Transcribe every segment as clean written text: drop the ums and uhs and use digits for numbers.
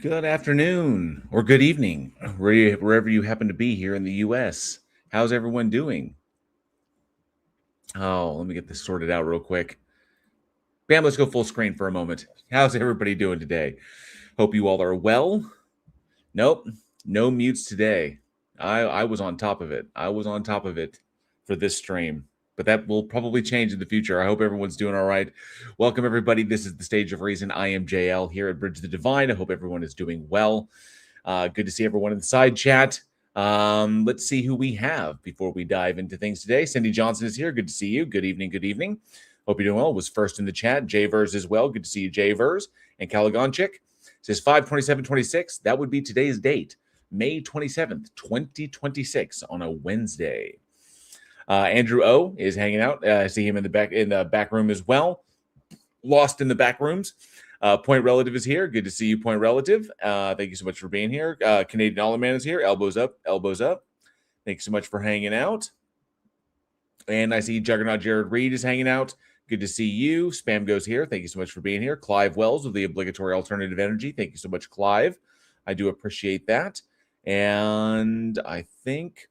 Good afternoon or good evening, wherever you happen to be here in the U.S. How's everyone doing? Oh, let me get this sorted out real quick. Bam, let's go full screen for a moment. How's everybody doing today? Hope you all are well. Nope, no mutes today. I was on top of it. I was on top of it for this stream, but that will probably change in the future. I hope everyone's doing all right. Welcome, everybody. This is the Stage of Reason. I am JL here at Bridge the Divine. I hope everyone is doing well. Good to see everyone in the side chat. Let's see who we have before we dive into things today. Cindy Johnson is here. Good to see you. Good evening. Good evening. Hope you're doing well. Was first in the chat. Javers as well. Good to see you, Javers. And Calagonchik says 5/27/26. That would be today's date, May 27th, 2026, on a Wednesday. Andrew O is hanging out. I see him in the back room as well. Lost in the back rooms. Point Relative is here. Good to see you, Point Relative. Thank you so much for being here. Canadian All-Man is here. Elbows up, elbows up. Thank you so much for hanging out. And I see Juggernaut Jared Reed is hanging out. Good to see you. Spam Goes here. Thank you so much for being here. Clive Wells with the obligatory alternative energy. Thank you so much, Clive. I do appreciate that. And I think,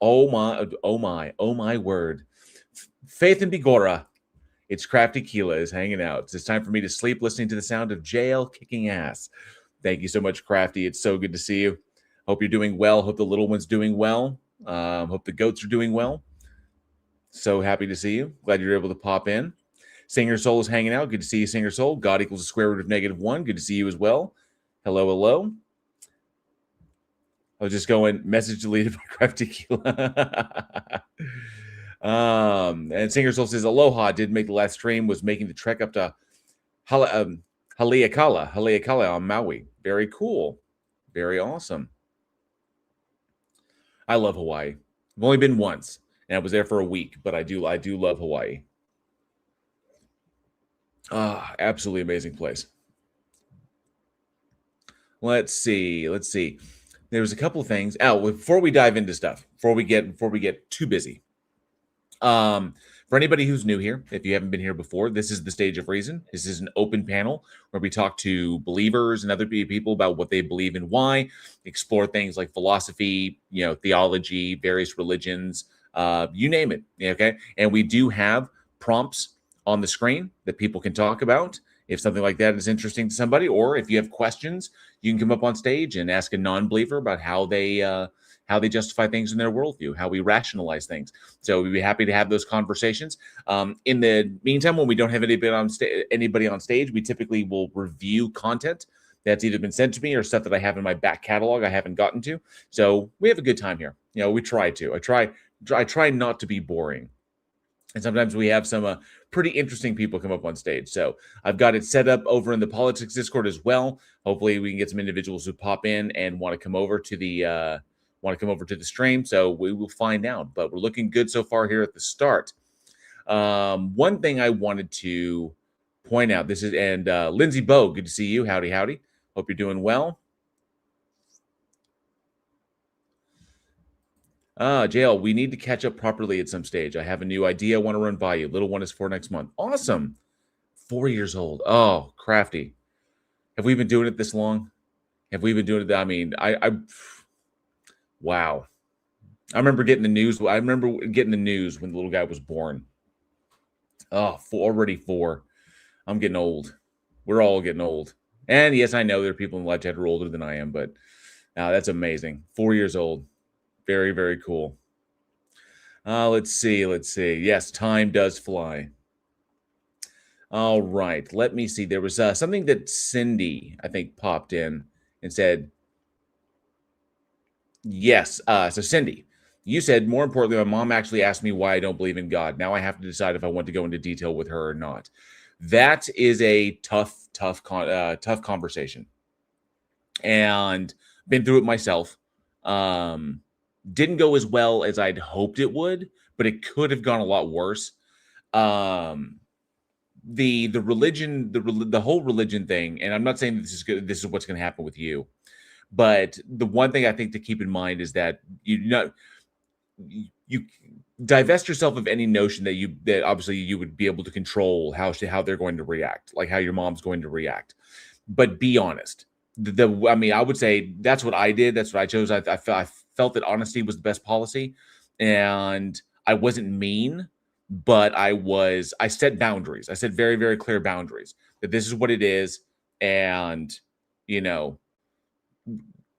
oh my word. Faith and Bigora. It's Crafty Keela is hanging out. It's time for me to sleep listening to the sound of JL kicking ass. Thank you so much, Crafty. It's so good to see you. Hope you're doing well. Hope the little one's doing well. Hope the goats are doing well. So happy to see you. Glad you're able to pop in. Singer Soul is hanging out. Good to see you, Singer Soul. God equals the square root of -1. Good to see you as well. Hello, hello. I was just going, message deleted by Crafty Keela. And Singer Soul says, Aloha, did make the last stream, was making the trek up to Haleakala on Maui. Very cool. Very awesome. I love Hawaii. I've only been once, and I was there for a week, but I do love Hawaii. Absolutely amazing place. Let's see. There's a couple of things. Before we dive into stuff, before we get too busy. For anybody who's new here, if you haven't been here before, this is the Stage of Reason. This is an open panel where we talk to believers and other people about what they believe and why, explore things like philosophy, theology, various religions, you name it. Okay. And we do have prompts on the screen that people can talk about. If something like that is interesting to somebody, or if you have questions, you can come up on stage and ask a non-believer about how they justify things in their worldview, how we rationalize things. So we'd be happy to have those conversations. In the meantime, when we don't have anybody on stage, we typically will review content that's either been sent to me or stuff that I have in my back catalog I haven't gotten to. So we have a good time here. We try to. I try not to be boring. And sometimes we have some pretty interesting people come up on stage. So I've got it set up over in the Politics Discord as well. Hopefully we can get some individuals who pop in and want to come over to the stream. So we will find out. But we're looking good so far here at the start. One thing I wanted to point out, Lindsay Bowe, good to see you. Howdy, howdy. Hope you're doing well. JL, we need to catch up properly at some stage. I have a new idea I want to run by you. Little one is 4 next month. Awesome. 4 years old. Oh, Crafty. Have we been doing it this long? Have we been doing it? I mean, wow. I remember getting the news. I remember getting the news when the little guy was born. Oh, already 4. I'm getting old. We're all getting old. And yes, I know there are people in the live chat who are older than I am, but that's amazing. 4 years old. Very, very cool. Let's see. Yes, time does fly. All right. Let me see. There was something that Cindy, I think, popped in and said, yes. So Cindy, you said, more importantly, my mom actually asked me why I don't believe in God. Now I have to decide if I want to go into detail with her or not. That is a tough conversation. And been through it myself. Didn't go as well as I'd hoped it would, but it could have gone a lot worse. The religion, the whole religion thing, and I'm not saying this is good, this is what's going to happen with you, but the one thing I think to keep in mind is that you divest yourself of any notion that obviously you would be able to control how they're going to react, like how your mom's going to react. But be honest. I mean, I would say that's what I did. That's what I chose. I felt that honesty was the best policy, and I wasn't mean, but I set boundaries. I set very, very clear boundaries that this is what it is, and you know,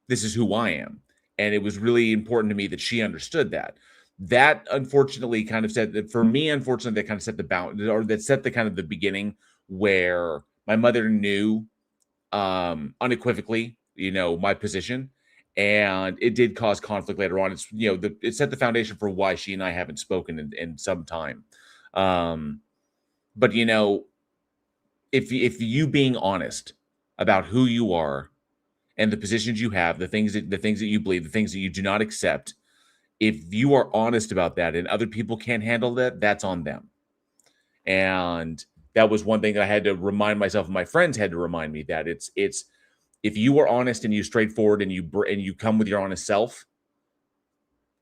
this is who I am. And it was really important to me that she understood that. That unfortunately kind of said that for me, unfortunately, that kind of set the bound, or that set the kind of the beginning where my mother knew unequivocally, my position. And it did cause conflict later on. It's, it set the foundation for why she and I haven't spoken in some time. But if you being honest about who you are and the positions you have, the things that you believe, the things that you do not accept, if you are honest about that and other people can't handle that, that's on them. And that was one thing that I had to remind myself, and my friends had to remind me that it's if you are honest and you straightforward and you come with your honest self,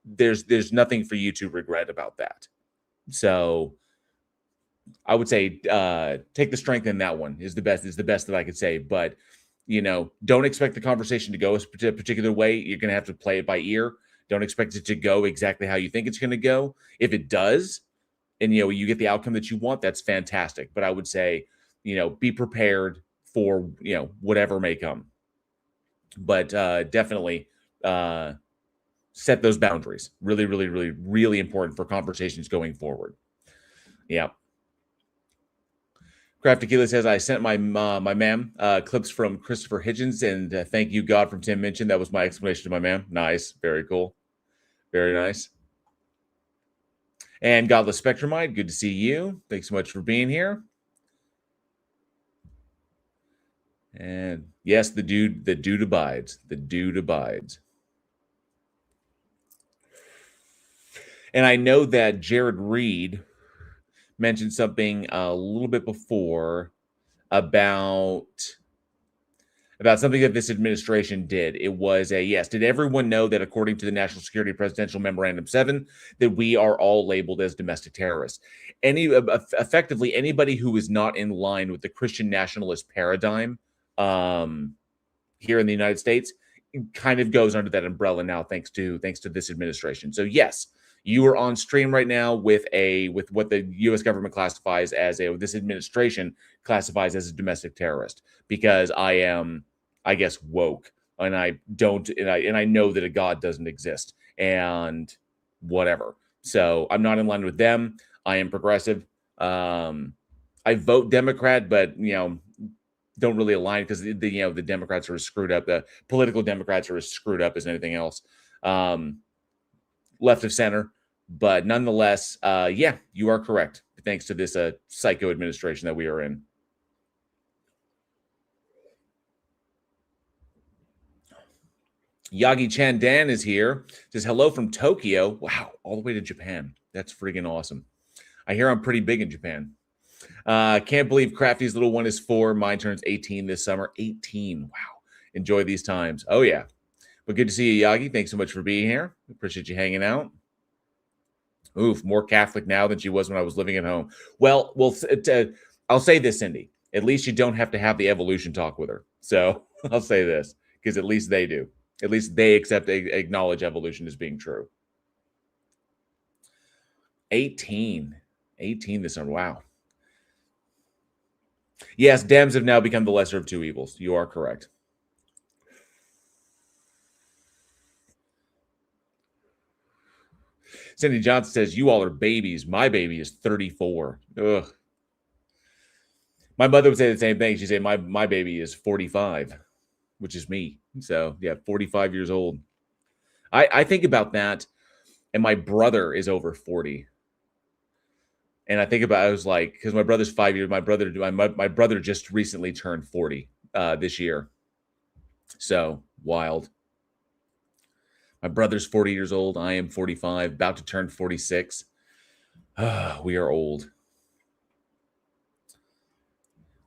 there's nothing for you to regret about that. So I would say take the strength in that one is the best that I could say. But don't expect the conversation to go a particular way. You're going to have to play it by ear. Don't expect it to go exactly how you think it's going to go. If it does, and you get the outcome that you want, that's fantastic. But I would say, be prepared for whatever may come. But definitely set those boundaries. Really, really, really, really important for conversations going forward. Yeah. Craft Tequila says, I sent my ma'am clips from Christopher Hitchens, and thank you, God, from Tim Minchin. That was my explanation to my ma'am. Nice. Very cool. Very nice. And Godless Spectrumite, good to see you. Thanks so much for being here. And yes, the dude abides. The dude abides. And I know that Jared Reed mentioned something a little bit before about something that this administration did. It was yes. Did everyone know that according to the National Security Presidential Memorandum 7, that we are all labeled as domestic terrorists? Effectively, anybody who is not in line with the Christian nationalist paradigm here in the United States kind of goes under that umbrella now, thanks to this administration. So yes, you are on stream right now with what the U.S. government classifies as this administration classifies as a domestic terrorist, because I am, I guess, woke, and I know that a God doesn't exist, and whatever. So I'm not in line with them. I am progressive. I vote Democrat, but don't really align because the Democrats are as screwed up. The political Democrats are as screwed up as anything else. Left of center. But nonetheless, yeah, you are correct. Thanks to this psycho administration that we are in. Yagi Chandan is here. Says hello from Tokyo. Wow, all the way to Japan. That's freaking awesome. I hear I'm pretty big in Japan. Can't believe Crafty's little one is 4. Mine turns 18 this summer. 18. Wow. Enjoy these times. Oh, yeah. But good to see you, Yagi. Thanks so much for being here. Appreciate you hanging out. Oof, more Catholic now than she was when I was living at home. Well, I'll say this, Cindy. At least you don't have to have the evolution talk with her. So I'll say this, because at least they do. At least they acknowledge evolution as being true. 18 this summer. Wow. Yes, Dems have now become the lesser of two evils. You are correct. Cindy Johnson says, you all are babies. My baby is 34. Ugh. My mother would say the same thing. She'd say, my baby is 45, which is me. So, yeah, 45 years old. I think about that, and my brother is over 40. And I think about, I was like, because my brother's 5 years. My brother just recently turned 40 this year. So, wild. My brother's 40 years old. I am 45, about to turn 46. We are old.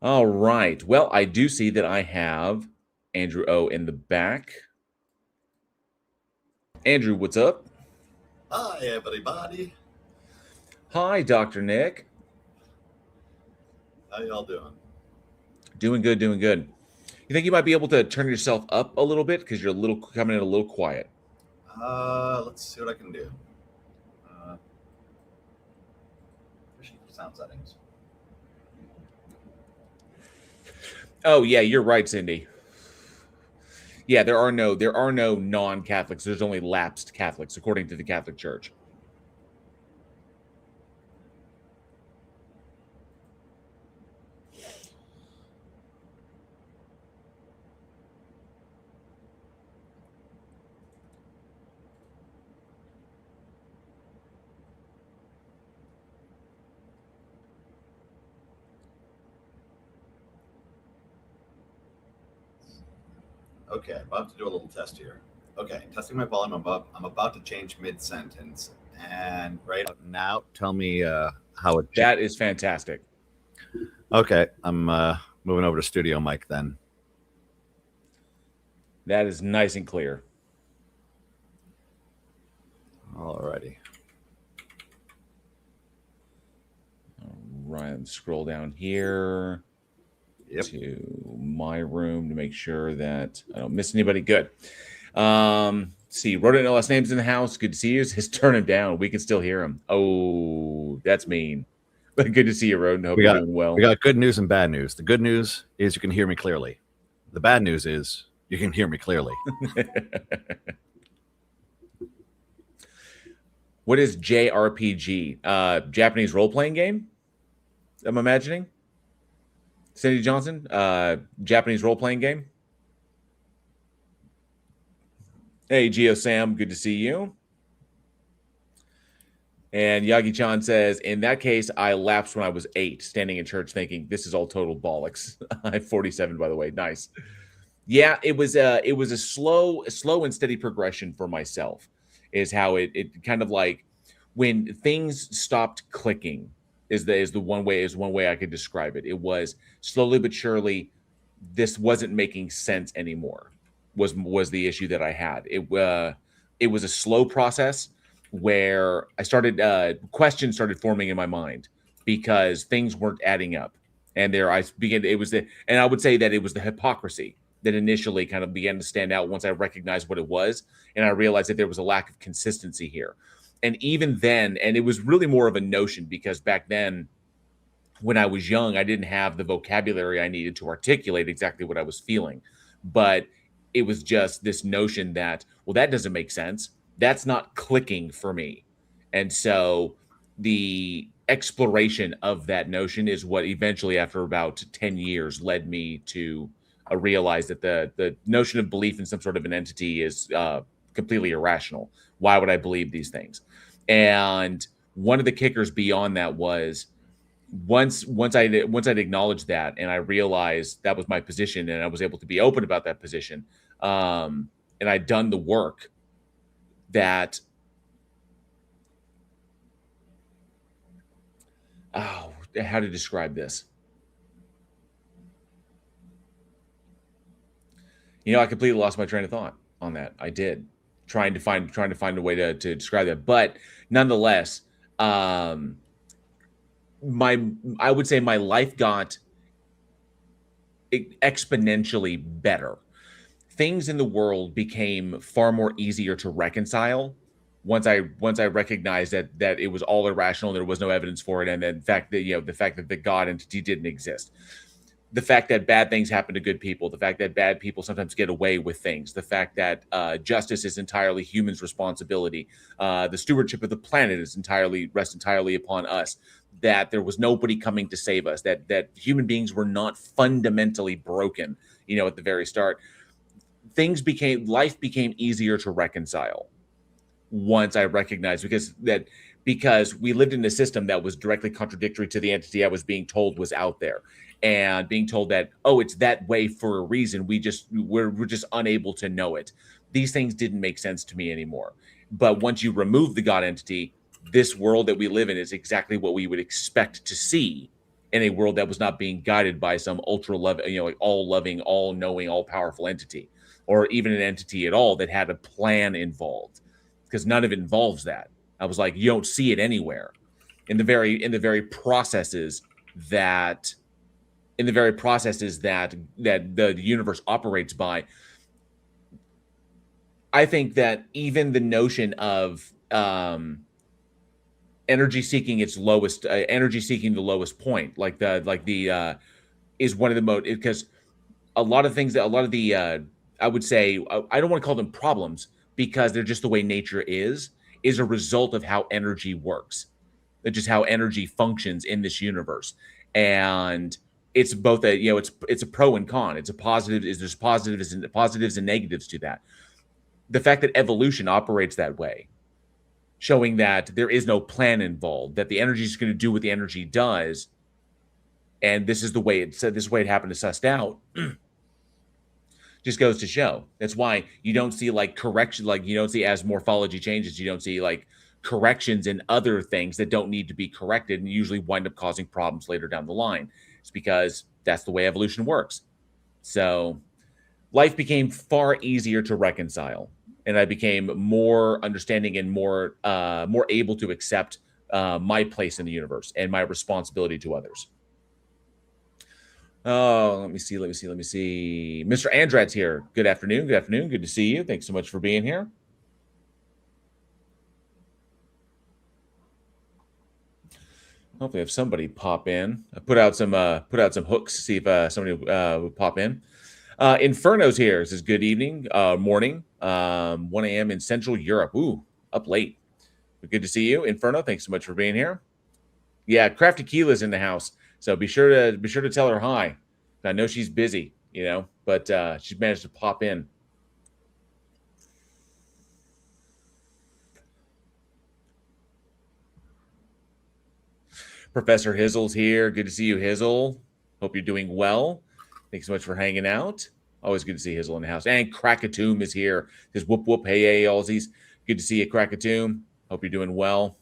All right. Well, I do see that I have Andrew O in the back. Andrew, what's up? Hi, everybody. Hi, Dr. Nick. How y'all doing? Doing good, doing good. You think you might be able to turn yourself up a little bit because you're coming in a little quiet? Let's see what I can do. Sound settings. Oh yeah, you're right, Cindy. Yeah, there are no non-Catholics. There's only lapsed Catholics, according to the Catholic Church. Okay, I'm about to do a little test here. Okay, testing my volume. I'm about to change mid-sentence. And right now, tell me how it... That is fantastic. Okay, I'm moving over to studio mic then. That is nice and clear. Alrighty. All right, scroll down here. Yep. To my room to make sure that I don't miss anybody. Good. See, Rodent No Last Name's in the house. Good to see you. Just turn him down. We can still hear him. Oh, that's mean. But good to see you, Rodent. Hope you're doing well. We got good news and bad news. The good news is you can hear me clearly. The bad news is you can hear me clearly. What is JRPG? Japanese role-playing game? I'm imagining. Cindy Johnson, Japanese role-playing game. Hey, Geo Sam, good to see you. And Yagi-chan says, in that case, I lapsed when I was 8, standing in church thinking, this is all total bollocks. I'm 47, by the way. Nice. Yeah, it was a slow and steady progression for myself, is how it kind of like when things stopped clicking is one way I could describe it. It was slowly but surely, this wasn't making sense anymore. Was the issue that I had. It was a slow process where I started questions started forming in my mind because things weren't adding up, and there I began. And I would say that it was the hypocrisy that initially kind of began to stand out once I recognized what it was, and I realized that there was a lack of consistency here. And even then, and it was really more of a notion because back then, when I was young, I didn't have the vocabulary I needed to articulate exactly what I was feeling. But it was just this notion that, well, that doesn't make sense. That's not clicking for me. And so the exploration of that notion is what eventually, after about 10 years, led me to realize that the notion of belief in some sort of an entity is completely irrational. Why would I believe these things? And one of the kickers beyond that was once I'd acknowledged that and I realized that was my position and I was able to be open about that position, and I'd done the work that how to describe this. I completely lost my train of thought on that. I did trying to find a way to describe that, but nonetheless, I would say my life got exponentially better. Things in the world became far more easier to reconcile once I recognized that it was all irrational, there was no evidence for it, and then the fact that the God entity didn't exist. The fact that bad things happen to good people, the fact that bad people sometimes get away with things, the fact that justice is entirely humans' responsibility, the stewardship of the planet rests entirely upon us, that there was nobody coming to save us, that human beings were not fundamentally broken, at the very start. Life became easier to reconcile once I recognized, because we lived in a system that was directly contradictory to the entity I was being told was out there. And being told that, oh, it's that way for a reason. We're just unable to know it. These things didn't make sense to me anymore. But once you remove the God entity, this world that we live in is exactly what we would expect to see in a world that was not being guided by some ultra loving, all loving, all knowing, all powerful entity, or even an entity at all that had a plan involved, because none of it involves that. I was like, you don't see it anywhere in the very processes that in the very processes that the universe operates by. I think that even the notion of energy seeking its lowest, energy seeking the lowest point, is one of the most, because a lot of things that a lot of the I would say, I don't want to call them problems because they're just the way nature is a result of how energy works. It's just how energy functions in this universe. And it's both a, it's a pro and con. It's a positive, is there's positives and negatives to that. The fact that evolution operates that way, showing that there is no plan involved, that the energy is going to do what the energy does, and this is the way it said, this way it happened to sussed out, just goes to show. That's why you don't see like correction, like you don't see, as morphology changes, you don't see like corrections in other things that don't need to be corrected and usually wind up causing problems later down the line. It's because that's the way evolution works. So life became far easier to reconcile, and I became more understanding and more able to accept my place in the universe and my responsibility to others. Oh, let me see. Mr. Andrat's here. Good afternoon. Good to see you. Thanks so much for being here. Hopefully, have somebody pop in. I put out some hooks. See if somebody would pop in. Inferno's here. It says good evening, morning, 1 a.m. in Central Europe. Ooh, up late. But good to see you, Inferno. Thanks so much for being here. Yeah, Crafty Keela's in the house, so be sure to tell her hi. I know she's busy, but she's managed to pop in. Professor Hizzle's here. Good to see you, Hizzle. Hope you're doing well. Thanks so much for hanging out. Always good to see Hizzle in the house. And Krakatoom is here. His whoop whoop, hey, Aussies. Good to see you, Krakatoom. Hope you're doing well.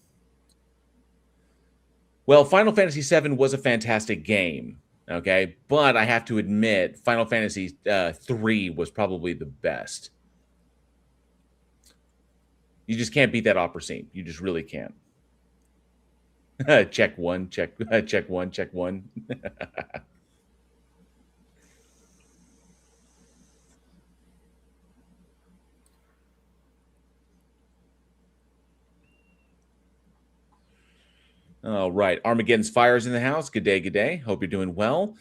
Well, Final Fantasy VII was a fantastic game, okay? But I have to admit, Final Fantasy III was probably the best. You just can't beat that opera scene. You just really can't. Check one. All right. Armageddon's Fire's in the house. Good day. Hope you're doing well.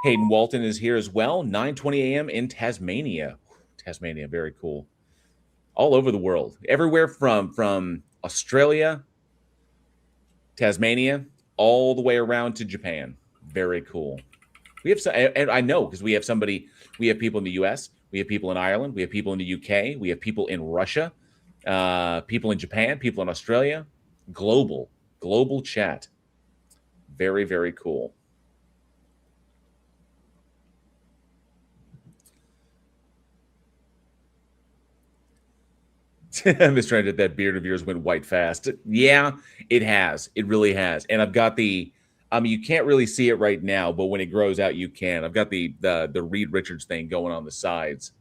Hayden Walton is here as well. 9:20 a.m. in Tasmania. Tasmania, very cool. All over the world. Everywhere from Australia, Tasmania, all the way around to Japan. Very cool. We have some, and I know because we have people in the US, we have people in Ireland, we have people in the UK, we have people in Russia, people in Japan, people in Australia. Global chat. Very, very cool. Mr. Edit, that beard of yours went white fast. Yeah, it has. It really has. And I've got you can't really see it right now, but when it grows out, you can. I've got the Reed Richards thing going on the sides,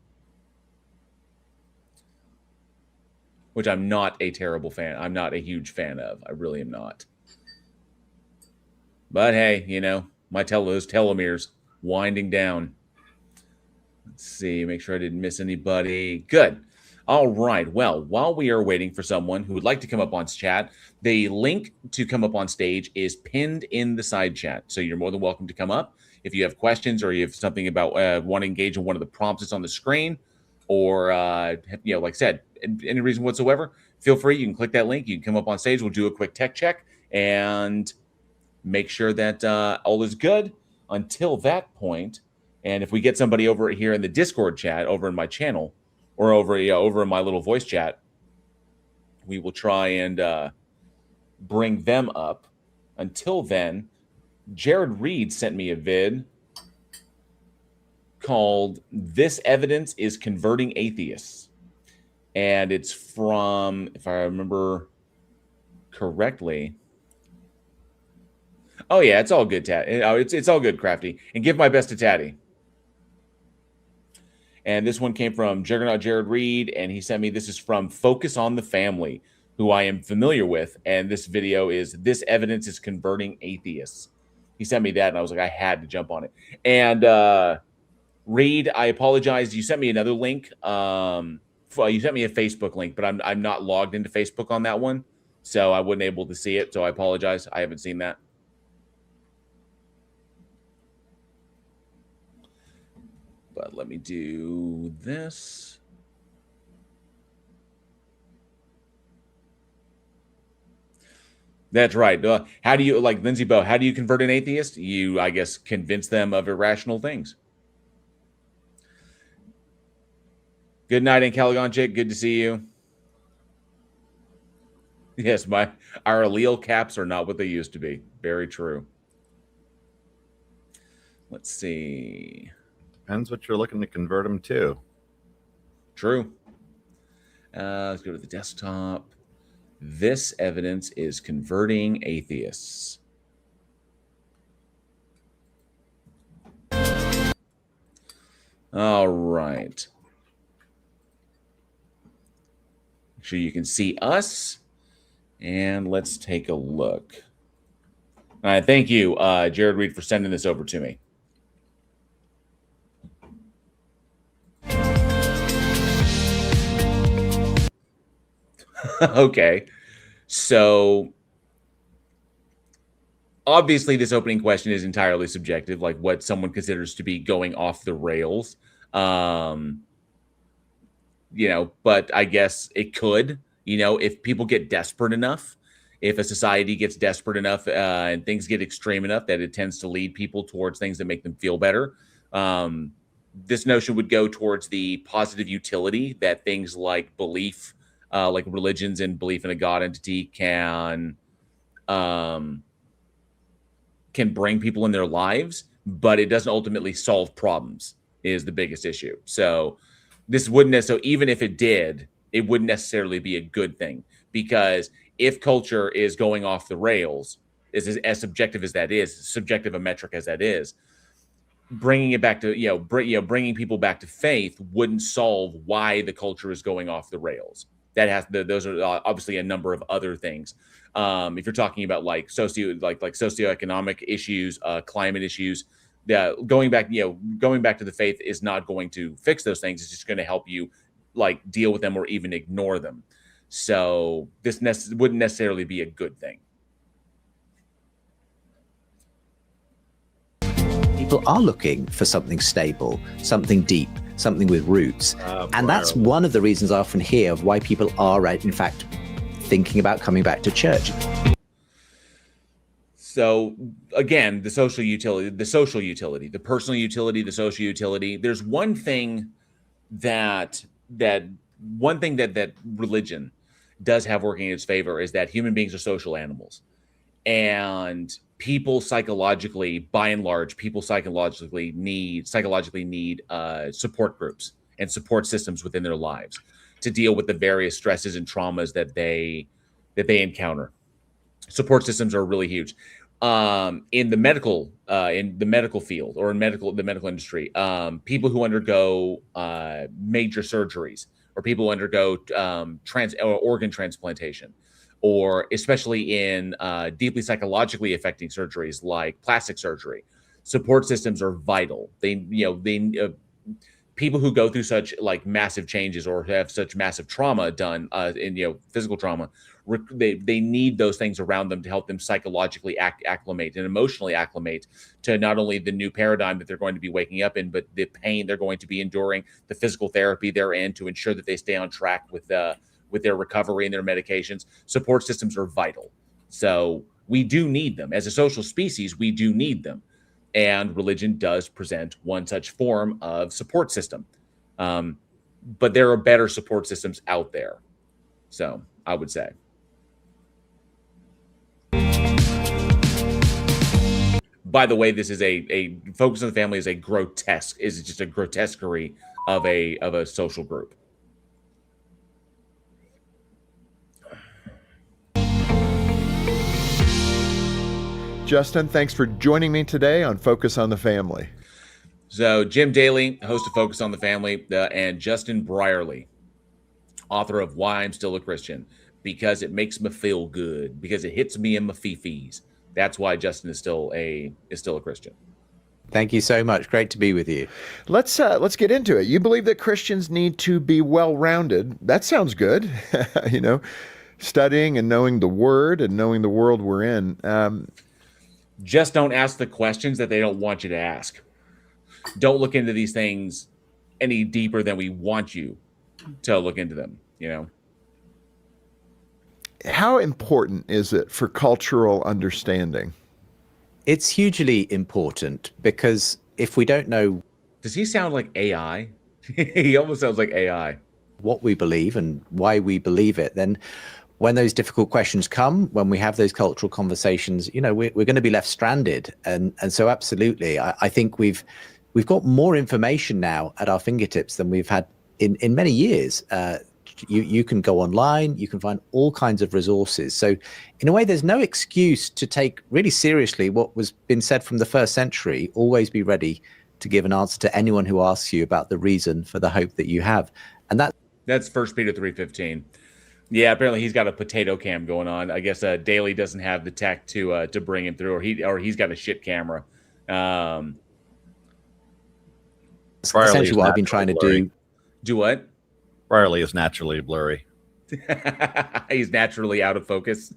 which I'm not a terrible fan. I'm not a huge fan of. I really am not. But hey, those telomeres winding down. Let's see, make sure I didn't miss anybody. Good. All right. Well, while we are waiting for someone who would like to come up on chat, the link to come up on stage is pinned in the side chat. So you're more than welcome to come up. If you have questions or you have something about want to engage in one of the prompts that's on the screen, or like I said, any reason whatsoever, feel free. You can click that link. You can come up on stage. We'll do a quick tech check and make sure that all is good until that point. And if we get somebody over here in the Discord chat, over in my channel, or over in my little voice chat, we will try and bring them up. Until then, Jared Reed sent me a vid called "This Evidence is Converting Atheists." And it's from, if I remember correctly. Oh, yeah, it's all good, Tat. It's all good, Crafty. And give my best to Tatty. And this one came from Juggernaut Jared Reed, and he sent me, this is from Focus on the Family, who I am familiar with. And this video is "This Evidence is Converting Atheists." He sent me that, and I was like, I had to jump on it. And Reed, I apologize. You sent me another link. You sent me a Facebook link, but I'm not logged into Facebook on that one, so I wasn't able to see it. So I apologize. I haven't seen that. But let me do this. That's right. How do you, like Lindsay Bowe, how do you convert an atheist? You, I guess, convince them of irrational things. Good night, Caligon Chick. Good to see you. Yes, our allele caps are not what they used to be. Very true. Let's see. Depends what you're looking to convert them to. True. Let's go to the desktop. This evidence is converting atheists. All right. Make sure you can see us. And let's take a look. All right. Thank you, Jared Reed, for sending this over to me. Okay. So obviously this opening question is entirely subjective, like what someone considers to be going off the rails. But I guess it could, if people get desperate enough, if a society gets desperate enough and things get extreme enough that it tends to lead people towards things that make them feel better. This notion would go towards the positive utility that things like belief, like religions and belief in a God entity can bring people in their lives, but it doesn't ultimately solve problems is the biggest issue. So this wouldn't necessarily, even if it did, it wouldn't necessarily be a good thing, because if culture is going off the rails, is as subjective as that is, subjective a metric as that is, bringing it back to, bringing people back to faith wouldn't solve why the culture is going off the rails. Those are obviously a number of other things. If you're talking about like socioeconomic issues, climate issues, going back to the faith is not going to fix those things. It's just going to help you like deal with them or even ignore them. So this wouldn't necessarily be a good thing. People are looking for something stable, something deep, something with roots. And that's one of the reasons I often hear of why people are, in fact, thinking about coming back to church. So again, the social utility, the personal utility, the social utility. There's one thing that religion does have working in its favor is that human beings are social animals, and people psychologically, by and large, need support groups and support systems within their lives to deal with the various stresses and traumas that they encounter. Support systems are really huge. In the medical field or in the medical industry, people who undergo major surgeries or people who undergo organ transplantation, or especially in deeply psychologically affecting surgeries like plastic surgery, support systems are vital. People who go through such like massive changes or have such massive trauma done in physical trauma, they need those things around them to help them psychologically acclimate and emotionally acclimate to not only the new paradigm that they're going to be waking up in, but the pain they're going to be enduring, the physical therapy they're in, to ensure that they stay on track with their recovery and their medications. Support systems are vital. So we do need them. As a social species, we do need them. And religion does present one such form of support system. But there are better support systems out there. So I would say. By the way, this is a focus on the family is just a grotesquerie of a social group. Justin, thanks for joining me today on Focus on the Family. So Jim Daly, host of Focus on the Family, and Justin Brierley, author of Why I'm Still a Christian, because it makes me feel good, because it hits me in my fee-fees. That's why Justin is still a Christian. Thank you so much. Great to be with you. Let's get into it. You believe that Christians need to be well-rounded. That sounds good. You know, studying and knowing the Word and knowing the world we're in. Just don't ask the questions that they don't want you to ask. Don't look into these things any deeper than we want you to look into them, you know? How important is it for cultural understanding? It's hugely important, because if we don't know Does he sound like AI? He almost sounds like AI. what we believe and why we believe it, then when those difficult questions come, when we have those cultural conversations, you know, we're going to be left stranded. And so absolutely, I think we've got more information now at our fingertips than we've had in many years. You can go online, you can find all kinds of resources. So in a way, there's no excuse to take really seriously what was been said from the first century. Always be ready to give an answer to anyone who asks you about the reason for the hope that you have. And that's 1 Peter 3:15. Yeah, apparently he's got a potato cam going on. I guess Daly doesn't have the tech to bring him through, or he's got a shit camera. Essentially what I've been trying to do. Do what? Riley is naturally blurry. He's naturally out of focus.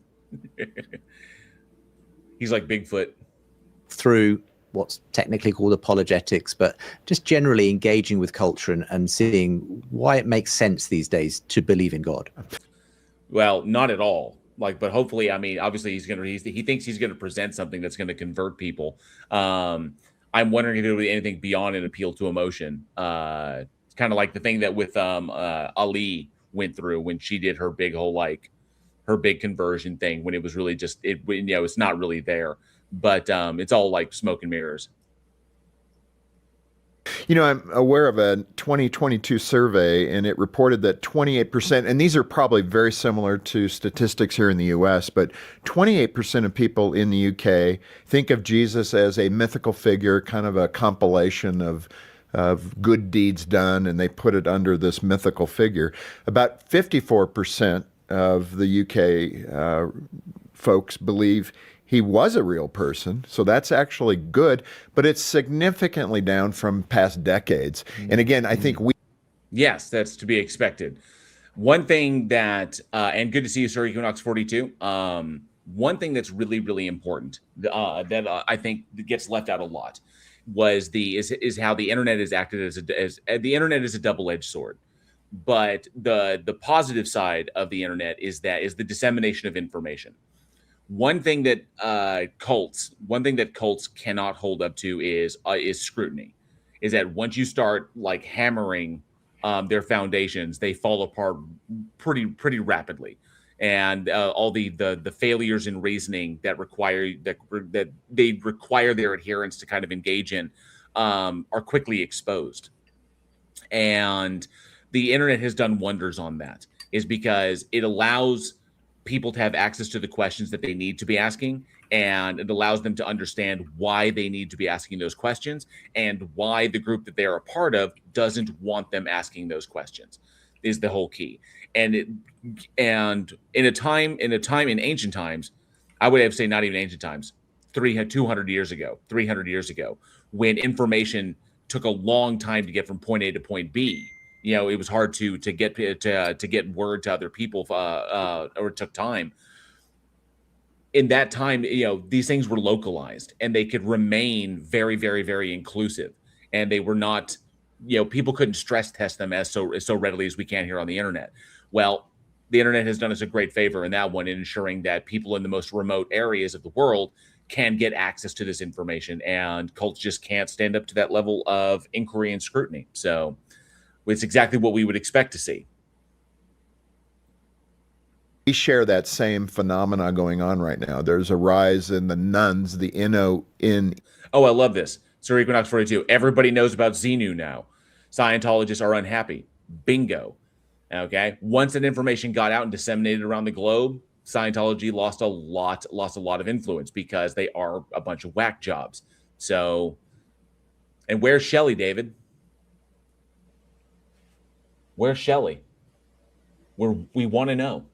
He's like Bigfoot. Through what's technically called apologetics, but just generally engaging with culture and seeing why it makes sense these days to believe in God. Well, not at all. Like, but hopefully, I mean, obviously he thinks he's going to present something that's going to convert people. I'm wondering if it'll be anything beyond an appeal to emotion. It's kind of like the thing that with Ali went through when she did her big her big conversion thing, when it was really just it's not really there, but it's all like smoke and mirrors. You know, I'm aware of a 2022 survey, and it reported that 28%, and these are probably very similar to statistics here in the US, but 28% of people in the UK think of Jesus as a mythical figure, kind of a compilation of good deeds done, and they put it under this mythical figure. About 54% of the UK folks believe he was a real person, so that's actually good, but it's significantly down from past decades. And again, I think Yes, that's to be expected. One thing that, and good to see you, Sir Equinox 42. One thing that's really, really important that I think gets left out a lot is how the internet is acted as the internet is a double-edged sword. But the positive side of the internet is the dissemination of information. One thing that cults cannot hold up to is scrutiny. Is that once you start like hammering their foundations, they fall apart pretty rapidly, and all the failures in reasoning that they require their adherents to kind of engage in are quickly exposed. And the internet has done wonders on that, is because it allows people to have access to the questions that they need to be asking, and it allows them to understand why they need to be asking those questions and why the group that they're a part of doesn't want them asking those questions is the whole key. And in ancient times, I would have to say not even ancient times, 300 years ago, when information took a long time to get from point A to point B. It was hard to get word to other people, or it took time. In that time, these things were localized and they could remain very, very, very inclusive. And they were not, people couldn't stress test them as so readily as we can here on the internet. Well, the internet has done us a great favor in that one, in ensuring that people in the most remote areas of the world can get access to this information, and cults just can't stand up to that level of inquiry and scrutiny. So it's exactly what we would expect to see. We share that same phenomena going on right now. There's a rise in the nuns, the N-O-N. Oh, I love this. Sir Equinox 42. Everybody knows about Xenu now. Scientologists are unhappy. Bingo. Okay. Once that information got out and disseminated around the globe, Scientology lost a lot of influence, because they are a bunch of whack jobs. So, and where's Shelley, David? Where's Shelley? We want to know.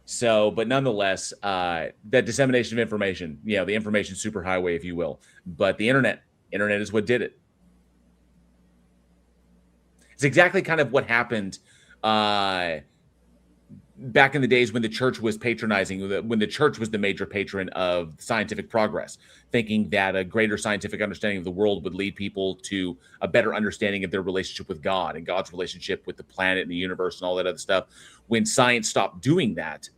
So, but nonetheless, that dissemination of information, the information superhighway, if you will, but the internet is what did it. It's exactly kind of what happened back in the days when the church was patronizing, when the church was the major patron of scientific progress, thinking that a greater scientific understanding of the world would lead people to a better understanding of their relationship with God and God's relationship with the planet and the universe and all that other stuff. When science stopped doing that,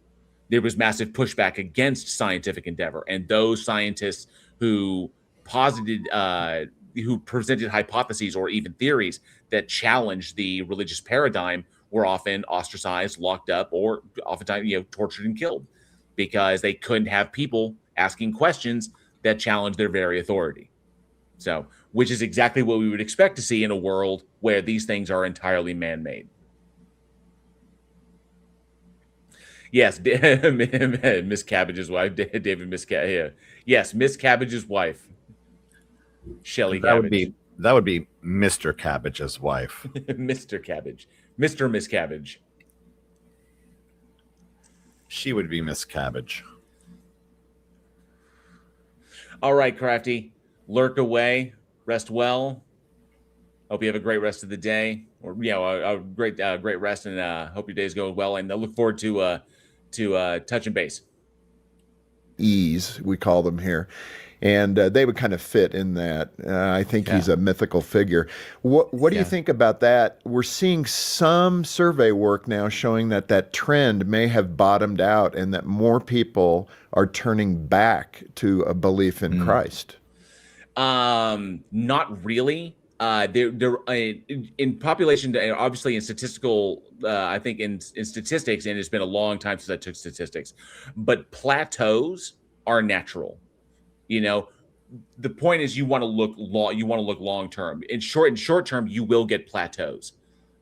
there was massive pushback against scientific endeavor. And those scientists who who presented hypotheses or even theories that challenged the religious paradigm were often ostracized, locked up, or oftentimes, tortured and killed because they couldn't have people asking questions that challenge their very authority. So, which is exactly what we would expect to see in a world where these things are entirely man-made. Yes, Miss Cabbage's wife, David Yes, Miss Cabbage's wife, Shelley Cabbage. That would be Mr. Cabbage's wife. Mr. Cabbage. Mr. Miss Cabbage. She would be Miss Cabbage. All right, Crafty. Lurk away. Rest well. Hope you have a great rest of the day, or a great rest, and hope your day's going well. And I look forward to touching base. Ease, we call them here. And they would kind of fit in that. I think he's a mythical figure. What do you think about that? We're seeing some survey work now showing that trend may have bottomed out and that more people are turning back to a belief in Christ. Not really. They're in population, obviously in statistical, I think in statistics, and it's been a long time since I took statistics, but plateaus are natural. The point is you want to look long term. In short term, you will get plateaus.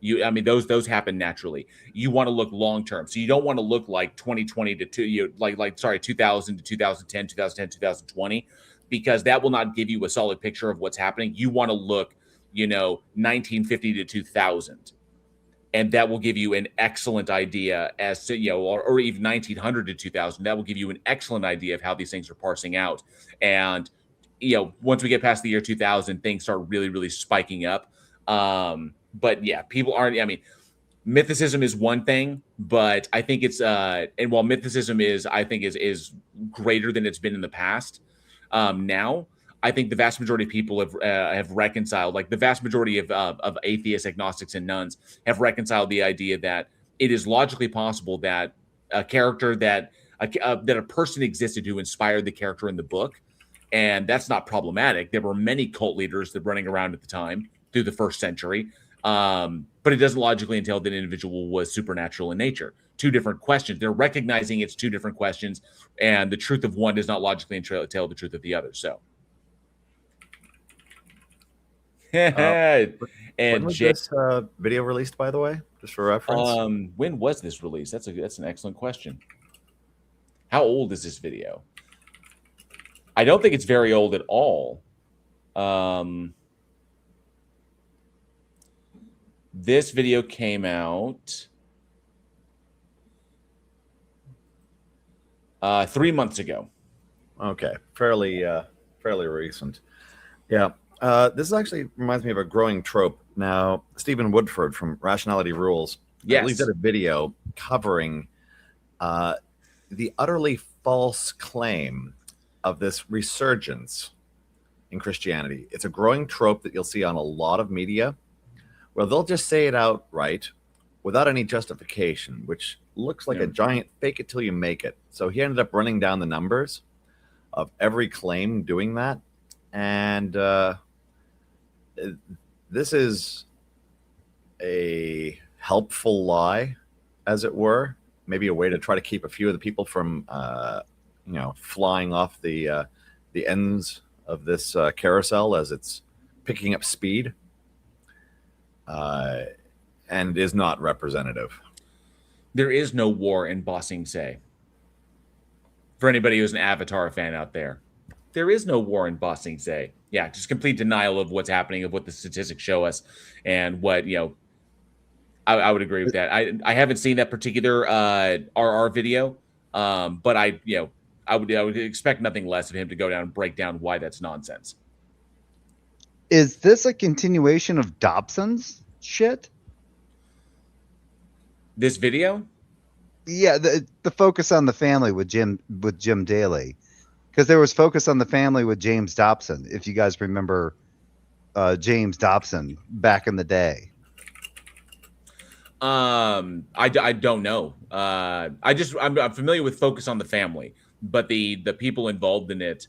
Those happen naturally. You want to look long term. So you don't want to look like 2020 to 2000 to 2010, 2020, because that will not give you a solid picture of what's happening. You want to look, 1950 to 2000. And that will give you an excellent idea as to, or even 1900 to 2000. That will give you an excellent idea of how these things are parsing out. And, once we get past the year 2000, things start really, really spiking up. But yeah, people aren't, mythicism is one thing, but I think it's, and while mythicism is greater than it's been in the past, now, I think the vast majority of people have reconciled, like the vast majority of atheists, agnostics, and nuns have reconciled the idea that it is logically possible that a character that a person existed who inspired the character in the book, and that's not problematic. There were many cult leaders that running around at the time through the first century, but it doesn't logically entail that an individual was supernatural in nature. Two different questions. They're recognizing it's two different questions, and the truth of one does not logically entail the truth of the other. So. And when was this video released, by the way, just for reference? When was this released? That's an excellent question. How old is this video? I don't think it's very old at all. This video came out 3 months ago. Okay, fairly recent. Yeah. This actually reminds me of a growing trope. Now, Stephen Woodford from Rationality Rules, I believe, did a video covering the utterly false claim of this resurgence in Christianity. It's a growing trope that you'll see on a lot of media, where they'll just say it outright without any justification, which looks like a giant fake it till you make it. So he ended up running down the numbers of every claim doing that. And this is a helpful lie, as it were, maybe a way to try to keep a few of the people from, flying off the ends of this carousel as it's picking up speed, and is not representative. There is no war in Ba Sing Se. For anybody who's an Avatar fan out there, there is no war in Ba Sing Se. Yeah, just complete denial of what's happening, of what the statistics show us, and what I would agree with that. I haven't seen that particular RR video, but I would expect nothing less of him to go down and break down why that's nonsense. Is this a continuation of Dobson's shit? This video? Yeah, the focus on the family with Jim Daly, because there was focus on the family with James Dobson. If you guys remember James Dobson back in the day. I don't know. I'm familiar with Focus on the Family, but the people involved in it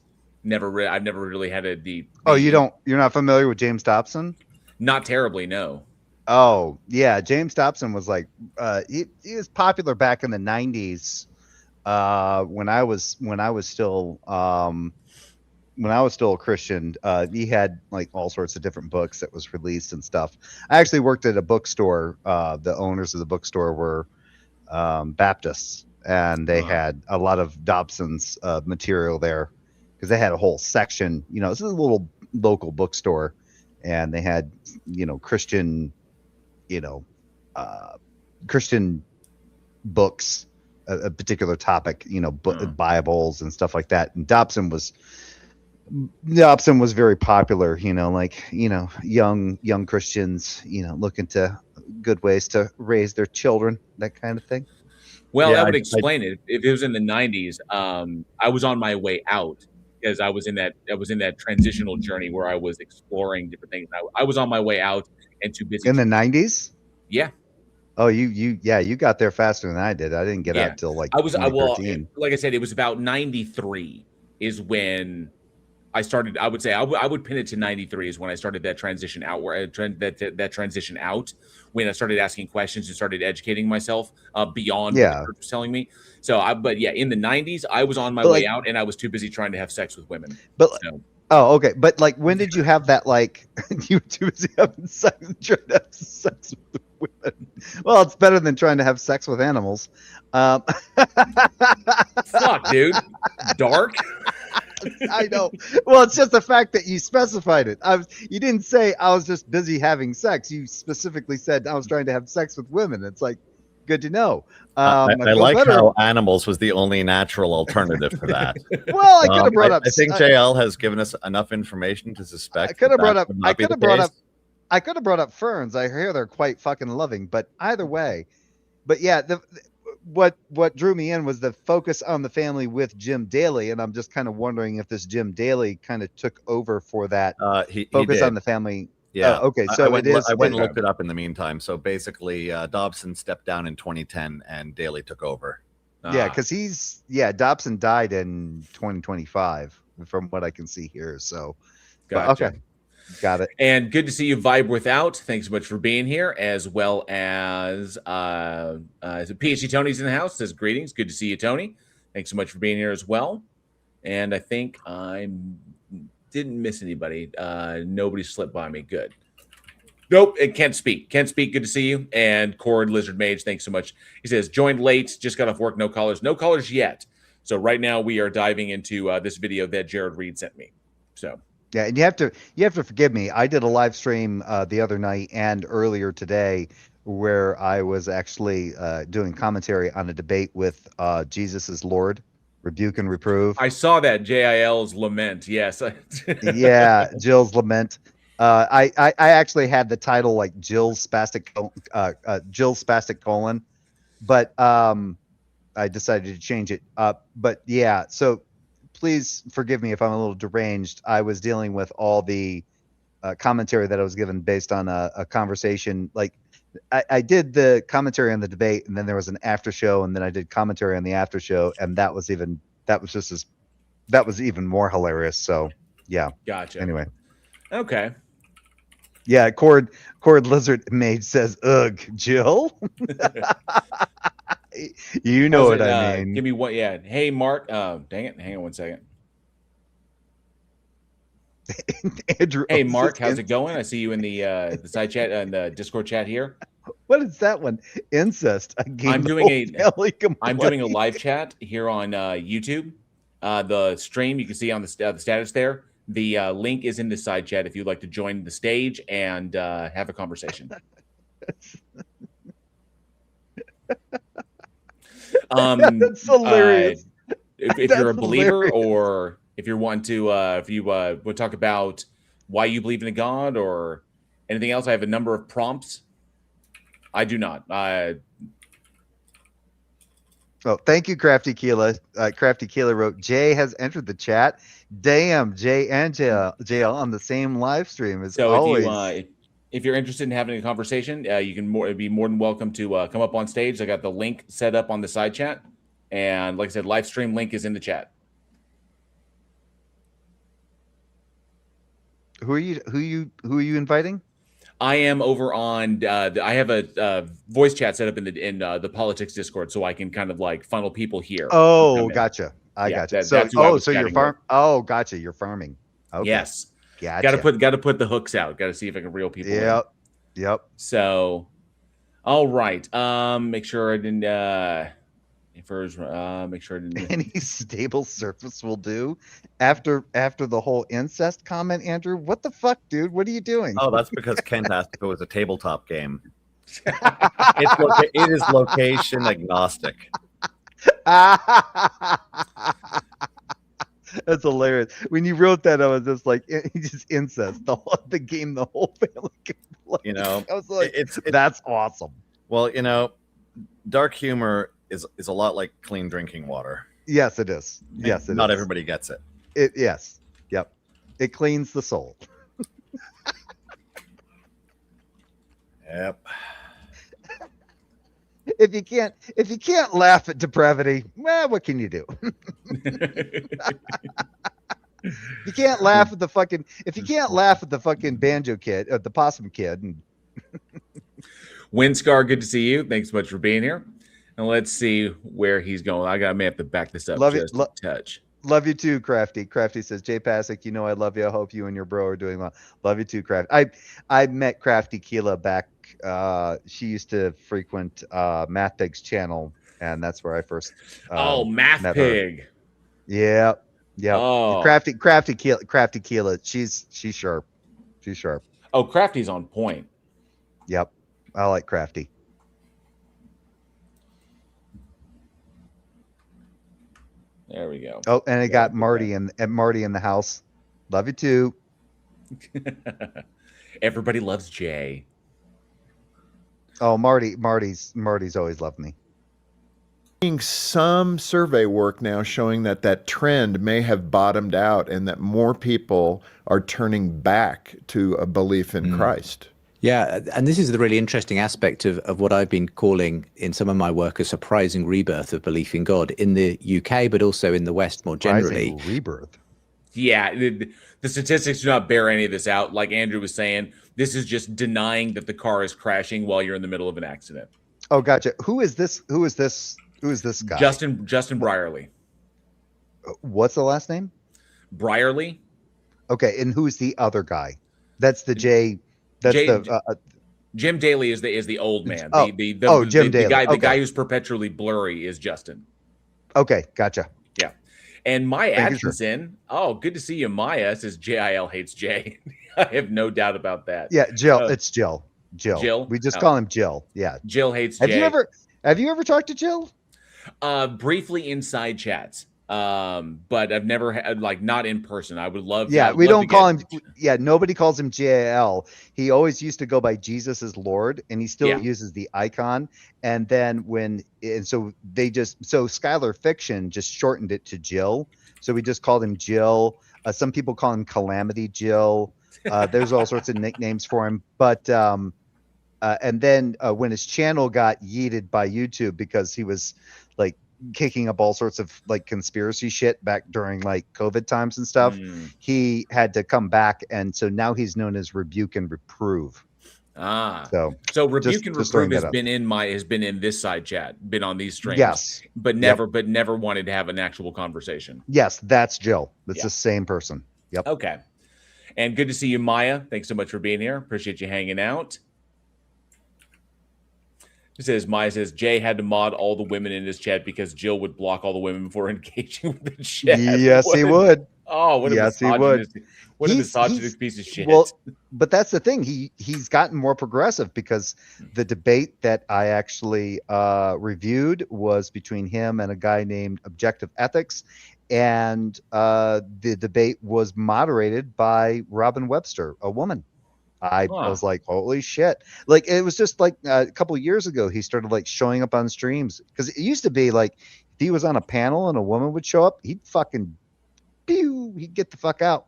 I've never really had you're not familiar with James Dobson? Not terribly, no. Oh yeah, James Dobson was like he was popular back in the 90s when I was still a Christian. He had like all sorts of different books that was released and stuff. I actually worked at a bookstore. The owners of the bookstore were Baptists, and they had a lot of Dobson's material there because they had a whole section. This is a little local bookstore, and they had Christian, Christian books, a particular topic, Bibles and stuff like that. And Dobson was very popular, young Christians, looking to good ways to raise their children, that kind of thing. Well, that would explain it. If it was in the 90s, I was on my way out because I was in that transitional journey where I was exploring different things. I was on my way out and too busy. In the 90s? Yeah. Oh, you got there faster than I did. I didn't get out till like 2013. Like I said, it was about 93 is when I started. I would say I would pin it to 93 is when I started that transition outward, that transition out, when I started asking questions and started educating myself beyond what the church was telling me. So, in the 90s, I was on my way out, and I was too busy trying to have sex with women. Oh, okay. But like, when did you have that? Like, you were too busy having sex, trying to have sex with women. Well, it's better than trying to have sex with animals. Fuck, dude. Dark. I know. Well, it's just the fact that you specified it. You didn't say I was just busy having sex. You specifically said I was trying to have sex with women. It's like, good to know. I like how animals was the only natural alternative for that. Well, I could have brought up. I think JL has given us enough information to suspect. I could have brought up ferns. I hear they're quite fucking loving. But either way, yeah, what drew me in was the focus on the family with Jim Daly, and I'm just kind of wondering if this Jim Daly kind of took over for that focus on the family. Yeah. Okay. So I went and looked it up in the meantime. So basically, Dobson stepped down in 2010, and Daly took over. Yeah, because Dobson died in 2025, from what I can see here. So, gotcha. Okay. Got it. And good to see you vibe without. Thanks so much for being here, as well as PhD Tony's in the house. Says greetings. Good to see you, Tony. Thanks so much for being here as well. And I think I didn't miss anybody. Nobody slipped by me. Good. Nope. It can't speak. Can't speak. Good to see you. And Cord Lizard Mage. Thanks so much. He says joined late. Just got off work. No callers. No callers yet. So right now we are diving into this video that Jared Reed sent me. So. Yeah, and you have to forgive me. I did a live stream the other night and earlier today where I was actually doing commentary on a debate with Jesus is Lord, Rebuke and Reprove. I saw that JIL's Lament. Yes. Yeah, Jill's Lament. I actually had the title like Jill's Spastic colon, but I decided to change it. But yeah, so. Please forgive me if I'm a little deranged. I was dealing with all the commentary that I was given based on a conversation. Like I did the commentary on the debate, and then there was an after show, and then I did commentary on the after show, and that was even more hilarious. So yeah. Gotcha. Anyway. Okay. Yeah. Cord Lizard Mage says, "Ugh, Jill." You know what I mean. Give me what? Yeah. Hey, Mark. Dang it. Hang on 1 second. Andrew. Hey, Mark. How's it going? I see you in the side chat and the Discord chat here. What is that one? Incest. I'm doing a live chat here on YouTube. The stream you can see on the status there. The link is in the side chat if you'd like to join the stage and have a conversation. That's hilarious. If you're a believer, or if you're wanting to, if you would talk about why you believe in a God or anything else, I have a number of prompts. I do not. Oh, thank you, Crafty Keela. Crafty Keela wrote, Jay has entered the chat. Damn, Jay and JL on the same live stream as always. If you're interested in having a conversation, you can be more than welcome to come up on stage. I got the link set up on the side chat. And like I said, live stream link is in the chat. Who are you inviting? I am over on. I have a voice chat set up in the politics Discord, so I can kind of like funnel people here. Oh, gotcha. I gotcha. So you're farm. Oh, gotcha. You're farming. Okay. Yes. Gotcha. Got to put the hooks out. Got to see if I can reel people. Yep. In. Yep. So, all right. Make sure I didn't. Make sure I didn't. Any stable surface will do. After the whole incest comment, Andrew, what the fuck, dude? What are you doing? Oh, that's because Kent asked if it was a tabletop game. It is location agnostic. That's hilarious. When you wrote that, I was just like, just incest. The game, the whole family can play. You know, I was like, it's that's awesome. Well, you know, dark humor is a lot like clean drinking water. Yes, it is. Yes, not everybody gets it. Yes. Yep. It cleans the soul. Yep. If you can't laugh at depravity, well, what can you do? You can't laugh at the fucking. If you can't laugh at the fucking banjo kid, the possum kid. And Windscar, good to see you. Thanks so much for being here. And let's see where he's going. I may have to back this up a touch. Love you too, Crafty. Crafty says, Jay Pasek, you know I love you. I hope you and your bro are doing well. Love you too, Crafty. I met Crafty Keela back. She used to frequent Math Pig's channel, and that's where I first Math Pig. Her. Yeah. Yeah. Oh. Crafty Keela. She's sharp. She's sharp. Oh, Crafty's on point. Yep. I like Crafty. There we go. Oh, and I got Marty and Marty in the house. Love you too. Everybody loves Jay. Oh, Marty's always loved me. Some survey work now showing that trend may have bottomed out and that more people are turning back to a belief in Christ. Yeah, and this is the really interesting aspect of what I've been calling in some of my work a surprising rebirth of belief in God in the UK, but also in the West more generally. Surprising rebirth. Yeah, the statistics do not bear any of this out. Like Andrew was saying, this is just denying that the car is crashing while you're in the middle of an accident. Oh, gotcha. Who is this guy? Justin Brierley. What's the last name? Brierley. Okay, and who's the other guy? That's the J. That's Jim Daly is the old man. Jim Daly. The guy who's perpetually blurry is Justin. Okay, gotcha. Yeah. And Maya Atkinson. Oh, good to see you, Maya. Says JIL hates Jay. I have no doubt about that. Yeah, Jill. It's Jill. Jill. We just call him Jill. Yeah. Jill hates Jay. Have you ever talked to Jill? Briefly inside chats. But I've never had not in person. I would love. Yeah, we don't call him. Yeah, nobody calls him JIL. He always used to go by Jesus as Lord, and he still uses the icon. And then so Skylar Fiction just shortened it to Jill. So we just called him Jill. Some people call him Calamity Jill. There's all sorts of nicknames for him. But and then when his channel got yeeted by YouTube because he was kicking up all sorts of conspiracy shit back during COVID times and stuff, he had to come back, and so now he's known as Rebuke and Reprove. So Rebuke and Reprove has been in this side chat, been on these streams. Yes, but never wanted to have an actual conversation. Yes, that's Jill. It's the same person. Yep. Okay. And good to see you, Maya. Thanks so much for being here. Appreciate you hanging out. Maya says Jay had to mod all the women in his chat because Jill would block all the women before engaging with the chat. Yes, he would. Oh, what a Yes, he would. misogynist! What a He's- misogynist piece of shit. Well, but that's the thing. He's gotten more progressive because the debate that I actually reviewed was between him and a guy named Objective Ethics, and the debate was moderated by Robin Webster, a woman. I was like, holy shit. Like, it was just like a couple of years ago, he started like showing up on streams, because it used to be like if he was on a panel and a woman would show up, he'd fucking he'd get the fuck out.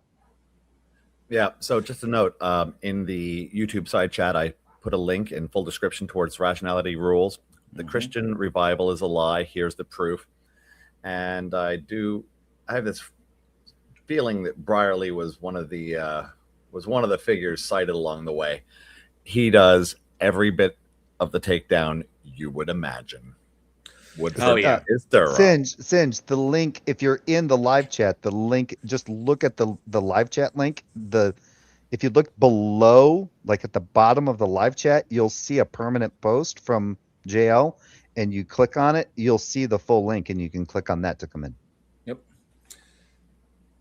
Yeah. So just a note, in the YouTube side chat, I put a link in full description towards Rationality Rules. The Christian revival is a lie. Here's the proof. And I have this feeling that Brierly was one of the figures cited along the way. He does every bit of the takedown you would imagine. Is thorough. Singe, the link, if you're in the live chat, the link, just look at the live chat link. If you look below, like at the bottom of the live chat, you'll see a permanent post from JL, and you click on it, you'll see the full link, and you can click on that to come in. Yep.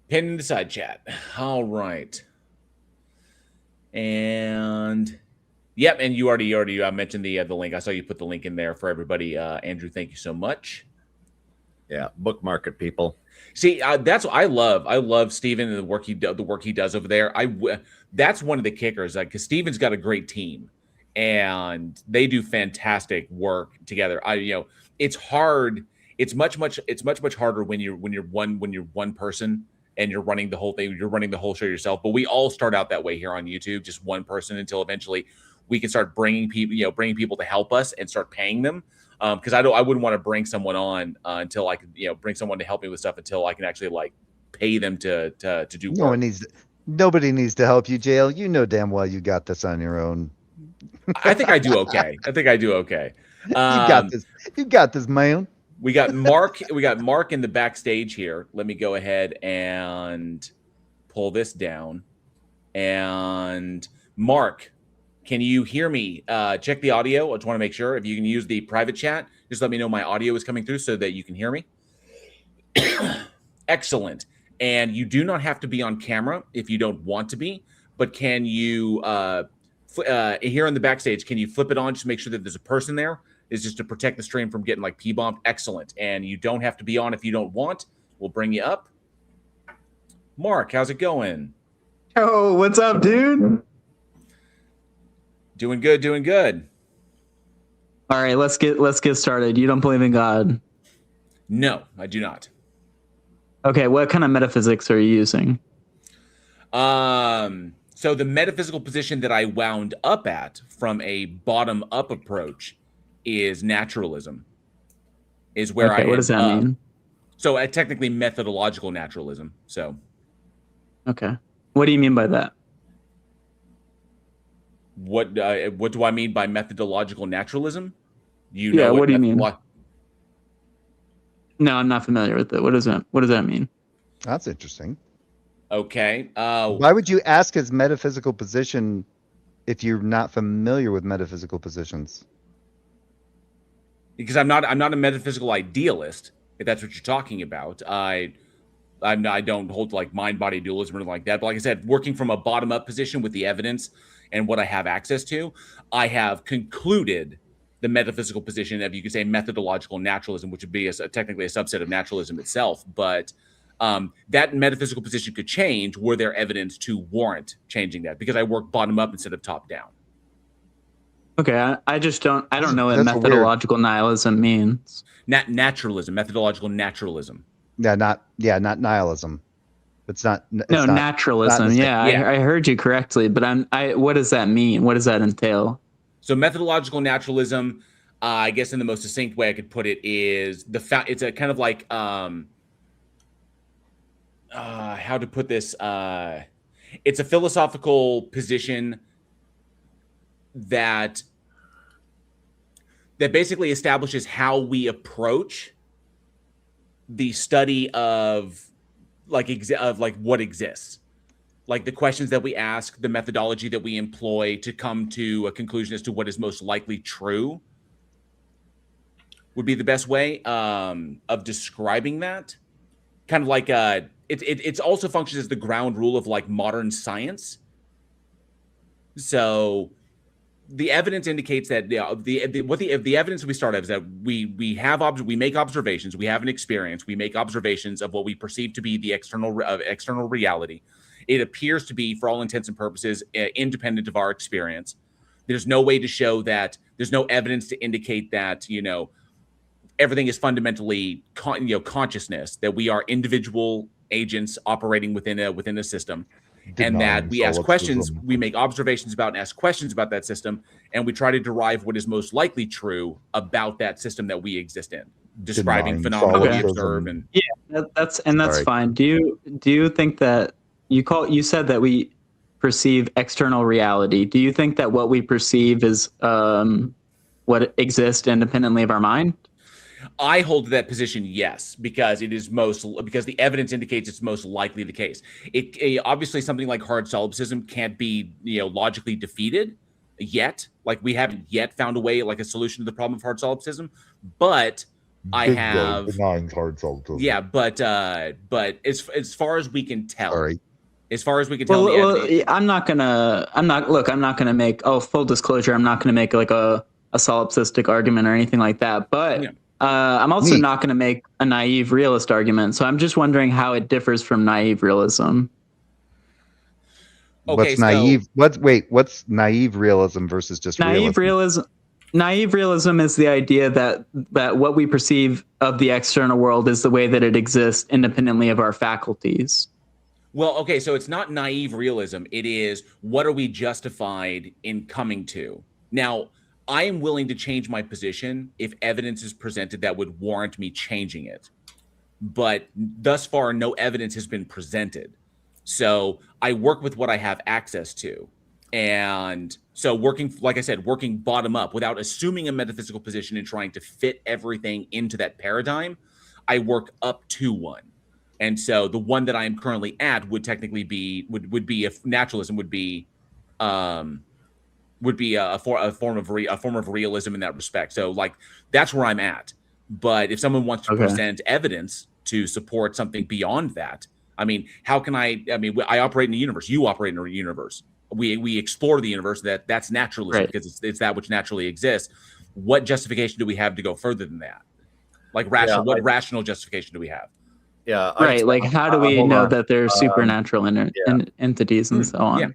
Pin in the side chat. All right. And yep, and you already mentioned the link. I saw you put the link in there for everybody. Andrew, thank you so much. Yeah, bookmark it, people. See, that's what I love. I love Steven and the work he does over there. That's one of the kickers, because Steven's got a great team, and they do fantastic work together. It's hard. It's much harder when you're one person and you're running the whole thing. You're running the whole show yourself. But we all start out that way here on YouTube, just one person, until eventually we can start bringing people to help us and start paying them. Because I wouldn't want to bring someone on until I could, bring someone to help me with stuff until I can actually like pay them to do work. Nobody needs to help you, JL. You know damn well you got this on your own. I think I do okay. You got this. You got this, man. We got Mark. We got Mark in the backstage here. Let me go ahead and pull this down. And Mark, can you hear me? Check the audio. I just want to make sure. If you can use the private chat, just let me know my audio is coming through so that you can hear me. Excellent. And you do not have to be on camera if you don't want to be. But can you, here on the backstage, can you flip it on just to make sure that there's a person there? Is just to protect the stream from getting like P-bombed. Excellent. And you don't have to be on if you don't want. We'll bring you up. Mark, how's it going? Oh, what's up, dude? Doing good. All right, let's get started. You don't believe in God? No, I do not. Okay, what kind of metaphysics are you using? So the metaphysical position that I wound up at from a bottom-up approach is naturalism. Is where what does that mean? So technically methodological naturalism. So. Okay. What do you mean by that? What do I mean by methodological naturalism? What do you mean? No, I'm not familiar with it. What does that mean? That's interesting. Okay. Why would you ask his metaphysical position if you're not familiar with metaphysical positions? Because I'm not a metaphysical idealist, if that's what you're talking about. I don't hold like mind-body dualism or anything like that. But like I said, working from a bottom-up position with the evidence and what I have access to, I have concluded the metaphysical position of, you could say, methodological naturalism, which would be technically a subset of naturalism itself. But that metaphysical position could change were there evidence to warrant changing that, because I work bottom-up instead of top-down. Okay, I don't know what methodological nihilism means. Naturalism, methodological naturalism. Not nihilism. Naturalism. I heard you correctly, but what does that mean? What does that entail? So methodological naturalism, I guess in the most succinct way I could put it is it's a kind of like how to put this. It's a philosophical position that basically establishes how we approach the study of what exists, like the questions that we ask, the methodology that we employ to come to a conclusion as to what is most likely true, would be the best way of describing that. Kind of like it's also functions as the ground rule of like modern science. So the evidence indicates that the evidence we start at is that we make observations, we have an experience, we make observations of what we perceive to be the external reality. It appears to be, for all intents and purposes, independent of our experience. There's no way to show that. There's no evidence to indicate that everything is fundamentally consciousness, that we are individual agents operating within a system. And that we ask questions, we make observations about and ask questions about that system, and we try to derive what is most likely true about that system that we exist in, describing phenomena we observe. And that's fine. Do you think that you said that we perceive external reality? Do you think that what we perceive is what exists independently of our mind? I hold that position, yes, because because the evidence indicates it's most likely the case. It obviously something like hard solipsism can't be logically defeated yet. Like we haven't yet found a way, like a solution to the problem of hard solipsism. But I have denying hard solipsism. Yeah, but as far as we can tell, I'm not gonna make full disclosure. I'm not gonna make like a solipsistic argument or anything like that, but. Yeah. I'm also not going to make a naive realist argument. So I'm just wondering how it differs from naive realism. Okay, what's naive? What's naive realism versus just realism? Naive realism is the idea that what we perceive of the external world is the way that it exists independently of our faculties. Well, okay, so it's not naive realism. It is, what are we justified in coming to? Now, I am willing to change my position if evidence is presented that would warrant me changing it. But thus far, no evidence has been presented. So I work with what I have access to. And so working bottom up without assuming a metaphysical position and trying to fit everything into that paradigm, I work up to one. And so the one that I am currently at would technically be, would be if naturalism would be a form of realism in that respect. So like that's where I'm at. But if someone wants to present evidence to support something beyond that, I mean, how can I operate in a universe. You operate in a universe. We explore the universe. That's naturalism, right? Because it's that which naturally exists. What justification do we have to go further than that? Like rational, what rational justification do we have? Yeah. Right. Like how do we know that there's supernatural entities and so on?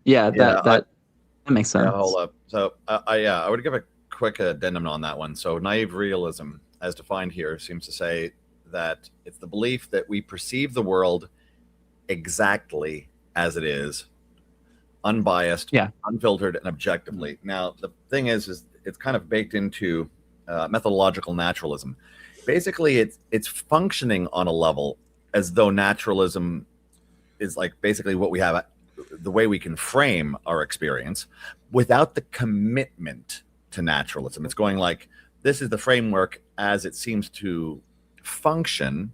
Yeah. So that makes sense. Yeah, hold up. So I would give a quick addendum on that one. So naive realism, as defined here, seems to say that it's the belief that we perceive the world exactly as it is, unbiased, unfiltered, and objectively. Now, the thing is it's kind of baked into methodological naturalism. Basically, it's functioning on a level as though naturalism is like basically what we have, the way we can frame our experience without the commitment to naturalism. It's going like, this is the framework as it seems to function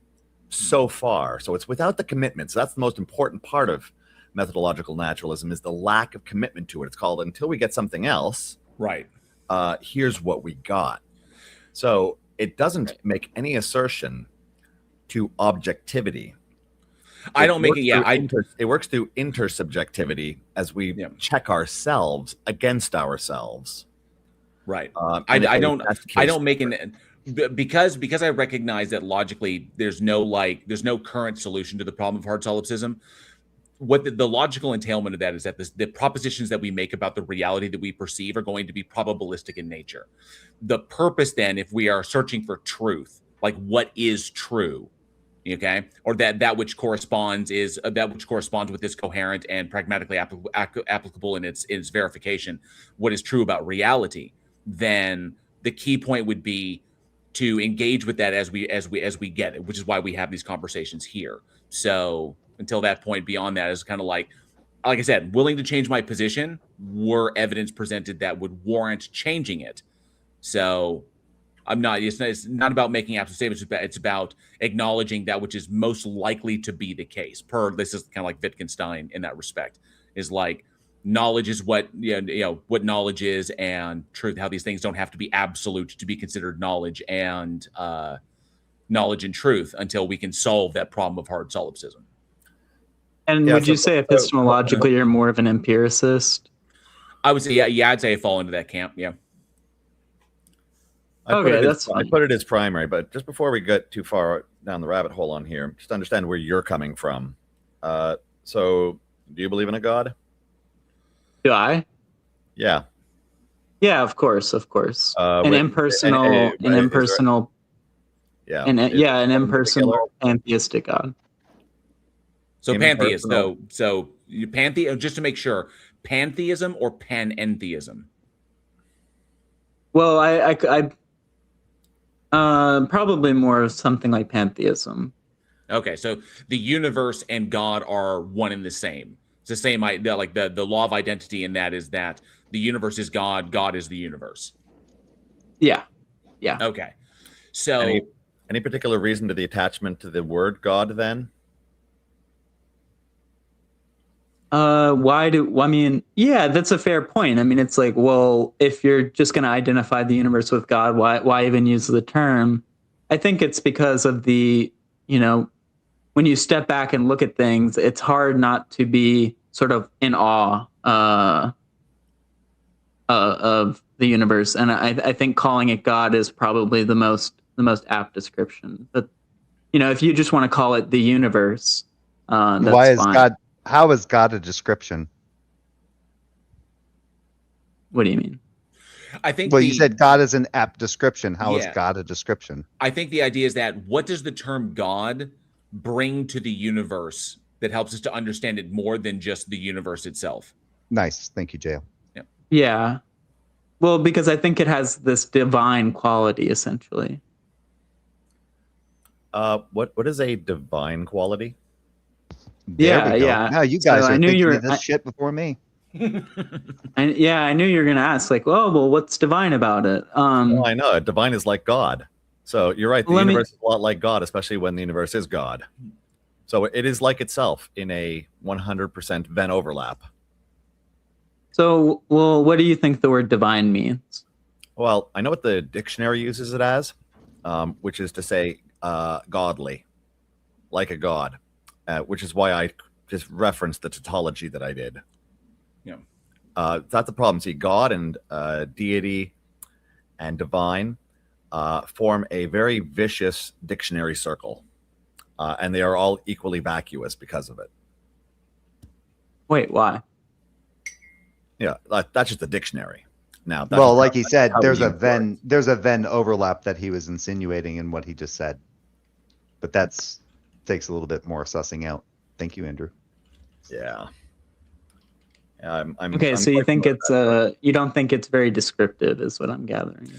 so far. So it's without the commitment. So that's the most important part of methodological naturalism, is the lack of commitment to it. It's called, until we get something else, right? Here's what we got. So it doesn't make any assertion to objectivity. I don't make it. Yeah, it works through intersubjectivity as we check ourselves against ourselves. Right. I don't make an, because I recognize that logically there's no current solution to the problem of hard solipsism. What the logical entailment of that is that the propositions that we make about the reality that we perceive are going to be probabilistic in nature. The purpose then, if we are searching for truth, like what is true, okay, or that which corresponds with this coherent and pragmatically applicable in its verification, what is true about reality, then the key point would be to engage with that as we get it, which is why we have these conversations here. So until that point, beyond that is kind of like I said, willing to change my position were evidence presented that would warrant changing it. So I'm not. It's not about making absolute statements. It's about acknowledging that which is most likely to be the case. This is kind of like Wittgenstein in that respect. Is like knowledge is what what knowledge is, and truth. How these things don't have to be absolute to be considered knowledge, and knowledge and truth until we can solve that problem of hard solipsism. And would you say epistemologically you're more of an empiricist? I would say, yeah, I'd say I fall into that camp. Yeah. I put it as primary, but just before we get too far down the rabbit hole on here, just understand where you're coming from. So, do you believe in a God? Do I? Yeah. Yeah, of course. An impersonal, pantheistic God. So pantheist, though. So just to make sure, pantheism or panentheism? Well, I probably more of something like pantheism. Okay, so the universe and God are one and the same. It's the same idea, like the law of identity in that is that the universe is God, God is the universe. Yeah. Okay. So any particular reason to the attachment to the word God then? That's a fair point. I mean, it's like, well, if you're just going to identify the universe with God, why even use the term? I think it's because of the, when you step back and look at things, it's hard not to be sort of in awe of the universe. And I think calling it God is probably the most apt description. But, if you just want to call it the universe, that's why is fine. God? How is God a description? What do you mean? I think. Well, you said God is an apt description. How is God a description? I think the idea is that what does the term God bring to the universe that helps us to understand it more than just the universe itself? Nice, thank you, Jael. Yeah. Well, because I think it has this divine quality, essentially. What is a divine quality? Yeah. No, you guys are thinking of this shit before me. I knew you were going to ask, like, well, what's divine about it? Well, I know. Divine is like God. So you're right. The universe is a lot like God, especially when the universe is God. So it is like itself in a 100% Venn overlap. So, well, what do you think the word divine means? Well, I know what the dictionary uses it as, which is to say godly, like a god. Which is why I just referenced the tautology that I did. Yeah. That's the problem. See, God and deity and divine form a very vicious dictionary circle. And they are all equally vacuous because of it. Wait, why? Yeah, that's just the dictionary. Now, well, like he said, there's a Venn overlap that he was insinuating in what he just said. But takes a little bit more sussing out. Thank you, Andrew. Yeah. So you think you don't think it's very descriptive, is what I'm gathering.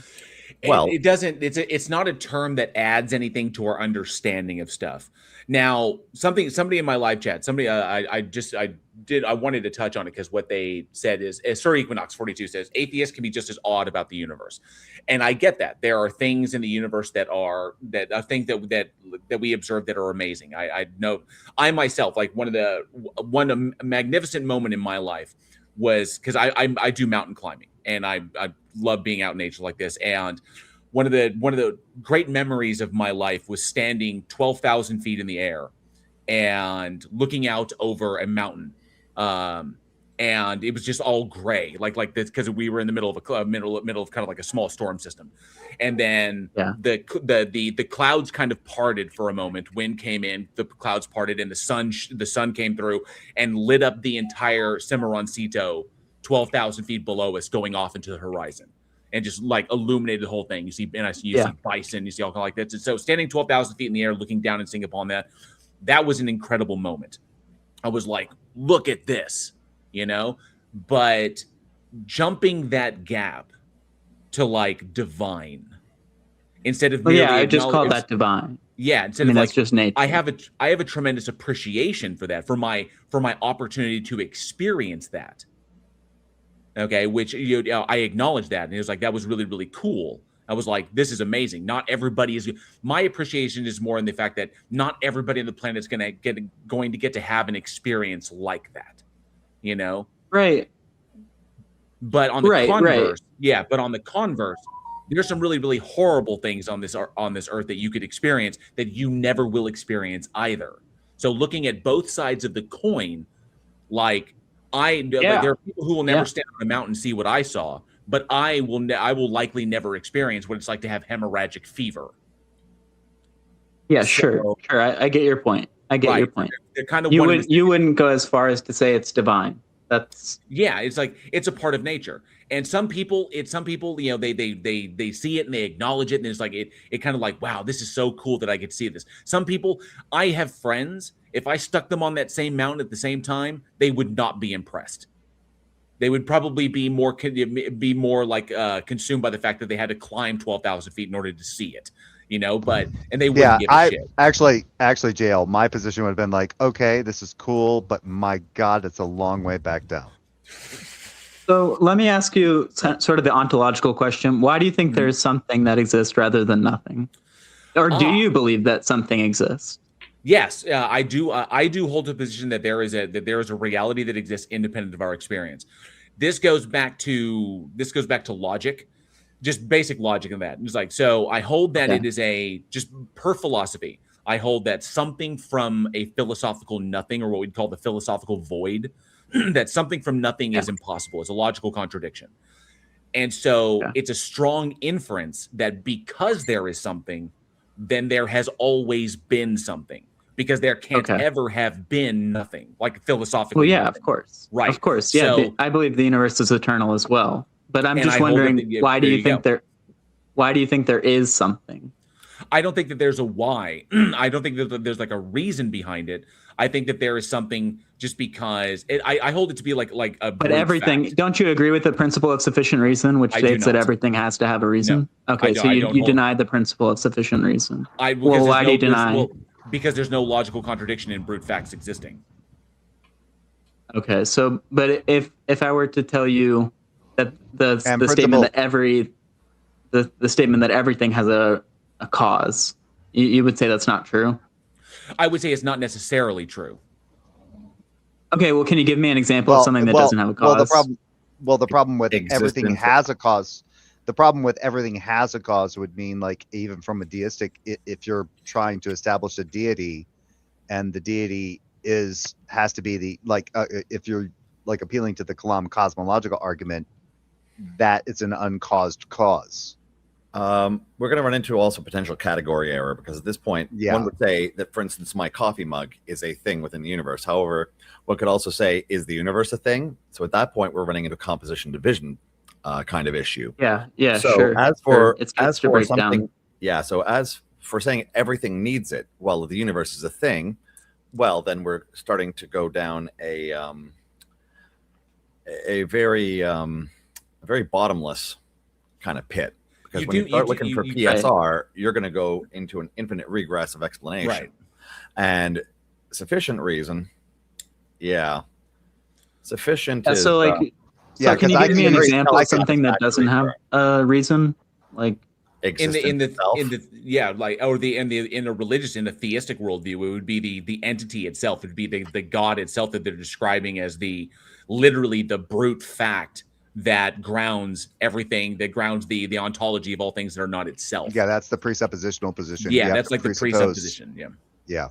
Well, it doesn't. It's not a term that adds anything to our understanding of stuff. Now, somebody in my live chat, I wanted to touch on it because what they said is, Sir Equinox 42 says, atheists can be just as odd about the universe, and I get that. There are things in the universe that I think that we observe that are amazing. I know I myself, like one magnificent moment in my life was because I do mountain climbing and I love being out in nature like this. And one of the great memories of my life was standing 12,000 feet in the air and looking out over a mountain. And it was just all gray, like this, because we were in the middle of middle of kind of like a small storm system. And then the clouds kind of parted for a moment. Wind came in, the clouds parted, and the sun came through and lit up the entire Cimarroncito 12,000 feet below us, going off into the horizon, and just like illuminated the whole thing. You see bison, you see all kind of like that. And so standing 12,000 feet in the air, looking down and seeing upon that was an incredible moment. I was like, look at this, but jumping that gap to like divine instead of I just call that divine. Yeah, instead of that's just nature. I have a tremendous appreciation for that, for my opportunity to experience that. Okay, which I acknowledge that, and it was like that was really, really cool. I was like, this is amazing. Not everybody is. My appreciation is more in the fact that not everybody on the planet is going to get to have an experience like that. Right. But on the converse, but on the converse, there's some really, really horrible things on this earth that you could experience that you never will experience either. So looking at both sides of the coin, like there are people who will never stand on a mountain and see what I saw, but I will likely never experience what it's like to have hemorrhagic fever. Yeah, sure. I get your point. Your point. They're kind of you wouldn't go as far as to say it's divine. It's like it's a part of nature. And some people, they see it and they acknowledge it, and it's like it kind of like, wow, this is so cool that I get to see this. Some people, I have friends, if I stuck them on that same mountain at the same time, they would not be impressed. They would probably be more like consumed by the fact that they had to climb 12,000 feet in order to see it. And they wouldn't give a shit. Actually, JL, my position would have been like, okay, this is cool, but my God, it's a long way back down. So let me ask you sort of the ontological question. Why do you think there's something that exists rather than nothing? Or do you believe that something exists? Yes, I do. I do hold a position that there is a reality that exists independent of our experience. This goes back to logic. Just basic logic of that. It's like, so I hold that it is just per philosophy, I hold that something from a philosophical nothing, or what we'd call the philosophical void, that something from nothing is impossible. It's a logical contradiction. And so it's a strong inference that because there is something, then there has always been something, because there can't ever have been nothing, like philosophically. Well, nothing. Of course. Right. Of course. Yeah. So, I believe the universe is eternal as well. But I'm just wondering, why do you think there is something? I don't think that there's a why. I don't think that there's like a reason behind it. I think that there is something just because I hold it to be like a. But everything, fact. Don't you agree with the principle of sufficient reason, which states that everything has to have a reason? No, okay, so you deny the principle of sufficient reason. Why do you deny? Well, because there's no logical contradiction in brute facts existing. Okay, so but if I were to tell you that the statement that the statement that everything has a cause, you would say that's not true? I would say it's not necessarily true. Okay, well, can you give me an example of something that doesn't have a cause? The problem with everything has a cause. The problem with everything has a cause would mean, like, even from a deistic, if you're trying to establish a deity, and the deity has to be if you're like appealing to the Kalam cosmological argument, that it's an uncaused cause. We're going to run into also potential category error, because at this point, one would say that, for instance, my coffee mug is a thing within the universe. However, one could also say, is the universe a thing? So at that point, we're running into a composition division kind of issue. Yeah, so sure. As for something, so as for saying everything needs it, well, if the universe is a thing, well, then we're starting to go down a very bottomless kind of pit. Because when you start looking for PSR, you're going to go into an infinite regress of explanation. Right. And sufficient reason, sufficient is... So, like, can you give me an example of something that doesn't have a reason? Like, in the religious, in the theistic worldview, it would be the entity itself. It would be the God itself that they're describing as literally the brute fact that grounds everything, that grounds the ontology of all things that are not itself. Yeah, that's the presuppositional position. Yeah, that's like the presupposition. Yeah.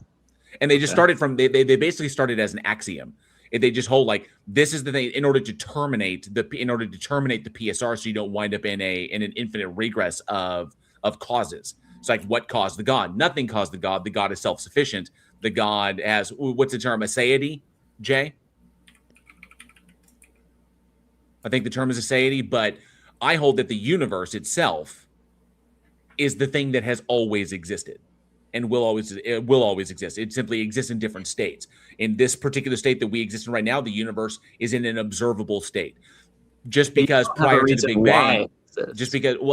And they just started from they basically started as an axiom. They just hold like, this is the thing in order to terminate the PSR, so you don't wind up in an infinite regress of causes. It's like, what caused the God? Nothing caused the God. The God is self-sufficient. The God has, what's the term, aseity, Jay? I think the term is aseity, but I hold that the universe itself is the thing that has always existed and will always exist. It simply exists in different states. In this particular state that we exist in right now, the universe is in an observable state. Just because prior to the Big Bang,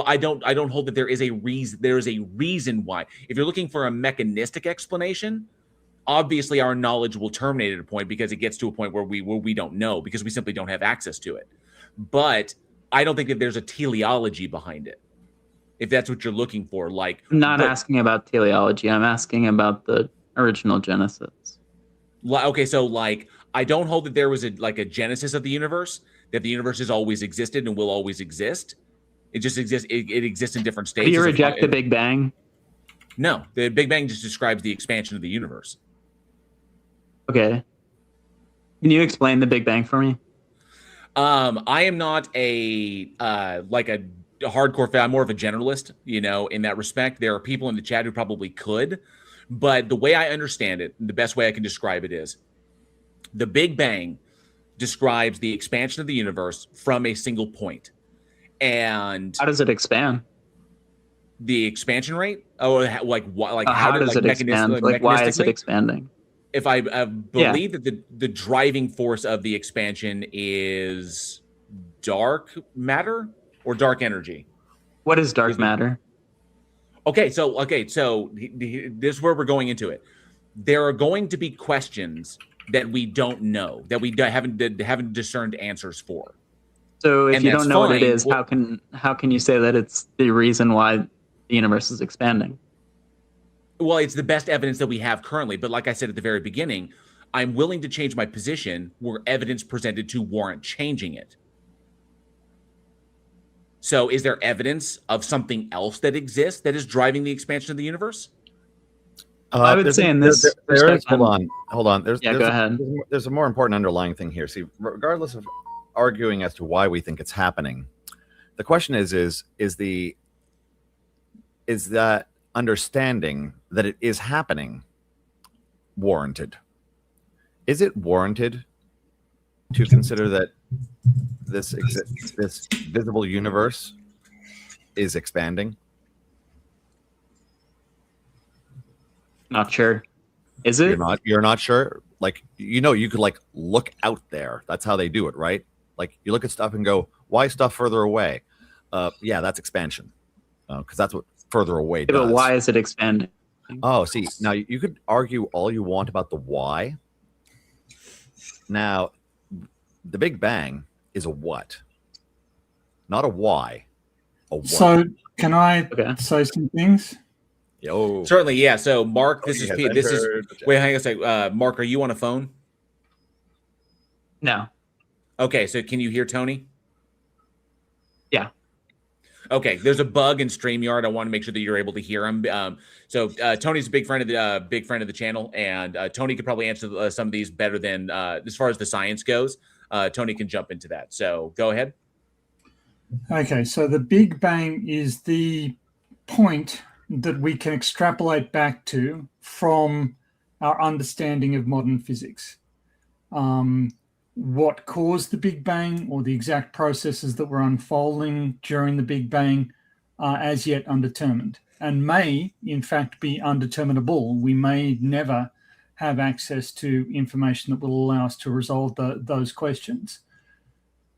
I don't hold that there is a reason. There is a reason why. If you're looking for a mechanistic explanation, obviously our knowledge will terminate at a point, because it gets to a point where we don't know, because we simply don't have access to it. But I don't think that there's a teleology behind it, if that's what you're looking for. Like, I'm not asking about teleology. I'm asking about the original Genesis. Okay, so like, I don't hold that there was a genesis of the universe, that the universe has always existed and will always exist. It just exists. It exists in different states. Do you reject the Big Bang? No, the Big Bang just describes the expansion of the universe. Okay. Can you explain the Big Bang for me? I am not a hardcore fan. I'm more of a generalist, in that respect. There are people in the chat who probably could, but the way I understand it, the best way I can describe it is the Big Bang describes the expansion of the universe from a single point. And how does it expand? The expansion rate? Oh, how does it expand? Why is it expanding? If I believe that the driving force of the expansion is dark matter or dark energy. What is dark matter? Okay, so this is where we're going into it. There are going to be questions that we don't know, that we haven't discerned answers for. So if you don't know what it is, how can you say that it's the reason why the universe is expanding? Well, it's the best evidence that we have currently. But like I said at the very beginning, I'm willing to change my position where evidence presented to warrant changing it. So is there evidence of something else that exists that is driving the expansion of the universe? I would say in this hold on. Go ahead. There's a more important underlying thing here. See, regardless of arguing as to why we think it's happening, the question is that understanding that it is happening warranted? Is it warranted to consider that this visible universe is expanding? Not sure. Is it? You're not sure? Like, you could look out there. That's how they do it, right? Like, you look at stuff and go, why is stuff further away? Yeah, that's expansion. Because that's what further away does. But why is it expanding? Oh, see, now you could argue all you want about the why. Now, the Big Bang is a what, not a why. A what. So, can I say some things? Yo, certainly, yeah. So, Mark, wait, hang on a sec. Mark, are you on a phone? No. Okay, so can you hear Tony? Yeah. Okay, there's a bug in StreamYard. I want to make sure that you're able to hear him. So Tony's a big friend of the channel, and Tony could probably answer some of these better than as far as the science goes. Tony can jump into that. So go ahead. Okay, so the Big Bang is the point that we can extrapolate back to from our understanding of modern physics. What caused the Big Bang or the exact processes that were unfolding during the Big Bang are as yet undetermined and may, in fact, be undeterminable. We may never have access to information that will allow us to resolve those questions.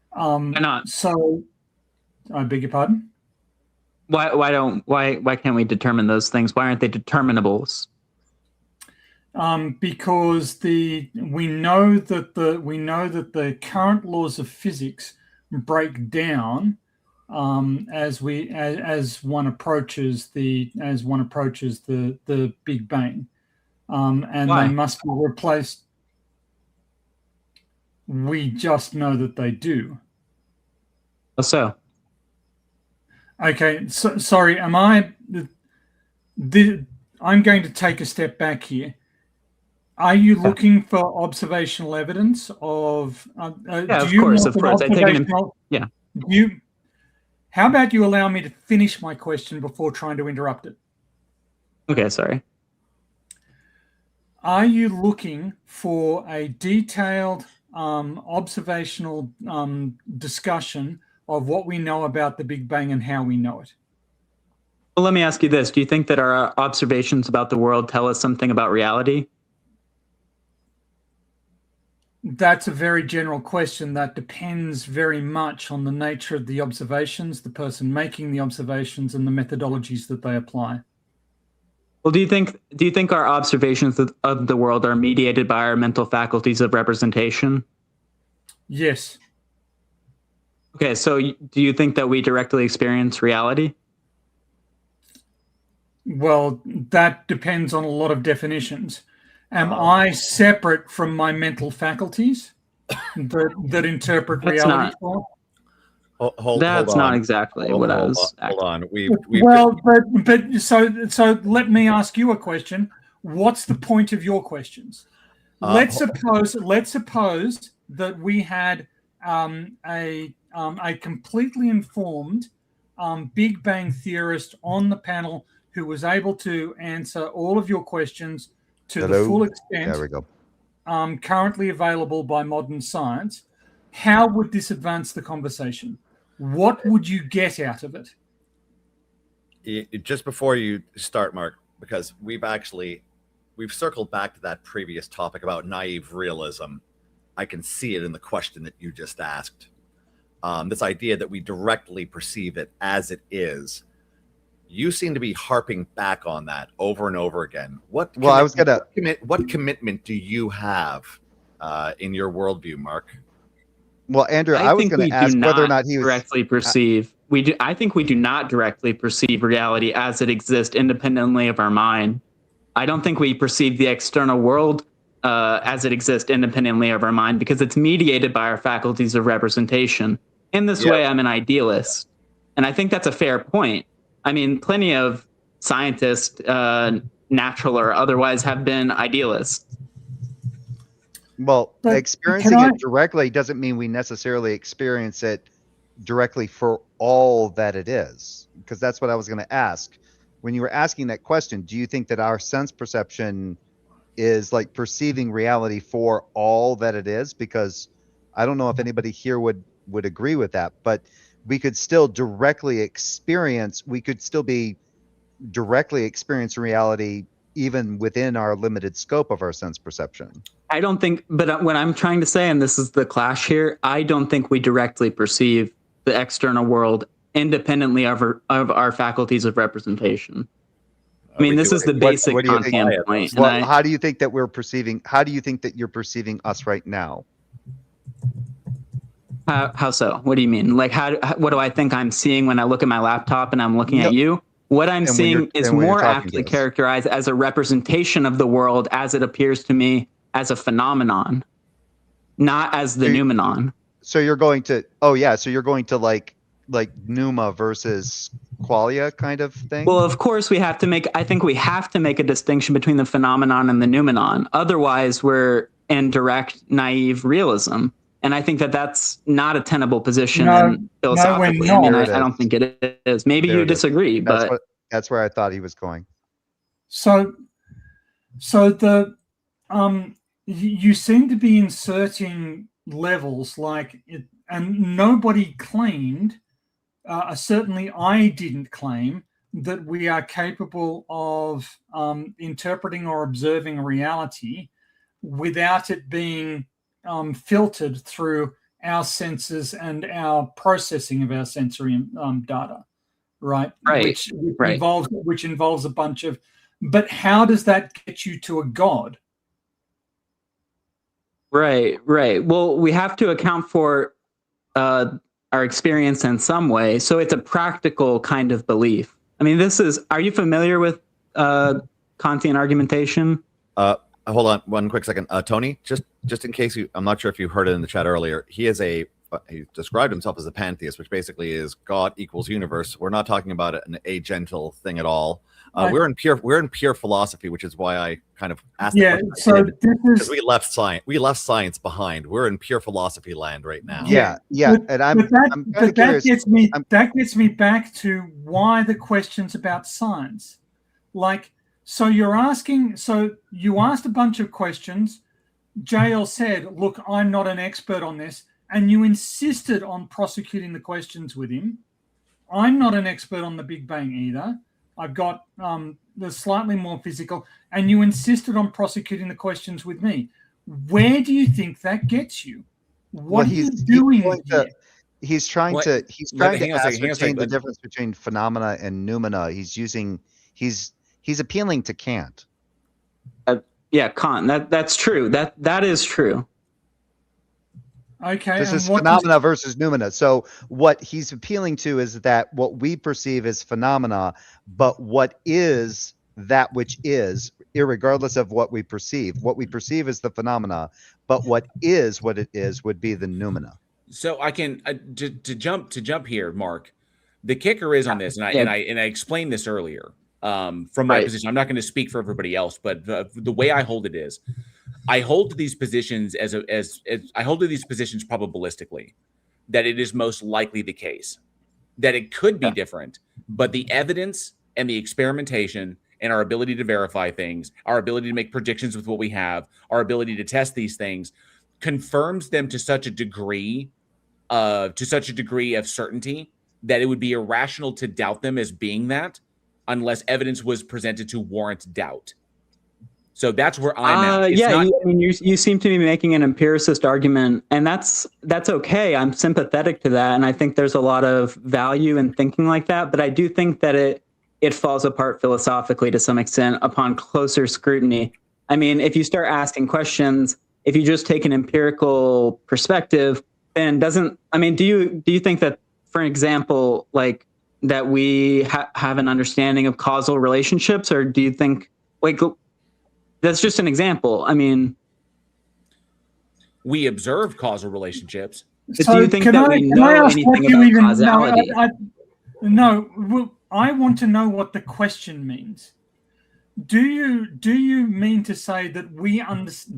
Why not? So, I beg your pardon? Why can't we determine those things? Why aren't they determinables? Because we know that the current laws of physics break down as one approaches the Big Bang, and Why? they must be replaced. We just know that they do. So. Okay, so sorry. I'm going to take a step back here. Are you looking for observational evidence of? Yeah, of course. Yeah. How about you allow me to finish my question before trying to interrupt it? Okay, sorry. Are you looking for a detailed observational discussion of what we know about the Big Bang and how we know it? Well, let me ask you this. Do you think that our observations about the world tell us something about reality? That's a very general question that depends very much on the nature of the observations, the person making the observations, and the methodologies that they apply. Well, do you think our observations of the world are mediated by our mental faculties of representation? Yes. Okay, so do you think that we directly experience reality? Well, that depends on a lot of definitions. Am I separate from my mental faculties that interpret reality? That's not exactly what I was. Hold on. But so let me ask you a question. What's the point of your questions? Let's suppose that we had a completely informed Big Bang theorist on the panel who was able to answer all of your questions to the full extent. There we go. Currently available by modern science. How would this advance the conversation? What would you get out of it? Just before you start, Mark, because we've circled back to that previous topic about naive realism. I can see it in the question that you just asked. This idea that we directly perceive it as it is. You seem to be harping back on that over and over again. What commitment do you have in your worldview, Mark? Well, Andrew, I was going to ask whether or not he was directly perceive. I think we do not directly perceive reality as it exists independently of our mind. I don't think we perceive the external world as it exists independently of our mind because it's mediated by our faculties of representation. In this way, I'm an idealist. And I think that's a fair point. I mean, plenty of scientists, natural or otherwise, have been idealists. Well, experiencing it directly doesn't mean we necessarily experience it directly for all that it is, because that's what I was going to ask. When you were asking that question, do you think that our sense perception is like perceiving reality for all that it is? Because I don't know if anybody here would agree with that, but we could still be directly experiencing reality even within our limited scope of our sense perception. I don't think, but what I'm trying to say, and this is the clash here, I don't think we directly perceive the external world independently of our faculties of representation. I mean, this is the basic Kantian point. Well, how do you think that you're perceiving us right now? How so? What do you mean? Like, what do I think I'm seeing when I look at my laptop and I'm looking at you? What I'm seeing is more aptly characterized as a representation of the world as it appears to me as a phenomenon, not as the noumenon. So you're going to, like pneuma versus qualia kind of thing? Well, of course I think we have to make a distinction between the phenomenon and the noumenon. Otherwise, we're in direct naive realism. And I think that that's not a tenable position philosophically. I mean, I don't think it is. Maybe you disagree, but that's where I thought he was going. So you seem to be inserting levels and nobody claimed, certainly I didn't claim, that we are capable of interpreting or observing reality without it being filtered through our senses and our processing of our sensory data, right? Which involves a bunch of. But how does that get you to a God? Right. Well, we have to account for our experience in some way. So it's a practical kind of belief. I mean, are you familiar with Kantian argumentation? Hold on one quick second. Tony, just in case I'm not sure if you heard it in the chat earlier, he described himself as a pantheist, which basically is God equals universe. We're not talking about an agental thing at all. We're in pure philosophy, which is why I kind of asked. Yeah, so because we left science behind. We're in pure philosophy land right now. Yeah, that gets me back to why the questions about science, So you asked a bunch of questions. JL said, look, I'm not an expert on this. And you insisted on prosecuting the questions with him. I'm not an expert on the Big Bang either. I've got the slightly more physical. And you insisted on prosecuting the questions with me. Where do you think that gets you? What are you doing here? He's trying to ascertain the difference between phenomena and noumena. He's appealing to Kant. Kant. That's true. That is true. Okay. This is phenomena versus noumena. So what he's appealing to is that what we perceive as phenomena, but what is that which is, irregardless of what we perceive. What we perceive is the phenomena, but what it is would be the noumena. So I can to jump here, Mark. The kicker is on this, and I explained this earlier from my position. I'm not going to speak for everybody else, but the way I hold it is, I hold to these positions as I hold to these positions probabilistically, that it is most likely the case that it could be different, but the evidence and the experimentation and our ability to verify things, our ability to make predictions with what we have, our ability to test these things confirms them to such a degree of certainty that it would be irrational to doubt them as being that unless evidence was presented to warrant doubt. So that's where I'm at. You seem to be making an empiricist argument, and that's okay. I'm sympathetic to that, and I think there's a lot of value in thinking like that. But I do think that it falls apart philosophically to some extent upon closer scrutiny. I mean, if you start asking questions, if you just take an empirical perspective, then do you think that, for example, like that we have an understanding of causal relationships, or do you think that's just an example? I mean, we observe causal relationships. So do you think that we know anything about causality? No, I want to know what the question means. Do you mean to say that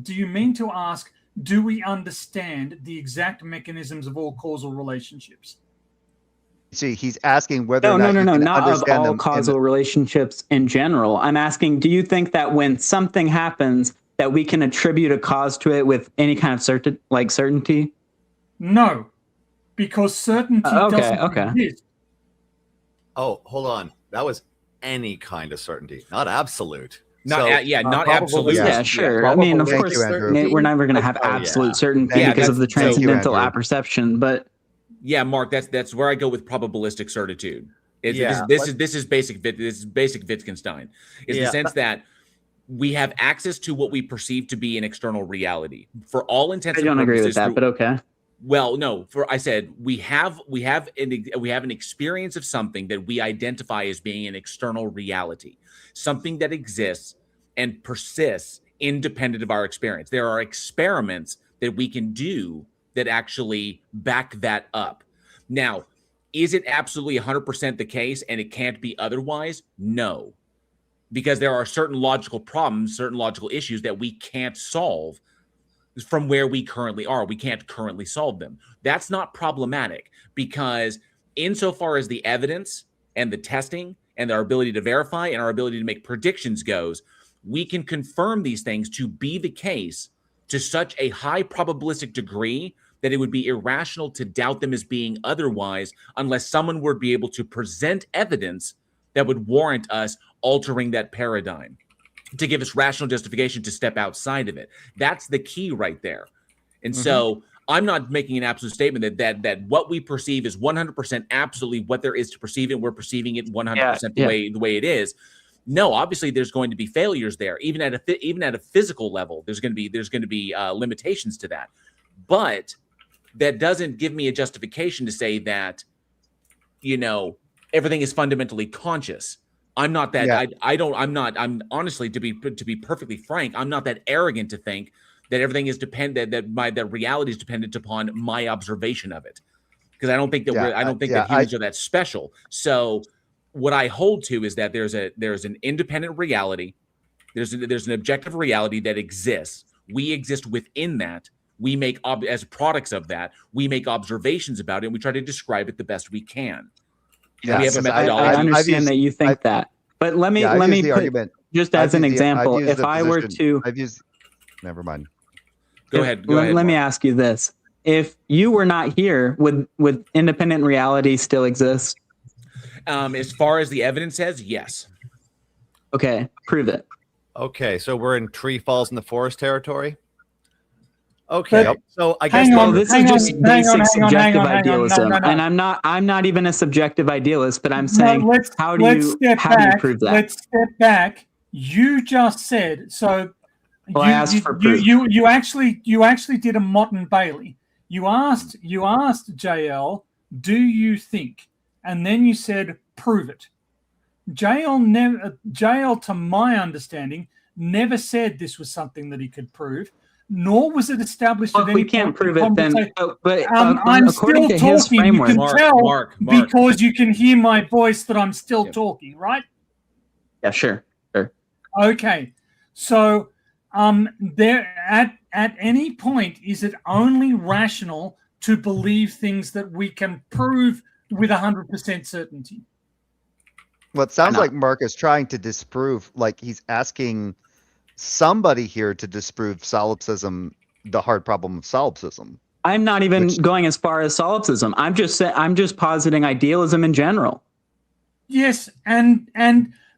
do you mean to ask, do we understand the exact mechanisms of all causal relationships? See, he's asking whether not of all causal relationships in general. I'm asking, do you think that when something happens that we can attribute a cause to it with any kind of certainty? No, because certainty doesn't exist. Oh, hold on. That was any kind of certainty, not absolute. Not absolute. Yeah, sure. I mean, of course, we're never going to have absolute certainty because of the transcendental apperception, but. Yeah, Mark, that's where I go with probabilistic certitude. This is basic Wittgenstein. Is the sense that we have access to what we perceive to be an external reality for all intents and purposes. I don't agree with that, but okay. Well, no, I said we have an experience of something that we identify as being an external reality, something that exists and persists independent of our experience. There are experiments that we can do that actually back that up. Now, is it absolutely 100% the case and it can't be otherwise? No, because there are certain logical problems, certain logical issues that we can't solve from where we currently are. We can't currently solve them. That's not problematic because insofar as the evidence and the testing and our ability to verify and our ability to make predictions goes, we can confirm these things to be the case to such a high probabilistic degree that it would be irrational to doubt them as being otherwise unless someone would be able to present evidence that would warrant us altering that paradigm to give us rational justification to step outside of it. That's the key right there. And so I'm not making an absolute statement that what we perceive is 100% absolutely what there is to perceive, and we're perceiving it 100% the way it is. No, obviously there's going to be failures there. Even at a physical level, there's going to be limitations to that. But that doesn't give me a justification to say that, everything is fundamentally conscious. I'm not that. Yeah. I'm honestly, to be perfectly frank, I'm not that arrogant to think that everything is dependent, that reality is dependent upon my observation of it, because I don't think that that humans are that special. So what I hold to is that there's an independent reality. There's an objective reality that exists. We exist within that. We make as products of that. We make observations about it, and we try to describe it the best we can. Yes, we have a methodology. I understand that you think that, but let me put argument. Just as an example. If I were to, never mind. Go ahead. Let me ask you this: if you were not here, would independent reality still exist? As far as the evidence says, yes. Okay, prove it. Okay, so we're in tree falls in the forest territory. Okay, so I guess this is just basic subjective idealism, and I'm not even a subjective idealist, but I'm saying how do you prove that? Let's step back. You just said so. Well, I asked for proof. You actually did a Mott and Bailey. You asked JL, do you think? And then you said, prove it. JL, to my understanding, never said this was something that he could prove. nor was it established at Well, any we can't point in prove it then. conversation. But I'm according still to his talking. You framework, can tell Mark. because you can hear my voice that I'm still talking, right? yeah, sure. Okay. So there at any point is it only rational to believe things that we can prove with 100% certainty? Well, it sounds like Mark is trying to disprove, like he's asking somebody here to disprove solipsism, the hard problem of solipsism. I'm not even going as far as solipsism. I'm just positing idealism in general. Yes,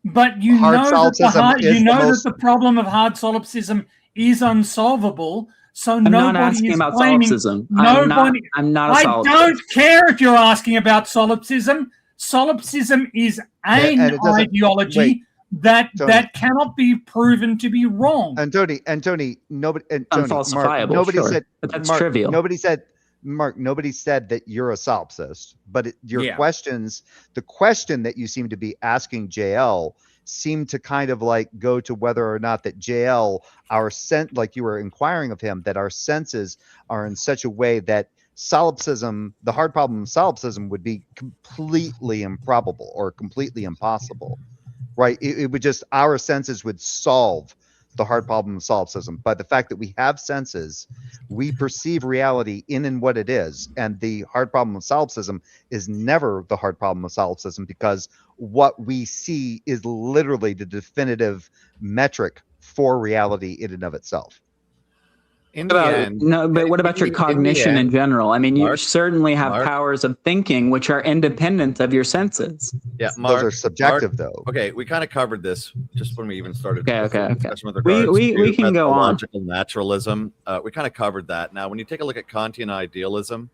but you know that the problem of hard solipsism is unsolvable. So I'm not asking about solipsism. I'm not a solipsist. I don't care if you're asking about solipsism. Solipsism is an ideology that cannot be proven to be wrong. And Tony, nobody, unfalsifiable. Nobody said, but that's Mark, trivial. Nobody said that you're a solipsist. But your questions, the question that you seem to be asking JL, seem to kind of like go to whether or not that JL, our sense, like you were inquiring of him, that our senses are in such a way that solipsism, the hard problem of solipsism, would be completely improbable or completely impossible, right? It would just, our senses would solve the hard problem of solipsism. By the fact that we have senses, we perceive reality in what it is, and the hard problem of solipsism is never the hard problem of solipsism, because what we see is literally the definitive metric for reality in and of itself. But what about your cognition in general? I mean, you certainly have powers of thinking which are independent of your senses. Yeah, those are subjective, though. Okay, we kind of covered this just when we even started. Okay. We can go on. Logical naturalism. We kind of covered that. Now, when you take a look at Kantian idealism,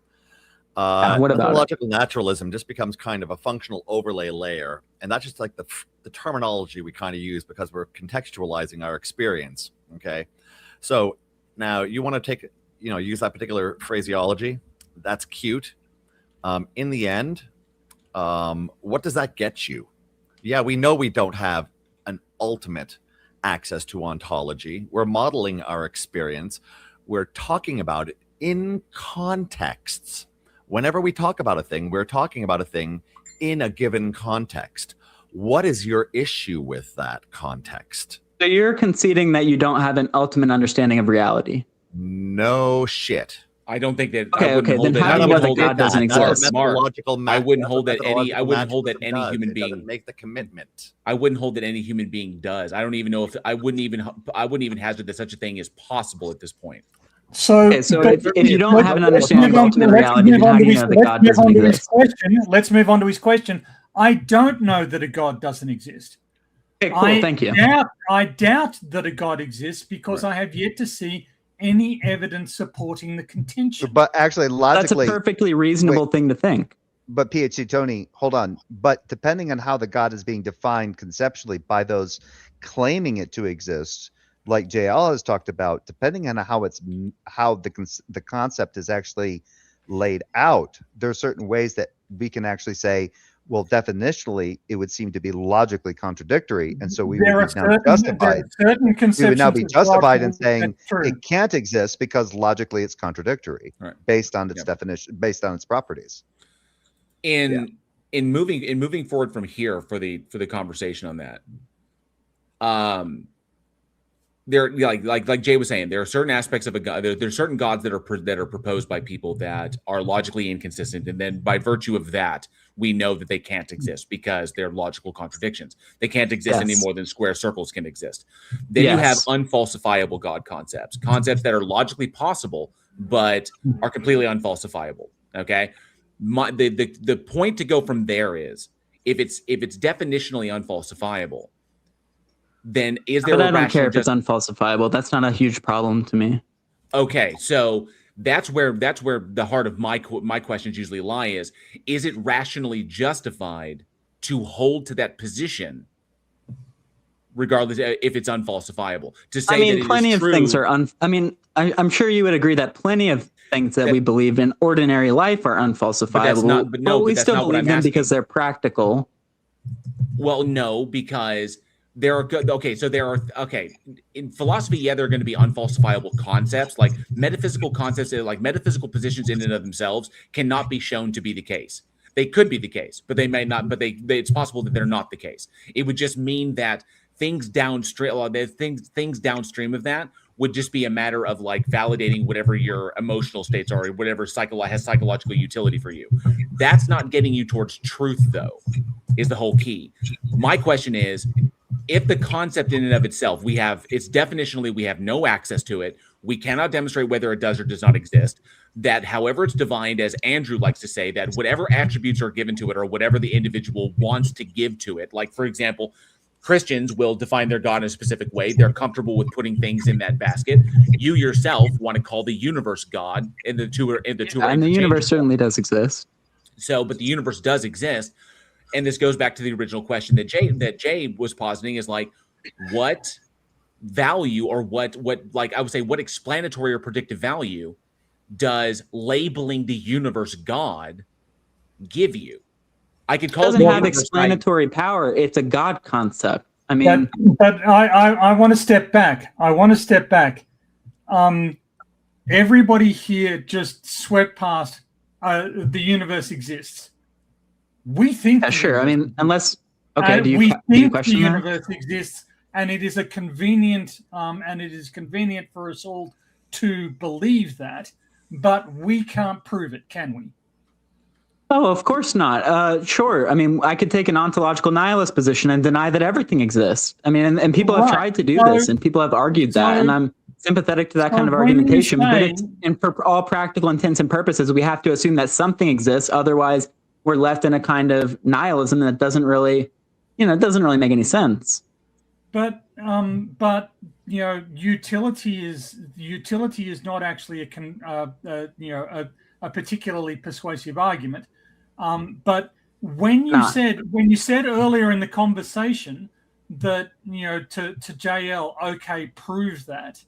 what about logical naturalism just becomes kind of a functional overlay layer, and that's just like the terminology we kind of use because we're contextualizing our experience. Okay, so now you want to use that particular phraseology. That's cute. In the end, what does that get you? Yeah, we know we don't have an ultimate access to ontology. We're modeling our experience. We're talking about it in contexts. Whenever we talk about a thing, we're talking about a thing in a given context. What is your issue with that context? So you're conceding that you don't have an ultimate understanding of reality? No shit. I don't think that. Okay. Then how do you know that God doesn't exist? I wouldn't hold that any human being make the commitment. I wouldn't hold that any human being does. I don't even know if I wouldn't even hazard that such a thing is possible at this point. So if you don't have an understanding of ultimate reality, then how do you know that God doesn't exist? Let's move on to his question. I don't know that a God doesn't exist. Okay, cool. Thank you. I doubt that a God exists because I have yet to see any evidence supporting the contention. But actually, logically, that's a perfectly reasonable thing to think. But PhD Tony, hold on. But depending on how the God is being defined conceptually by those claiming it to exist, like JL has talked about, depending on how the concept is actually laid out, there are certain ways that we can actually say, well, definitionally, it would seem to be logically contradictory, and so we would now be justified in saying it can't exist because logically it's contradictory, based on its definition, based on its properties. In moving forward from here for the conversation on that, there, like Jay was saying, there are certain aspects of a God. There's certain gods that are proposed by people that are logically inconsistent, and then by virtue of that, we know that they can't exist because they're logical contradictions. They can't exist any more than square circles can exist. Then you have unfalsifiable God concepts that are logically possible but are completely unfalsifiable. Okay, the point to go from there is if it's definitionally unfalsifiable, then is there? But I don't care if it's unfalsifiable. That's not a huge problem to me. Okay, so that's where the heart of my questions usually lie. Is it rationally justified to hold to that position, regardless if it's unfalsifiable? To say plenty of things are I'm sure you would agree that plenty of things that we believe in ordinary life are unfalsifiable. But we still believe them because they're practical. Well, no, because there are in philosophy, yeah, there are going to be unfalsifiable concepts, like metaphysical concepts, like metaphysical positions in and of themselves cannot be shown to be the case. They could be the case, but they may not. But it's possible that they're not the case. It would just mean that things downstream of that would just be a matter of like validating whatever your emotional states are, or whatever has psychological utility for you. That's not getting you towards truth, though, is the whole key. My question is, if the concept in and of itself, it's definitionally, we have no access to it. We cannot demonstrate whether it does or does not exist. That however it's defined, as Andrew likes to say, that whatever attributes are given to it or whatever the individual wants to give to it, like, for example, Christians will define their God in a specific way. They're comfortable with putting things in that basket. You yourself want to call the universe God, and the two are and the universe certainly does exist. So, but the universe does exist. And this goes back to the original question that Jay was positing, is like, what value or what like I would say, what explanatory or predictive value does labeling the universe God give you? I could call it doesn't have explanatory power. It's a God concept. I mean, but I want to step back. Everybody here just swept past the universe exists. We think sure. I mean, unless do you question the universe exists, and it is convenient for us all to believe that, but we can't prove it, can we? Oh, of course not. Sure. I mean, I could take an ontological nihilist position and deny that everything exists. I mean, and people have tried to do this, and people have argued that, and I'm sympathetic to that kind of argumentation. But for all practical intents and purposes, we have to assume that something exists. Otherwise, we're left in a kind of nihilism that doesn't really make any sense. But utility is not actually a particularly persuasive argument. But when you said earlier in the conversation that to JL, okay, prove that,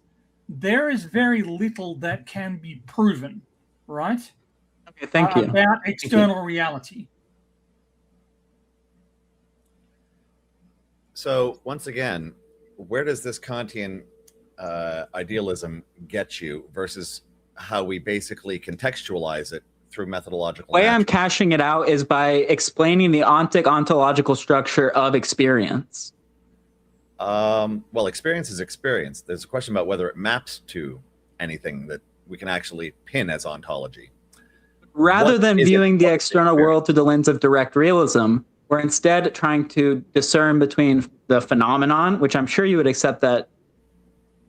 there is very little that can be proven, right? Okay, thank you. About external reality. So once again, where does this Kantian idealism get you versus how we basically contextualize it through methodological? The way I'm cashing it out is by explaining the ontological structure of experience. Well, experience is experience. There's a question about whether it maps to anything that we can actually pin as ontology. Rather than viewing the external world through the lens of direct realism, we're instead trying to discern between the phenomenon, which I'm sure you would accept that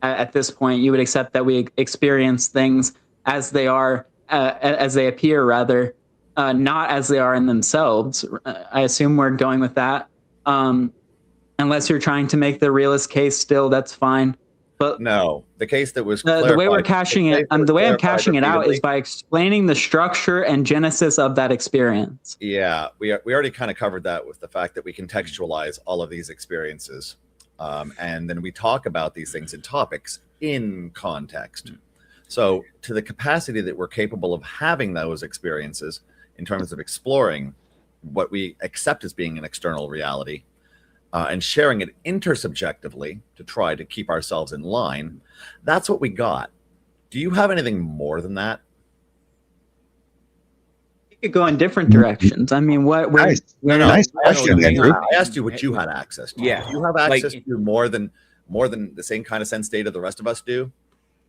at this point, you would accept that we experience things as they are, as they appear, rather, not as they are in themselves. I assume we're going with that. Unless you're trying to make the realist case still, that's fine. But no, the case that was the way we're cashing it, the way I'm cashing it out is by explaining the structure and genesis of that experience. Yeah, we already kind of covered that with the fact that we contextualize all of these experiences. And then we talk about these things in topics in context. So to the capacity that we're capable of having those experiences in terms of exploring what we accept as being an external reality, and sharing it intersubjectively to try to keep ourselves in line, that's what we got. Do you have anything more than that? You could go in different directions. I mean, nice question, Andrew. I asked you what you had access to. Yeah. Do you have access to more than the same kind of sense data the rest of us do?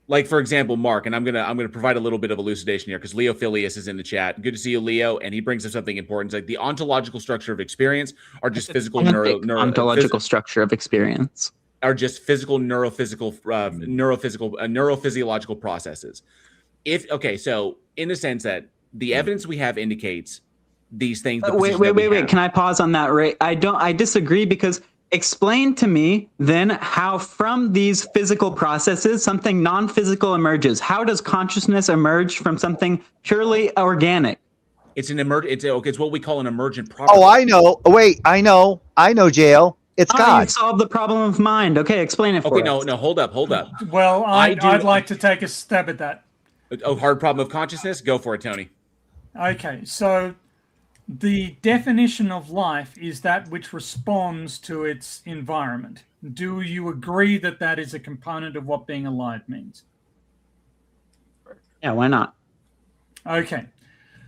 Like, for example, Mark, and I'm gonna provide a little bit of elucidation here because Leo Phileas is in the chat. Good to see you, Leo, and he brings up something important. It's like the ontological structure of experience are just physical ontological structure of experience are just physical neurophysiological processes. So in the sense that the evidence we have indicates these things. Wait. Can I pause on that? Right? I disagree because. Explain to me then how from these physical processes something non-physical emerges. How does consciousness emerge from something purely organic? It's what we call an emergent property. Oh, I know. Wait, I know, JL. It's God. You solved the problem of mind. Okay, explain it for us. No, hold up. Well, I'd like to take a stab at that. Oh, hard problem of consciousness? Go for it, Tony. Okay, so the definition of life is that which responds to its environment. Do you agree that that is a component of what being alive means? Yeah, why not? Okay.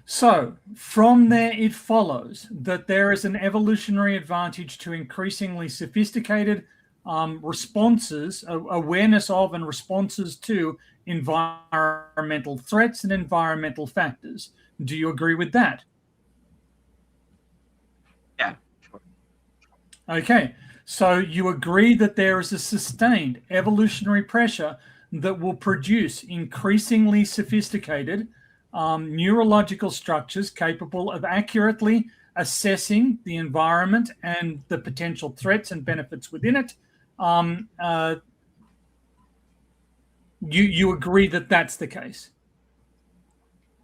So from there, it follows that there is an evolutionary advantage to increasingly sophisticated responses, awareness of and responses to environmental threats and environmental factors. Do you agree with that? Yeah. Sure. Okay. So you agree that there is a sustained evolutionary pressure that will produce increasingly sophisticated neurological structures capable of accurately assessing the environment and the potential threats and benefits within it. You agree that that's the case?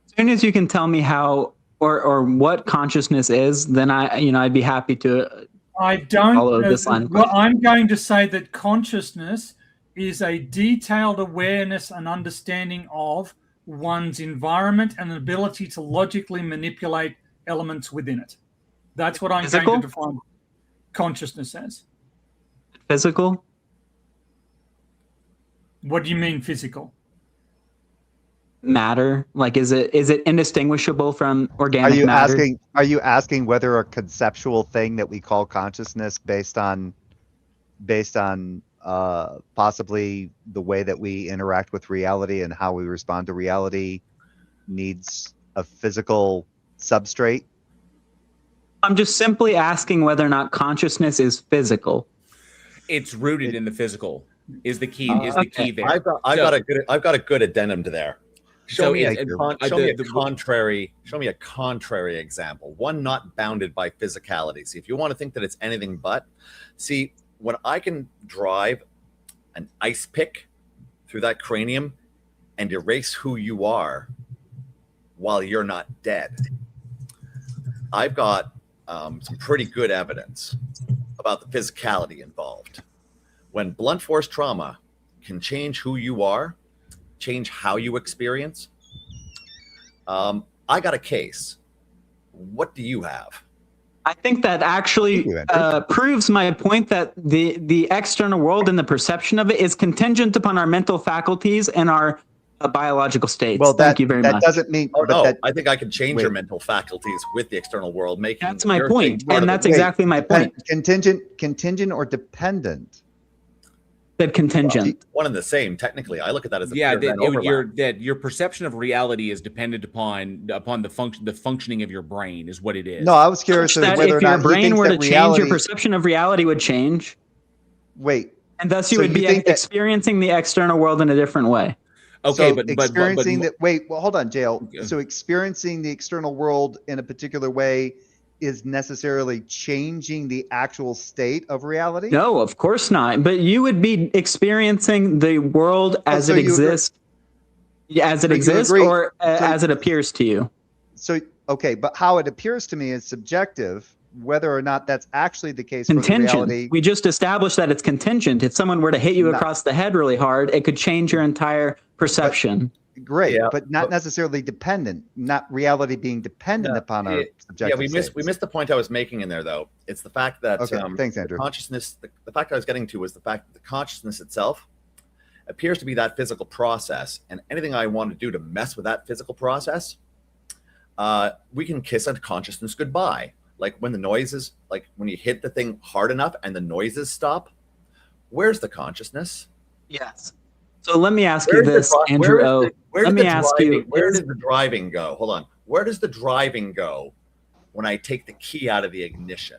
As soon as you can tell me how or what consciousness is, then I'd be happy to. I don't follow this line. Well, I'm going to say that consciousness is a detailed awareness and understanding of one's environment and an ability to logically manipulate elements within it. That's what I'm going to define consciousness as. Physical? What do you mean physical? Matter? Like, is it indistinguishable from organic matter? Are you asking whether a conceptual thing that we call consciousness based on possibly the way that we interact with reality and how we respond to reality needs a physical substrate? I'm just simply asking whether or not consciousness is physical. It's rooted in the physical. Is the key? Is the key there? I've got a good addendum to there. Show me a contrary example, one not bounded by physicality. See, if you want to think that it's anything but, see, when I can drive an ice pick through that cranium and erase who you are while you're not dead, I've got some pretty good evidence about the physicality involved. When blunt force trauma can change who you are, change how you experience, I got a case. What do you have? I think that actually proves my point that the external world and the perception of it is contingent upon our mental faculties and our biological states. Well, thank you very much. That doesn't mean. I think I can change your mental faculties with the external world. That's my point, and that's exactly my point. Contingent or dependent? Said contingent. One and the same. Technically, I look at that as your perception of reality is dependent upon the functioning of your brain is what it is. No, I was curious that whether if your brain were to change, your perception of reality would change. Wait, and thus you would be experiencing the external world in a different way. Okay, so but experiencing that. Wait, well, hold on, Jael. So experiencing the external world in a particular way is necessarily changing the actual state of reality? No, of course not. But you would be experiencing the world as it exists, as it appears to you. So, okay, but how it appears to me is subjective. Whether or not that's actually the case contingent. For the reality. We just established that it's contingent. If someone were to hit you across the head really hard, it could change your entire perception. Great, but not necessarily dependent. Not reality being dependent upon our subjective. Yeah, we missed the point I was making in there, though. It's the fact that thanks, Andrew. Consciousness. The fact I was getting to was the fact that the consciousness itself appears to be that physical process, and anything I want to do to mess with that physical process, we can kiss a consciousness goodbye. Like when the noises, like when you hit the thing hard enough and the noises stop, where's the consciousness? Yes. So let me ask you this, Andrew. Let me ask you, where does the driving go? Hold on. Where does the driving go when I take the key out of the ignition?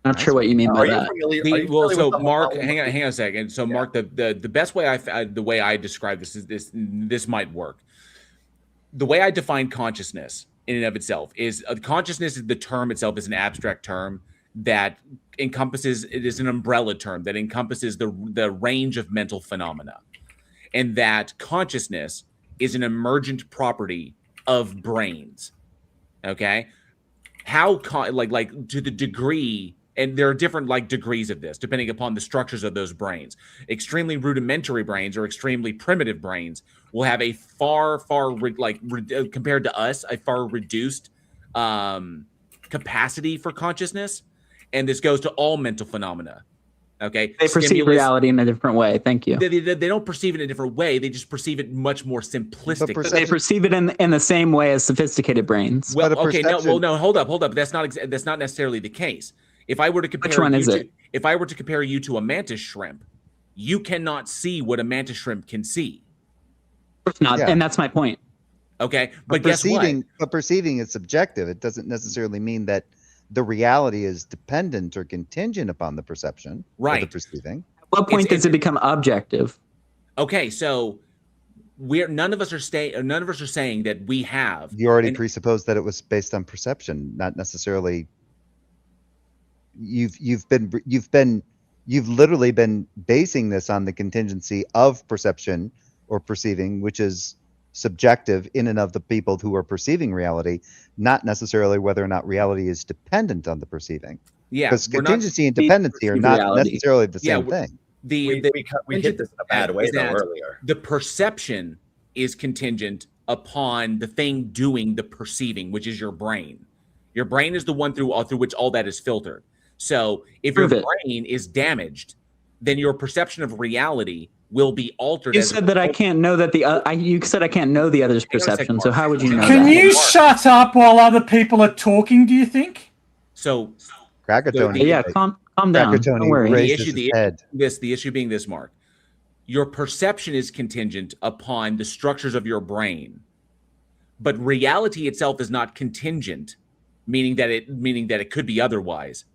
Not sure what you mean by that. So Mark, hang on a second. So Mark, the best way the way I describe this is this might work. The way I define consciousness in and of itself is consciousness. The term itself is an abstract term that encompasses. It is an umbrella term that encompasses the range of mental phenomena, and that consciousness is an emergent property of brains. Okay, how like to the degree. And there are different degrees of this, depending upon the structures of those brains. Extremely rudimentary brains or extremely primitive brains will have a compared to us, a far reduced capacity for consciousness, and this goes to all mental phenomena. Okay, they perceive reality in a different way. Thank you. They don't perceive it in a different way. They just perceive it much more simplistic. They perceive it in the same way as sophisticated brains. Well, okay, no, hold up. That's not necessarily the case. If I were to compare, if I were to compare you to a mantis shrimp, you cannot see what a mantis shrimp can see. Of course not, and that's my point. Okay, but guess what? But perceiving is subjective. It doesn't necessarily mean that the reality is dependent or contingent upon the perception, right? Or the perceiving. At what point does it become objective? Okay, so none of us are saying that we have. You already presupposed that it was based on perception, not necessarily. You've literally been basing this on the contingency of perception or perceiving, which is subjective in and of the people who are perceiving reality, not necessarily whether or not reality is dependent on the perceiving. Yeah, because contingency and dependency are not necessarily the same thing. We hit this in a bad way earlier. The perception is contingent upon the thing doing the perceiving, which is your brain. Your brain is the one through which all that is filtered. So if your brain is damaged, then your perception of reality will be altered. You said that I can't know that you said I can't know the other's perception. So how would you know? Can you shut up while other people are talking? Do you think? So, Krakatoni, calm down. Don't worry. The issue being this, Mark. Your perception is contingent upon the structures of your brain, but reality itself is not contingent, meaning that it could be otherwise.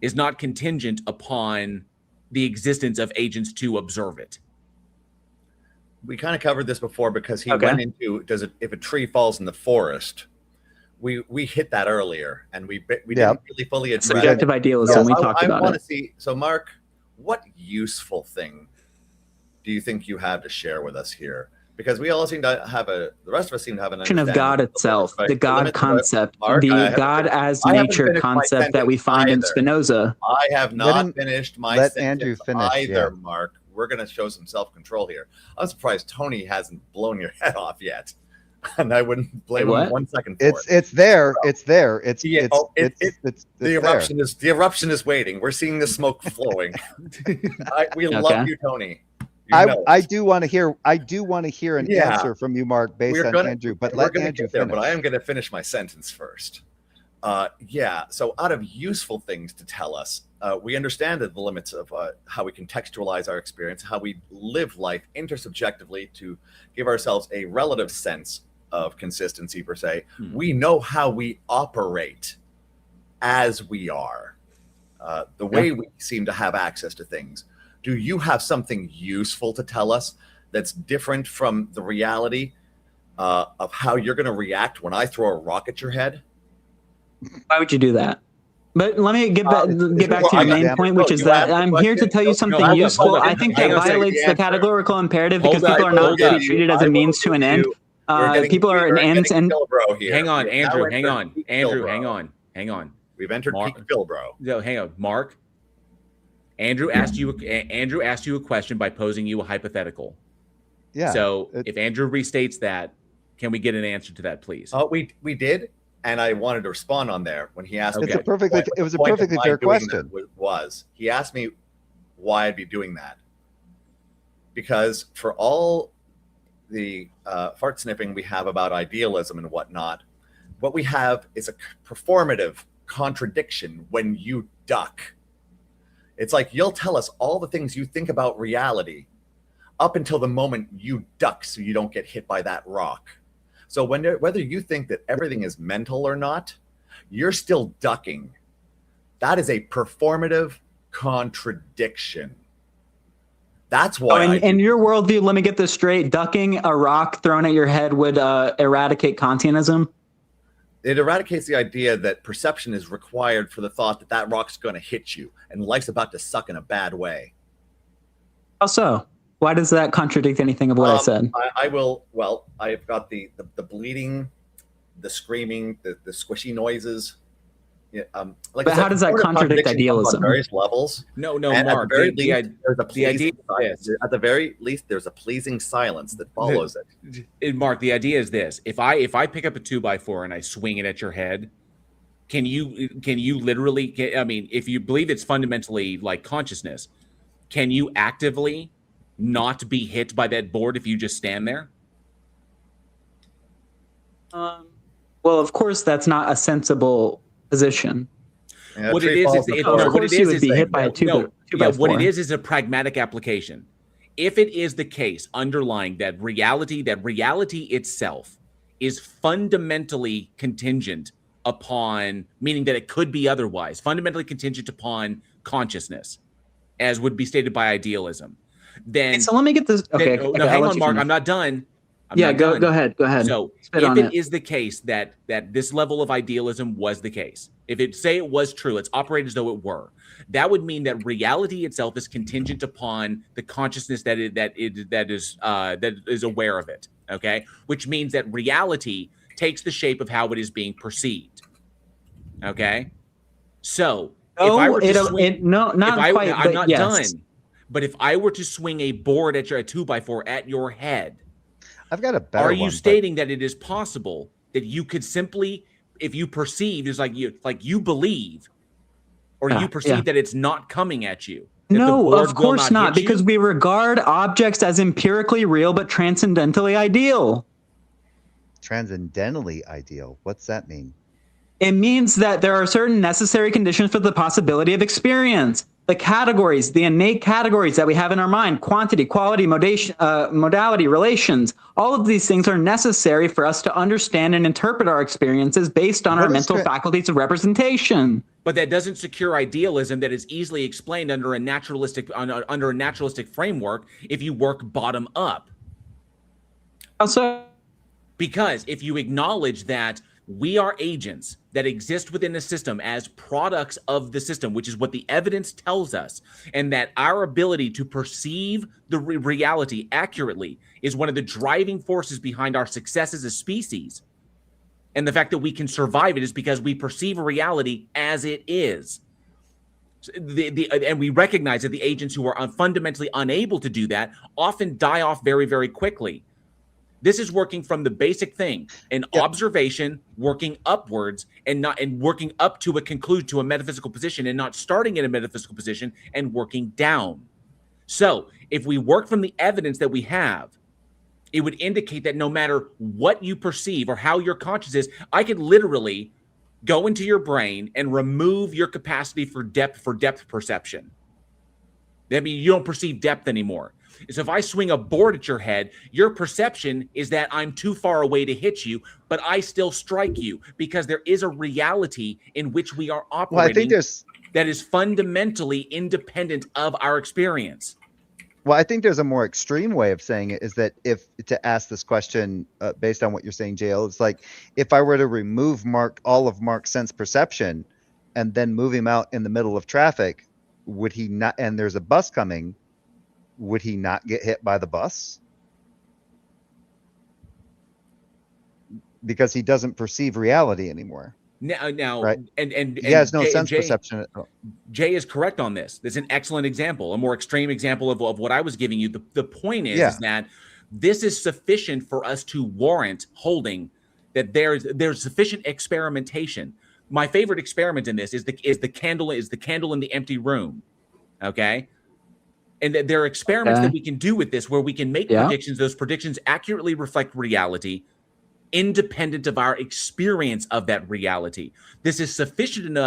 Is not contingent upon the existence of agents to observe it. We kind of covered this before because he went into if a tree falls in the forest. We hit that earlier, and we didn't really fully address subjective idealism. We talked about it. I want to see. So, Mark, what useful thing do you think you have to share with us here? Because we all seem to have the rest of us seem to have an understanding of God itself, the God concept, the God as nature concept that we find in Spinoza. I have not finished my sentence Andrew finish either, Mark. We're going to show some self-control here. I'm surprised Tony hasn't blown your head off yet. And I wouldn't blame him 1 second for it. It's there. It's there. The eruption is waiting. We're seeing the smoke flowing. We love you, Tony. I do want to hear an answer from you, Mark, based on Andrew. But let Andrew finish. But I am going to finish my sentence first. So out of useful things to tell us, we understand the limits of how we contextualize our experience, how we live life intersubjectively to give ourselves a relative sense of consistency, per se. We know how we operate as we are, the way we seem to have access to things. Do you have something useful to tell us that's different from the reality of how you're going to react when I throw a rock at your head? Why would you do that? But let me get back to your main point, which is that I'm here to tell you something useful. I think that violates the categorical imperative because people are not to be treated as a means to an end. People are an ends and. Hang on, Andrew. Hang on. We've entered peak Philbro. No, hang on, Mark. Andrew asked you a question by posing you a hypothetical. Yeah. So if Andrew restates that, can we get an answer to that, please? We did, and I wanted to respond on there when he asked me. It was a perfectly fair question. He asked me why I'd be doing that, because for all the fart sniffing we have about idealism and whatnot, what we have is a performative contradiction when you duck. It's like you'll tell us all the things you think about reality up until the moment you duck so you don't get hit by that rock. So whether you think that everything is mental or not, you're still ducking. That is a performative contradiction. That's why. In your worldview, let me get this straight. Ducking a rock thrown at your head would eradicate Kantianism? It eradicates the idea that perception is required for the thought that that rock's going to hit you and life's about to suck in a bad way. How so? Why does that contradict anything of what I said? I've got the bleeding, the screaming, the squishy noises. like but how does that contradict idealism? On various levels. No, And Mark. At The idea is at the very least, there's a pleasing silence that follows it. Mark, the idea is this: if I pick up a 2x4 and I swing it at your head, can you literally? I mean, if you believe it's fundamentally like consciousness, can you actively not be hit by that board if you just stand there? Well, of course, that's not a sensible position. Yeah, What it is you would be hit by a 2x4. What it is a pragmatic application. If it is the case underlying that reality itself is fundamentally contingent upon, meaning that it could be otherwise, fundamentally contingent upon consciousness, as would be stated by idealism, then so let me get this. Okay, hang on, Mark. I'm not done. Go ahead. So if it is the case that this level of idealism was the case, if it was true, let's operate as though it were. That would mean that reality itself is contingent upon the consciousness that is aware of it. Okay, which means that reality takes the shape of how it is being perceived. Okay, so if I were to swing, I'm not done. But if I were to swing a board at a 2x4 at your head, I've got a better one. Are you stating that it is possible that you could simply, if you perceive, is like you believe, or you perceive that it's not coming at you? No, of course not, because we regard objects as empirically real but transcendentally ideal. Transcendentally ideal? What's that mean? It means that there are certain necessary conditions for the possibility of experience. The categories, the innate categories that we have in our mind, quantity, quality, modality, relations, all of these things are necessary for us to understand and interpret our experiences based on our mental faculties of representation. But that doesn't secure idealism that is easily explained under a naturalistic framework if you work bottom up. How so? Because if you acknowledge that we are agents that exist within the system as products of the system, which is what the evidence tells us, and that our ability to perceive the reality accurately is one of the driving forces behind our success as a species. And the fact that we can survive it is because we perceive a reality as it is. And we recognize that the agents who are fundamentally unable to do that often die off very, very quickly. This is working from the basic thing, an observation, working upwards, and working up to a metaphysical position, and not starting in a metaphysical position and working down. So if we work from the evidence that we have, it would indicate that no matter what you perceive or how your conscious is, I could literally go into your brain and remove your capacity for depth perception. That means you don't perceive depth anymore. So if I swing a board at your head, your perception is that I'm too far away to hit you, but I still strike you because there is a reality in which we are operating that is fundamentally independent of our experience. Well, I think there's a more extreme way of saying it, is that if to ask this question based on what you're saying, JL, it's like if I were to remove all of Mark's sense perception and then move him out in the middle of traffic, would he not, and there's a bus coming, would he not get hit by the bus? Because he doesn't perceive reality anymore. Now, right? And he has no sense perception at all. Jay is correct on this. This is an excellent example, a more extreme example of what I was giving you. The point is that this is sufficient for us to warrant holding that there's sufficient experimentation. My favorite experiment in this is the candle in the empty room. Okay. And there are experiments that we can do with this where we can make predictions. Those predictions accurately reflect reality, independent of our experience of that reality. This is sufficient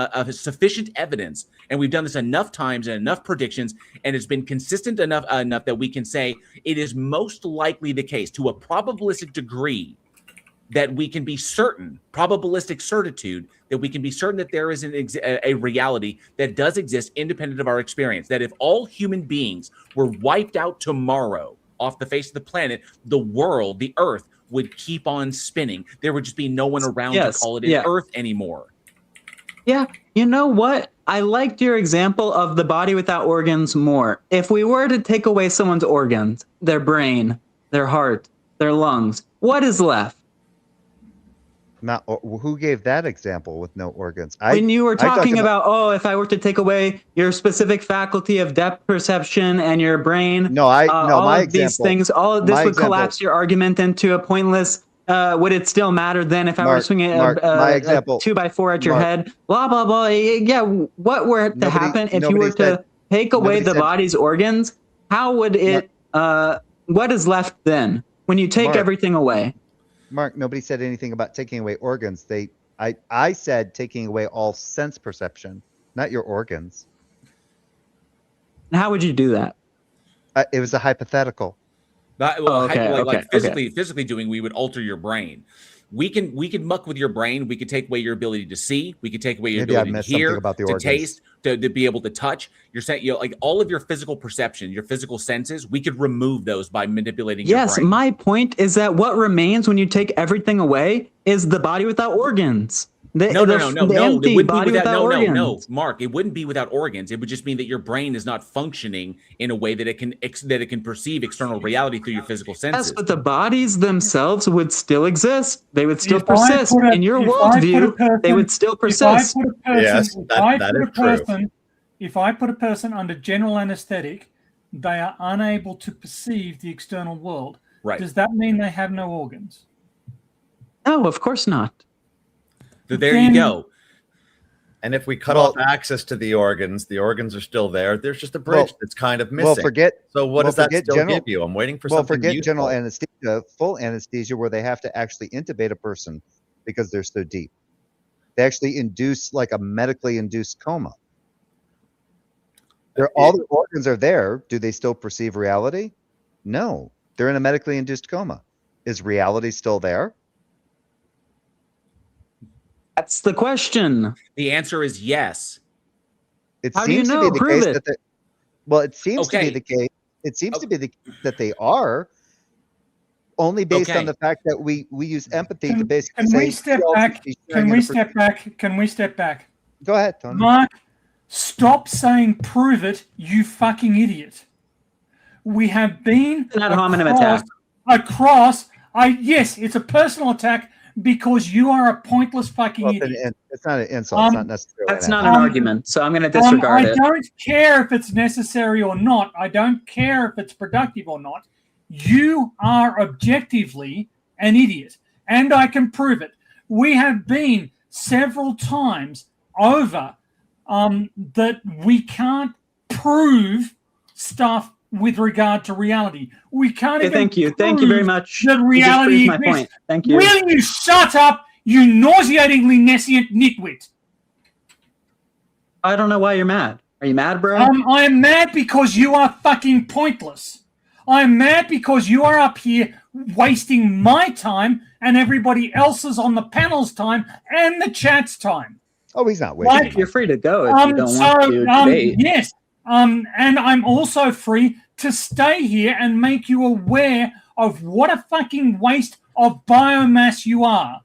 evidence, and we've done this enough times and enough predictions, and it's been consistent enough that we can say it is most likely the case to a probabilistic degree that we can be certain, probabilistic certitude, that we can be certain that there is a reality that does exist independent of our experience. That if all human beings were wiped out tomorrow off the face of the planet, the world, the earth, would keep on spinning. There would just be no one around to call it an earth anymore. Yeah, you know what? I liked your example of the body without organs more. If we were to take away someone's organs, their brain, their heart, their lungs, what is left? Not who gave that example with no organs? When you were talking about, if I were to take away your specific faculty of depth perception and your brain, these things, all of this would collapse your argument into a pointless. Would it still matter then if I were swinging a 2x4 at your head? Blah blah blah. Yeah, what were to happen if you were to take away the body's organs? How would it? What is left then when you take everything away? Mark, nobody said anything about taking away organs. I said taking away all sense perception, not your organs. How would you do that? It was a hypothetical. Physically doing, we would alter your brain. We can muck with your brain. We could take away your ability to see. We could take away your ability to hear, to taste, to be able to touch. You're saying, like all of your physical perception, your physical senses, we could remove those by manipulating your brain. Yes, my point is that what remains when you take everything away is the body without organs. No, Mark, it wouldn't be without organs. It would just mean that your brain is not functioning in a way that it can perceive external reality through your physical senses. Yes, but the bodies themselves would still exist. They would still persist. In your worldview, they would still persist. If I put a person under general anesthetic, they are unable to perceive the external world. Right. Does that mean they have no organs? No, of course not. So there you go. And if we cut off access to the organs are still there. There's just a bridge that's kind of missing. So what does that still give you? I'm waiting for something forget useful. General anesthesia, full anesthesia, where they have to actually intubate a person because they're so deep. They actually induce like a medically induced coma. All the organs are there. Do they still perceive reality? No. They're in a medically induced coma. Is reality still there? That's the question. The answer is yes. How do you know? Prove it. It seems to be the case. It seems to be the case that they are, only based on the fact that we use empathy to basically Can we step back? Can we step back? Go ahead, Tony. Mark, stop saying prove it, you fucking idiot. We have been an ad hominem attack. Yes, it's a personal attack. Because you are a pointless fucking idiot. It's not an insult. It's not necessarily. That's not an argument. So I'm going to disregard it. I don't care if it's necessary or not. I don't care if it's productive or not. You are objectively an idiot, and I can prove it. We have been several times over that we can't prove stuff with regard to reality. We can't even thank you very much. That reality my point. Thank you. Will you shut up, you nauseatingly nescient nitwit? I don't know why you're mad. Are you mad, bro? I'm mad because you are fucking pointless. I'm mad because you are up here wasting my time and everybody else's on the panel's time and the chat's time. Oh, he's not wasting. You're free to go if you don't want to debate. Yes. And I'm also free to stay here and make you aware of what a fucking waste of biomass you are.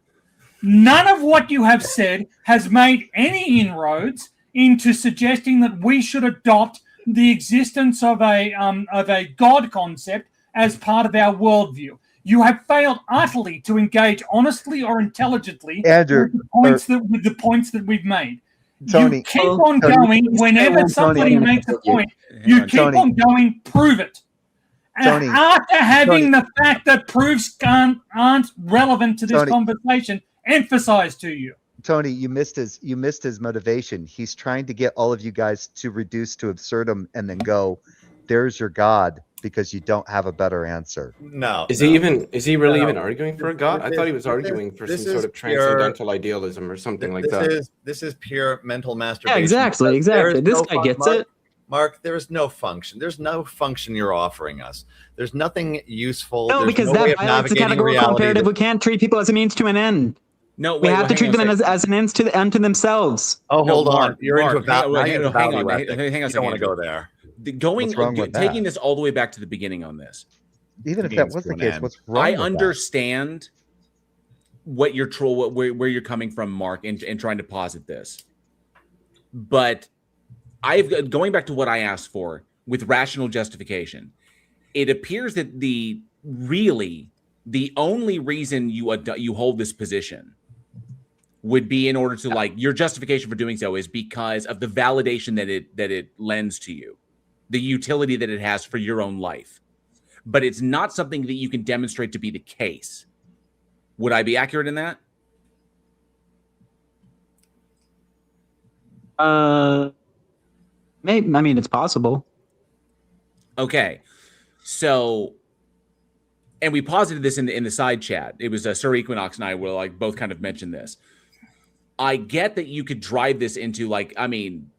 None of what you have said has made any inroads into suggesting that we should adopt the existence of a God concept as part of our worldview. You have failed utterly to engage honestly or intelligently with the points that we've made. Tony, you keep on going whenever somebody makes a point. You keep on going, prove it. And after having the fact that proofs aren't relevant to this conversation emphasized to you. Tony, you missed his motivation. He's trying to get all of you guys to reduce to absurdum and then go, there's your God, because you don't have a better answer. No. Is he really even arguing for a God? I thought he was arguing for some sort of transcendental idealism or something like that. This is pure mental masturbation. Yeah, exactly. This guy gets it. Mark, there is no function. There's no function you're offering us. There's nothing useful. No, because that violates the categorical imperative. We can't treat people as a means to an end. No, we have to treat them as an end to themselves. Oh, hold on. You're into value. Hang on. You don't want to go there. Taking this all the way back to the beginning on this. Even if that was the case, what's wrong? I understand what you're where you're coming from, Mark, and trying to posit this. But going back to what I asked for with rational justification, it appears that the only reason you hold this position would be in order to like your justification for doing so is because of the validation that it lends to you, the utility that it has for your own life. But it's not something that you can demonstrate to be the case. Would I be accurate in that? Maybe. I mean, it's possible. Okay, so, and we posited this in the side chat. It was Sir Equinox and I were like both kind of mentioned this. I get that you could drive this into like, I mean,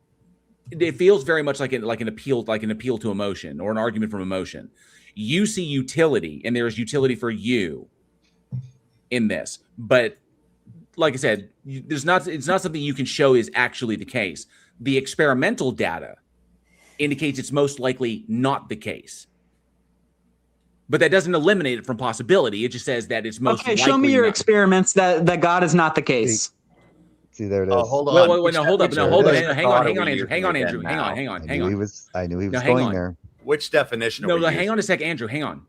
it feels very much like an appeal to emotion or an argument from emotion. You see utility, and there is utility for you in this, but like I said, it's not something you can show is actually the case. The experimental data indicates it's most likely not the case. But that doesn't eliminate it from possibility. It just says that it's most likely. Okay, show me your experiments that God is not the case. See, there it is. Hold on. Wait, no, hold up. No, hold on. Hang on, Andrew. Hang on. I knew he was going there. Which definition? No, hang on a sec, Andrew. Hang on.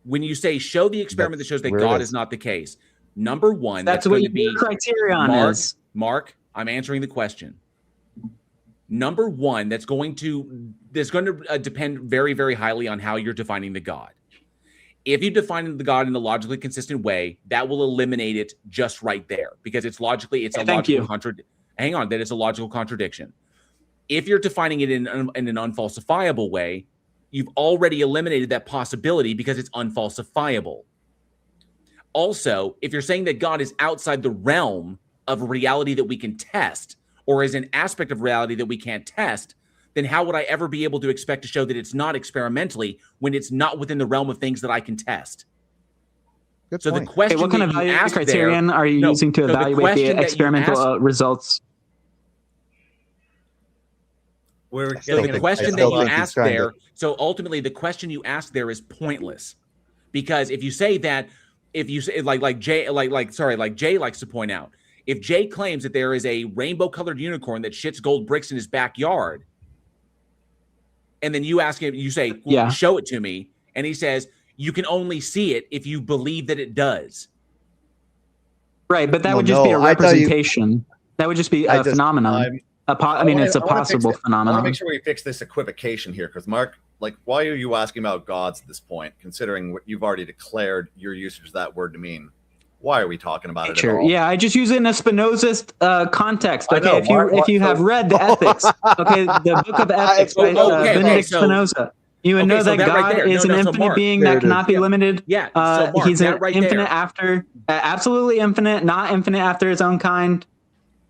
When you say show the experiment that shows that God is not the case, number one, that's what your criterion is. Mark, I'm answering the question. Number one, that's going to depend very, very highly on how you're defining the God. If you define the God in a logically consistent way, that will eliminate it just right there because it's a logical contradiction. If you're defining it in an unfalsifiable way, you've already eliminated that possibility because it's unfalsifiable. Also, if you're saying that God is outside the realm of reality that we can test, or is an aspect of reality that we can't test, then how would I ever be able to expect to show that it's not experimentally when it's not within the realm of things that I can test? Good so point. the question, what kind of criterion are you using to evaluate the experimental results? The question that you asked there, so ultimately the question you asked there is pointless, because if you say that, if you say like Jay likes to point out, if Jay claims that there is a rainbow-colored unicorn that shits gold bricks in his backyard, and then you ask him, you say, well, show it to me, and he says, you can only see it if you believe that it does. Right, but that would just be a representation. That would just be a phenomenon. It's a possible phenomenon. I want to make sure we fix this equivocation here, because Mark, like, why are you asking about gods at this point, considering what you've already declared your usage of that word to mean? Why are we talking about it at all? Yeah, I just use it in a Spinozist context. Okay, if you have read the Ethics, the Book of Ethics by Benedict Spinoza, you would know that God is an infinite being that cannot be limited. Yeah, so Mark, he's an infinite after, absolutely infinite, not infinite after his own kind.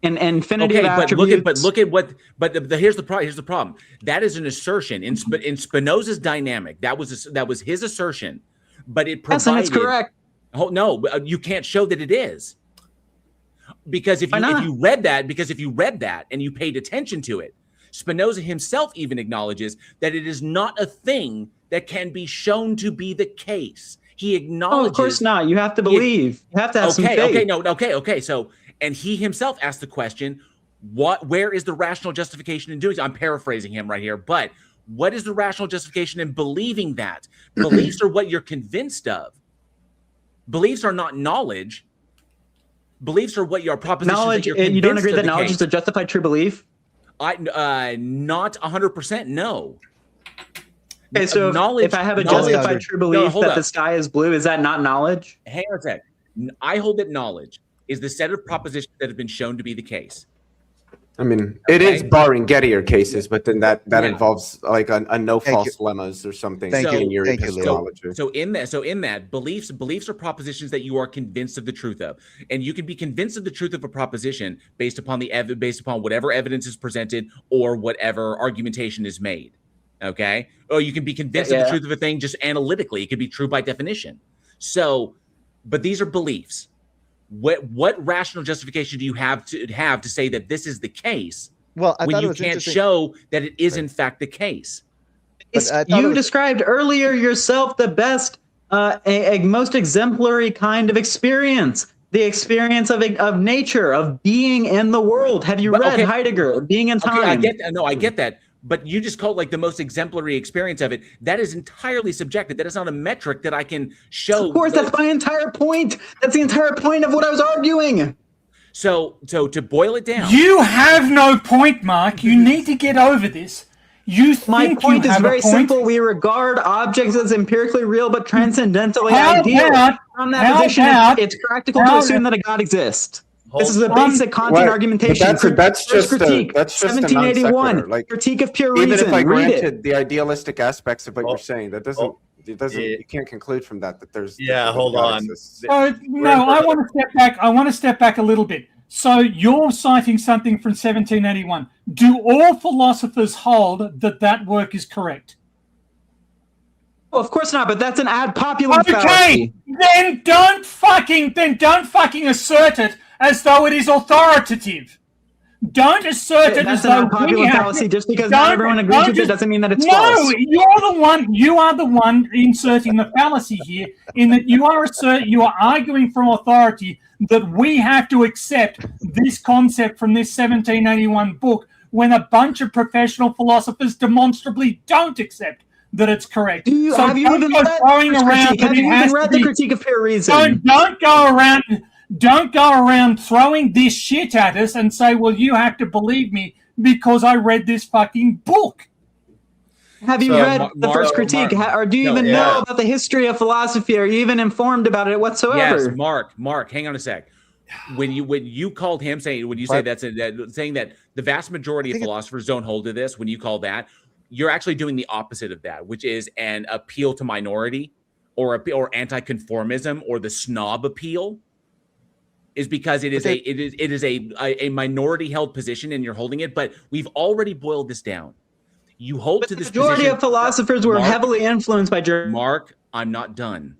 An infinity of attributes. Here's the problem. That is an assertion in Spinoza's dynamic. That was his assertion, but it provided. Yes, and it's correct. Oh, no, you can't show that it is, because if you read that and you paid attention to it, Spinoza himself even acknowledges that it is not a thing that can be shown to be the case. He acknowledges. Oh, of course not. You have to believe. You have to have some faith. Okay. So, and he himself asked the question, where is the rational justification in doing so? I'm paraphrasing him right here, but what is the rational justification in believing that? Beliefs are what you're convinced of. Beliefs are not knowledge. Beliefs are what your propositions. Knowledge. You don't agree that knowledge is a justified true belief? Not 100%. No. Okay, so if I have a justified true belief that the sky is blue, is that not knowledge? Hang on a sec. I hold that knowledge is the set of propositions that have been shown to be the case. I mean, it is barring Gettier cases, but then that involves like a no false lemmas or something. Thank you. So in that, beliefs are propositions that you are convinced of the truth of, and you can be convinced of the truth of a proposition based upon whatever evidence is presented or whatever argumentation is made. Okay, or you can be convinced of the truth of a thing just analytically. It could be true by definition. So, but these are beliefs. What rational justification do you have to say that this is the case? Well, when you can't show that it is in fact the case. You described earlier yourself the best, a most exemplary kind of experience, the experience of nature, of being in the world. Have you read Heidegger, Being in Time? I get that. But you just call it like the most exemplary experience of it. That is entirely subjective. That is not a metric that I can show. Of course, that's my entire point. That's the entire point of what I was arguing. So to boil it down, you have no point, Mark. You need to get over this. My point is very simple. We regard objects as empirically real but transcendently ideal. From that position, it's practical to assume that a God exists. This is a basic Kantian argumentation. That's just critique. That's just 1781. Like, critique of pure reason. Even if I granted the idealistic aspects of what you're saying, that doesn't. You can't conclude from that there's. Yeah, hold on. No, I want to step back. I want to step back a little bit. So you're citing something from 1781. Do all philosophers hold that work is correct? Well, of course not, but that's an ad populum fallacy. Then don't fucking assert it as though it is authoritative. Don't assert it as though we have fallacy. Just because not everyone agrees with it doesn't mean that it's false. No, you are the one inserting the fallacy here, in that you are arguing from authority that we have to accept this concept from this 1781 book when a bunch of professional philosophers demonstrably don't accept that it's correct. Have you even read the Critique of Pure Reason? Don't go around throwing this shit at us and say, well, you have to believe me because I read this fucking book. Have you read the first critique? Or do you even know about the history of philosophy? Are you even informed about it whatsoever? Yes, Mark, hang on a sec. When you called him saying that the vast majority of philosophers don't hold to this, when you call that, you're actually doing the opposite of that, which is an appeal to minority or anti-conformism or the snob appeal. Is because it is a minority held position and you're holding it, but we've already boiled this down. You hold to this position. The majority of philosophers were heavily influenced by Mark, I'm not done.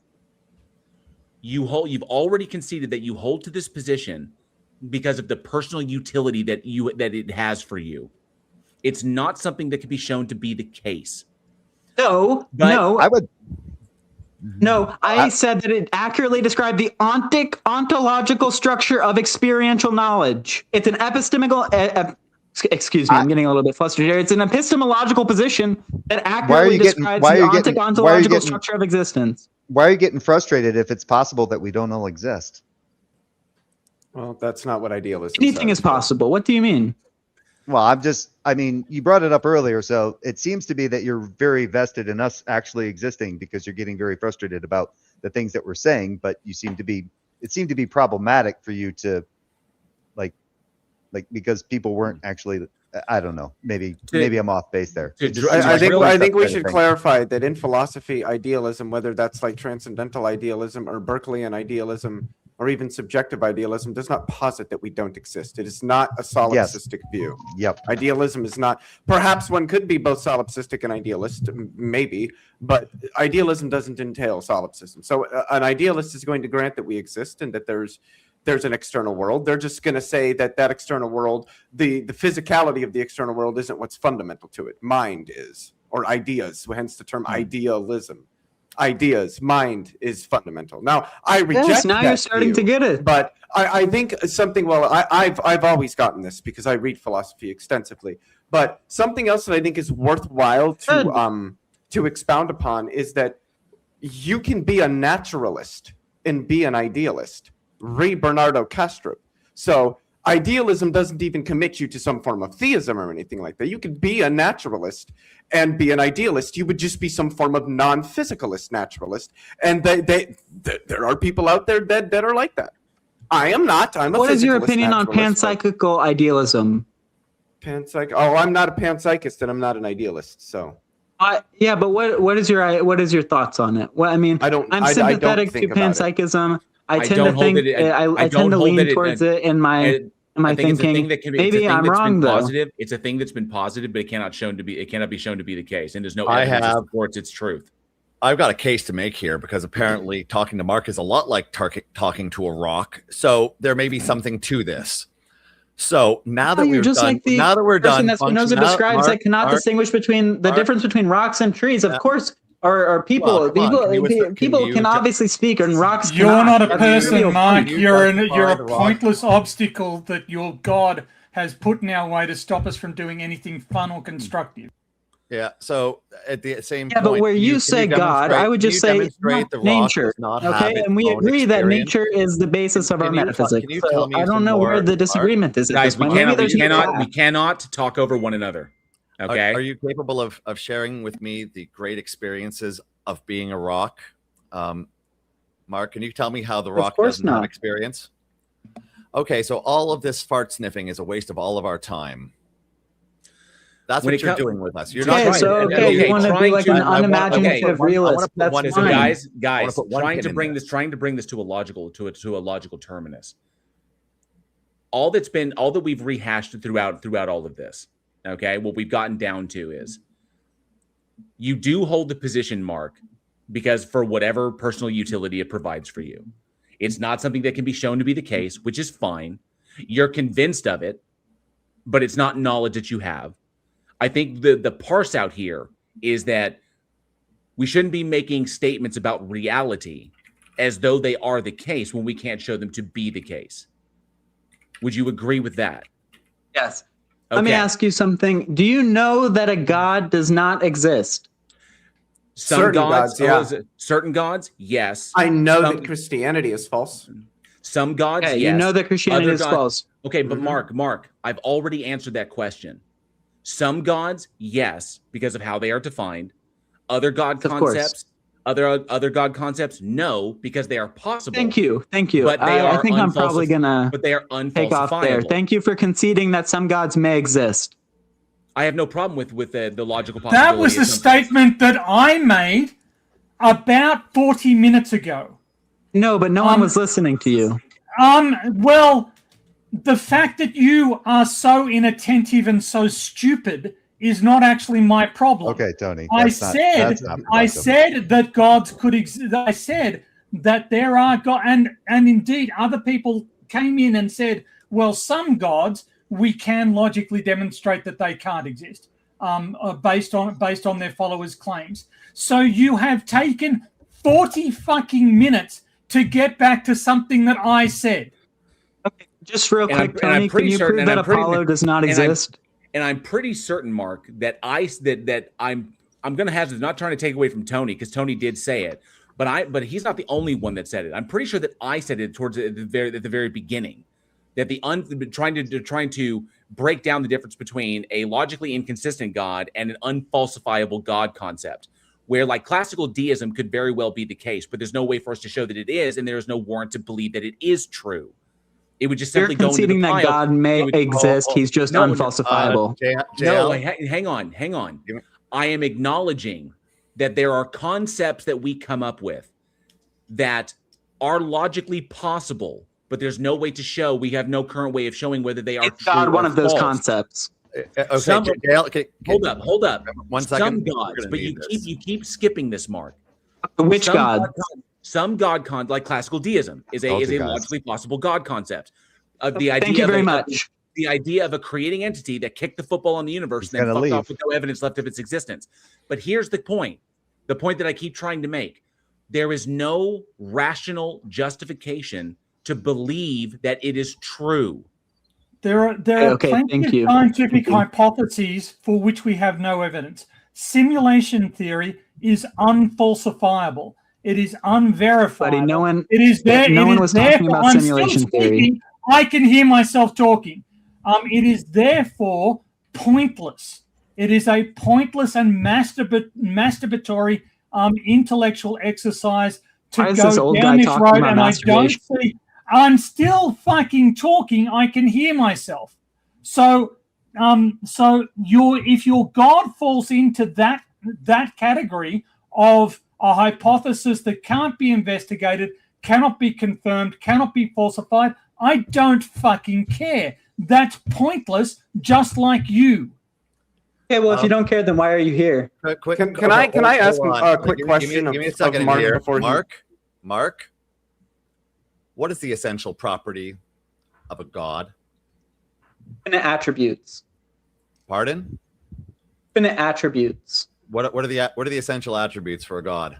You've already conceded that you hold to this position because of the personal utility that it has for you. It's not something that can be shown to be the case. I said that it accurately described the ontological structure of experiential knowledge. It's an epistemical. Excuse me, I'm getting a little bit flustered here. It's an epistemological position that accurately describes the ontological structure of existence. Why are you getting frustrated if it's possible that we don't all exist? Well, that's not what idealism Anything is possible. What do you mean? Well, you brought it up earlier, so it seems to be that you're very vested in us actually existing because you're getting very frustrated about the things that we're saying, but it seemed to be problematic for you to like because people weren't actually, I don't know, maybe I'm off base there. I think we should clarify that in philosophy, idealism, whether that's like transcendental idealism or Berkeleyan idealism, or even subjective idealism, does not posit that we don't exist. It is not a solipsistic view. Yep. Idealism is not. Perhaps one could be both solipsistic and idealist, maybe, but idealism doesn't entail solipsism. So an idealist is going to grant that we exist and that there's an external world. They're just going to say that external world, the physicality of the external world isn't what's fundamental to it. Mind is, or ideas, hence the term idealism. Ideas, mind is fundamental. Now, I reject that. Now you're starting to get it. But I think something, I've always gotten this because I read philosophy extensively. But something else that I think is worthwhile to expound upon is that you can be a naturalist and be an idealist. Read Bernardo Kastrup. So idealism doesn't even commit you to some form of theism or anything like that. You could be a naturalist and be an idealist. You would just be some form of non-physicalist naturalist. And there are people out there that are like that. I am not. I'm a physicalist. What is your opinion on panpsychical idealism? I'm not a panpsychist and I'm not an idealist. So. Yeah, but what is your thoughts on it? Well, I mean, I'm sympathetic to panpsychism. I tend to lean towards it in my thinking. Maybe I'm wrong though. It's a thing that's been positive, but it cannot be shown to be the case, and there's no evidence that supports its truth. I've got a case to make here because apparently talking to Mark is a lot like talking to a rock. So there may be something to this. So now that we're done, that Spinoza describes that cannot distinguish between the difference between rocks and trees. Of course. Or people can obviously speak, and rocks. You're not a person, Mark. You're a pointless obstacle that your God has put in our way to stop us from doing anything fun or constructive. Yeah. So at the same Yeah, point, but where you say God, I would just say nature. Okay, and we agree that nature is the basis of our metaphysics. So I don't know where the disagreement is. Guys, we cannot talk over one another. Okay. Are you capable of sharing with me the great experiences of being a rock? Mark, can you tell me how the rock doesn't have experience? Okay, so all of this fart sniffing is a waste of all of our time. That's what you're doing with us. You're not trying you want to be like an unimaginative realist. That's fine. So guys, trying to bring this to a logical terminus. All that we've rehashed throughout all of this. Okay, what we've gotten down to is you do hold the position, Mark, because for whatever personal utility it provides for you. It's not something that can be shown to be the case, which is fine. You're convinced of it, but it's not knowledge that you have. I think the parse out here is that we shouldn't be making statements about reality as though they are the case when we can't show them to be the case. Would you agree with that? Yes. Okay. Let me ask you something. Do you know that a God does not exist? Certain gods, yes. I know that Christianity is false. Some gods, yes. You know that Christianity is false. Okay, but Mark, I've already answered that question. Some gods, yes, because of how they are defined. Other God concepts, other God concepts, no, because they are possible. Thank you. But I think I'm probably gonna but they are unfalsifiable. Take off there. Thank you for conceding that some gods may exist. I have no problem with the logical possibility. That was the statement that I made about 40 minutes ago. No, but no one was listening to you. Well, the fact that you are so inattentive and so stupid is not actually my problem. Okay, Tony. I said that gods could exist. I said that there are God, and indeed other people came in and said, well, some gods we can logically demonstrate that they can't exist, based on their followers' claims. So you have taken 40 fucking minutes to get back to something that I said. Okay, just real quick, Tony, can you prove that Apollo does not exist? And I'm pretty certain, Mark, that I'm going to have to, not trying to take away from Tony, because Tony did say it, but he's not the only one that said it. I'm pretty sure that I said it at the very beginning, that trying to break down the difference between a logically inconsistent God and an unfalsifiable God concept, where like classical deism could very well be the case, but there's no way for us to show that it is, and there is no warrant to believe that it is true. It would just simply go into the pile. You're conceding that God may exist. He's just unfalsifiable. No, hang on. I am acknowledging that there are concepts that we come up with that are logically possible, but there's no way to show. We have no current way of showing whether they are true God, one or of those false. Concepts. Okay, hold up. 1 second. Some gods, but you keep skipping this, Mark. Which God? Some God like classical deism is a logically possible God concept. Thank you very much. The idea of a creating entity that kicked the football on the universe and then fucked off with no evidence left of its existence. But here's the point that I keep trying to make. There is no rational justification to believe that it is true. There are plenty of scientific hypotheses for which we have no evidence. Simulation theory is unfalsifiable. It is unverifiable. Buddy, it is there. No one was talking about simulation theory. I can hear myself talking. It is therefore pointless. It is a pointless and masturbatory intellectual exercise to go down this road. And I don't see. I'm still fucking talking. I can hear myself. So if your God falls into that category of a hypothesis that can't be investigated, cannot be confirmed, cannot be falsified, I don't fucking care. That's pointless, just like you. Okay, well, if you don't care, then why are you here? Can I ask a quick question? Give me a second here. Mark, what is the essential property of a god? Infinite attributes. Pardon? Infinite attributes. What are the essential attributes for a god?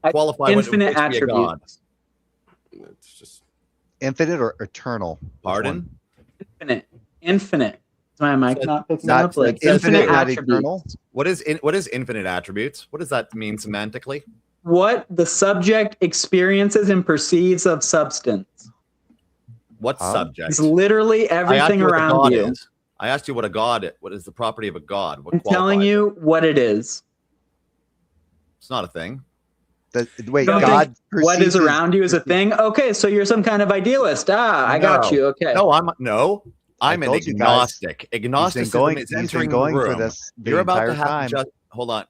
Qualify infinite attributes. It's just infinite or eternal. Pardon? Infinite. It's My mic not picking Not up. Like infinite, not attributes. eternal. What is infinite attributes? What does that mean semantically? What the subject experiences and perceives of substance. What subject? It's literally I asked everything you what a around god you. is. I asked you what a god is. What is the property of a god? What I'm telling qualifies it? you what it is. It's not a thing. Wait, Don't God. think what is perceives around you is a thing. Okay, so you're some kind of idealist. I got No. you. Okay. No, I'm an told you guys. agnostic. He's Agnosticism is been entering going the for room. this the You're about entire to have time. to just hold on,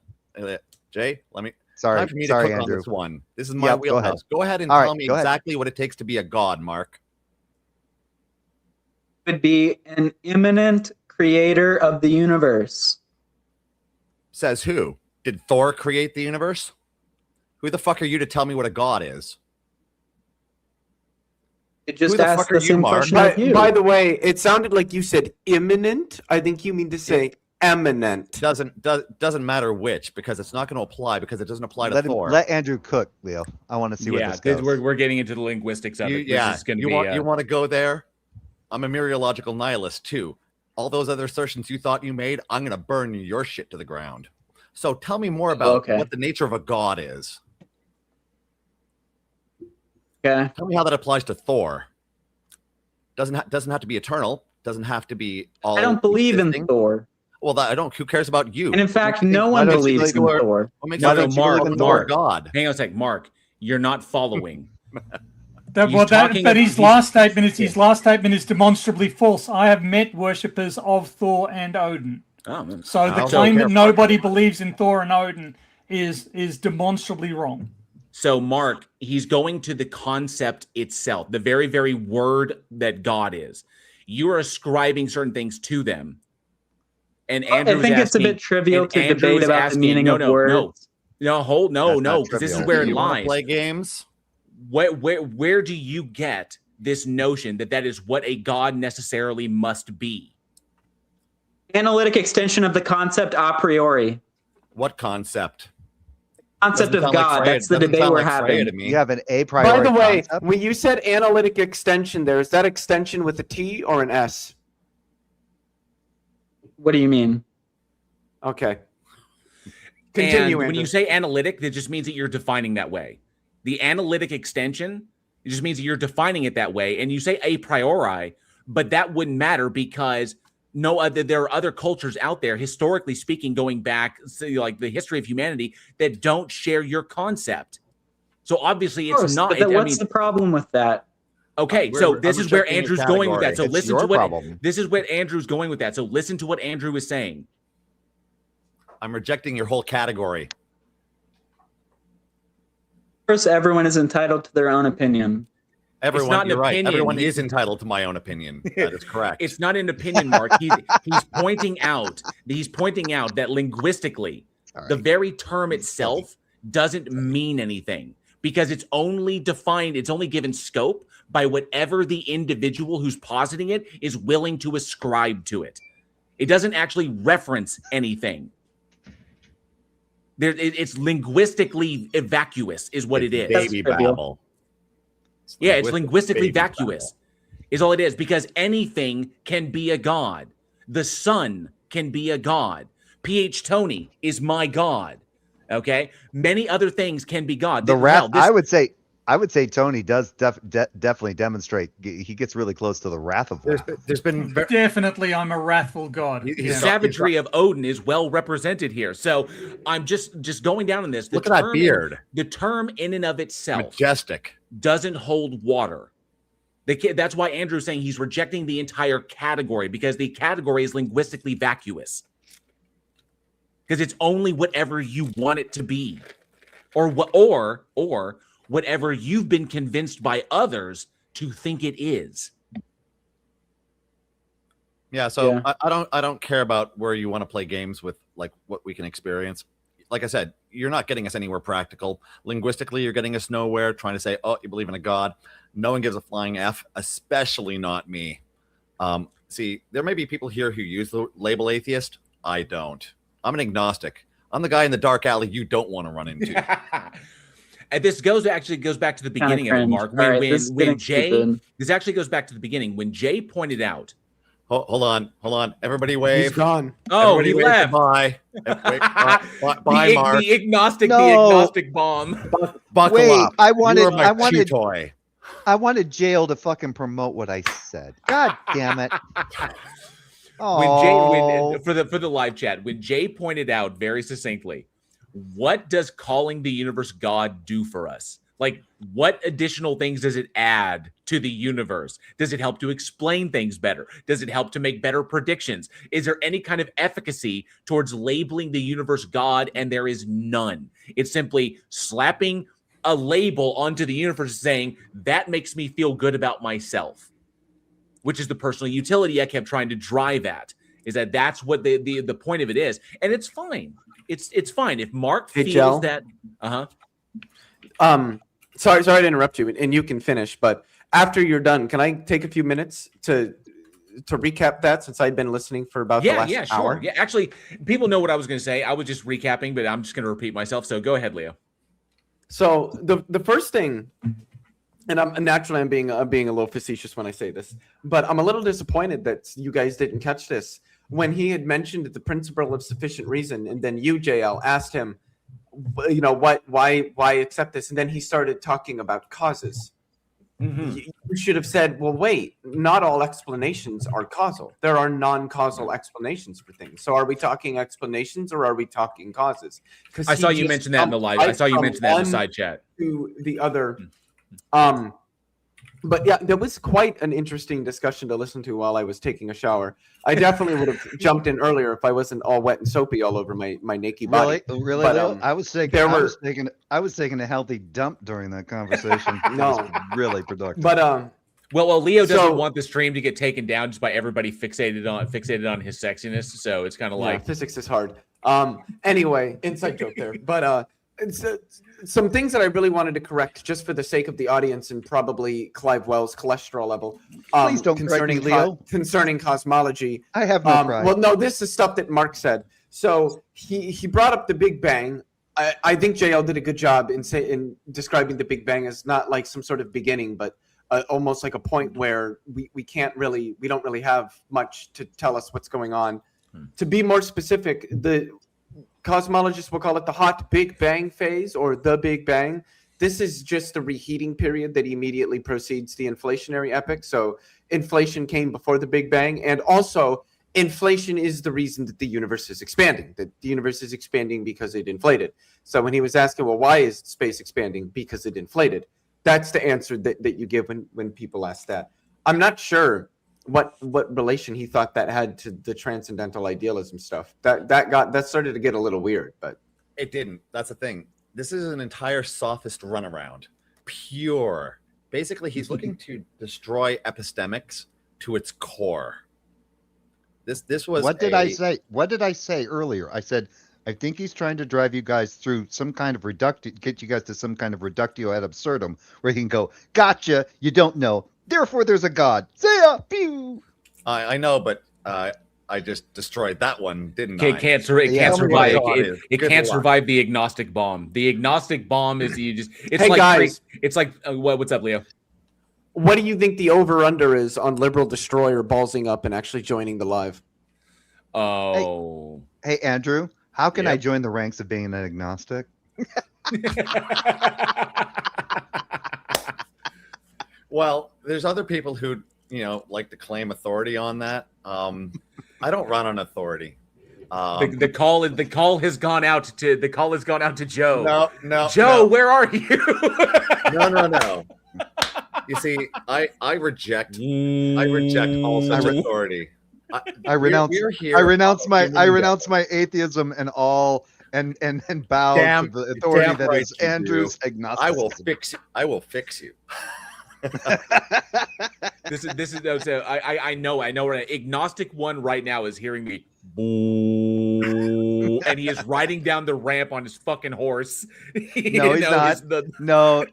Jay. Let me. Sorry, Time for me sorry, to cook Andrew. on this one. This is my Yep, go ahead. wheelhouse. Go ahead and All right, tell me go ahead. exactly what it takes to be a god, Mark. Would be an immanent creator of the universe. Says who? Did Thor create the universe? Who the fuck are you to tell me what a god is? It just Who the asked fuck are the you, same Mark? question of you. By the way, it sounded like you said imminent. I think you mean to say eminent. Doesn't matter which, because it's not going to apply, because it doesn't apply to Thor. Let Andrew cook, Leo. I want to see where Yeah, this goes. we're getting into the linguistics of it. Yeah, This is going to you be. want to go there? I'm a mereological nihilist too. All those other assertions you thought you made, I'm going to burn your shit to the ground. So tell me more about what the nature of a god is. Okay. Tell me how that applies to Thor. Doesn't have to be eternal. Doesn't have to be all. I don't believe existing. in Thor. Well, I don't. Who cares about you? And in fact, no one believes in Thor. What makes No, you no, think you believe in Thor Mark. God? Hang on a sec, Mark. You're not following. But his last statement is demonstrably false. I have met worshippers of Thor and Odin. So the claim that nobody believes in Thor and Odin is demonstrably wrong. So, Mark, he's going to the concept itself, the very, very word that God is. You are ascribing certain things to them. And Andrew, I think it's a bit trivial to debate about the meaning of words. No, because this is where it You wanna lies. play games. Where do you get this notion that is what a god necessarily must be? Analytic extension of the concept a priori. What concept? Concept of God. That's the debate we're having. You have an a priori. By the way, concept? when you said analytic extension there, is that extension with a T or an S? What do you mean? Okay. Continue, when you say analytic, that just means that you're defining that way. The analytic extension, it just means that you're defining it that way. And you say a priori, but that wouldn't matter because there are other cultures out there, historically speaking, going back, say, like the history of humanity, that don't share your concept. So obviously it's not. But what's the problem with that? Okay, so this is where Andrew's going with that. So It's listen your to what problem. this is what Andrew's going with that. So listen to what Andrew is saying. I'm rejecting your whole category. Of course, everyone is entitled to their own opinion. Everyone, you're right. Everyone is entitled to my own opinion. That is correct. It's not an opinion, Mark. He's pointing out. He's pointing out that linguistically, the very term itself doesn't mean anything because it's only defined. It's only given scope by whatever the individual who's positing it is willing to ascribe to it. It doesn't actually reference anything. It's linguistically vacuous, is what it is. Baby babble. Yeah, it's linguistically vacuous, is all it is, because anything can be a god. The sun can be a god. PH Tony is my god. Okay, many other things can be god. The wrath. I would say Tony does definitely demonstrate. He gets really close to the wrath of God. There's been Definitely, I'm a wrathful god. The savagery of Odin is well represented here. So I'm just going down on this. Look at that beard. The term in and of itself, majestic, doesn't hold water. That's why Andrew's saying he's rejecting the entire category, because the category is linguistically vacuous. Because it's only whatever you want it to be, or whatever you've been convinced by others to think it is. Yeah, so yeah. I don't care about where you want to play games with, like what we can experience. Like I said, you're not getting us anywhere practical. Linguistically, you're getting us nowhere. Trying to say, oh, you believe in a god. No one gives a flying F, especially not me. See, there may be people here who use the label atheist. I don't. I'm an agnostic. I'm the guy in the dark alley you don't want to run into. And this goes back to the beginning of it, Mark. When Jay, this actually goes back to the beginning when Jay pointed out Hold on. Everybody wave. He's gone. Oh, Everybody he wave left. Bye. Bye, Mark. The agnostic bomb. Buckle Wait, up. I You wanted- are my I wanted- chew toy. I wanted jail to fucking promote what I said. God damn it. Oh. For the live chat, when Jay pointed out very succinctly, what does calling the universe God do for us? Like, what additional things does it add to the universe? Does it help to explain things better? Does it help to make better predictions? Is there any kind of efficacy towards labeling the universe God? And there is none. It's simply slapping a label onto the universe saying, that makes me feel good about myself, which is the personal utility I kept trying to drive at, is that that's what the point of it is. And it's fine. It's fine. If Mark feels Joe? that, Sorry to interrupt you, and you can finish. But after you're done, can I take a few minutes to recap that, since I've been listening for about the last hour? Yeah, actually, people know what I was going to say. I was just recapping, but I'm just going to repeat myself. So go ahead, Leo. So the first thing, and I'm being a little facetious when I say this, but I'm a little disappointed that you guys didn't catch this when he had mentioned the principle of sufficient reason, and then you, JL, asked him, why accept this, and then he started talking about causes. Mm-hmm. You should have said, well, wait, not all explanations are causal. There are non-causal explanations for things. So are we talking explanations or are we talking causes? Because I saw you mention that in the live. I saw you mention that in the side chat. To the other, but yeah, there was quite an interesting discussion to listen to while I was taking a shower. I definitely would have jumped in earlier if I wasn't all wet and soapy all over my naked body. Really? But, Leo? I was taking a healthy dump during that conversation. No. It was really productive. But Well, Leo doesn't So- want the stream to get taken down just by everybody fixated on his sexiness. So it's kind of like, physics is hard. Anyway, inside joke there. But it's, some things that I really wanted to correct, just for the sake of the audience and probably Clive Wells' cholesterol level. Please don't correct me, Leo. Concerning cosmology. I have no pride. Well, no, this is stuff that Mark said. So he brought up the Big Bang. I think JL did a good job in describing the Big Bang as not like some sort of beginning, but almost like a point where we don't really have much to tell us what's going on. To be more specific, the cosmologists will call it the hot Big Bang phase or the Big Bang. This is just a reheating period that immediately precedes the inflationary epoch. So inflation came before the Big Bang, and also inflation is the reason that the universe is expanding. That the universe is expanding because it inflated. So when he was asking, well, why is space expanding? Because it inflated. That's the answer that you give when people ask that. I'm not sure what relation he thought that had to the transcendental idealism stuff. That started to get a little weird, but It didn't. That's the thing. This is an entire sophist runaround. Pure. Basically, he's looking to destroy epistemics to its core. This was What did I say? What did I say earlier? I said, I think he's trying to drive you guys through some kind of get you guys to some kind of reductio ad absurdum where he can go, gotcha, you don't know. Therefore, there's a God. See ya! Pew! I know, but I just destroyed that one, didn't it I? can't survive. It Good can't luck. survive the agnostic bomb. The agnostic bomb is it's Hey, like guys. it's like what's up, Leo? what do you think the over-under is on Liberal Destroyer ballsing up and actually joining the live? Oh. Hey, Andrew, how can I Yep. join the ranks of being an agnostic? Well, there's other people who, like to claim authority on that. I don't run on authority. The call has gone out to Joe. No, Joe, where are you? no. You see, I reject all such authority. I renounce. We're here I renounce my. about I human renounce my atheism and all, and bow Damn- to the authority damn that right is you do. Andrew's I agnosticism. will fix you. This is so I know agnostic one right now is hearing me boo, and he is riding down the ramp on his fucking horse. No, he's not. No,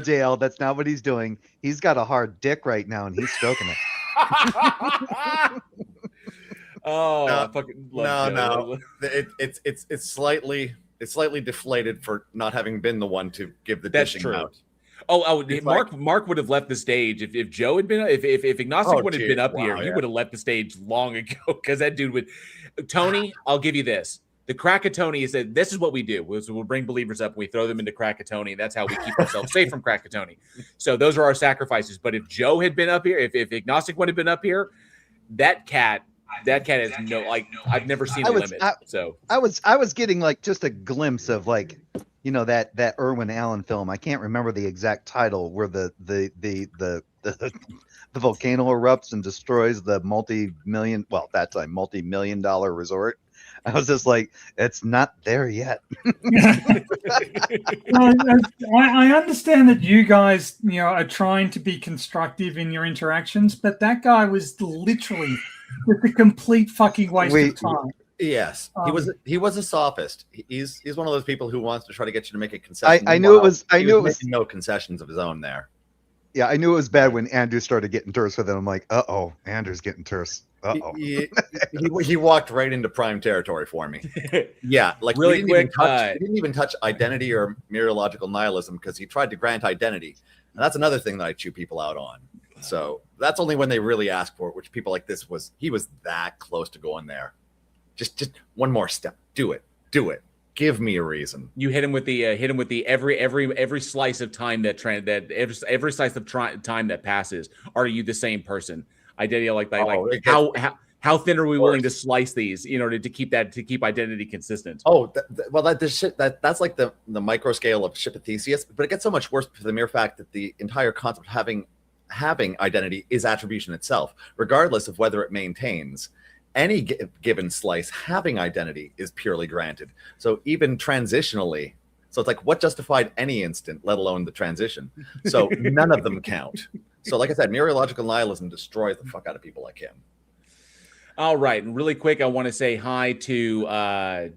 JL, that's not what he's doing. He's got a hard dick right now, and he's stroking it. Oh, No, I fucking love no. Joe. It's slightly deflated for not having been the one to give the That's dishing true. out. Mark would have left the stage if Joe had been if Agnostic would have been up here, he would have left the stage long ago because that dude would. Tony, I'll give you this. The Krakatoni is that this is what we do. We'll bring believers up and we throw them into Krakatoni. That's how we keep ourselves safe from Krakatoni. So those are our sacrifices. But if Joe had been up here, if Agnostic would have been up here, that cat has no, like, I've never seen a limit. I was getting like just a glimpse of like, you know, that Irwin Allen film. I can't remember the exact title where the volcano erupts and destroys the multi-million dollar resort. I was just like, it's not there yet. I understand that you guys, are trying to be constructive in your interactions, but that guy was literally just a complete fucking waste of time. Yes, he was a sophist. He's one of those people who wants to try to get you to make a concession. I knew it was making no concessions of his own there. Yeah, I knew it was bad when Andrew started getting terse with him. I'm like, uh-oh, Andrew's getting terse. Uh-oh. He walked right into prime territory for me. Yeah, like really he didn't even touch identity or mereological nihilism because he tried to grant identity. And that's another thing that I chew people out on. So that's only when they really ask for it, which people like this he was that close to going there. Just one more step. Do it. Give me a reason. You hit him with the every slice of time every slice of time that passes. Are you the same person? Identity like that. How thin are we willing to slice these in order to keep identity consistent? That's like the micro scale of ship of Theseus, but it gets so much worse for the mere fact that the entire concept of having identity is attribution itself, regardless of whether it maintains. Any given slice having identity is purely granted. So even transitionally, so it's like what justified any instant, let alone the transition. So none of them count. So like I said, mereological nihilism destroys the fuck out of people like him. All right, and really quick, I want to say hi to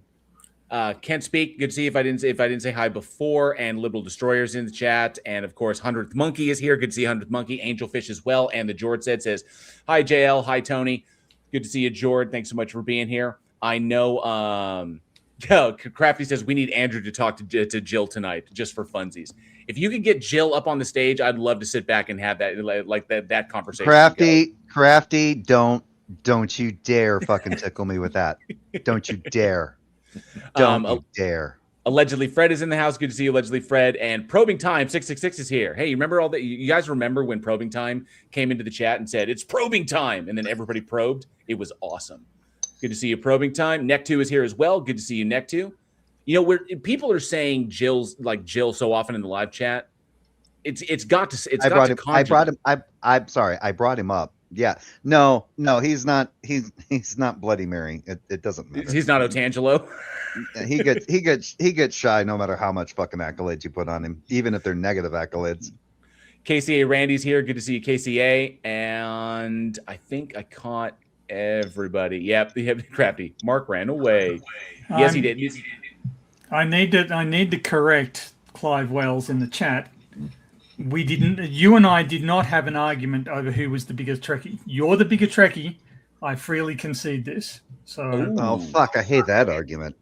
Kent Speak. Good to see you. If I didn't say hi before, and Liberal Destroyers in the chat, and of course 100th Monkey is here. Good to see 100th Monkey, Angelfish as well, and the George says hi JL, hi Tony. Good to see you, Jord. Thanks so much for being here. I know Crafty says we need Andrew to talk to Jill tonight just for funsies. If you could get Jill up on the stage, I'd love to sit back and have that conversation. Crafty, don't you dare fucking tickle me with that. Don't you dare. Don't you dare. Allegedly Fred is in the house. Good to see you, Allegedly Fred. And Probing Time 666 is here. Hey, you remember all that? You guys remember when Probing Time came into the chat and said it's Probing Time, and then everybody probed? It was awesome. Good to see you, Probing Time. Neck2 is here as well. Good to see you, Neck2. Where people are saying Jill so often in the live chat. I'm sorry, I brought him up. Yeah. No, he's not. He's not Bloody Mary. It doesn't matter. He's not Otangelo. He gets shy no matter how much fucking accolades you put on him, even if they're negative accolades. KCA Randy's here. Good to see you, KCA. And I think I caught everybody. Yep, Crafty. Mark ran away. Yes, he did. I need to correct Clive Wells in the chat. You and I did not have an argument over who was the biggest Trekkie. You're the bigger Trekkie. I freely concede this. So oh fuck, I hate that argument.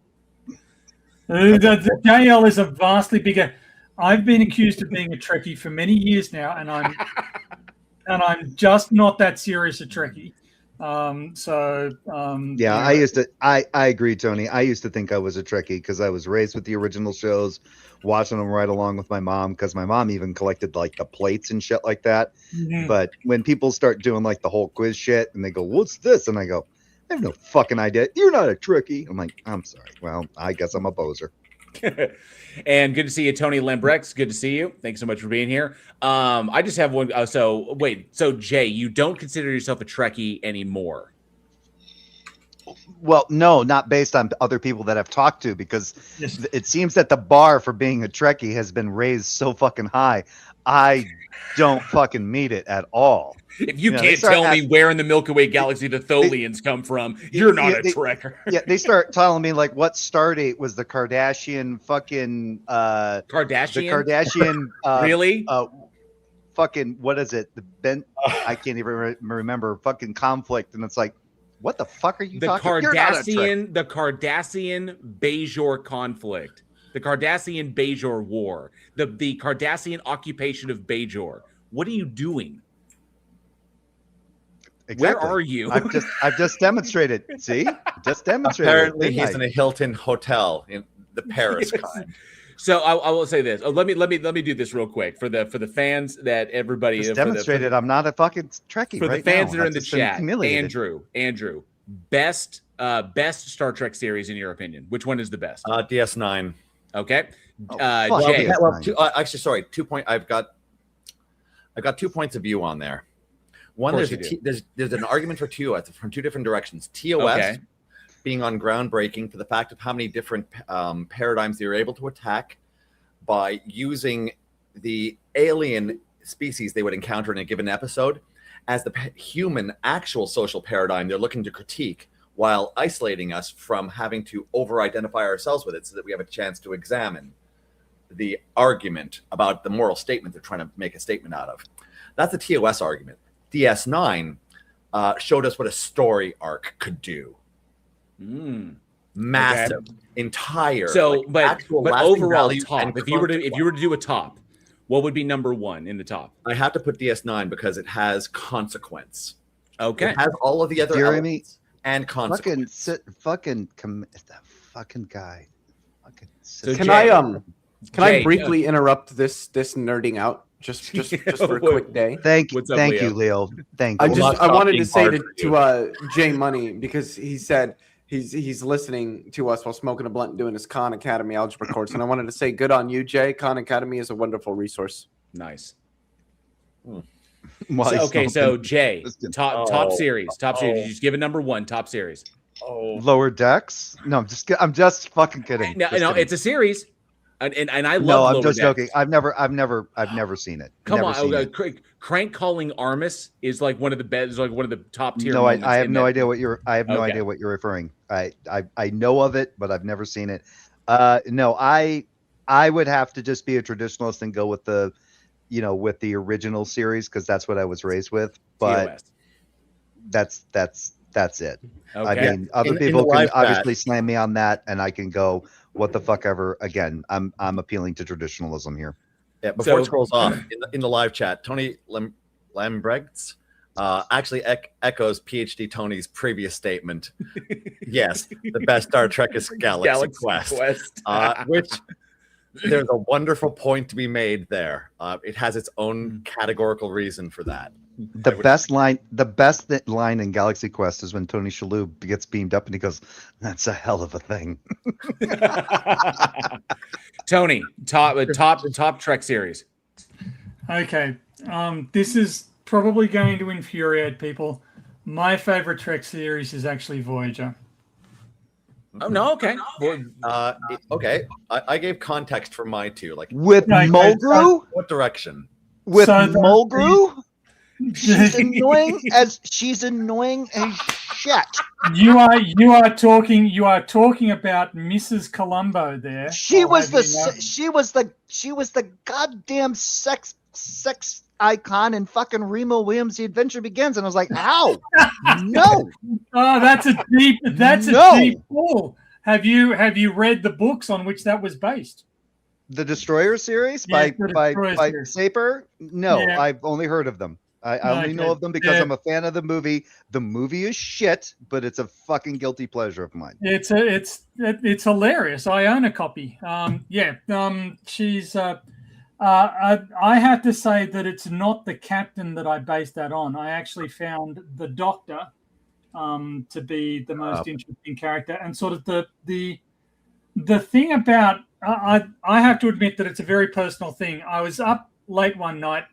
The JL is a vastly bigger. I've been accused of being a Trekkie for many years now, and I'm just not that serious a Trekkie. I used to. I agree, Tony. I used to think I was a Trekkie because I was raised with the original shows, watching them right along with my mom. Because my mom even collected like the plates and shit like that. Mm-hmm. But when people start doing like the whole quiz shit, and they go, "What's this?" and I go, "I have no fucking idea. You're not a Trekkie." I'm like, "I'm sorry. Well, I guess I'm a poser." And good to see you, Tony Lembrex. Good to see you. Thanks so much for being here. I just have one. So Jay, you don't consider yourself a Trekkie anymore? Well, no, not based on other people that I've talked to, because it seems that the bar for being a Trekkie has been raised so fucking high. I don't fucking meet it at all. If you can't tell me where in the Milky Way galaxy the Tholians come from, you're not a Trekker. Yeah, they start telling me like what stardate was the Kardashian fucking Kardashian? The Kardashian really? Fucking what is it? I can't even remember fucking conflict, and it's like, what the fuck are you talking about? The Cardassian Bajor conflict. The Cardassian Bajor War. The Cardassian occupation of Bajor. What are you doing? Exactly. Where are you? I've just demonstrated. See, just demonstrated. Apparently, he's in a Hilton hotel in the Paris kind. So I will say this. Oh, let me do this real quick for the fans that everybody just demonstrated. I'm not a fucking Trekkie. For the fans that are in the chat, Andrew, best Star Trek series in your opinion? Which one is the best? DS9. Okay. Jay. Actually, sorry. 2 point. I've got 2 points of view on there. One, there's an argument for TOS from two different directions. TOS being on groundbreaking for the fact of how many different paradigms they were able to attack by using the alien species they would encounter in a given episode as the human actual social paradigm they're looking to critique, while isolating us from having to over-identify ourselves with it so that we have a chance to examine the argument about the moral statement they're trying to make a statement out of. That's the TOS argument. DS9 showed us what a story arc could do. Massive, entire. So, but overall top. If you were to do a top, what would be number one in the top? I have to put DS9 because it has consequence. Okay, it has all of the other elements and consequence. The fucking guy. So can I briefly interrupt this nerding out? Just for a quick day. Thank you, Leo. Thank you. I wanted to say to Jay Money, because he said he's listening to us while smoking a blunt and doing his Khan Academy algebra course, and I wanted to say good on you, Jay. Khan Academy is a wonderful resource. Nice. So Jay, top series. Just give a number one top series. Lower Decks. No, I'm just fucking kidding. No, it's a series. And I love. No, I'm Lower just Decks. joking. I've never seen it. Come on, Crank Calling Armis is like one of the best, like one of the top tier. No, I have no idea what you're. I have no idea what you're referring. I know of it, but I've never seen it. No, I would have to just be a traditionalist and go with the, with the original series because that's what I was raised with. But that's it. Okay. I mean, other people can obviously slam me on that, and I can go what the fuck ever. Again, I'm appealing to traditionalism here. Yeah. Before it scrolls off in the live chat, Tony Lambrechts actually echoes PhD Tony's previous statement. Yes, the best Star Trek is Galaxy Quest. Which there's a wonderful point to be made there. It has its own categorical reason for that. The best line in Galaxy Quest is when Tony Shalhoub gets beamed up and he goes, "That's a hell of a thing." Tony, top Trek series. Okay, this is probably going to infuriate people. My favorite Trek series is actually Voyager. Oh no, okay. Okay. I gave context for my two. Like with Mulgrew? What direction? With Mulgrew? She's annoying as shit. You are talking about Mrs. Columbo there. She was the goddamn sex icon in fucking Remo Williams' The Adventure Begins, and I was like, how? No. Oh, that's a deep pull. Have you read the books on which that was based? The Destroyer series by Saper? No, yeah. I've only heard of them. I only know of them because I'm a fan of the movie. The movie is shit, but it's a fucking guilty pleasure of mine. It's hilarious. I own a copy. She's. I have to say that it's not the captain that I based that on. I actually found the Doctor to be the most interesting character, and sort of the thing about. I have to admit that it's a very personal thing. I was up late one night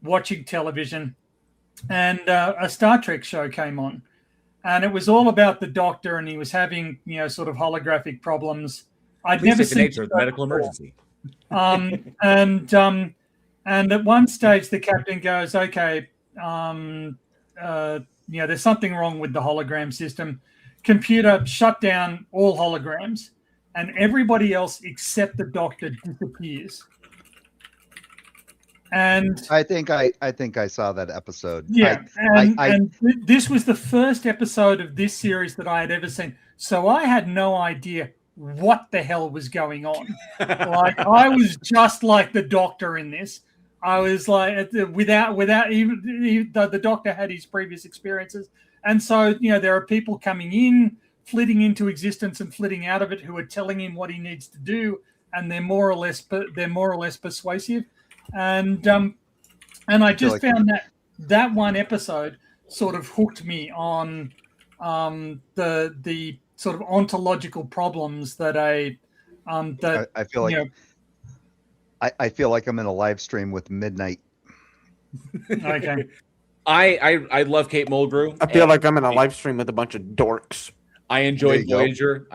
watching television, and a Star Trek show came on, and it was all about the Doctor, and he was having sort of holographic problems. I'd never seen the medical emergency. And at one stage the captain goes, "Okay, there's something wrong with the hologram system. Computer, shut down all holograms," and everybody else except the Doctor disappears. And I think I saw that episode. Yeah, this was the first episode of this series that I had ever seen. So I had no idea what the hell was going on. Like, I was just like the Doctor in this. I was like, without even the Doctor had his previous experiences, and so there are people coming in, flitting into existence and flitting out of it, who are telling him what he needs to do, and they're more or less persuasive, and I just found that one episode sort of hooked me on the sort of ontological problems that I feel like I feel like I'm in a live stream with Midnight. Okay. I love Kate Mulgrew. I feel like I'm in a live stream with a bunch of dorks. I enjoyed Voyager.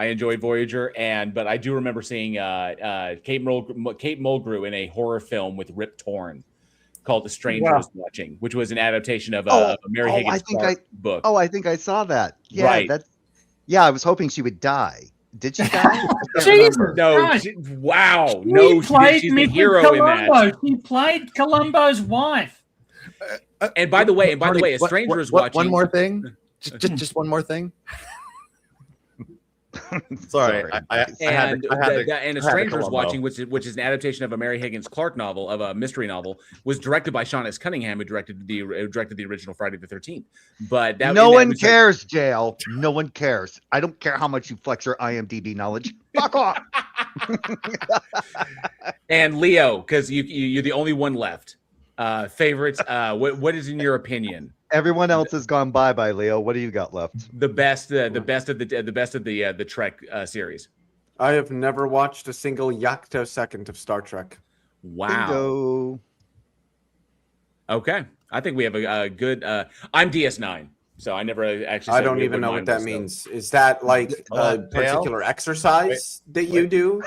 But I do remember seeing Kate Mulgrew in a horror film with Rip Torn called The Stranger Is Watching, which was an adaptation of a Mary Higgins Clark book. Oh, I think I saw that. Yeah, right. I was hoping she would die. Did she die? Jesus, no. Wow. No, she's the hero Columbo. in that. She played Columbo's wife. And by the way, A Stranger Is Watching. One more thing. Just one more thing. Sorry, I had A Stranger Is Watching, which is an adaptation of a Mary Higgins Clark novel, of a mystery novel, was directed by Sean S. Cunningham, who directed the original Friday the 13th. But no one cares, JL. No one cares. I don't care how much you flex your IMDb knowledge. Fuck off. And Leo, because you're the only one left. Favorites. What is in your opinion? Everyone else has gone bye, Leo. What do you got left? The best of the Trek series. I have never watched a single yoctosecond of Star Trek. Wow. Bingo. Okay, I think we have a good. I'm DS9, so I never actually. I don't even know what that means. Is that like a particular exercise that you do?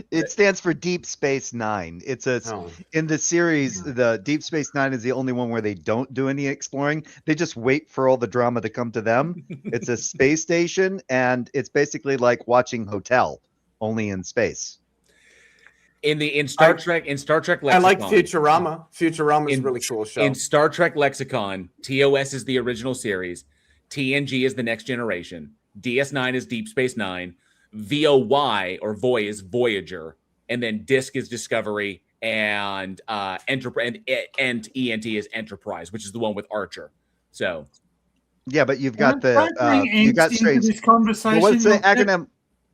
It stands for Deep Space Nine. It's in the series, the Deep Space Nine is the only one where they don't do any exploring. They just wait for all the drama to come to them. It's a space station, and it's basically like watching Hotel, only in space. In Star Trek lexicon, I like Futurama. Futurama is a really cool show. In Star Trek lexicon, TOS is the original series, TNG is the Next Generation, DS9 is Deep Space Nine, VOY or Voy is Voyager, and then Disc is Discovery, and Enterprise and ENT is Enterprise, which is the one with Archer. So, yeah, but you've got you got Strange. Well, what's the acronym?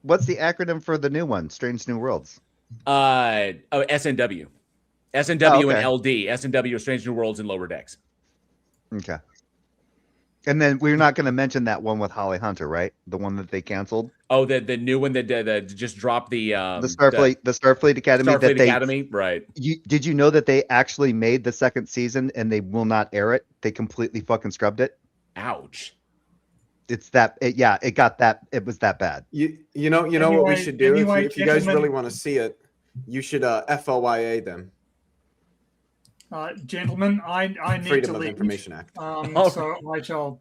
What's the acronym for the new one? Strange New Worlds. SNW, and LD. SNW are Strange New Worlds and Lower Decks. Okay. And then we're not going to mention that one with Holly Hunter, right? The one that they canceled. Oh, the new one that just dropped the Starfleet Academy. Academy, right? Did you know that they actually made the second season and they will not air it? They completely fucking scrubbed it. Ouch! It's that. It got that. It was that bad. You know what we should do if you guys really want to see it. You should FOIA them. Gentlemen, I need Freedom to of leave. Information Act. So I shall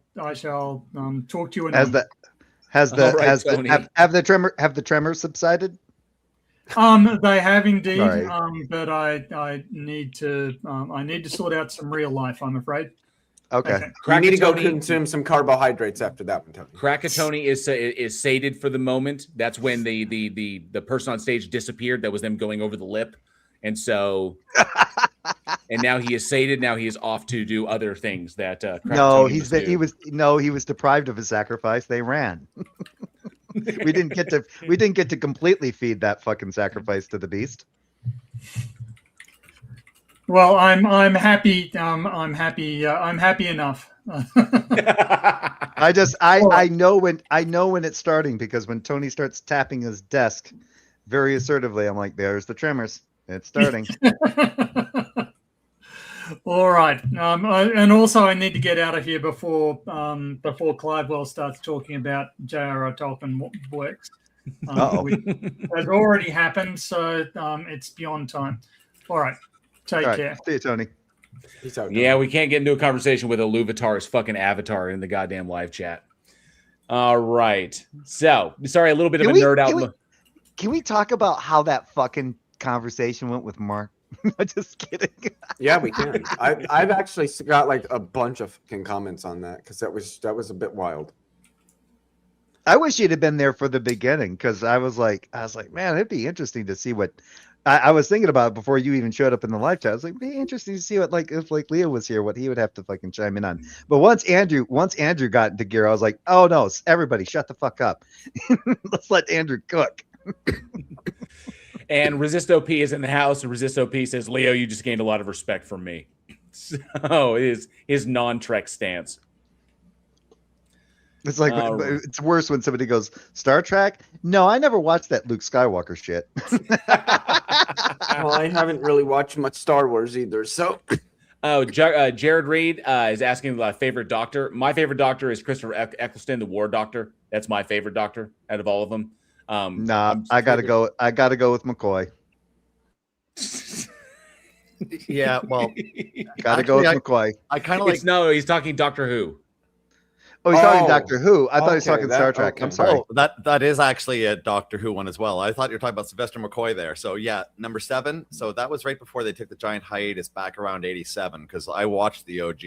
talk to you. Have the tremors subsided? They have indeed. Right. But I need to sort out some real life, I'm afraid. Okay. You need to go consume some carbohydrates after that one, Tony. Krakatoni is sated for the moment. That's when the person on stage disappeared. That was them going over the lip. And so, and now he is sated. Now he is off to do other things that. He was deprived of his sacrifice. They ran. we didn't get to completely feed that fucking sacrifice to the beast. Well, I'm happy. I'm happy enough. I know when it's starting, because when Tony starts tapping his desk very assertively, I'm like, there's the tremors. It's starting. All right. And also I need to get out of here before Clivewell starts talking about J.R.R. Tolkien works. Which has already happened, so it's beyond time. All right. Take care. See you, Tony. Yeah, we can't get into a conversation with Iluvatar's fucking avatar in the goddamn live chat. All right. So, sorry, a little bit of a nerd out. Can we talk about how that fucking conversation went with Mark? Just kidding. Yeah, we can. I've actually got like a bunch of fucking comments on that, because that was a bit wild. I wish you'd have been there for the beginning because I was like, man, it'd be interesting to see what. I was thinking about it before you even showed up in the live chat. I was like, it'd be interesting to see what, like, if like Leo was here, what he would have to fucking chime in on. But once Andrew got into gear, I was like, oh no, everybody, shut the fuck up. Let's let Andrew cook. And Resist OP is in the house, and Resist OP says, Leo, you just gained a lot of respect from me. So it is his non-Trek stance. It's like it's worse when somebody goes, Star Trek? No, I never watched that Luke Skywalker shit. Well, I haven't really watched much Star Wars either, so. Oh, Jared Reed is asking about favorite Doctor. My favorite Doctor is Christopher Eccleston, the War Doctor. That's my favorite Doctor out of all of them. I gotta go with McCoy. Yeah, well, gotta go with McCoy. I kind of like. No, he's talking Doctor Who. Oh, he's talking Doctor Who. I thought he was talking Star Trek. Okay. I'm sorry. Oh, that is actually a Doctor Who one as well. I thought you were talking about Sylvester McCoy there. So yeah, number 7. So that was right before they took the giant hiatus back around 87 because I watched the OG.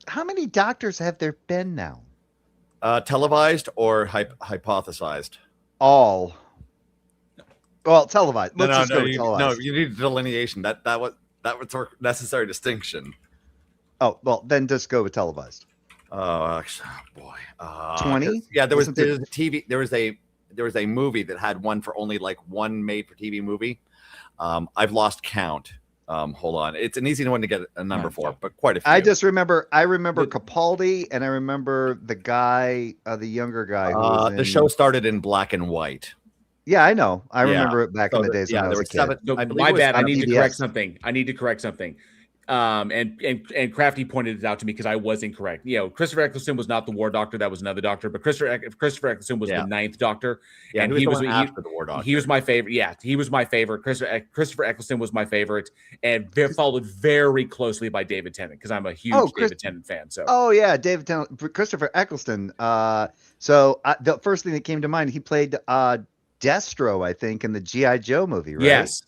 How many Doctors have there been now? Televised or hypothesized? All. Well, televised. No, Let's just go with no, televised. you need delineation. That was a necessary distinction. Oh, well, then just go with televised. Oh, boy. 20? Yeah, there was a TV. There was a movie that had one for only like one made for TV movie. I've lost count. Hold on. It's an easy one to get a number for, but quite a few. I remember Capaldi, and I remember the guy, the younger guy. Who the show started in black and white. Yeah, I know. I remember it back in the days when I was a kid. 7. No, my bad. I need to correct something. And Crafty pointed it out to me because I was incorrect. You know, Christopher Eccleston was not the War Doctor; that was another Doctor. But Christopher Eccleston was the 9th Doctor, and he was after the War Doctor. He was my favorite. Yeah, he was my favorite. Christopher Eccleston was my favorite, and followed very closely by David Tennant because I'm a huge David Tennant fan. So, David Tennant, Christopher Eccleston. So the first thing that came to mind, he played Destro, I think, in the G.I. Joe movie, right? Yes.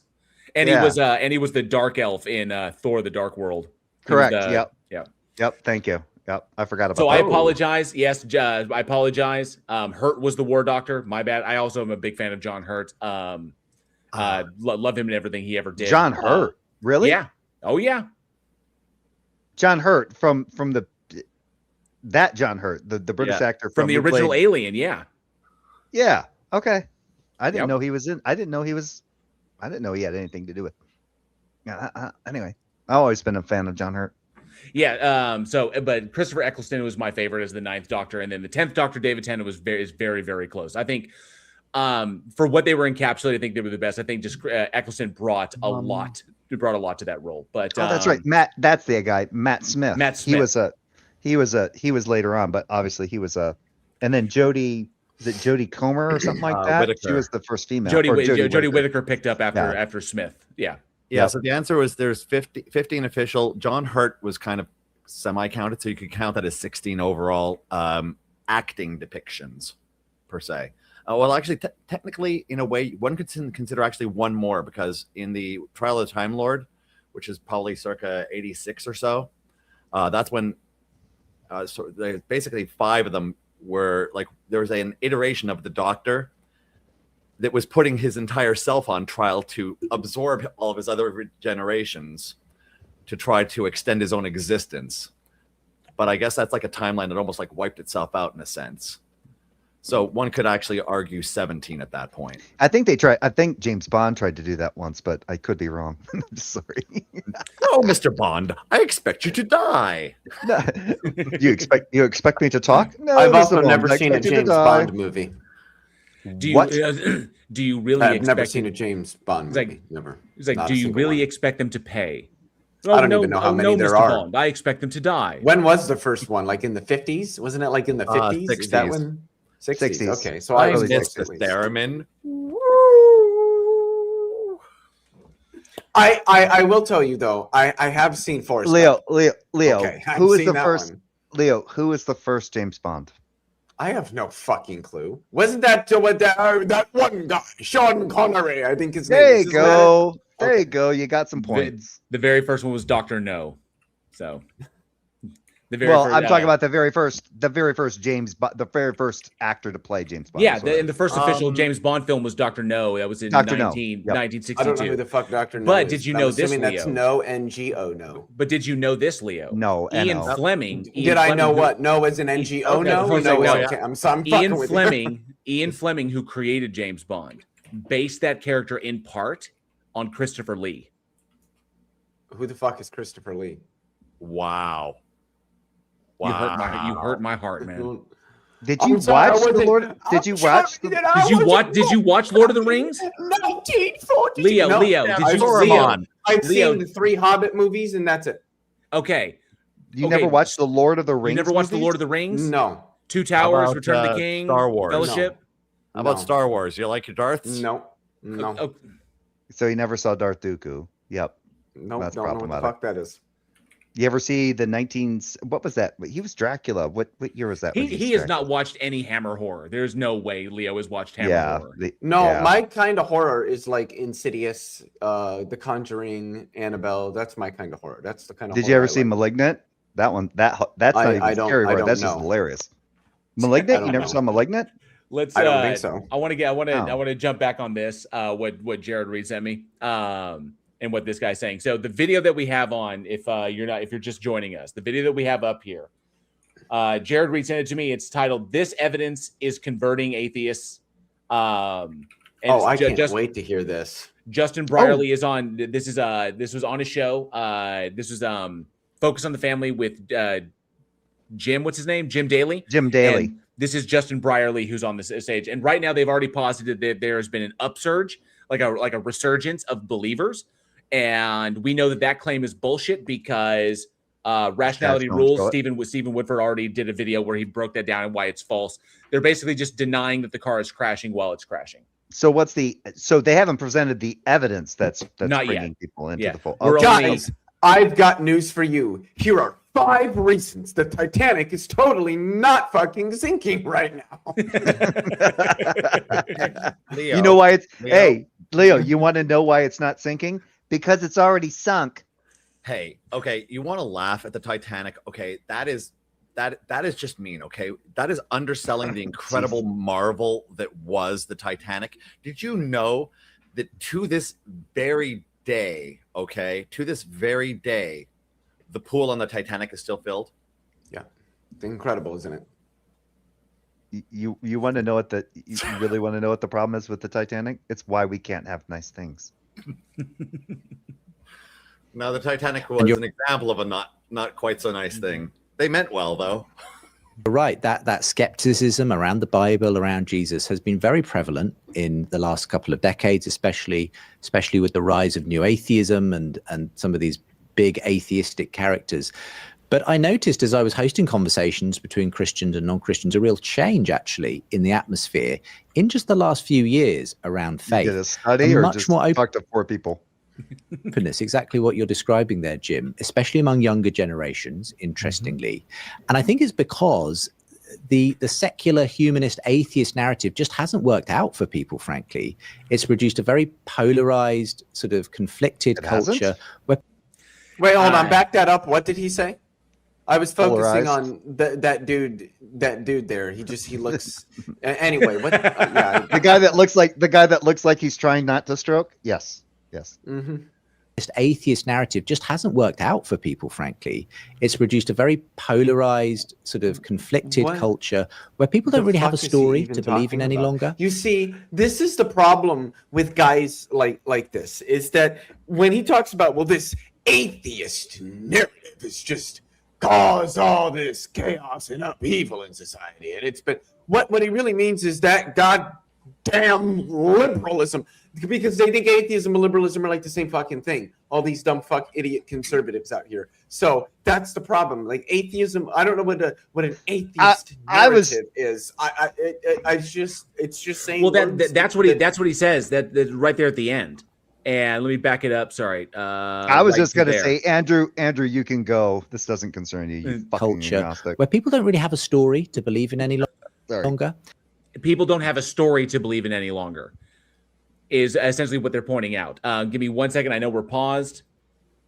And he was the Dark Elf in Thor: The Dark World. Correct. Yep. Thank you. Yep. I forgot about that. So I apologize. Yes, I apologize. Hurt was the War Doctor. My bad. I also am a big fan of John Hurt. Love him and everything he ever did. John Hurt. Really? Yeah. Oh yeah. John Hurt from that John Hurt, the British actor from the original Alien. Yeah. Yeah. Okay. I didn't know he was in. I didn't know he had anything to do with. Anyway, I've always been a fan of John Hurt. Yeah. But Christopher Eccleston was my favorite as the 9th Doctor, and then the 10th Doctor, David Tennant, is very, very close. I think, for what they were encapsulated, I think they were the best. I think just Eccleston brought a lot to that role. But that's right, Matt. That's the guy, Matt Smith. Matt Smith. He was later on, but obviously he was and then Jodie. Is it Jodie Comer or something like that? Whittaker. She was the first female. Jodie Whittaker picked up after Smith. Yeah. Yeah. So the answer was there's 15 official. John Hurt was kind of semi-counted, so you could count that as 16 overall acting depictions per se. Well, actually, technically, in a way, one could consider actually one more because in the Trial of the Time Lord, which is probably circa 86 or so, that's when so there's basically 5 of them were like there was an iteration of the Doctor that was putting his entire self on trial to absorb all of his other generations to try to extend his own existence. But I guess that's like a timeline that almost like wiped itself out in a sense. So one could actually argue 17 at that point. I think James Bond tried to do that once, but I could be wrong. Sorry. Oh, Mr. Bond, I expect you to die. No. You expect me to talk? No, I've also never seen a James Bond movie. Do you really? I've never seen a James Bond movie. Never. It's like, do you really expect them to pay? I don't even know how many there are. Bond. I expect them to die. When was the first one? Like in the 50s? Wasn't it like in the 50s? 60s. Is that when? 60s. Okay, so I was missed the theremin. I will tell you though, I have seen Forrest. Leo. Okay, who is the first? One. Leo, who is the first James Bond? I have no fucking clue. Wasn't that that one guy, Sean Connery? I think his name. There you go. There you go. You got some points. The very first one was Dr. No. So I'm talking about the very first actor to play James Bond. Yeah, and the first official James Bond film was Dr. No. That was in 1962. I don't know who the fuck Dr. No but is. Did you know this, Leo? That's No, N-G-O, no. But did you know this, Leo? No, Ian Fleming. Did I know what? No as an N-G-O, no? Okay, I'm Ian Fleming, Ian Fleming, who created James Bond, based that character in part on Christopher Lee. Who the fuck is Christopher Lee? Wow. You hurt my heart, man. Did you watch the Lord? Did you watch? Did you watch Lord of the Rings? 1940. Leo, I've seen the 3 Hobbit movies, and that's it. Okay. You never watched the Lord of the Rings? You never watched the Lord of the Rings? No. Two Towers, Return of the King, Star Wars, Fellowship. How about Star Wars? You like your Darths? No. So you never saw Darth Dooku? Yep. No, that's don't know what the fuck that is. You ever see the what was that? He was Dracula. What year was that? He has not watched any Hammer horror. There's no way Leo has watched Hammer horror. My kind of horror is like Insidious, The Conjuring, Annabelle. That's my kind of horror. That's the kind of. Did you ever see Malignant? That one. That's not even scary. That's just hilarious. Malignant? You never saw Malignant? Let's. I don't think so. I want to jump back on this. What Jared Reed sent me. And what this guy's saying. So the video that we have on, if you're just joining us, the video that we have up here, Jared Reed sent it to me. It's titled "This Evidence is Converting Atheists." I can't wait to hear this. Justin Brierley is on. This was on a show. This was Focus on the Family with Jim. What's his name? Jim Daly. Jim Daly. And this is Justin Brierley who's on this stage. And right now they've already posited that there has been an upsurge, like a resurgence of believers. And we know that claim is bullshit because Rationality Rules, Stephen Woodford already did a video where he broke that down and why it's false. They're basically just denying that the car is crashing while it's crashing. So so they haven't presented the evidence that's not bringing yet. people into the fold. Guys, I've got news for you. Here are 5 reasons the Titanic is totally not fucking sinking right now. Leo, you know why it's hey, Leo, you want to know why it's not sinking? Because it's already sunk. Hey, okay, you want to laugh at the Titanic? Okay, that is just mean. Okay, that is underselling the incredible marvel that was the Titanic. Did you know that to this very day, the pool on the Titanic is still filled? Yeah, it's incredible, isn't it? You want to know you really want to know what the problem is with the Titanic? It's why we can't have nice things. Now the Titanic was an example of a not quite so nice thing. They meant well, though. Right, that skepticism around the Bible, around Jesus, has been very prevalent in the last couple of decades, especially with the rise of new atheism and some of these big atheistic characters. But I noticed as I was hosting conversations between Christians and non-Christians, a real change actually in the atmosphere in just the last few years around faith. You did a study or just talk to 4 people? Openness, exactly what you're describing there, Jim, especially among younger generations, interestingly. And I think it's because the secular humanist atheist narrative just hasn't worked out for people, frankly. It's produced a very polarized, sort of conflicted culture. Wait, hold on, back that up. What did he say? I was focusing on that dude there. He looks anyway. What? The guy that looks like he's trying not to stroke. Yes. Mm-hmm. This atheist narrative just hasn't worked out for people, frankly. It's produced a very polarized, sort of conflicted culture where people don't really have a story to believe in any longer. You see, this is the problem with guys like this, is that when he talks about, well, this atheist narrative is just cause all this chaos and upheaval in society. And it's been what he really means is that goddamn liberalism, because they think atheism and liberalism are like the same fucking thing. All these dumb idiot conservatives out here. So that's the problem. Like atheism, I don't know what an atheist narrative is. It's just saying. Well, that's what he says. That right there at the end. And let me back it up. Sorry. I was just going to say, Andrew, you can go. This doesn't concern you. You culture agnostic. Where people don't really have a story to believe in any longer. People don't have a story to believe in any longer is essentially what they're pointing out. Give me 1 second. I know we're paused.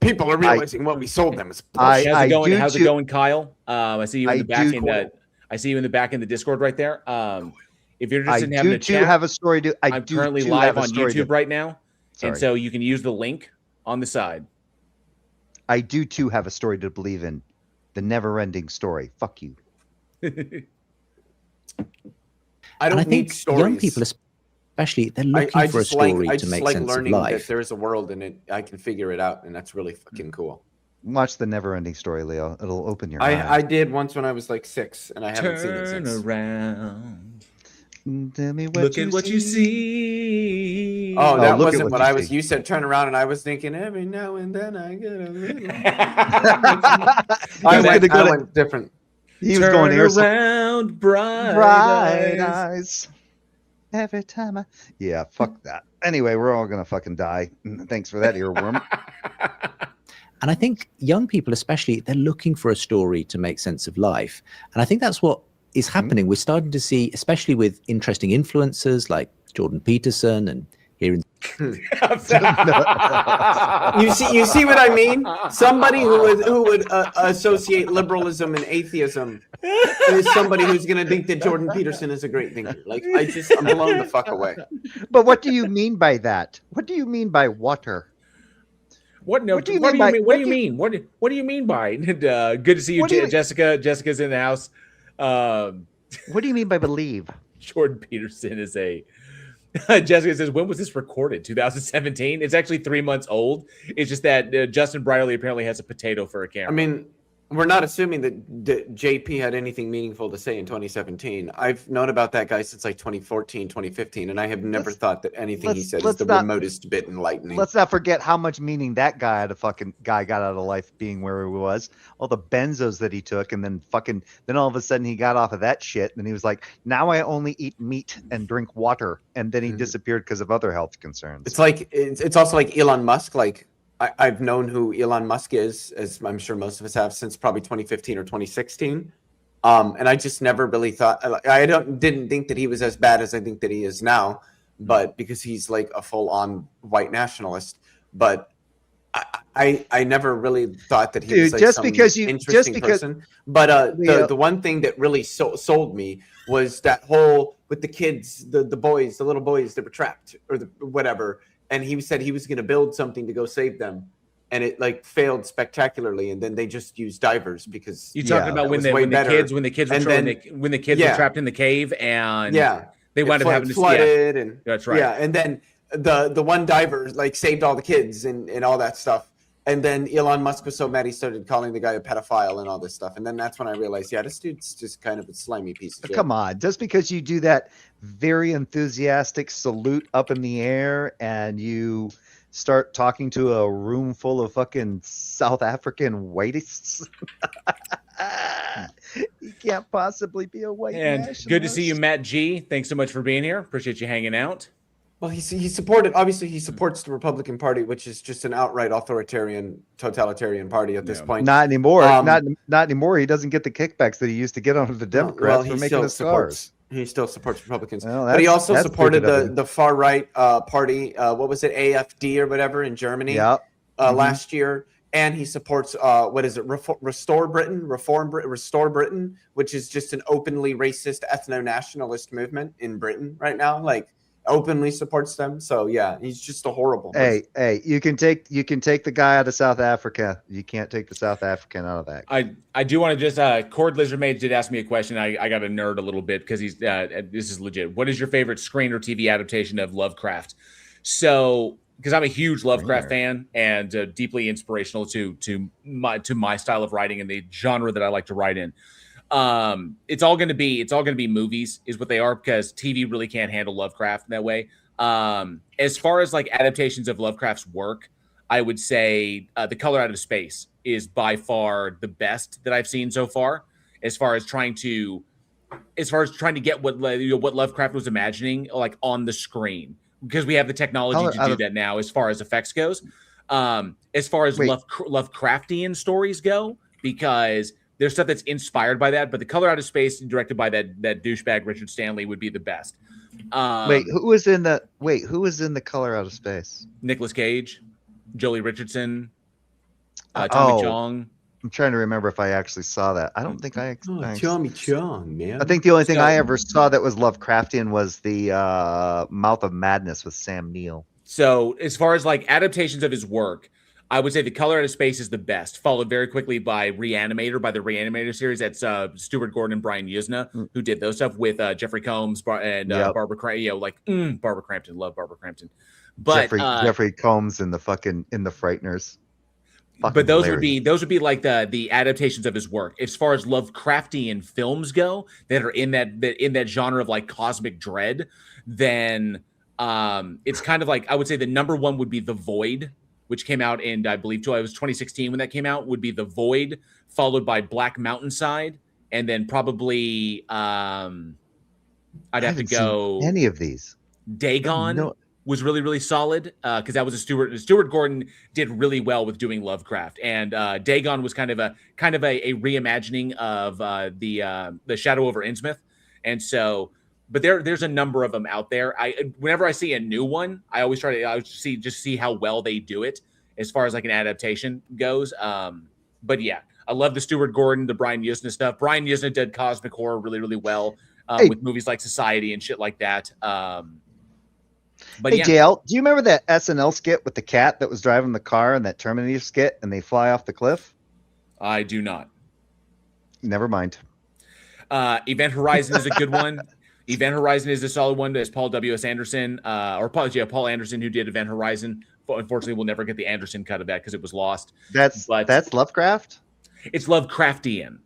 People are realizing what we sold them is How's bullshit. it going, Kyle? I see you in the back I see you in the back in the Discord right there. If you're interested in having a chat, have a story to. I'm currently live on YouTube right now, and so you can use the link on the side. I do too have a story to believe in, the never-ending story. Fuck you. I don't think need stories. young people, especially, they're looking for a story to make sense of learning life. that there's a world in it. I can figure it out, and that's really fucking cool. Watch the never-ending story, Leo. It'll open your I eyes. did once when I was like 6, and I haven't seen it since. Turn around. Tell me Look at what you see. Oh, that look at wasn't what what you I was. see. You said turn around, and I was thinking every now and then I get a little. I went different. He was going Turn around, bright eyes. Every time I. Yeah, fuck that. Anyway, we're all gonna fucking die. Thanks for that, earworm. And I think young people, especially, they're looking for a story to make sense of life. And I think that's what is happening. We're starting to see, especially with interesting influencers like Jordan Peterson and here in You see what I mean? Somebody who would associate liberalism and atheism is somebody who's going to think that Jordan Peterson is a great thinker. Like I'm blown the fuck away. But what do you mean by that? What do you mean by water? What do you mean by good to see you, Jessica? Jessica's in the house. What do you mean by believe? Jordan Peterson is a Jessica says, when was this recorded? 2017? It's actually 3 months old. It's just that Justin Brierley apparently has a potato for a camera. I mean, we're not assuming that JP had anything meaningful to say in 2017. I've known about that guy since like 2014, 2015, and I have never thought that anything he said is the remotest bit enlightening. Let's not forget how much meaning that guy got out of life being where he was. All the benzos that he took, and then all of a sudden he got off of that shit, and he was like, now I only eat meat and drink water, and then he disappeared because of other health concerns. It's like it's also like Elon Musk. Like I've known who Elon Musk is, as I'm sure most of us have, since probably 2015 or 2016. And I just never really thought, didn't think that he was as bad as I think that he is now, but because he's like a full-on white nationalist. But I never really thought that he was like interesting person. But the one thing that really sold me was that whole with the kids, the boys, the little boys that were trapped or whatever. And he said he was going to build something to go save them, and it like failed spectacularly. And then they just used divers because you're talking about when the kids were trapped in the cave and they wound up having to flooded and that's right. Yeah, and then the one diver like saved all the kids and all that stuff. And then Elon Musk was so mad he started calling the guy a pedophile and all this stuff. And then that's when I realized, this dude's just kind of a slimy piece of shit. Come on, just because you do that very enthusiastic salute up in the air and you start talking to a room full of fucking South African whiteists, you can't possibly be a white nationalist. Good to see you, Matt G. Thanks so much for being here. Appreciate you hanging out. Well, he supports the Republican Party, which is just an outright authoritarian, totalitarian party at this point. Not anymore. Not anymore. He doesn't get the kickbacks that he used to get under the Democrats for making us cars. He still supports Republicans, but he also supported the far right party. What was it, AfD or whatever in Germany? Last year, and he supports Restore Britain, Restore Britain, which is just an openly racist ethno-nationalist movement in Britain right now. Like. Openly supports them, so yeah, he's just a horrible person. Hey, you can take the guy out of South Africa. You can't take the South African out of that. I do want to just Cord Lizard Mage did ask me a question. I got to nerd a little bit because he's this is legit. What is your favorite screen or TV adaptation of Lovecraft? So because I'm a huge Lovecraft fan and deeply inspirational to my style of writing and the genre that I like to write in. It's all going to be movies is what they are because TV really can't handle Lovecraft in that way. As far as like adaptations of Lovecraft's work, I would say The Color Out of Space is by far the best that I've seen so far. As far as trying to get what Lovecraft was imagining like on the screen because we have the technology to do that now as far as effects goes. As far as Lovecraftian stories go, because there's stuff that's inspired by that, but The Color Out of Space, directed by that douchebag Richard Stanley, would be the best. Who was in The Color Out of Space? Nicolas Cage, Jolie Richardson. Tommy Chong. I'm trying to remember if I actually saw that. I don't think I. Tommy Chong, man. I think the only thing I ever saw that was Lovecraftian was the Mouth of Madness with Sam Neill. So as far as like adaptations of his work, I would say The Color Out of Space is the best, followed very quickly by Reanimator, by the Reanimator series. That's Stuart Gordon and Brian Yuzna who did those stuff with Jeffrey Combs and Barbara Crampton. Barbara Crampton, love Barbara Crampton. But Jeffrey Combs in the Frighteners. But those would be like the adaptations of his work. As far as Lovecraftian films go that are in that genre of like cosmic dread, then it's kind of like I would say the number one would be The Void, which came out in I believe it was 2016 when that came out. Would be The Void, followed by Black Mountainside, and then probably I'd have to go any of these. Dagon was really, really solid because that was Stuart Gordon did really well with doing Lovecraft, and Dagon was kind of a reimagining of the Shadow over Innsmouth, and so. But there's a number of them out there. Whenever I see a new one, I always try to see how well they do it as far as like an adaptation goes. But yeah, I love the Stuart Gordon, the Brian Yuzna stuff. Brian Yuzna did cosmic horror really, really well with movies like Society and shit like that. But hey, JL, do you remember that SNL skit with the cat that was driving the car and that Terminator skit and they fly off the cliff? I do not. Never mind. Event Horizon is a good one. Event Horizon is a solid one. There's Paul W.S. Anderson, Paul Anderson, who did Event Horizon. Unfortunately, we'll never get the Anderson cut of that because it was lost. That's Lovecraft? It's Lovecraftian.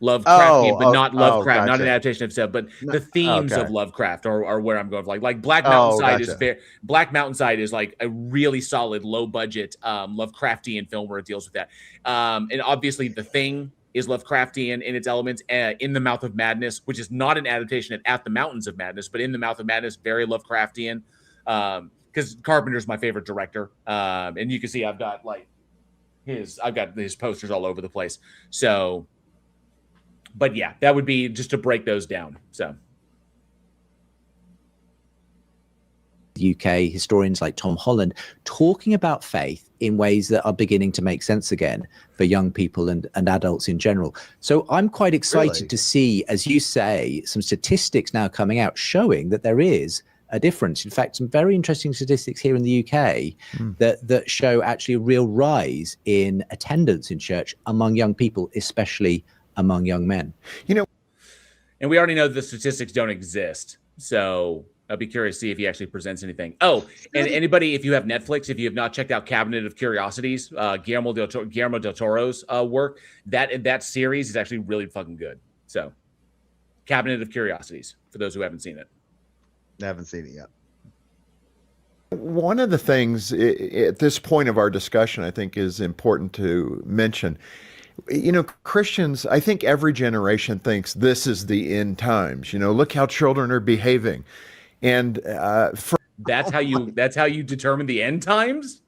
But not Lovecraft, gotcha. Not an adaptation of stuff, but the themes of Lovecraft are where I'm going. Like Black Mountainside Black Mountainside is like a really solid, low budget Lovecraftian film where it deals with that. And obviously, The Thing is Lovecraftian in its elements. In the Mouth of Madness, which is not an adaptation At the Mountains of Madness, but In the Mouth of Madness, very Lovecraftian. Because Carpenter's my favorite director, and you can see I've got his posters all over the place. So. But yeah, that would be just to break those down. So, UK historians like Tom Holland talking about faith in ways that are beginning to make sense again for young people and adults in general. So I'm quite excited to see, as you say, some statistics now coming out showing that there is a difference. In fact, some very interesting statistics here in the UK that show actually a real rise in attendance in church among young people, especially among young men. And we already know the statistics don't exist. So I'll be curious to see if he actually presents anything. Oh, and anybody, if you have Netflix, if you have not checked out Cabinet of Curiosities, Guillermo del Toro's work, that series is actually really fucking good. So Cabinet of Curiosities, for those who haven't seen it. I haven't seen it yet. One of the things at this point of our discussion, I think is important to mention. Christians, I think every generation thinks this is the end times. Look how children are behaving. And that's how you determine the end times?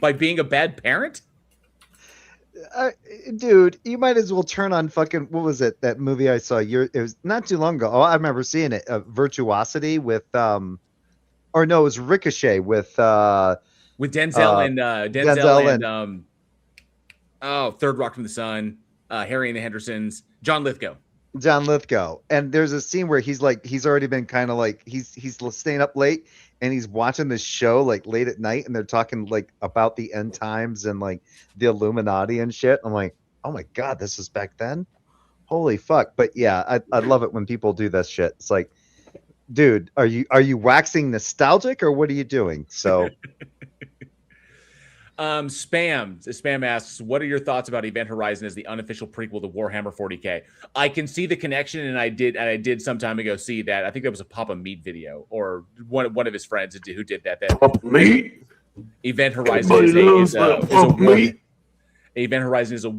By being a bad parent? Dude, you might as well turn on fucking, what was it? That movie I saw, it was not too long ago. Oh, I remember seeing it. Virtuosity with, it was Ricochet with Denzel and Third Rock from the Sun, Harry and the Hendersons, John Lithgow. And there's a scene where he's already been kind of like, he's staying up late and he's watching this show like late at night and they're talking like about the end times and like the Illuminati and shit. I'm like, oh my God, this is back then? Holy fuck. But yeah, I love it when people do this shit. It's like, dude, are you waxing nostalgic or what are you doing? So Spam asks, what are your thoughts about Event Horizon as the unofficial prequel to Warhammer 40K? I can see the connection, and I did some time ago see that. I think that was a Papa Meat video or one of his friends who did that. Papa Meat. Event Horizon is a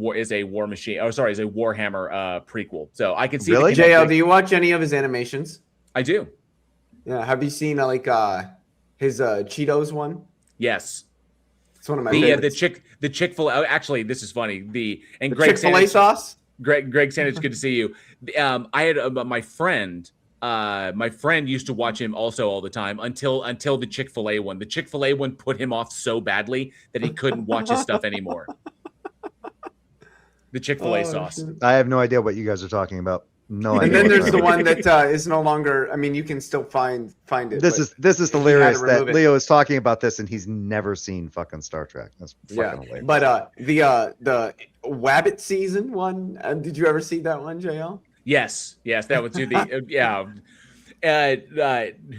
war machine. Oh, sorry, is a Warhammer prequel. So I can see. Really, JL? Do you watch any of his animations? I do. Yeah. Have you seen his Cheetos one? Yes. It's one of my favorites. The Chick-fil-A. Actually, this is funny. Greg Chick-fil-A sauce. Greg Sanders, good to see you. I had my friend My friend used to watch him also all the time until the Chick-fil-A one. The Chick-fil-A one put him off so badly that he couldn't watch his stuff anymore. The Chick-fil-A sauce. Shit. I have no idea what you guys are talking about. No, and then there's the one that is no longer. I mean, you can still find it. This is hilarious that Leo is talking about this and he's never seen fucking Star Trek. That's fucking hilarious. But the Wabbit season one. Did you ever see that one, JL? Yes, that was the yeah.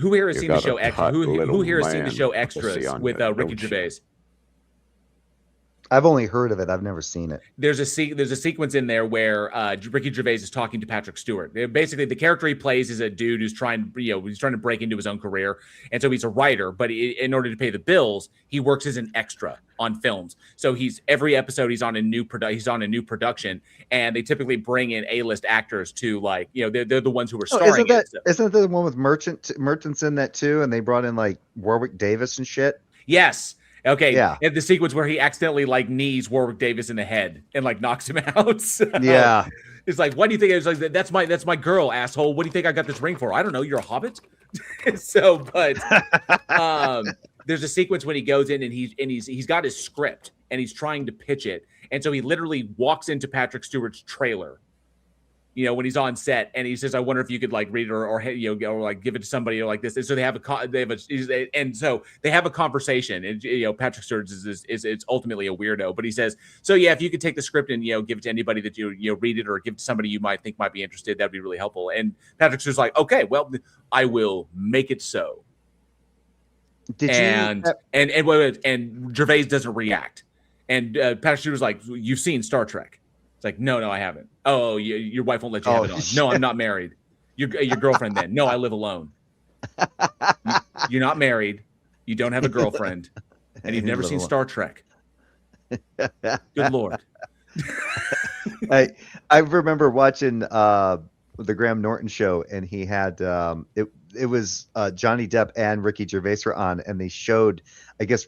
Who here has seen the show Extras? Who here has seen the show Extras with Ricky Gervais? I've only heard of it. I've never seen it. There's a sequence in there where Ricky Gervais is talking to Patrick Stewart. Basically, the character he plays is a dude who's trying to break into his own career, and so he's a writer. But in order to pay the bills, he works as an extra on films. So every episode he's on a new production, and they typically bring in A-list actors to they're the ones who are starring. Isn't that the one with Merchants in that too? And they brought in like Warwick Davis and shit. Yes. Okay. Yeah. And the sequence where he accidentally knees Warwick Davis in the head and knocks him out. Yeah. It's like, what do you think? It's like, that's my girl, asshole. What do you think I got this ring for? I don't know. You're a hobbit. There's a sequence when he goes in and he's got his script and he's trying to pitch it. And so he literally walks into Patrick Stewart's trailer, when he's on set, and he says, "I wonder if you could read it or give it to somebody like this." And so they have a conversation, and Patrick Stewart is ultimately a weirdo, but he says, "So yeah, if you could take the script and give it to anybody that you read it or give it to somebody you might think might be interested, that'd be really helpful." And Patrick Stewart's like, "Okay, well, I will make it so." And Gervais doesn't react, and Patrick Stewart's like, "You've seen Star Trek?" It's like, no, I haven't. Oh, your wife won't let you have it on. Shit. No, I'm not married. Your girlfriend then? No, I live alone. You're not married. You don't have a girlfriend, and you've never seen Star Trek. Good Lord. I remember watching the Graham Norton show, and he had it was Johnny Depp and Ricky Gervais were on, and they showed, I guess,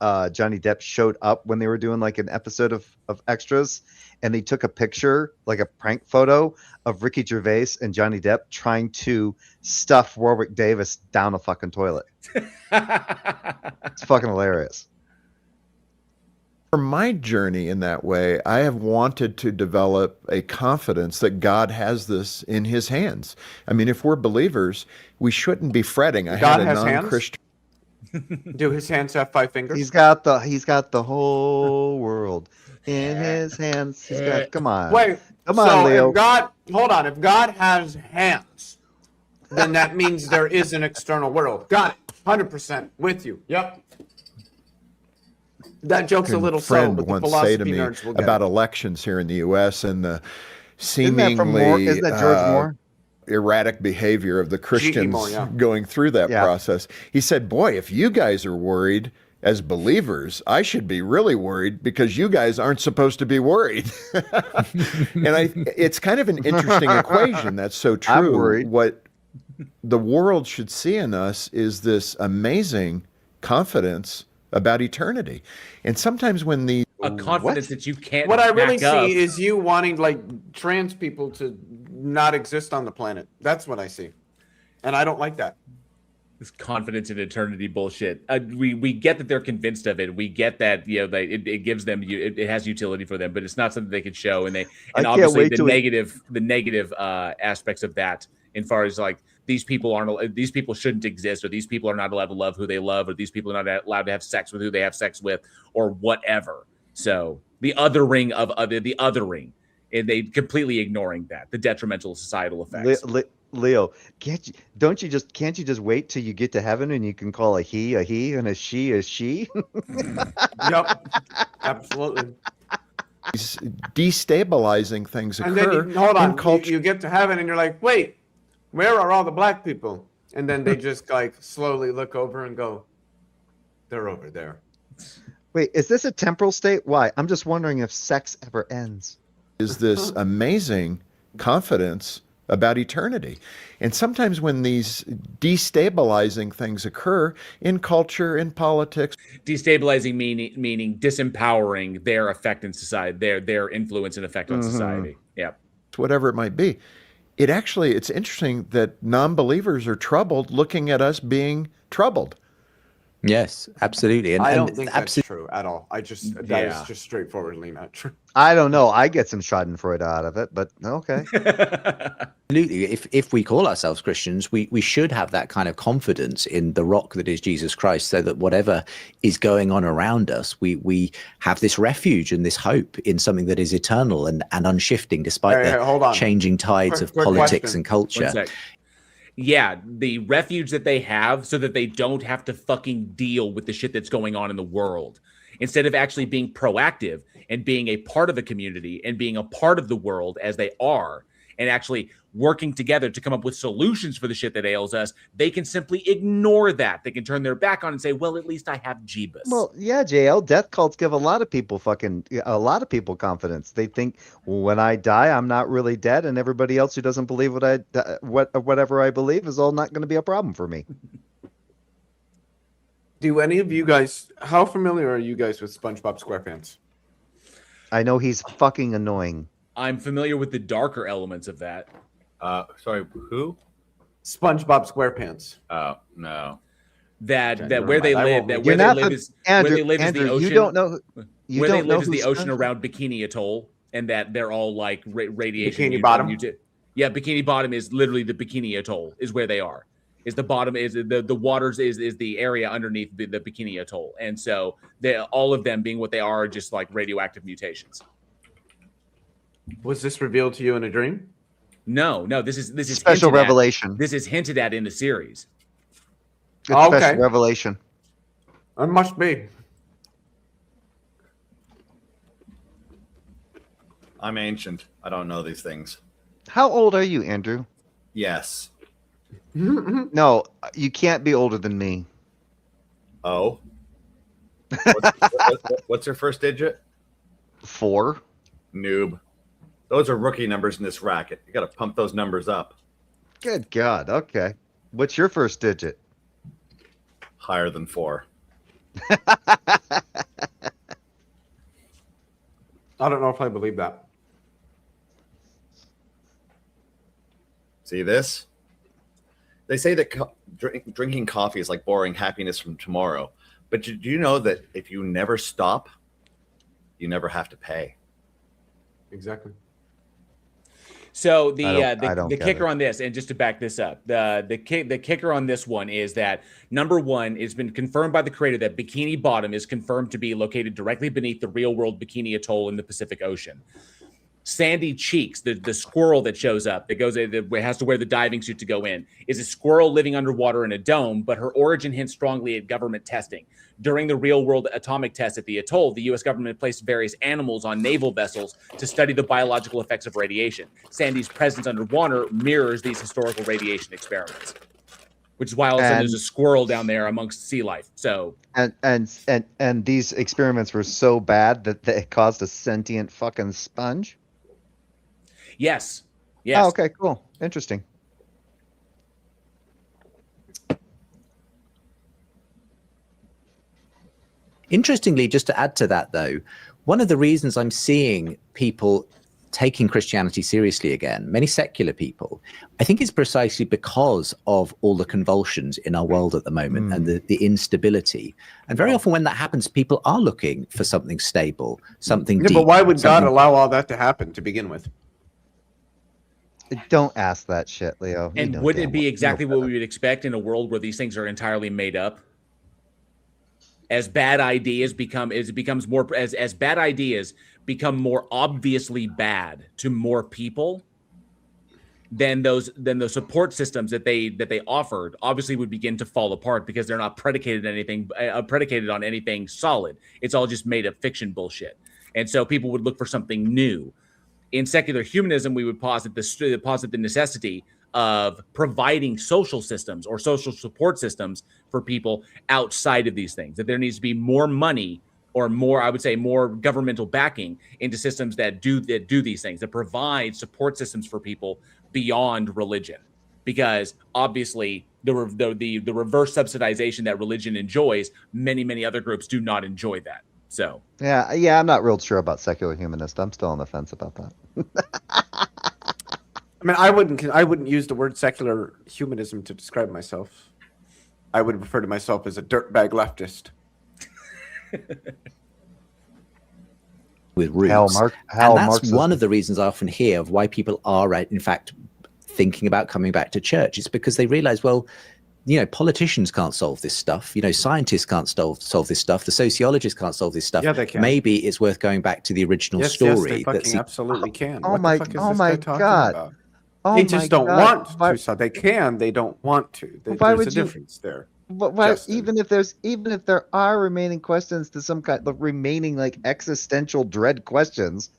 Johnny Depp showed up when they were doing an episode of Extras, and they took a picture, a prank photo of Ricky Gervais and Johnny Depp trying to stuff Warwick Davis down a fucking toilet. It's fucking hilarious. For my journey in that way, I have wanted to develop a confidence that God has this in his hands. I mean, if we're believers, we shouldn't be fretting. God has non-Christian. Do his hands have 5 fingers? He's got the whole world in his hands. Come on. Wait. Come on, Leo. If God has hands, then that means there is an external world. Got it. 100% with you. Yep. That joke's a little friend but once the philosophy say to me nerds will about it. Elections here in the U.S. and the seemingly Isn't that George Moore? Erratic behavior of the Christians Moore, going through that process. He said, "Boy, if you guys are worried as believers, I should be really worried because you guys aren't supposed to be worried." And it's kind of an interesting equation. That's so true. I'm worried. What the world should see in us is this amazing confidence about eternity. And sometimes when a confidence that you can't. What I really back up. see is you wanting trans people to not exist on the planet. That's what I see, and I don't like that. This confidence in eternity bullshit. We get that they're convinced of it. We get that it gives them it has utility for them, but it's not something they can show. And obviously the negative aspects of that, in far as these people shouldn't exist, or these people are not allowed to love who they love, or these people are not allowed to have sex with who they have sex with, or whatever. So the othering, and they completely ignoring that, the detrimental societal effects. Leo, can't you just wait till you get to heaven and you can call a he and a she? Yep, absolutely. Destabilizing things occur. And then hold on, you get to heaven and you're like, wait, where are all the black people? And then they just slowly look over and go, they're over there. Wait, is this a temporal state? Why? I'm just wondering if sex ever ends. Is this amazing confidence about eternity. And sometimes when these destabilizing things occur in culture, in politics. Destabilizing meaning disempowering their effect in society, their influence and effect on society. Yeah. Whatever it might be. it's interesting that non-believers are troubled looking at us being troubled. Yes, absolutely. And I don't think that's true at all. That is just straightforwardly not true. I don't know. I get some Schadenfreude out of it, but okay. Absolutely. If we call ourselves Christians, we should have that kind of confidence in the rock that is Jesus Christ, so that whatever is going on around us, we have this refuge and this hope in something that is eternal and unshifting despite the changing tides of politics and culture. Yeah, the refuge that they have so that they don't have to fucking deal with the shit that's going on in the world. Instead of actually being proactive and being a part of a community and being a part of the world as they are, and actually working together to come up with solutions for the shit that ails us, they can simply ignore that. They can turn their back on and say, well, at least I have Jeebus. Well, yeah, JL, death cults give a lot of people confidence. They think, well, when I die, I'm not really dead, and everybody else who doesn't believe whatever I believe is all not going to be a problem for me. Do any of you guys, how familiar are you guys with SpongeBob SquarePants? I know he's fucking annoying. I'm familiar with the darker elements of that. Sorry, who? SpongeBob SquarePants. Oh, no. That where they live is the ocean. You don't know. Where they live is the ocean around Bikini Atoll, and that they're all like radiation. Bikini Bottom. Yeah, Bikini Bottom is literally the Bikini Atoll. Is where they are. Is the bottom is the waters is the area underneath the Bikini Atoll, and so all of them being what they are just like radioactive mutations. Was this revealed to you in a dream? No. This is special revelation. This is hinted at in the series. It's special revelation. It must be. I'm ancient. I don't know these things. How old are you, Andrew? Yes. No, you can't be older than me. Oh. What's your first digit? 4. Noob. Those are rookie numbers in this racket. You got to pump those numbers up. Good God. Okay. What's your first digit? Higher than 4. I don't know if I believe that. See this? They say that drinking coffee is like borrowing happiness from tomorrow. But do you know that if you never stop, you never have to pay? Exactly. So the kicker on this, and just to back this up, the kicker on this one is that number one, it's been confirmed by the creator that Bikini Bottom is confirmed to be located directly beneath the real world Bikini Atoll in the Pacific Ocean. Sandy Cheeks, the squirrel that shows up, that has to wear the diving suit to go in, is a squirrel living underwater in a dome, but her origin hints strongly at government testing. During the real-world atomic test at the atoll, the U.S. government placed various animals on naval vessels to study the biological effects of radiation. Sandy's presence underwater mirrors these historical radiation experiments, which is why all of a sudden there's a squirrel down there amongst sea life. So and these experiments were so bad that they caused a sentient fucking sponge. Yes. Oh, okay, cool. Interesting. Interestingly, just to add to that, though, one of the reasons I'm seeing people taking Christianity seriously again, many secular people, I think it's precisely because of all the convulsions in our world at the moment and the instability. And very often when that happens, people are looking for something stable, something deep. But why would God allow all that to happen to begin with? Don't ask that shit, Leo. And wouldn't it be exactly what we would expect in a world where these things are entirely made up? As bad ideas become more obviously bad to more people, then the support systems that they offered obviously would begin to fall apart because they're not predicated on anything solid. It's all just made up fiction bullshit. And so people would look for something new. In secular humanism, we would posit the necessity of providing social systems or social support systems for people outside of these things, that there needs to be more money or more, I would say, more governmental backing into systems that do these things, that provide support systems for people beyond religion. Because obviously the reverse subsidization that religion enjoys, many other groups do not enjoy that. So yeah, I'm not real sure about secular humanist. I'm still on the fence about that. I mean, I wouldn't use the word secular humanism to describe myself. I would refer to myself as a dirtbag leftist. With roots. And that's one of the reasons I often hear of why people are, in fact, thinking about coming back to church. It's because they realize, well, politicians can't solve this stuff. Scientists can't solve this stuff. The sociologists can't solve this stuff. Yeah, they can. Maybe it's worth going back to the original story. Yes, they fucking absolutely can. Oh my God. They just don't want to. So they can. They don't want to. There's a difference there. But why, even if there are remaining questions to some kind of remaining like existential dread questions,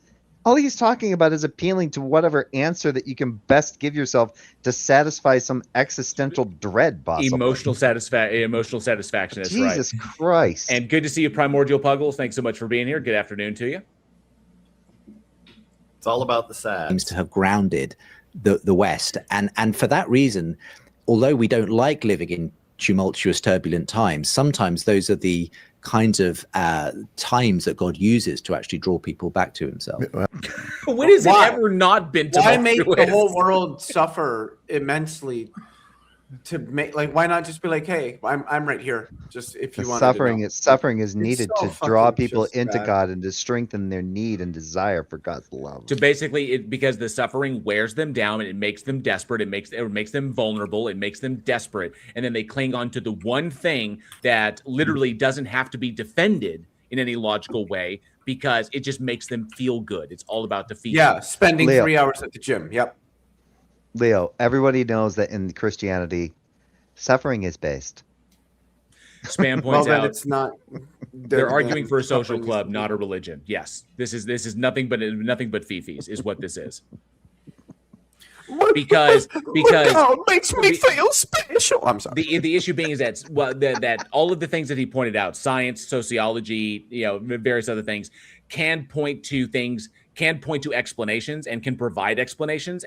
all he's talking about is appealing to whatever answer that you can best give yourself to satisfy some existential dread, possibly. Emotional satisfaction. That's Jesus right. Christ. And good to see you, Primordial Puggles. Thanks so much for being here. Good afternoon to you. It's all about the sad. Seems to have grounded the West, and for that reason, although we don't like living in tumultuous, turbulent times, sometimes those are the kinds of times that God uses to actually draw people back to Himself. When has it ever not been tumultuous? Why make the whole world suffer immensely? To make why not just be like, hey, I'm right here. Just if you want. Suffering is needed to draw people into God and to strengthen their need and desire for God's love. To basically, because the suffering wears them down and it makes them desperate. It makes them vulnerable. It makes them desperate, and then they cling on to the one thing that literally doesn't have to be defended in any logical way because it just makes them feel good. It's all about defeat. Yeah, spending 3 hours at the gym. Yep. Leo, everybody knows that in Christianity, suffering is based. Spam points out it's not. They're arguing for a social club, not a religion. Yes, this is nothing but fifis is what this is. Because it makes me feel special. I'm sorry. The issue being is that all of the things that he pointed out, science, sociology, various other things, can point to explanations and can provide explanations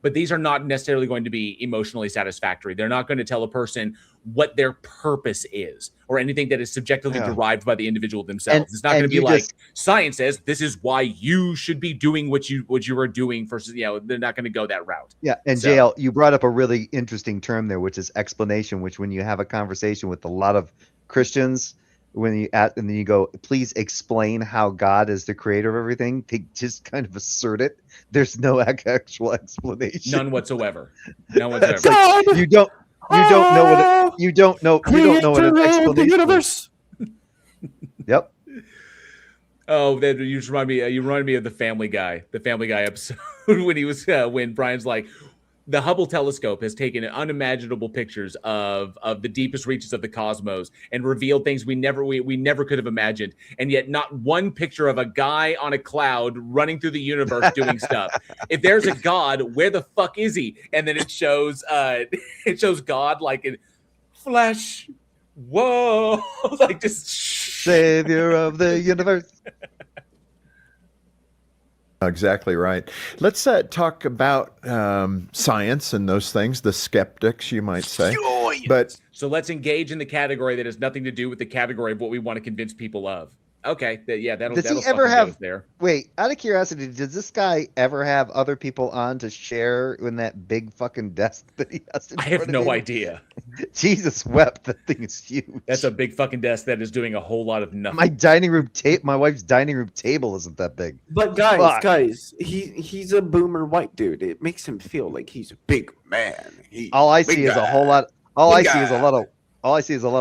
but these are not necessarily going to be emotionally satisfactory. They're not going to tell a person what their purpose is or anything that is subjectively derived by the individual themselves. It's not going to be like science says this is why you should be doing what you are doing versus they're not going to go that route. Yeah, and JL, you brought up a really interesting term there, which is explanation, which when you have a conversation with a lot of Christians, and then you go, please explain how God is the creator of everything, they just kind of assert it. There's no actual explanation. None whatsoever. Like, you don't know what an explanation universe. Yep. Oh, that you remind me of the Family Guy episode when Brian's like, the Hubble telescope has taken unimaginable pictures of the deepest reaches of the cosmos and revealed things we never could have imagined. And yet not one picture of a guy on a cloud running through the universe doing stuff. If there's a God, where the fuck is he? And then it shows God like in flesh. Whoa. Like just savior of the universe. Exactly right. Let's talk about science and those things, the skeptics, you might say. But so let's engage in the category that has nothing to do with the category of what we want to convince people of. Okay, that'll does he ever have there. Wait, out of curiosity, does this guy ever have other people on to share in that big fucking desk that he has? I have no idea. Jesus wept, that thing is huge. That's a big fucking desk that is doing a whole lot of nothing. My wife's dining room table isn't that big. But guys, he's a boomer white dude. It makes him feel like he's a big man. All I see is a lot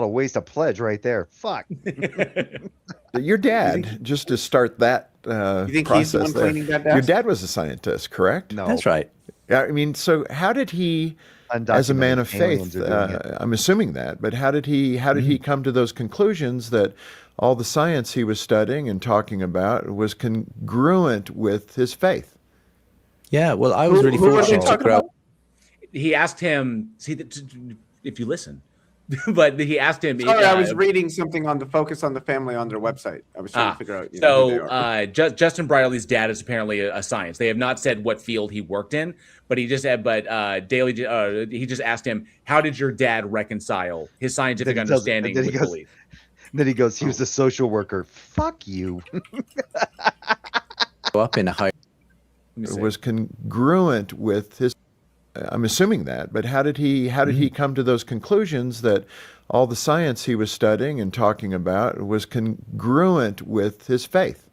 of waste of pledge right there. Fuck. Your dad, just to start that you think process he's the one there, cleaning that desk? Your dad was a scientist, correct? No. That's right. Yeah, I mean, so how did he, as a man of faith, I'm assuming that, but how did he come to those conclusions that all the science he was studying and talking about was congruent with his faith? Yeah, well, I was really fortunate to grow up. He asked him, if you listen, but he asked him. Sorry, I was reading something on the Focus on the Family on their website. I was trying to figure out. Justin Brierley's dad is apparently a science. They have not said what field he worked in, but he just said. He just asked him, "How did your dad reconcile his scientific understanding with belief?" Then he goes, "He was a social worker." Fuck you. Up in a high. was congruent with his. I'm assuming that, but how did he come to those conclusions that all the science he was studying and talking about was congruent with his faith?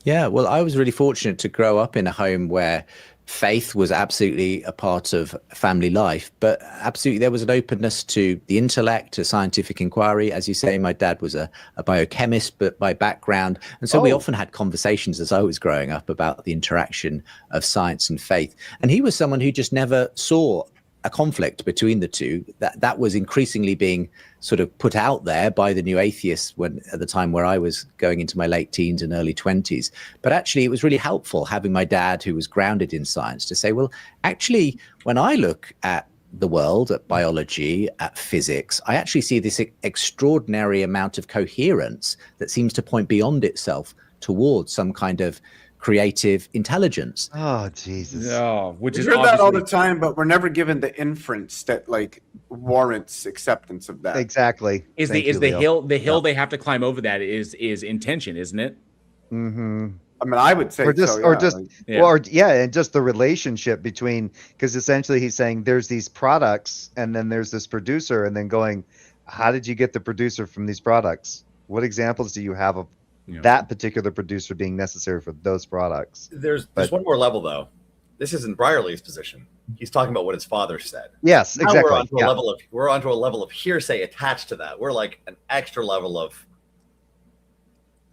Yeah, well, I was really fortunate to grow up in a home where faith was absolutely a part of family life, but absolutely there was an openness to the intellect, to scientific inquiry. As you say, my dad was a biochemist, but by background. And so we often had conversations as I was growing up about the interaction of science and faith. And he was someone who just never saw a conflict between the two. That was increasingly being sort of put out there by the new atheists at the time where I was going into my late teens and early 20s. But actually, it was really helpful having my dad, who was grounded in science, to say, well, actually, when I look at the world, at biology, at physics, I actually see this extraordinary amount of coherence that seems to point beyond itself towards some kind of creative intelligence. Oh, Jesus. No, which We is hear that all obviously the time, but we're never given the inference that like warrants acceptance of that. Exactly. is Thank the you, hill Leo. they have to climb over that is intention, isn't it? Mm-hmm. I mean, I would say Or just, so, or yeah. just, Like, Yeah. or and just the relationship between, because essentially he's saying there's these products, and then there's this producer, and then going, how did you get the producer from these products? What examples do you have of that particular producer being necessary for those products? There's one more level though. This isn't Brierley's position. He's talking about what his father said. Yes, Now exactly. we're onto a level of hearsay attached to that. We're like an extra level of.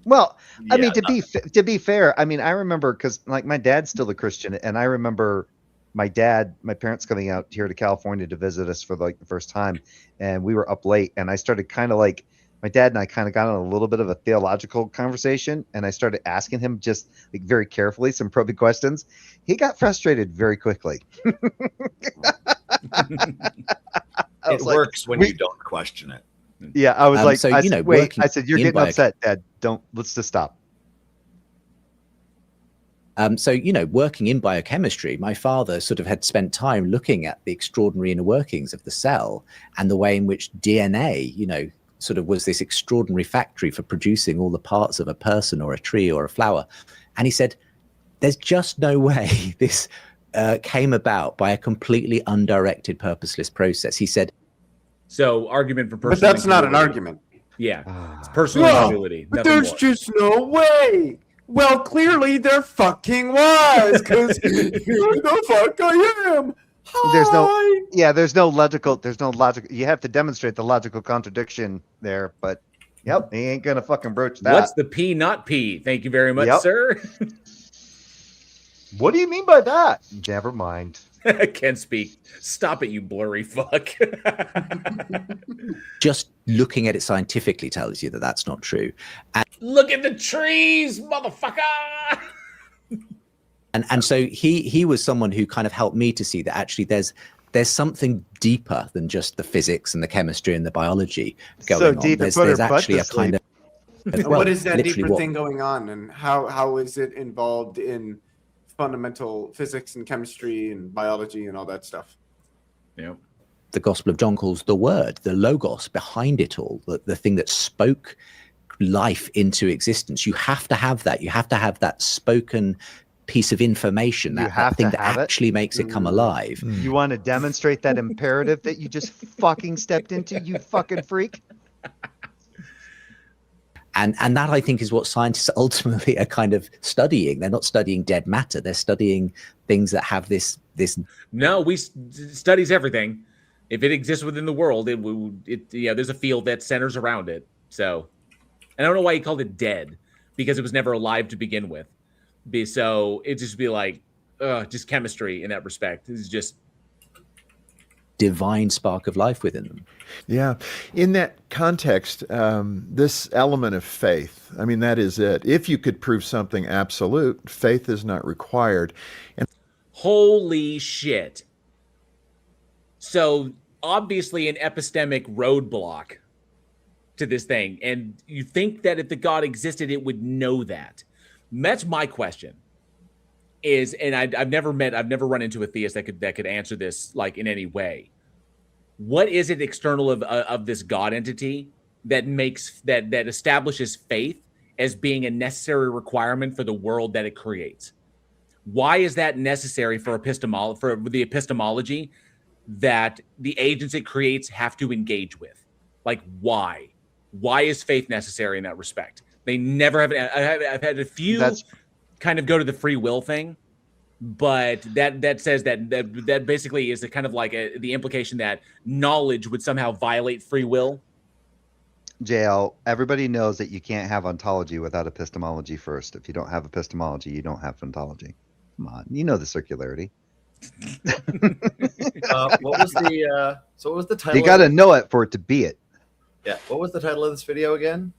Well, I mean, Yeah, to be fair, I mean, I remember, because like my dad's still a Christian, and I remember my parents coming out here to California to visit us for like the first time, and we were up late, and I started kind of like, my dad and I kind of got on a little bit of a theological conversation, and I started asking him just like very carefully some probing questions. He got frustrated very quickly. It works when you don't question it. Yeah, I was like, so, I you know, said, wait, working I said, you're in getting upset, Dad. Let's just stop. So, you know, working in biochemistry, my father sort of had spent time looking at the extraordinary inner workings of the cell and the way in which DNA, you know, sort of was this extraordinary factory for producing all the parts of a person or a tree or a flower. And he said, there's just no way this came about by a completely undirected, purposeless process. He said, so argument for personal but that's not an ingenuity. argument. Yeah, it's personal No, ingenuity. but nothing there's more. just no way. Well, clearly there fucking was, because here the fuck I am. There's no logical. You have to demonstrate the logical contradiction there, but yep, he ain't gonna fucking broach that. What's the P not P? Thank you very much, Yep. sir. What do you mean by that? Never mind. Can't speak. Stop it, you blurry fuck. just looking at it scientifically tells you that that's not true. And Look at the trees, motherfucker. And so he was someone who kind of helped me to see that actually there's something deeper than just the physics and the chemistry and the biology going So on. deep it There's put her butt actually to a kind of What is that literally deeper what- thing going on, and how is it involved in fundamental physics and chemistry and biology and all that stuff? Yeah. the Gospel of John calls the word, the logos behind it all, the thing that spoke life into existence. You have to have that. You have to have that spoken piece of information, that thing that actually makes it come alive. You want to demonstrate that imperative that you just fucking stepped into, you fucking freak? And that, I think, is what scientists ultimately are kind of studying. They're not studying dead matter. They're studying things that have this. No, studies everything. If it exists within the world, there's a field that centers around it. So, I don't know why he called it dead, because it was never alive to begin with. So it just be like, just chemistry in that respect. It's just divine spark of life within them. Yeah. In that context, this element of faith, I mean, that is it. If you could prove something absolute, faith is not required. And holy shit. So obviously an epistemic roadblock to this thing. And you think that if the God existed, it would know that. That's my question. And I've never run into a theist that could answer this like in any way. What is it external of this God entity that makes that establishes faith as being a necessary requirement for the world that it creates? Why is that necessary for the epistemology that the agents it creates have to engage with? Like, why? Why is faith necessary in that respect? They never have. I've had a few kind of go to the free will thing, but that says that basically is a kind of like the implication that knowledge would somehow violate free will. JL, everybody knows that you can't have ontology without epistemology first. If you don't have epistemology, you don't have ontology. Come on, you know the circularity. What was the title? You got to know it for it to be it. Yeah. What was the title of this video again?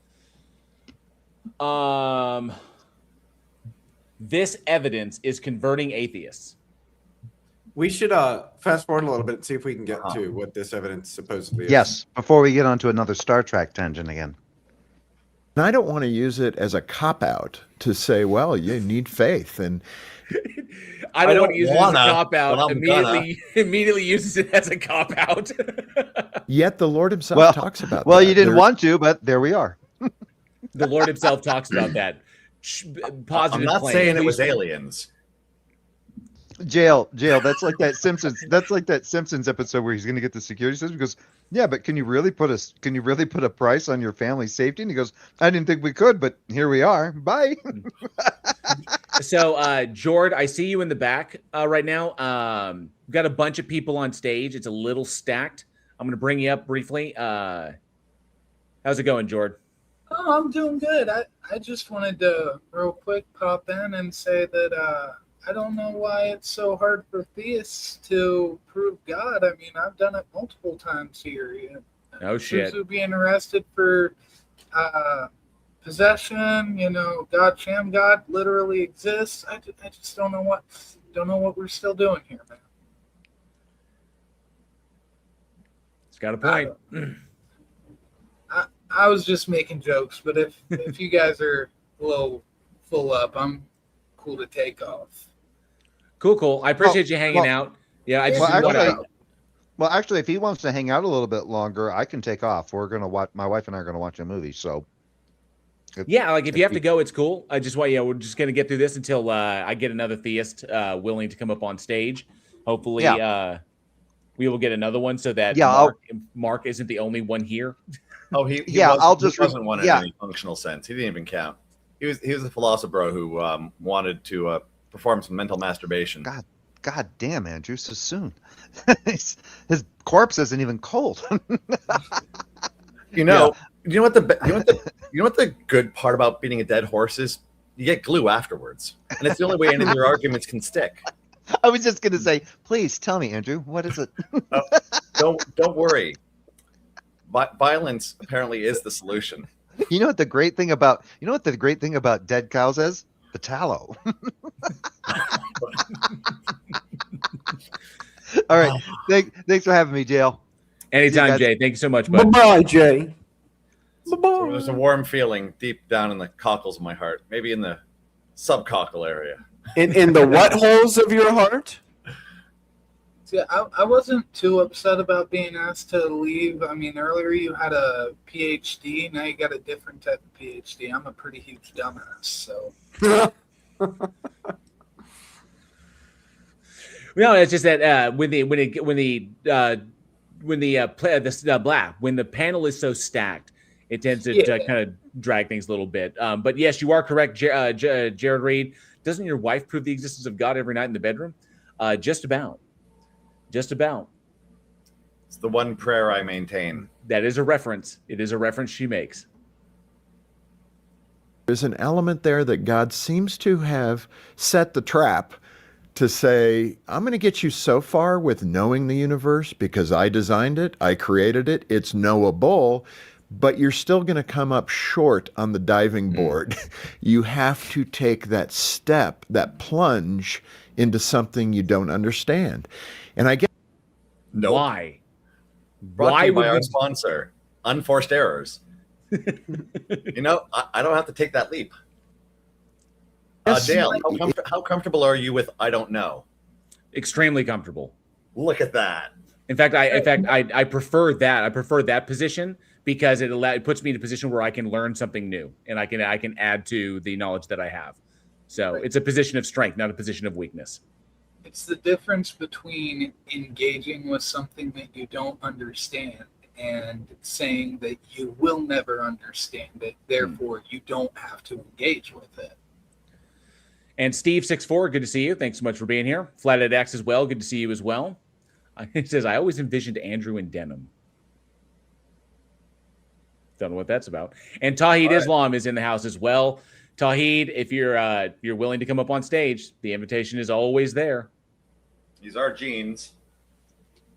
This evidence is converting atheists. We should fast forward a little bit and see if we can get to what this evidence supposedly is. Yes, before we get onto another Star Trek tangent again. And I don't want to use it as a cop-out to say, well, you need faith. And I don't want to use it as a cop-out. Immediately uses it as a cop-out. Yet the Lord himself talks about that. Well, you didn't want to, but there we are. The Lord himself talks about that. Positive I'm not claim. saying it was aliens. Jail. That's like that Simpsons. That's like that Simpsons episode where he's going to get the security system. He goes, "Yeah, but can you really put a price on your family's safety?" And he goes, "I didn't think we could, but here we are. Bye." So, Jord, I see you in the back right now. We've got a bunch of people on stage. It's a little stacked. I'm going to bring you up briefly. How's it going, Jord? Oh, I'm doing good. I just wanted to real quick pop in and say that I don't know why it's so hard for theists to prove God. I mean, I've done it multiple times here. Oh, shit. Being arrested for possession, God literally exists. I just don't know what we're still doing here, man. It's got a point. I was just making jokes, but if you guys are a little full up, I'm cool to take off. Cool. I appreciate you hanging out. Yeah, I just want to. Well, actually, if he wants to hang out a little bit longer, I can take off. We're gonna watch. My wife and I are gonna watch a movie. So. Yeah, like if you have to go, it's cool. I just want we're just gonna get through this until I get another theist willing to come up on stage. Hopefully, we will get another one so that Mark isn't the only one here. Oh, he wasn't one in any functional sense. He didn't even count. He was a philosopher who wanted to perform some mental masturbation. God damn, Andrew, so soon. His corpse isn't even cold. You know what the good part about beating a dead horse is? You get glue afterwards, and it's the only way any of your arguments can stick. I was just going to say, please tell me, Andrew, what is it? Don't worry. Violence apparently is the solution. You know what the great thing about dead cows is? The tallow. All right. Thanks for having me, JL. Anytime, Jay. Thank you so much, bud. Bye-bye, Jay. Bye-bye. There's a warm feeling deep down in the cockles of my heart, maybe in the subcockle area. In the what holes of your heart? See, I wasn't too upset about being asked to leave. I mean, earlier you had a PhD. Now you got a different type of PhD. I'm a pretty huge dumbass, so. No, it's just that when the panel is so stacked, it tends to kind of drag things a little bit. But yes, you are correct, Jared Reed. Doesn't your wife prove the existence of God every night in the bedroom? Just about. It's the one prayer I maintain. That is a reference. It is a reference she makes. There's an element there that God seems to have set the trap to say, I'm going to get you so far with knowing the universe because I designed it, I created it, it's knowable, but you're still going to come up short on the diving board. You have to take that step, that plunge into something you don't understand. And I get why? Brought to you by our sponsor, Unforced Errors. I don't have to take that leap. Dale, how comfortable are you with I don't know? Extremely comfortable. Look at that. In fact, I prefer that. I prefer that position because it puts me in a position where I can learn something new and I can add to the knowledge that I have. So it's a position of strength, not a position of weakness. It's the difference between engaging with something that you don't understand and saying that you will never understand it, therefore you don't have to engage with it. And Steve64, good to see you. Thanks so much for being here. Flathead X as well, good to see you as well. It says, I always envisioned Andrew in denim. Don't know what that's about. And Tawhid Islam is in the house as well. Tawhid, if you're willing to come up on stage, the invitation is always there. These are genes.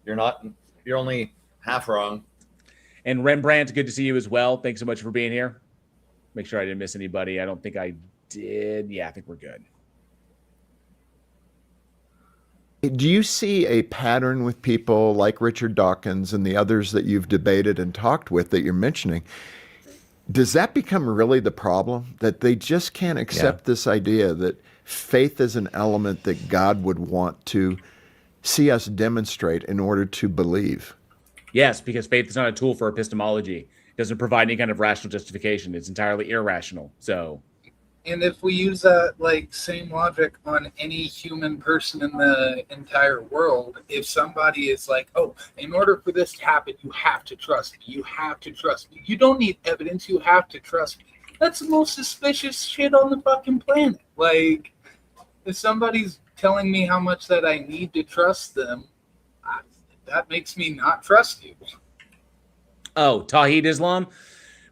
You're only half wrong. And Rembrandt, good to see you as well. Thanks so much for being here. Make sure I didn't miss anybody. I don't think I did. Yeah, I think we're good. Do you see a pattern with people like Richard Dawkins and the others that you've debated and talked with that you're mentioning? Does that become really the problem, that they just can't accept this idea that faith is an element that God would want to see us demonstrate in order to believe? Yes, because faith is not a tool for epistemology. It doesn't provide any kind of rational justification. It's entirely irrational. So, and if we use that same logic on any human person in the entire world, if somebody is like, oh, in order for this to happen, you have to trust me. You have to trust me. You don't need evidence. You have to trust me. That's the most suspicious shit on the fucking planet. If somebody's telling me how much that I need to trust them, that makes me not trust you. Oh, Tawhid Islam?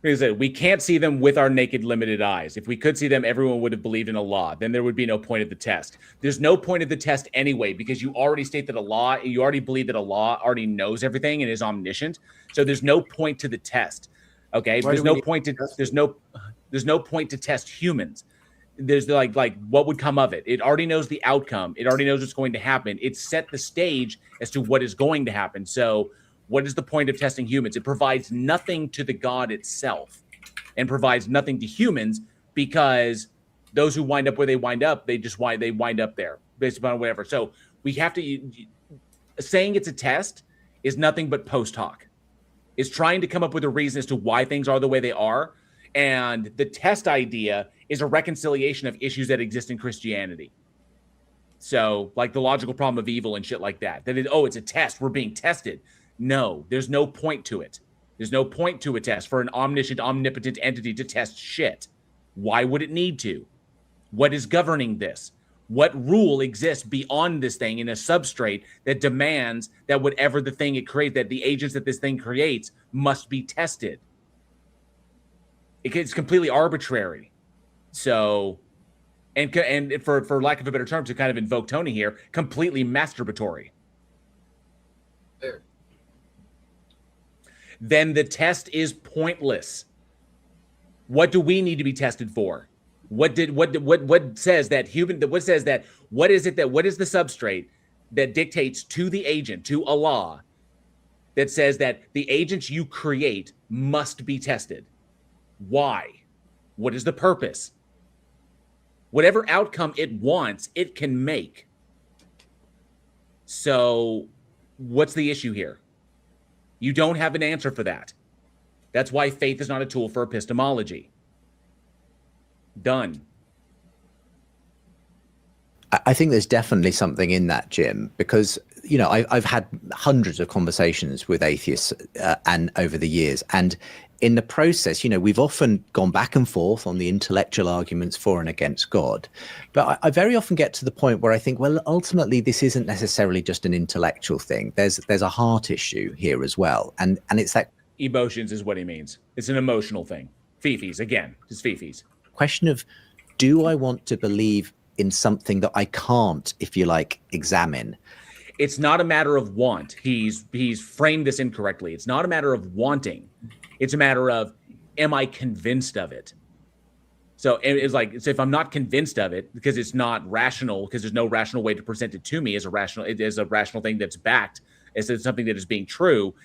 We can't see them with our naked, limited eyes. If we could see them, everyone would have believed in Allah. Then there would be no point of the test. There's no point of the test anyway, because you already state that you already believe that Allah already knows everything and is omniscient. So there's no point to the test. Okay? There's no point to test humans. There's what would come of it. It already knows the outcome. It already knows what's going to happen. It set the stage as to what is going to happen. So what is the point of testing humans? It provides nothing to the God itself and provides nothing to humans, because those who wind up where they wind up, they wind up there based upon whatever. So we have to, saying it's a test is nothing but post hoc. It's trying to come up with a reason as to why things are the way they are. And the test idea is a reconciliation of issues that exist in Christianity. So the logical problem of evil and shit like that. It's a test. We're being tested. No, there's no point to it. There's no point to a test for an omniscient, omnipotent entity to test shit. Why would it need to? What is governing this? What rule exists beyond this thing in a substrate that demands that whatever the thing it creates, that the agents that this thing creates must be tested? It's completely arbitrary. So, and for lack of a better term, to kind of invoke Tony here, completely masturbatory. There. Then the test is pointless. What do we need to be tested for? What says that what is the substrate that dictates to the agent, to Allah, that says that the agents you create must be tested? Why? What is the purpose? Whatever outcome it wants, it can make. So what's the issue here? You don't have an answer for that. That's why faith is not a tool for epistemology. Done. I think there's definitely something in that, Jim, because, I've had hundreds of conversations with atheists and over the years. And in the process, we've often gone back and forth on the intellectual arguments for and against God. But I very often get to the point where I think, well, ultimately, this isn't necessarily just an intellectual thing. There's a heart issue here as well. And it's that emotions is what he means. It's an emotional thing. Fifis, again, just fifis. Question of, do I want to believe in something that I can't, if you like, examine? It's not a matter of want. He's framed this incorrectly. It's not a matter of wanting. It's a matter of, am I convinced of it? So so if I'm not convinced of it because it's not rational, because there's no rational way to present it to me as a rational thing that's backed, as something that is being true,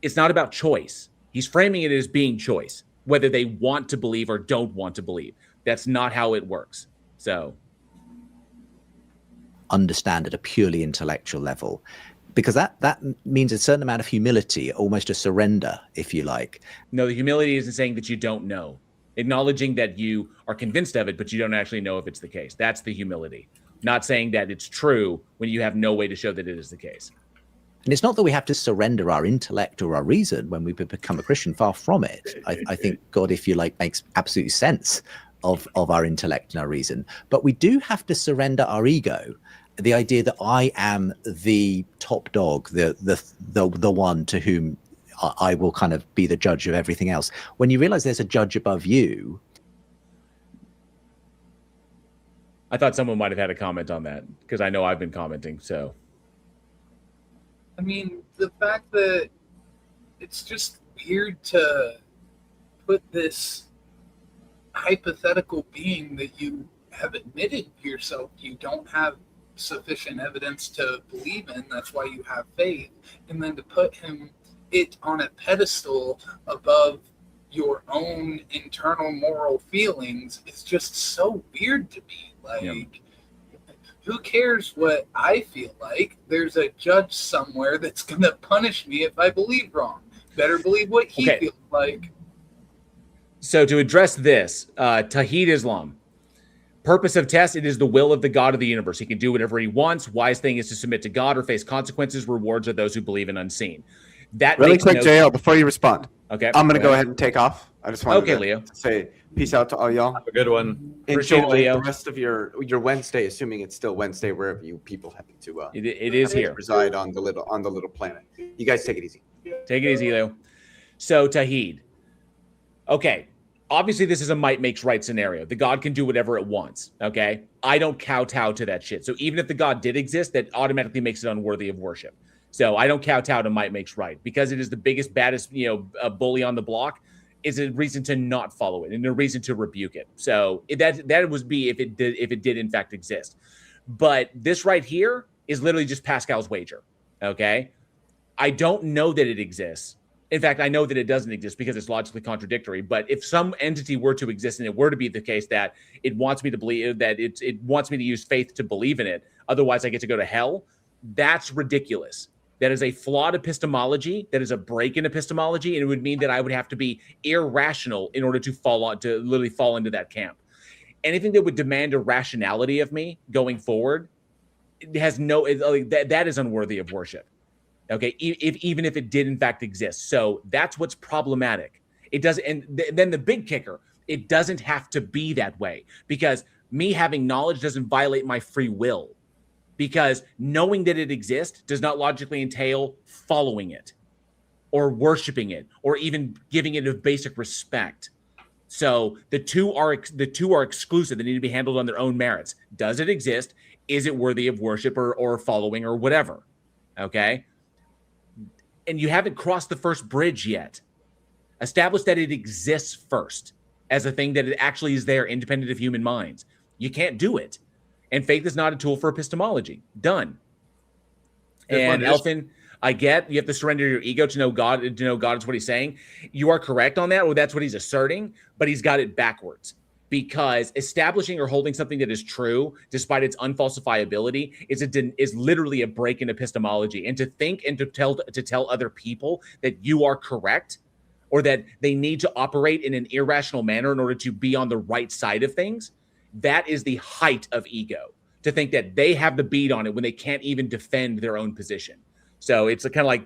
it's not about choice. He's framing it as being choice, whether they want to believe or don't want to believe. That's not how it works. So understand at a purely intellectual level, because that means a certain amount of humility, almost a surrender, if you like. No, the humility isn't saying that you don't know. acknowledging that you are convinced of it, but you don't actually know if it's the case. That's the humility. Not saying that it's true when you have no way to show that it is the case. And it's not that we have to surrender our intellect or our reason when we become a Christian. Far from it. I think God, if you like, makes absolute sense of our intellect and our reason. But we do have to surrender our ego, the idea that I am the top dog, the one to whom I will kind of be the judge of everything else. When you realize there's a judge above you. I thought someone might have had a comment on that because I know I've been commenting. So, I mean, the fact that it's just weird to put this hypothetical being that you have admitted yourself you don't have sufficient evidence to believe in, that's why you have faith, and then to put it on a pedestal above your own internal moral feelings is just so weird to me. Like, who cares what I feel like? There's a judge somewhere that's going to punish me if I believe wrong. Better believe what he feels like. So to address this, Tawhid Islam, purpose of test, it is the will of the God of the universe. He can do whatever he wants. Wise thing is to submit to God or face consequences. Rewards are those who believe in unseen. That really quick, JL, before you respond. Okay. I'm going to go ahead and take off. I just want Leo. to say peace out to all y'all. Have a good one. Enjoy the rest of your Wednesday, assuming it's still Wednesday, wherever you people happen to it is here. Reside on the little planet. You guys take it easy. Take it easy, Leo. So Tawhid. Okay. Obviously, this is a might makes right scenario. The God can do whatever it wants. Okay. I don't kowtow to that shit. So even if the God did exist, that automatically makes it unworthy of worship. So I don't kowtow to might makes right because it is the biggest, baddest, bully on the block. Is a reason to not follow it and a reason to rebuke it. So that would be if it did in fact exist. But this right here is literally just Pascal's wager. Okay, I don't know that it exists. In fact, I know that it doesn't exist because it's logically contradictory. But if some entity were to exist and it were to be the case that it wants me to believe that it wants me to use faith to believe in it, otherwise I get to go to hell. That's ridiculous. That is a flawed epistemology. That is a break in epistemology, and it would mean that I would have to be irrational in order to literally fall into that camp. Anything that would demand a rationality of me going forward, it has that is unworthy of worship. Okay, even if it did in fact exist. So that's what's problematic. It does, and then the big kicker: it doesn't have to be that way because me having knowledge doesn't violate my free will. Because knowing that it exists does not logically entail following it or worshiping it or even giving it a basic respect. So the two are exclusive. They need to be handled on their own merits. Does it exist? Is it worthy of worship or following or whatever? Okay. And you haven't crossed the first bridge yet. Establish that it exists first as a thing that it actually is there independent of human minds. You can't do it. And faith is not a tool for epistemology. Done. And Elfin, I get you have to surrender your ego to know God. To know God is what he's saying. You are correct on that, or that's what he's asserting. But he's got it backwards because establishing or holding something that is true, despite its unfalsifiability, is literally a break in epistemology. And to think and to tell other people that you are correct, or that they need to operate in an irrational manner in order to be on the right side of things. That is the height of ego, to think that they have the beat on it when they can't even defend their own position. So it's kind of like,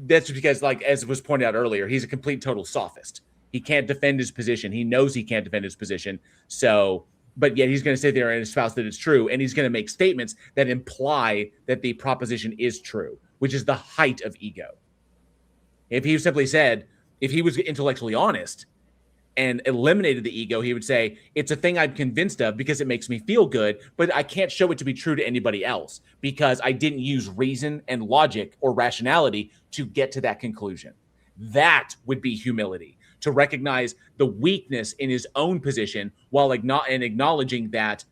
that's because, like, as was pointed out earlier, he's a complete total sophist. He can't defend his position. He knows he can't defend his position. So, but yet he's going to sit there and espouse that it's true. And he's going to make statements that imply that the proposition is true, which is the height of ego. If he simply said, if he was intellectually honest, and eliminated the ego, he would say, it's a thing I'm convinced of because it makes me feel good, but I can't show it to be true to anybody else because I didn't use reason and logic or rationality to get to that conclusion. That would be humility, to recognize the weakness in his own position while acknowledging that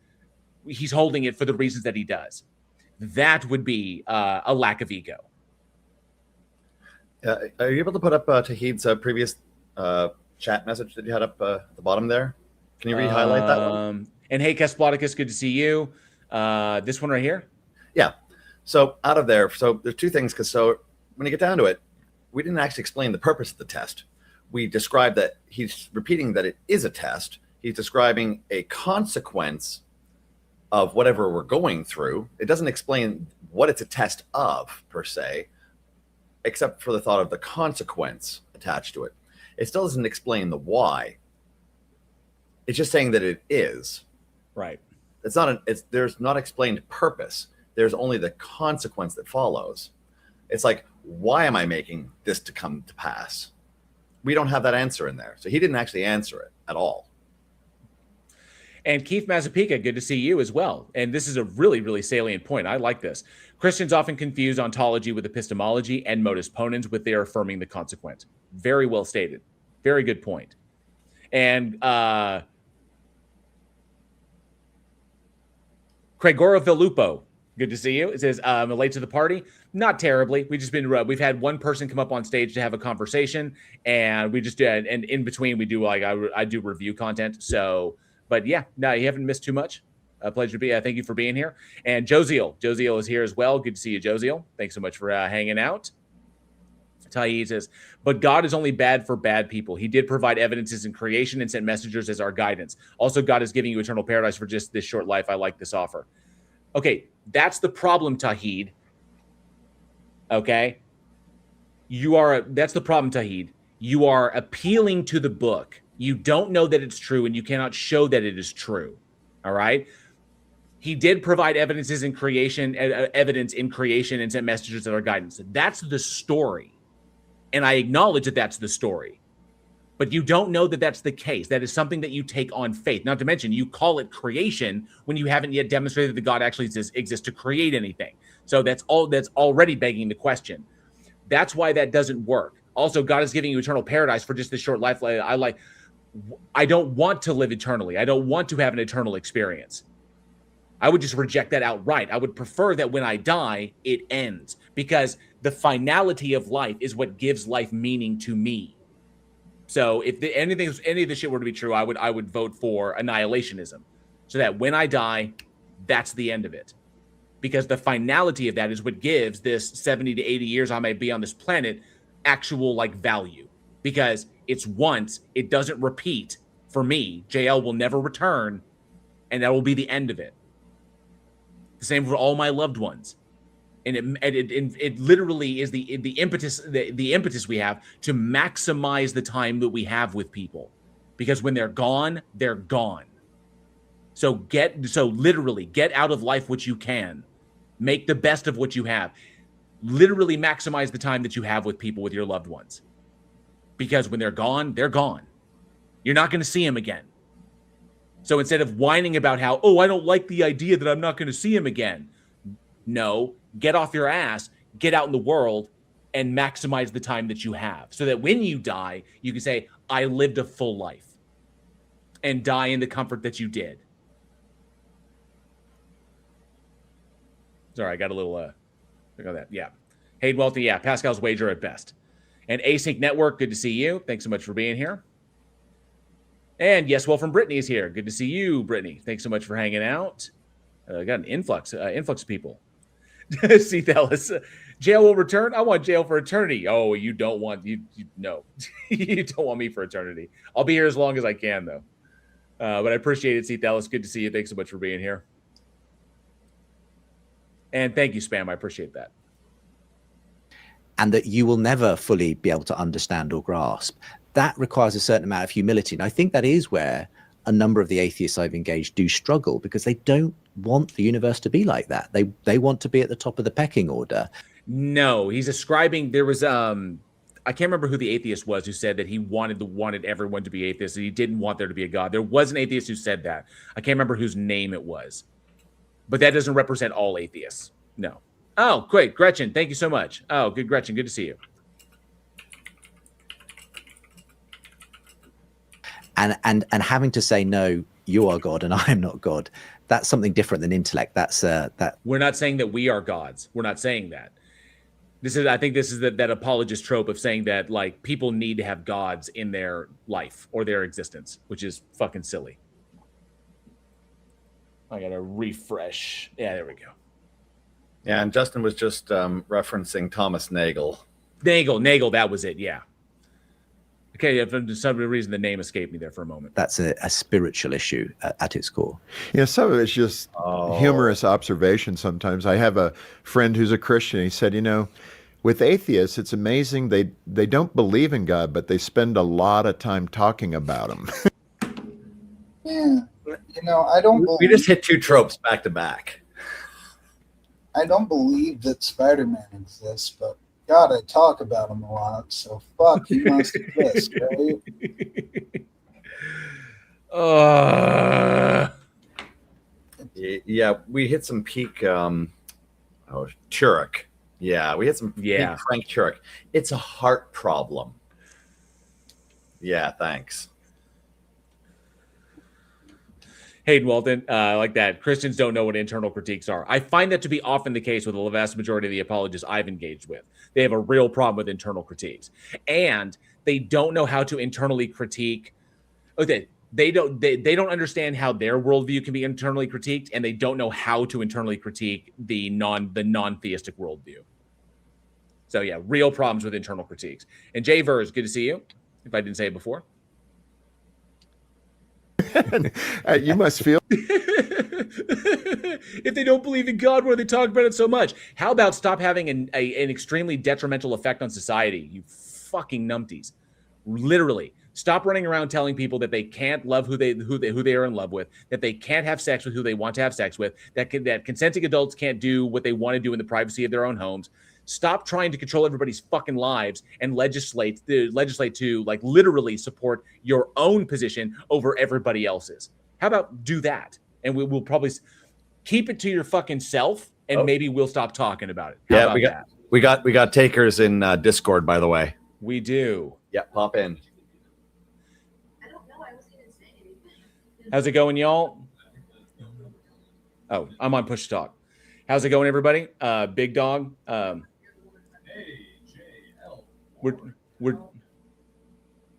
he's holding it for the reasons that he does. That would be a lack of ego. Are you able to put up Tawhid's previous chat message that you had up at the bottom there? Can you re-highlight that one? And hey, Kesplodicus, good to see you. This one right here? Yeah. So out of there, so there's two things, because so when you get down to it, we didn't actually explain the purpose of the test. we describe that he's repeating that it is a test. He's describing a consequence of whatever we're going through. It doesn't explain what it's a test of per se, except for the thought of the consequence attached to it. It still doesn't explain the why. It's just saying that it is. Right. There's not explained purpose. There's only the consequence that follows. It's like, why am I making this to come to pass? We don't have that answer in there. So he didn't actually answer it at all. And Keith Mazzapica, good to see you as well. And this is a really, really salient point. I like this. Christians often confuse ontology with epistemology and modus ponens with their affirming the consequent. Very well stated. Very good point. And Gregora Villupo, good to see you. It says, late to the party. Not terribly. We've had one person come up on stage to have a conversation, and we just did, and in between we do I do review content. So, but yeah, no, you haven't missed too much. A pleasure to be. Thank you for being here. And Josiel is here as well. Good to see you, Josiel. Thanks so much for hanging out. Tahi says, but God is only bad for bad people. He did provide evidences in creation and sent messengers as our guidance. Also, God is giving you eternal paradise for just this short life. I like this offer. Okay, that's the problem, Tawhid. Okay? That's the problem, Tawhid. You are appealing to the book. You don't know that it's true, and you cannot show that it is true. All right? He did provide evidence in creation and sent messengers as our guidance. That's the story. And I acknowledge that that's the story. But you don't know that that's the case. That is something that you take on faith. Not to mention, you call it creation when you haven't yet demonstrated that God actually exists to create anything. So that's already begging the question. That's why that doesn't work. Also, God is giving you eternal paradise for just this short life. I don't want to live eternally. I don't want to have an eternal experience. I would just reject that outright. I would prefer that when I die, it ends, because the finality of life is what gives life meaning to me. So if any of this shit were to be true, I would vote for annihilationism, so that when I die, that's the end of it. Because the finality of that is what gives this 70 to 80 years I may be on this planet actual value. Because it's once, it doesn't repeat for me. JL will never return, and that will be the end of it. The same for all my loved ones. And it literally is the impetus we have to maximize the time that we have with people, because when they're gone, they're gone. So literally get out of life what you can, make the best of what you have. Literally maximize the time that you have with people, with your loved ones, because when they're gone, they're gone. You're not going to see them again. So instead of whining about how, I don't like the idea that I'm not going to see him again. No, get off your ass, get out in the world, and maximize the time that you have, so that when you die, you can say, I lived a full life, and die in the comfort that you did. Sorry, I got a little, look at that. Yeah. Hayden Wealthy, yeah, Pascal's wager at best. And Async Network, good to see you. Thanks so much for being here. And yes, well, from Brittany is here. Good to see you, Brittany. Thanks so much for hanging out. Got an influx of people. See, Dallas, jail will return. I want jail for eternity. Oh, you don't want no, you don't want me for eternity. I'll be here as long as I can, though. But I appreciate it, see, Dallas. Good to see you. Thanks so much for being here. And thank you, Spam. I appreciate that. And that you will never fully be able to understand or grasp. That requires a certain amount of humility. And I think that is where a number of the atheists I've engaged do struggle, because they don't want the universe to be like that. They want to be at the top of the pecking order. No, he's ascribing, there was I can't remember who the atheist was who said that he wanted everyone to be atheists, and he didn't want there to be a God. There was an atheist who said that. I can't remember whose name it was. But that doesn't represent all atheists. No. Oh, great. Gretchen, thank you so much. Oh, good, Gretchen. Good to see you. And having to say, no, you are God and I am not God. That's something different than intellect. That we're not saying that we are gods. We're not saying that. I think this is that apologist trope of saying that people need to have gods in their life or their existence, which is fucking silly. I gotta refresh. Yeah, there we go. Yeah, and Justin was just referencing Thomas Nagel. Nagel, that was it. Yeah. okay, for some reason the name escaped me there for a moment. That's a spiritual issue at its core. Yeah, some of it's just humorous observation sometimes. I have a friend who's a Christian. He said, with atheists, it's amazing they don't believe in God, but they spend a lot of time talking about him. Yeah, I don't. We just hit two tropes back to back. I don't believe that Spider-Man exists, but God, I talk about him a lot. So fuck, he must exist, right? Yeah, we hit some peak. Turek. Yeah, we hit some peak Frank Turek. It's a heart problem. Yeah, thanks. Hayden Walton, like that. Christians don't know what internal critiques are. I find that to be often the case with the vast majority of the apologists I've engaged with. They have a real problem with internal critiques, and they don't know how to internally critique. Okay, they don't understand how their worldview can be internally critiqued, and they don't know how to internally critique the non-theistic worldview. So yeah, real problems with internal critiques. And Jay Vers, good to see you. If I didn't say it before. You must feel if they don't believe in God, why do they talk about it so much? How about stop having an extremely detrimental effect on society, you fucking numpties? Literally, stop running around telling people that they can't love who they are in love with, that they can't have sex with who they want to have sex with, that consenting adults can't do what they want to do in the privacy of their own homes. Stop trying to control everybody's fucking lives and legislate to like literally support your own position over everybody else's. How about do that? And we'll probably keep it to your fucking self, and maybe we'll stop talking about it. How about we got takers in Discord, by the way. We do. Yeah, pop in. I don't know. I wasn't even saying anything. How's it going, y'all? Oh, I'm on push to talk. How's it going, everybody? Big Dog. We're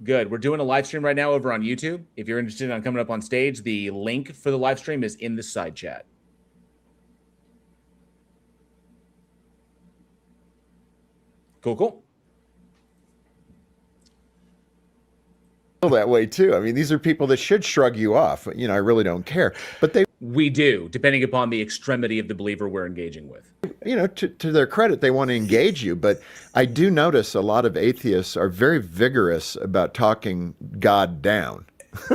good. We're doing a live stream right now over on YouTube. If you're interested in coming up on stage, the link for the live stream is in the side chat. Cool. That way too. I mean, these are people that should shrug you off. I really don't care, but we do, depending upon the extremity of the believer we're engaging with. To their credit, they want to engage you. But I do notice a lot of atheists are very vigorous about talking God down.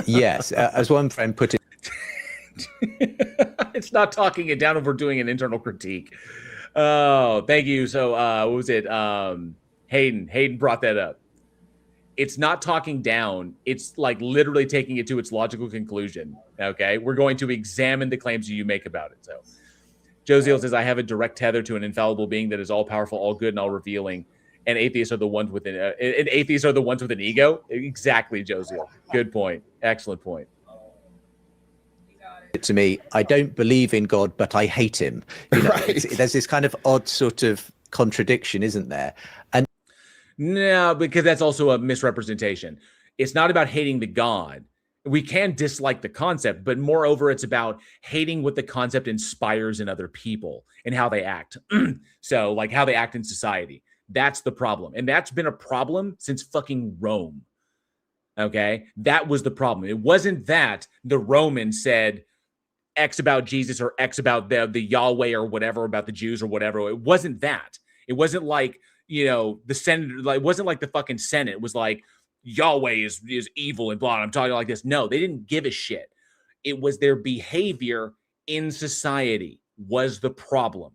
Yes, as one friend put it. It's not talking it down if we're doing an internal critique. Oh, thank you. So what was it? Hayden brought that up. It's not talking down. It's like literally taking it to its logical conclusion. Okay. We're going to examine the claims you make about it. So Josiel says, I have a direct tether to an infallible being that is all powerful, all good, and all revealing. And atheists are the ones with an ego. Exactly, Josiel. Good point. Excellent point. To me, I don't believe in God, but I hate him. Right. There's this kind of odd sort of contradiction, isn't there? And no, because that's also a misrepresentation. It's not about hating the God. We can dislike the concept, but moreover, it's about hating what the concept inspires in other people and how they act. So like how they act in society. That's the problem. And that's been a problem since fucking Rome. Okay. That was the problem. It wasn't that the Romans said X about Jesus or X about the Yahweh or whatever about the Jews or whatever. It wasn't that. It wasn't like, the Senate, like, it wasn't like the fucking Senate. It was like, Yahweh is evil and blah. I'm talking like this. No, they didn't give a shit. It was their behavior in society was the problem.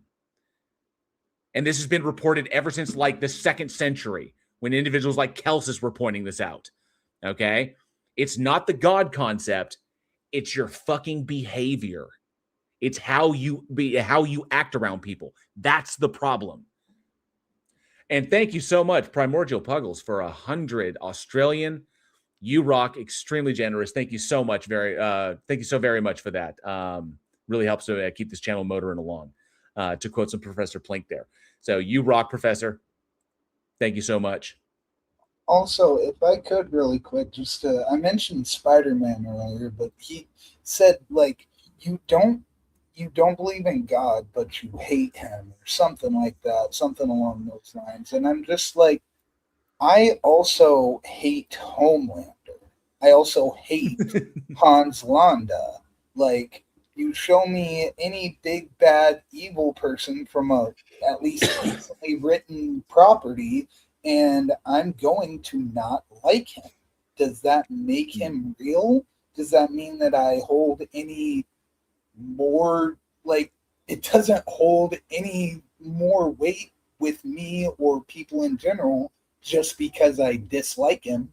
And this has been reported ever since like the 2nd century when individuals like Celsus were pointing this out. Okay. It's not the God concept. It's your fucking behavior. It's how you act around people. That's the problem. And thank you so much, Primordial Puggles, for 100 Australian. You rock, extremely generous. Thank you so much. Thank you so very much for that. Really helps to keep this channel motoring along. To quote some Professor Plink there. So you rock, Professor. Thank you so much. Also, if I could really quick, I mentioned Spider-Man earlier, but he said like you don't believe in God, but you hate him or something like that, something along those lines. And I'm just like, I also hate Homelander. I also hate Hans Landa. Like, you show me any big bad evil person from a at least recently written property, and I'm going to not like him. Does that make him real? Does that mean that I hold any more, like, it doesn't hold any more weight with me or people in general just because I dislike him?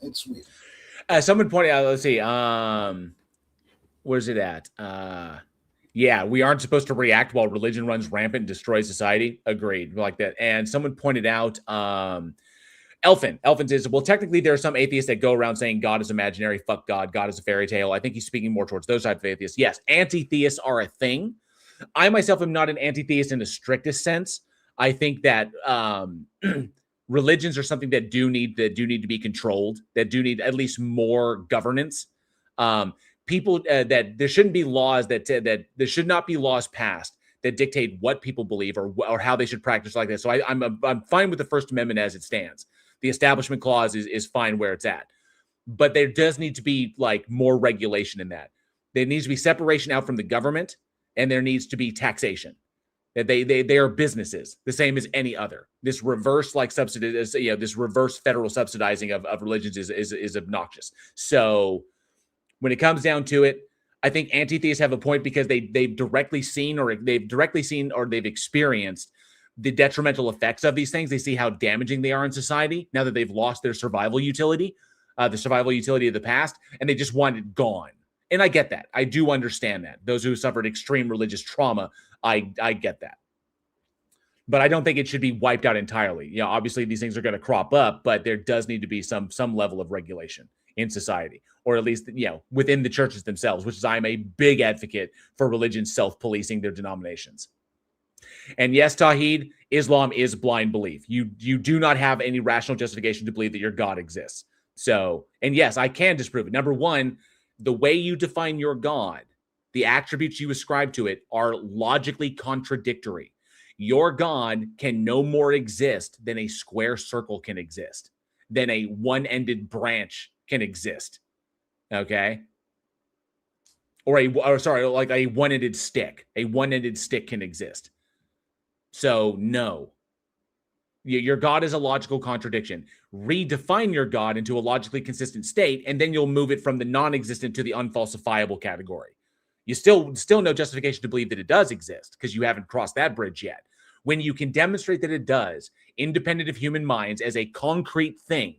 It's weird. Someone pointed out, let's see, where's it at? Yeah, we aren't supposed to react while religion runs rampant and destroys society. Agreed, like that. And someone pointed out, Elfin says, well, technically there are some atheists that go around saying God is imaginary, fuck God, God is a fairy tale. I think he's speaking more towards those types of atheists. Yes, anti-theists are a thing. I myself am not an anti-theist in the strictest sense. I think that religions are something that do need to be controlled, that do need at least more governance. People that there shouldn't be laws that there should not be laws passed that dictate what people believe or how they should practice like that. So I'm fine with the First Amendment as it stands. The Establishment Clause is fine where it's at, but there does need to be like more regulation in that. There needs to be separation out from the government, and there needs to be taxation. That they are businesses, the same as any other. This reverse this reverse federal subsidizing of religions is obnoxious. So when it comes down to it, I think anti-theists have a point because they've directly seen or they've experienced the detrimental effects of these things. They see how damaging they are in society now that they've lost their survival utility, the survival utility of the past, and they just want it gone. And I get that. I do understand that. Those who suffered extreme religious trauma, I get that. But I don't think it should be wiped out entirely. You know, obviously these things are going to crop up, but there does need to be some level of regulation in society, or at least, you know, within the churches themselves, which is I'm a big advocate for religion self-policing their denominations. And yes, Tawheed, Islam is blind belief. You do not have any rational justification to believe that your God exists. So, and yes, I can disprove it. Number one, the way you define your God, the attributes you ascribe to it are logically contradictory. Your God can no more exist than a square circle can exist, than a one-ended branch can exist. Okay? Like a one-ended stick. A one-ended stick can exist. So, no. Your God is a logical contradiction. Redefine your God into a logically consistent state, and then you'll move it from the non-existent to the unfalsifiable category. You still no justification to believe that it does exist because you haven't crossed that bridge yet. When you can demonstrate that it does, independent of human minds, as a concrete thing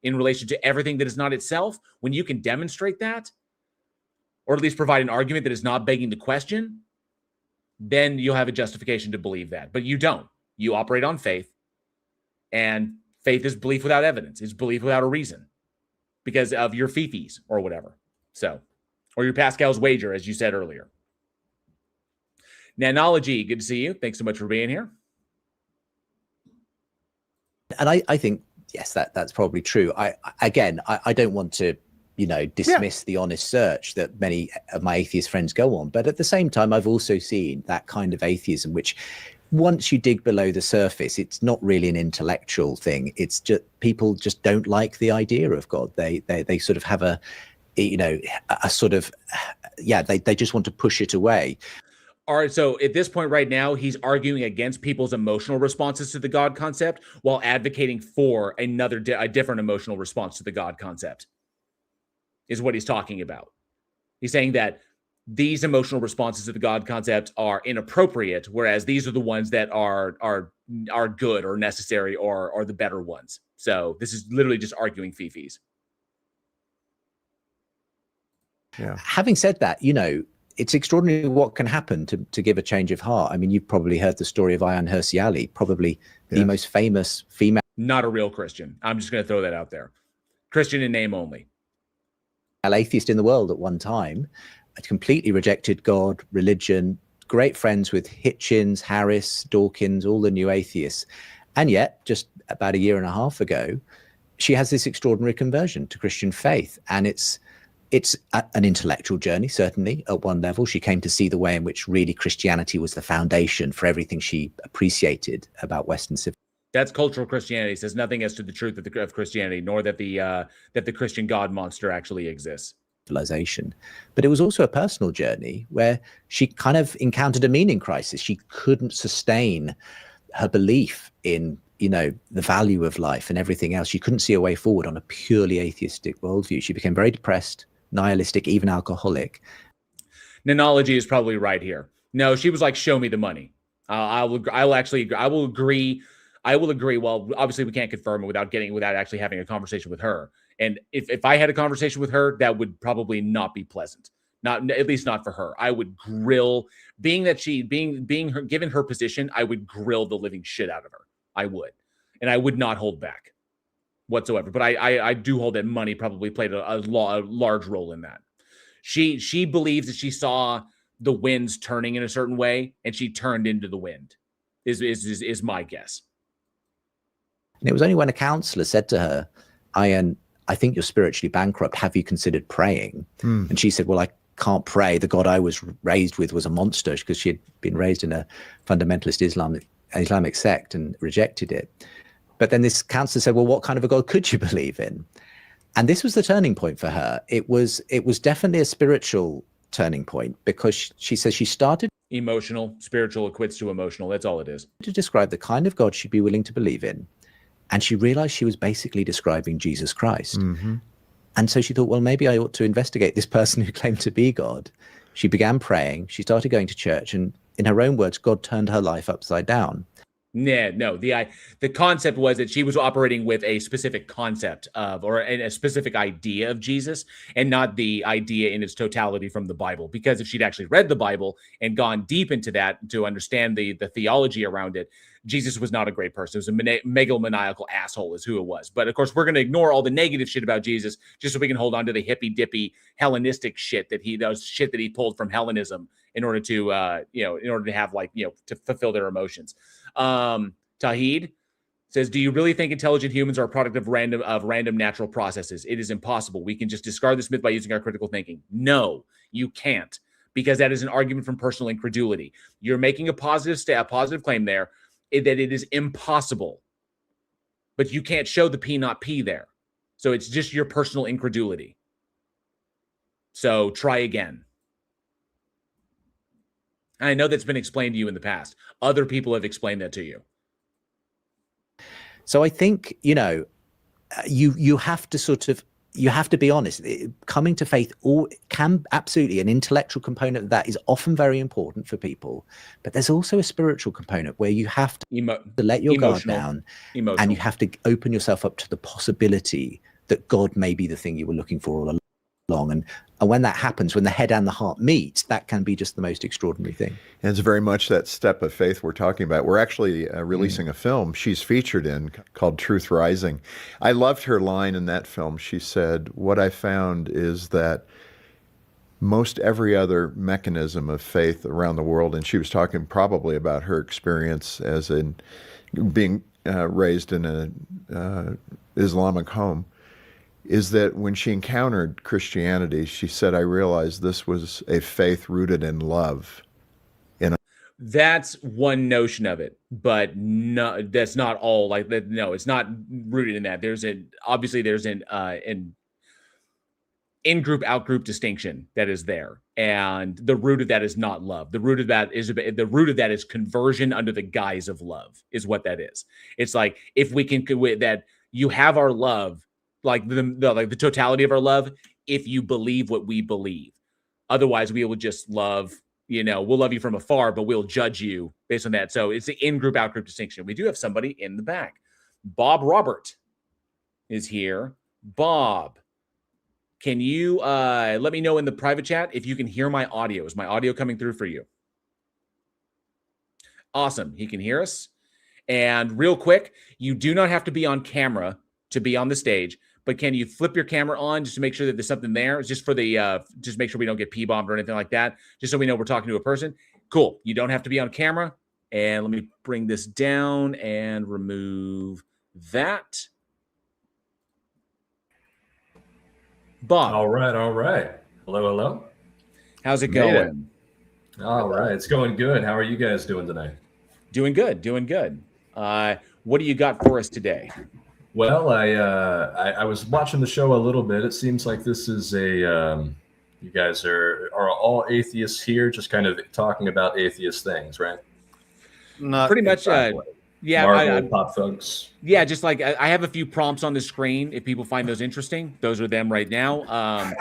in relation to everything that is not itself, when you can demonstrate that, or at least provide an argument that is not begging the question, then you'll have a justification to believe that. But you don't. You operate on faith, and faith is belief without evidence. It's belief without a reason because of your fifis or whatever. So, or your Pascal's wager, as you said earlier. Nanology, good to see you. Thanks so much for being here. And I think, yes, that's probably true. I don't want to, dismiss the honest search that many of my atheist friends go on. But at the same time, I've also seen that kind of atheism, which once you dig below the surface, it's not really an intellectual thing. It's just people just don't like the idea of God. They sort of have they just want to push it away. All right, so at this point right now, he's arguing against people's emotional responses to the God concept while advocating for a different emotional response to the God concept, is what he's talking about. He's saying that these emotional responses to the God concept are inappropriate, whereas these are the ones that are good or necessary or are the better ones. So this is literally just arguing fifis. Yeah. Having said that, it's extraordinary what can happen to give a change of heart. I mean, you've probably heard the story of Ayaan Hirsi Ali, probably the most famous female. Not a real Christian. I'm just going to throw that out there. Christian in name only. Atheist in the world at one time, completely rejected God, religion, great friends with Hitchens, Harris, Dawkins, all the new atheists. And yet, just about a year and a half ago, she has this extraordinary conversion to Christian faith. And it's an intellectual journey, certainly, at one level. She came to see the way in which really Christianity was the foundation for everything she appreciated about Western civilization. That's cultural Christianity. It says nothing as to the truth of Christianity, nor that the Christian God monster actually exists. But it was also a personal journey where she kind of encountered a meaning crisis. She couldn't sustain her belief in, the value of life and everything else. She couldn't see a way forward on a purely atheistic worldview. She became very depressed, nihilistic, even alcoholic. Nanology is probably right here. No, she was like, show me the money. I will agree. Well, obviously we can't confirm it without actually having a conversation with her. And if I had a conversation with her, that would probably not be pleasant. At least not for her. I would grill, being her, given her position, I would grill the living shit out of her. I would. And I would not hold back whatsoever. But I do hold that money probably played a large role in that. She believes that she saw the winds turning in a certain way, and she turned into the wind, is my guess. And it was only when a counselor said to her, Ian, I think you're spiritually bankrupt. Have you considered praying? And she said, well, I can't pray. The God I was raised with was a monster, because she had been raised in a fundamentalist Islamic sect and rejected it. But then this counselor said, well, what kind of a God could you believe in? And this was the turning point for her. It was definitely a spiritual turning point, because she says she started emotional. Spiritual equates to emotional. That's all it is. To describe the kind of God she'd be willing to believe in. And she realized she was basically describing Jesus Christ. Mm-hmm. And so she thought, well, maybe I ought to investigate this person who claimed to be God. She began praying. She started going to church. And in her own words, God turned her life upside down. No. The concept was that she was operating with a specific concept of, or a specific idea of Jesus, and not the idea in its totality from the Bible. Because if she'd actually read the Bible and gone deep into that to understand the theology around it, Jesus was not a great person. It was a megalomaniacal asshole is who it was. But of course, we're going to ignore all the negative shit about Jesus just so we can hold on to the hippy dippy Hellenistic shit that he pulled from Hellenism in order to have to fulfill their emotions. Tahid says, do you really think intelligent humans are a product of random natural processes? It is impossible. We can just discard this myth by using our critical thinking. No, you can't, because that is an argument from personal incredulity. You're making a positive claim there that it is impossible, but you can't show the P not P there. So it's just your personal incredulity. So try again. I know that's been explained to you in the past. Other people have explained that to you. So I think, you have to you have to be honest. Coming to faith can absolutely, an intellectual component of that is often very important for people, but there's also a spiritual component where you have to let your guard down, and you have to open yourself up to the possibility that God may be the thing you were looking for all along. And when that happens, when the head and the heart meet, that can be just the most extraordinary thing. And it's very much that step of faith we're talking about. We're actually releasing a film she's featured in called Truth Rising. I loved her line in that film. She said, what I found is that most every other mechanism of faith around the world, and she was talking probably about her experience as in being raised in an Islamic home, is that when she encountered Christianity, she said, I realized this was a faith rooted in love. That's one notion of it, but no, that's not all. Like that, no, it's not rooted in that. There's an in-group, out-group distinction that is there, and the root of that is not love. The root of that is conversion under the guise of love, is what that is. It's like, if we can that you have our love, like the totality of our love, if you believe what we believe. Otherwise, we will just love, we'll love you from afar, but we'll judge you based on that. So it's the in-group, out-group distinction. We do have somebody in the back. Bob Robert is here. Bob, can you let me know in the private chat if you can hear my audio? Is my audio coming through for you? Awesome. He can hear us. And real quick, you do not have to be on camera to be on the stage, but can you flip your camera on just to make sure that there's something there? It's just for the, just make sure we don't get P-bombed or anything like that, just so we know we're talking to a person. Cool. You don't have to be on camera. And let me bring this down and remove that. Bob. All right. Hello. How's it going? All right. It's going good. How are you guys doing today? Doing good. what do you got for us today? Well, I was watching the show a little bit. It seems like this is a you guys are all atheists here, just kind of talking about atheist things, right? Not pretty much. Exactly. Yeah, Marvel, pop folks. Yeah, just like I have a few prompts on the screen. If people find those interesting, those are them right now.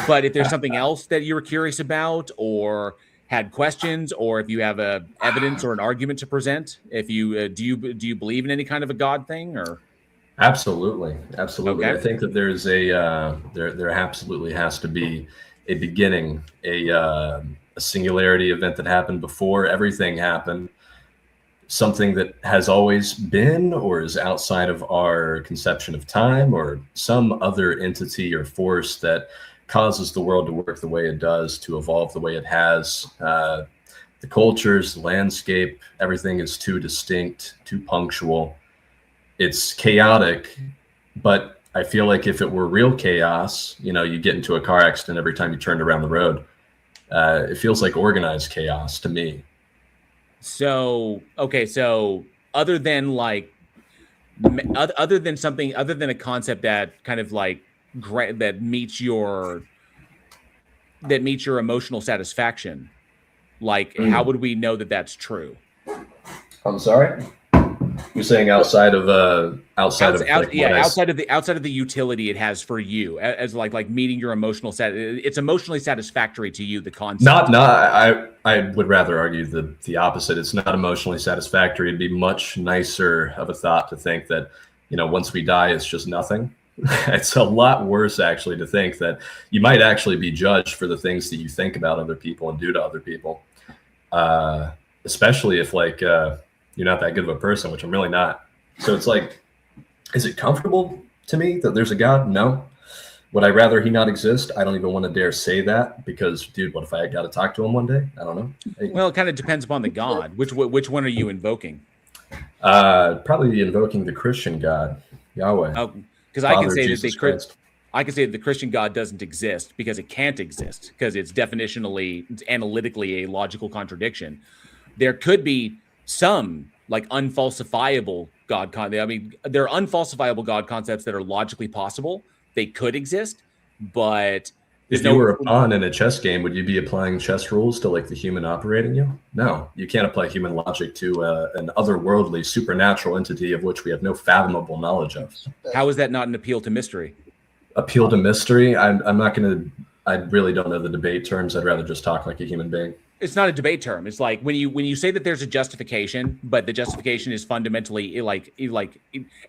But if there's something else that you were curious about, or had questions, or if you have a evidence or an argument to present, if you do you believe in any kind of a God thing, or? Absolutely. Okay. I think that there's there absolutely has to be a beginning, a singularity event that happened before everything happened, something that has always been or is outside of our conception of time, or some other entity or force that causes the world to work the way it does, to evolve the way it has. The cultures, the landscape, everything is too distinct, too punctual. It's chaotic, but I feel like if it were real chaos, you get into a car accident every time you turned around the road. It feels like organized chaos to me. So, okay. So other than something, other than a concept that kind of like that meets your emotional satisfaction, like how would we know that that's true? I'm sorry. You're saying outside of the utility it has for you as like meeting your emotional it's emotionally satisfactory to you, the concept. I would rather argue the opposite. It's not emotionally satisfactory. It'd be much nicer of a thought to think that once we die it's just nothing. It's a lot worse actually to think that you might actually be judged for the things that you think about other people and do to other people, especially if you're not that good of a person, which I'm really not. So it's like, is it comfortable to me that there's a God? No. Would I rather he not exist? I don't even want to dare say that, because, dude, what if I got to talk to him one day? I don't know. Well, it kind of depends upon the God. Which one are you invoking? Probably invoking the Christian God, Yahweh. Oh, because I can say that the Christian God doesn't exist because it can't exist, because it's analytically a logical contradiction. There could be some like unfalsifiable God there are unfalsifiable God concepts that are logically possible. They could exist, but if you were a pawn in a chess game, would you be applying chess rules to the human operating you? No, you can't apply human logic to an otherworldly supernatural entity of which we have no fathomable knowledge of. How is that not an appeal to mystery? Appeal to mystery? I'm not going to. I really don't know the debate terms. I'd rather just talk like a human being. It's not a debate term. It's like when you say that there's a justification, but the justification is fundamentally like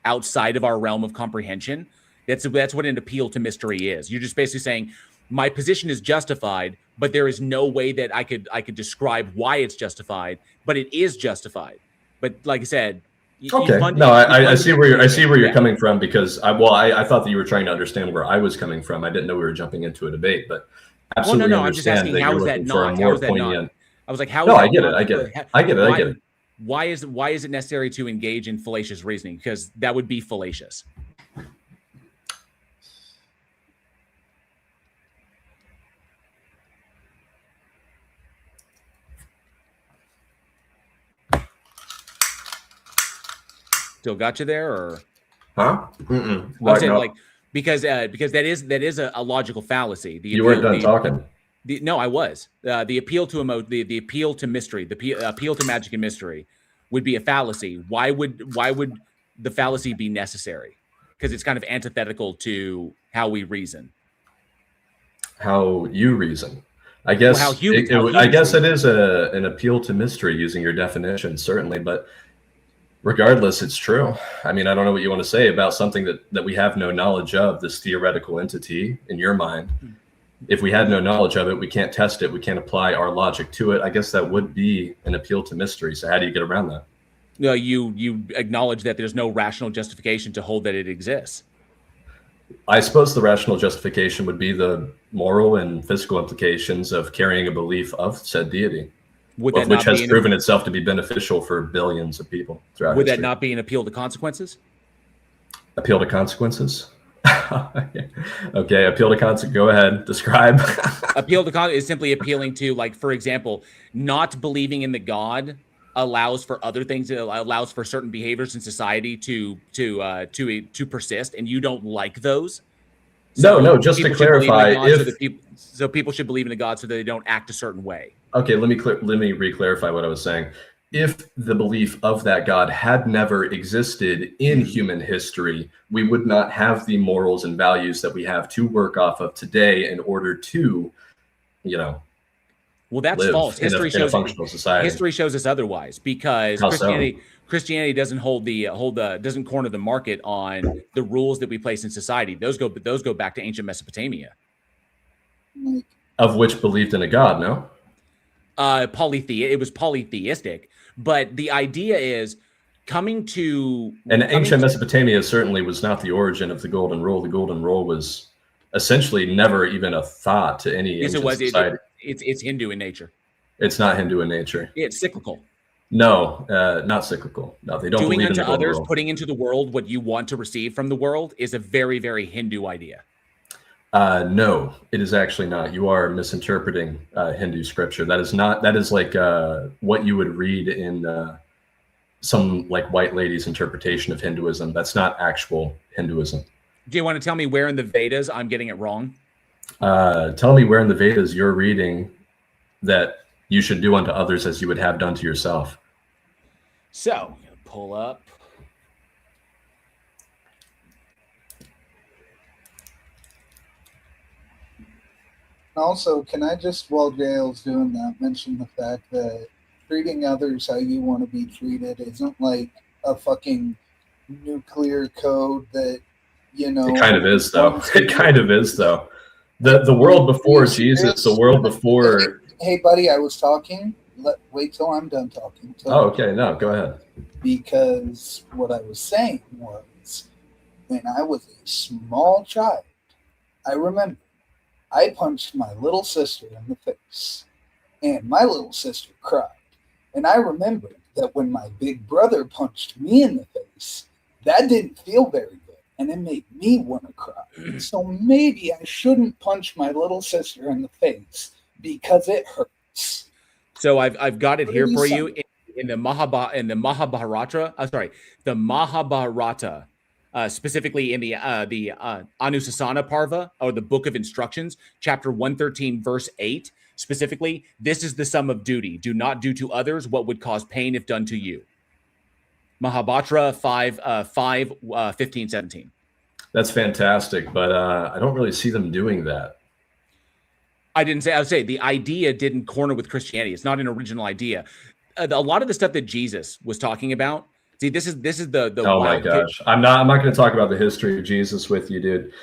outside of our realm of comprehension. That's what an appeal to mystery is. You're just basically saying my position is justified, but there is no way that I could describe why it's justified, but it is justified. But like I said, I see where you're coming from, because I thought that you were trying to understand where I was coming from. I didn't know we were jumping into a debate, but. Absolutely. Well, no. I'm just asking, how is that not? How is that not? I was like, how? No, I get it. Why is it necessary to engage in fallacious reasoning? Because that would be fallacious. Still got you there, or? Huh? Because that is a logical fallacy. You weren't done talking. No, I was. The appeal to the appeal to mystery, the appeal to magic and mystery, would be a fallacy. Why would the fallacy be necessary? Because it's kind of antithetical to how we reason. How you reason? I guess. I guess it is an appeal to mystery using your definition, certainly, but. Regardless, it's true. I mean, I don't know what you want to say about something that we have no knowledge of, this theoretical entity in your mind. If we had no knowledge of it, we can't test it. We can't apply our logic to it. I guess that would be an appeal to mystery. So how do you get around that? No, you acknowledge that there's no rational justification to hold that it exists. I suppose the rational justification would be the moral and physical implications of carrying a belief of said deity. Which has proven itself to be beneficial for billions of people throughout history. Would that not be an appeal to consequences? Appeal to consequences? Okay, appeal to consequences. Go ahead, describe. Appeal to consequences is simply appealing to, like, for example, not believing in the God allows for other things. It allows for certain behaviors in society to persist, and you don't like those. So no. Just to clarify, so people should believe in a God so that they don't act a certain way. Okay, let me re-clarify what I was saying. If the belief of that God had never existed in human history, we would not have the morals and values that we have to work off of today in order to, well, that's false. History shows functional society. History shows us otherwise, because Christianity doesn't doesn't corner the market on the rules that we place in society. Those go back to ancient Mesopotamia, of which believed in a God. No, it was polytheistic, but the idea is ancient Mesopotamia certainly was not the origin of the Golden Rule. The Golden Rule was essentially never even a thought to any ancient society. It's Hindu in nature. It's not Hindu in nature. It's cyclical. No, not cyclical. No, they don't Doing believe unto in the others, rule. putting into the world what you want to receive from the world is a very, very Hindu idea. No, it is actually not. You are misinterpreting Hindu scripture. That is not. That is like what you would read in some like white lady's interpretation of Hinduism. That's not actual Hinduism. Do you want to tell me where in the Vedas I'm getting it wrong? Tell me where in the Vedas you're reading that you should do unto others as you would have done to yourself. So, I'm going to pull up. Also, can I just, while Jail's doing that, mention the fact that treating others how you want to be treated isn't like a fucking nuclear code that, It kind of is, though. It kind of is, though. The world before Jesus, the world before... Hey, buddy, I was talking. Wait till I'm done talking. Okay. No, go ahead. Because what I was saying was, when I was a small child, I remember I punched my little sister in the face, and my little sister cried. And I remembered that when my big brother punched me in the face, that didn't feel very good, and it made me want to cry. So maybe I shouldn't punch my little sister in the face because it hurts. So I've got it here for you in the Mahabharata. The Mahabharata, specifically in the Anusasana Parva, or the Book of Instructions, chapter 113, verse 8. Specifically, this is the sum of duty: do not do to others what would cause pain if done to you. Mahabharata 5:15-17. That's fantastic, but I don't really see them doing that. I would say the idea didn't corner with Christianity. It's not an original idea. A lot of the stuff that Jesus was talking about. See, this is the. Oh my gosh, I'm not going to talk about the history of Jesus with you, dude.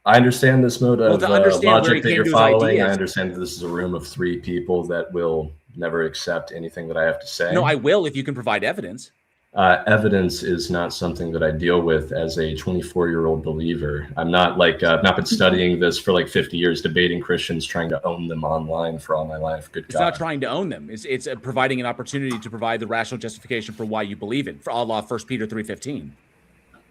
I understand this mode of logic that you're following. I understand that this is a room of three people that will never accept anything that I have to say. No, I will if you can provide evidence. Evidence is not something that I deal with as a 24-year-old believer. I'm not I've not been studying this for like 50 years, debating Christians, trying to own them online for all my life. Good God. It's not trying to own them. It's providing an opportunity to provide the rational justification for why you believe it. For Allah, 1 Peter 3:15.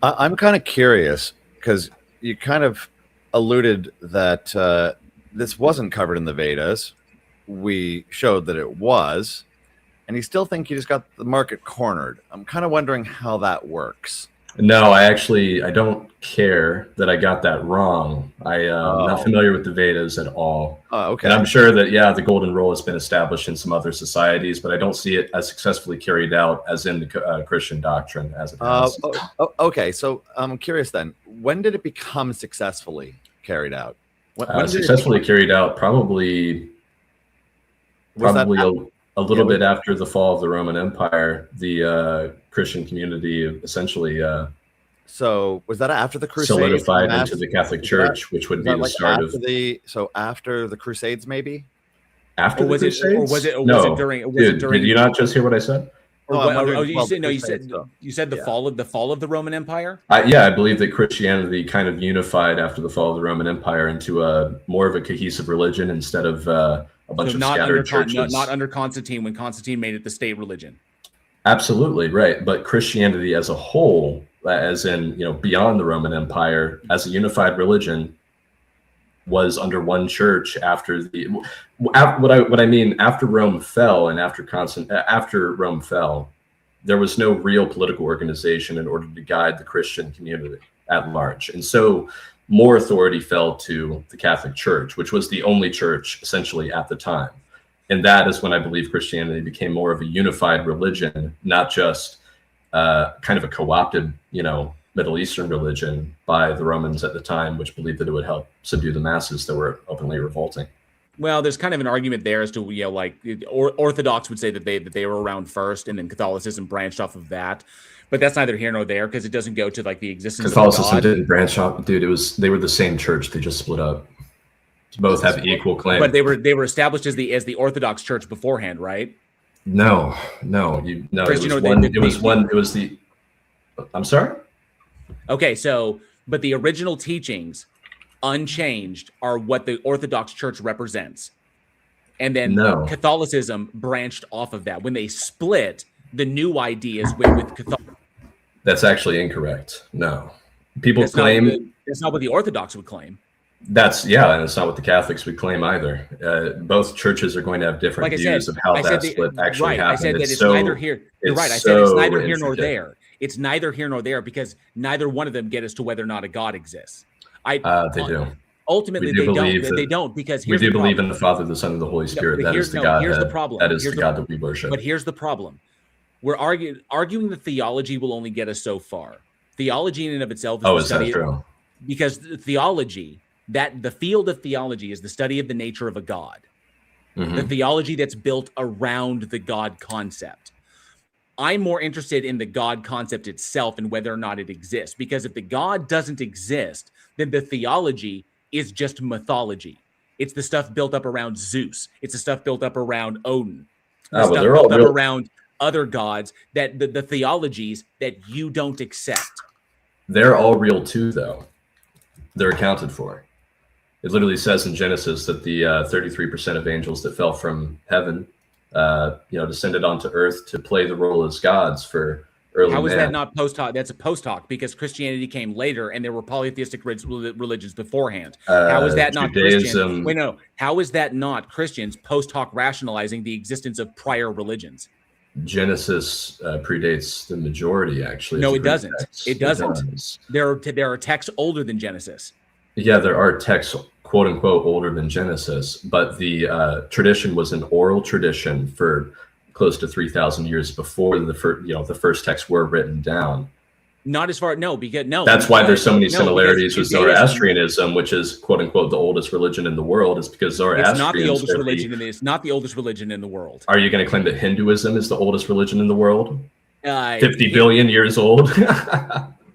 I'm kind of curious because you kind of alluded that this wasn't covered in the Vedas. We showed that it was. And you still think you just got the market cornered. I'm kind of wondering how that works. No, I don't care that I got that wrong. I'm not familiar with the Vedas at all. Oh, okay. And I'm sure that, the Golden Rule has been established in some other societies, but I don't see it as successfully carried out as in the Christian doctrine as it has. Okay, so I'm curious then. When did it become successfully carried out? When successfully carried out probably a little bit after the fall of the Roman Empire. The Christian community essentially so was that after the Crusades solidified into the Catholic Church, which would be the start of after the Crusades, maybe after the Crusades, or was it during? Did you not just hear what I said? You said the fall of the Roman Empire. I believe that Christianity kind of unified after the fall of the Roman Empire into a more of a cohesive religion instead of a bunch of scattered churches. Not under Constantine, when Constantine made it the state religion. Absolutely right, but Christianity as a whole, as in beyond the Roman Empire, as a unified religion, was under one church after what I mean after Rome fell and after Rome fell, there was no real political organization in order to guide the Christian community at large, and so more authority fell to the Catholic Church, which was the only church essentially at the time. And that is when I believe Christianity became more of a unified religion, not just kind of a co-opted, Middle Eastern religion by the Romans at the time, which believed that it would help subdue the masses that were openly revolting. Well, there's kind of an argument there as to, Orthodox would say that they were around first, and then Catholicism branched off of that. But that's neither here nor there, because it doesn't go to like the existence Catholicism of God. didn't branch off, dude. They were the same church. They just split up. Both have equal claim. But they were established as the Orthodox Church beforehand, right? No. I'm sorry? Okay, but the original teachings, unchanged, are what the Orthodox Church represents. And then Catholicism branched off of that. When they split, the new ideas went with Catholicism. That's actually incorrect. No. People claim... That's not what the Orthodox would claim. And it's not what the Catholics would claim either. Both churches are going to have different views of how that split actually happened. I said that it's neither here. You're right. I said it's neither here nor there. It's neither here nor there because neither one of them get us to whether or not a God exists. They do. Ultimately, they don't. They don't because we do believe in the Father, the Son, and the Holy Spirit. That is the God. Here's the problem. That is the God that we worship. But here's the problem: we're arguing that theology will only get us so far. Theology in and of itself is that true? Because theology, the field of theology is the study of the nature of a God. Mm-hmm. The theology that's built around the God concept. I'm more interested in the God concept itself and whether or not it exists. Because if the God doesn't exist, then the theology is just mythology. It's the stuff built up around Zeus. It's the stuff built up around Odin. Stuff built up around other gods, that the theologies that you don't accept. They're all real too, though. They're accounted for. It literally says in Genesis that the 33% of angels that fell from heaven descended onto earth to play the role as gods for early How is man. that not post hoc? That's a post hoc because Christianity came later and there were polytheistic religions beforehand. How is that not Christian? Wait, no. How is that not Christians post hoc rationalizing the existence of prior religions? Genesis predates the majority, actually. No, it doesn't. It doesn't. There are texts older than Genesis. Yeah, there are texts, quote unquote, older than Genesis, but the tradition was an oral tradition for close to 3,000 years before the first texts were written down. Not as far, no. That's why there's so many similarities with Zoroastrianism, which is quote unquote the oldest religion in the world, is because Zoroastrianism. It's not the oldest religion. It's not the oldest religion in the world. Are you going to claim that Hinduism is the oldest religion in the world? 50 billion years old.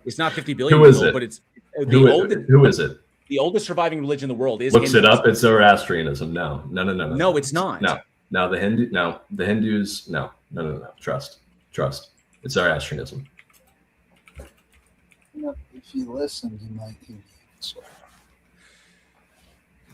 It's not 50 billion years old, but it's who is it? The oldest surviving religion in the world is. Looks Hinduism. It up. It's Zoroastrianism. No. No, it's not. No, the Hindus. No. Trust. It's Zoroastrianism. If you listen, you might hear the answer.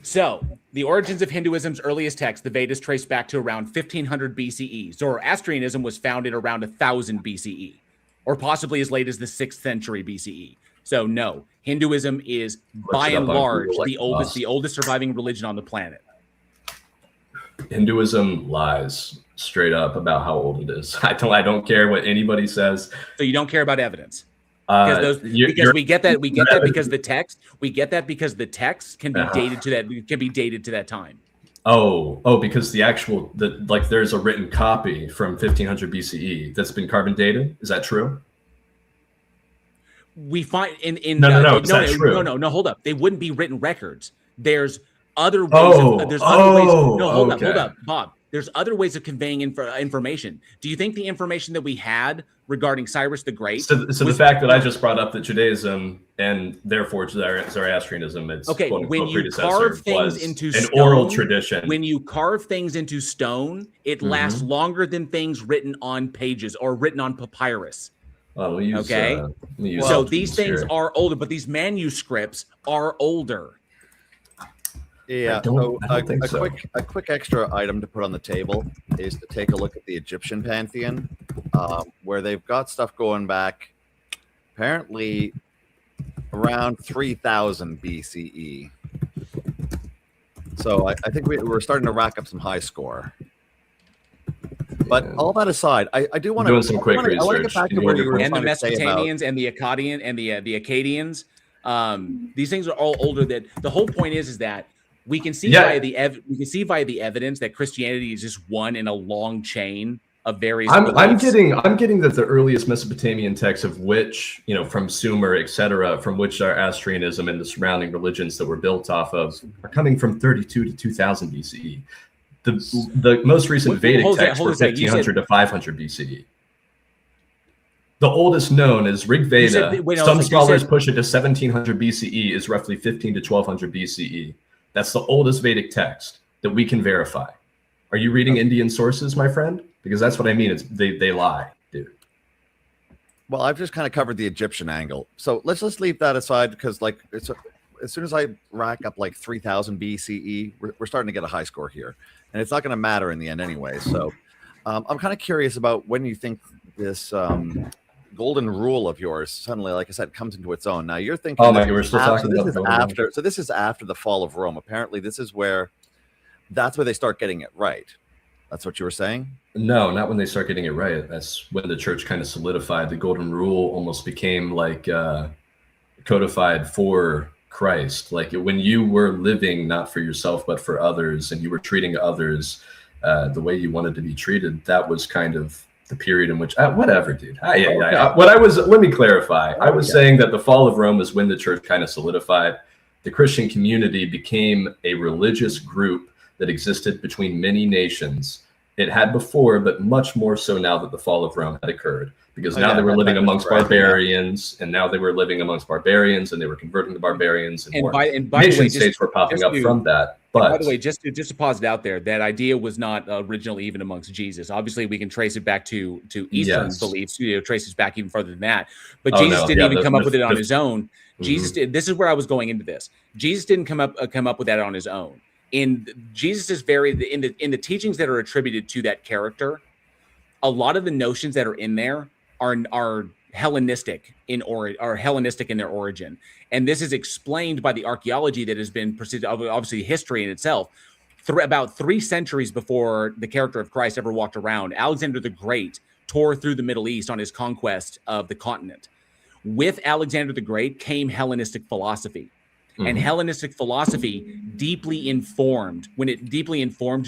So, the origins of Hinduism's earliest text, the Vedas, trace back to around 1500 BCE. Zoroastrianism was founded around 1000 BCE, or possibly as late as the 6th century BCE. So, no, Hinduism is by and large the oldest surviving religion on the planet. Hinduism lies straight up about how old it is. I don't care what anybody says. So you don't care about evidence. Because we get that because the text can be dated to that time. Because there's a written copy from 1500 BCE that's been carbon dated. Is that true? We find No, hold up. They wouldn't be written records. There's other ways. Hold up, Bob. There's other ways of conveying information. Do you think the information that we had regarding Cyrus the Great? So the fact that I just brought up that Judaism and therefore Zoroastrianism, its when you carve things into an stone, oral tradition. When you carve things into stone, it lasts longer than things written on pages or written on papyrus. So these things are older, but these manuscripts are older. Yeah, a quick extra item to put on the table is to take a look at the Egyptian pantheon, where they've got stuff going back apparently around 3000 BCE. So I think we're starting to rack up some high score. But all that aside, I do want to doing some quick research. I want to get back to where you were and the trying to say about Mesopotamians and the Akkadian and the Akkadians. These things are all older. That the whole point is that we can see via the evidence that Christianity is just one in a long chain of various. I'm getting that the earliest Mesopotamian texts, of which, you know, from Sumer, etc., from which our Astraeanism and the surrounding religions that were built off of, are coming from 32 to 2000 BCE. The most recent Vedic texts were 1500 to 500 BCE. The oldest known is Rig Veda. Some scholars push it to 1700 BCE, is roughly 15 to 1200 BCE. That's the oldest Vedic text that we can verify. Are you reading Indian sources, my friend? Because that's what I mean. It's they lie, dude. Well, I've just kind of covered the Egyptian angle. So let's just leave that aside, because like as soon as I rack up like 3000 BCE, we're starting to get a high score here. And it's not going to matter in the end anyway. So I'm kind of curious about when you think this golden rule of yours suddenly, like I said, comes into its own. Now you're thinking, oh my God, we're still talking about after. So this is after the fall of Rome. Apparently, that's where they start getting it right. That's what you were saying? No, not when they start getting it right. That's when the church kind of solidified. The golden rule almost became like codified for Christ. Like when you were living not for yourself but for others, and you were treating others the way you wanted to be treated, that was kind of the period in which whatever, dude. Let me clarify. I was saying that the fall of Rome is when the church kind of solidified. The Christian community became a religious group that existed between many nations. It had before, but much more so now that the fall of Rome had occurred, because now they were living amongst barbarians, and now they were living amongst barbarians, and they were converting the barbarians, and nation states were popping up from that. But by the way, just to pause it out there, that idea was not originally even amongst Jesus. Obviously, we can trace it back to Eastern beliefs. You know, traces back even further than that. But Jesus didn't even come up with it on his own. Jesus did. This is where I was going into this. Jesus didn't come up with that on his own. Jesus is in the teachings that are attributed to that character. A lot of the notions that are in there are Hellenistic in their origin, and this is explained by the archaeology that has been pursued. Obviously, history in itself. About 3 centuries before the character of Christ ever walked around, Alexander the Great tore through the Middle East on his conquest of the continent. With Alexander the Great came Hellenistic philosophy. And Hellenistic philosophy deeply informed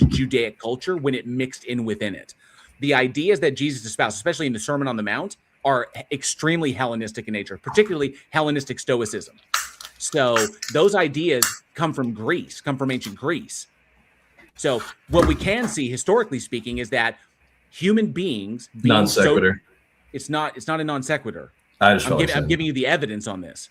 Judaic culture when it mixed in within it. The ideas that Jesus espoused, especially in the Sermon on the Mount, are extremely Hellenistic in nature, particularly Hellenistic Stoicism. So those ideas come from ancient Greece. So what we can see, historically speaking, is that human beings being non sequitur. It's not a non sequitur. I'm giving you the evidence on this.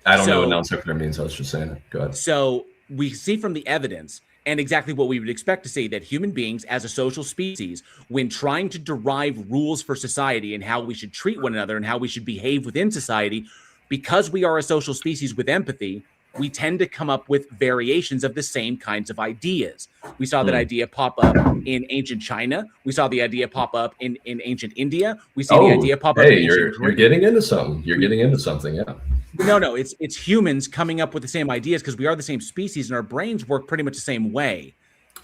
I don't know what non sequitur means. I was just saying it. Go ahead. So we see from the evidence, and exactly what we would expect to see, that human beings as a social species, when trying to derive rules for society and how we should treat one another and how we should behave within society, because we are a social species with empathy, we tend to come up with variations of the same kinds of ideas. We saw that idea pop up in ancient China. We saw the idea pop up in ancient India. We see the idea pop up in ancient Greece. You're getting into something. You're getting into something, yeah. No, it's humans coming up with the same ideas because we are the same species and our brains work pretty much the same way.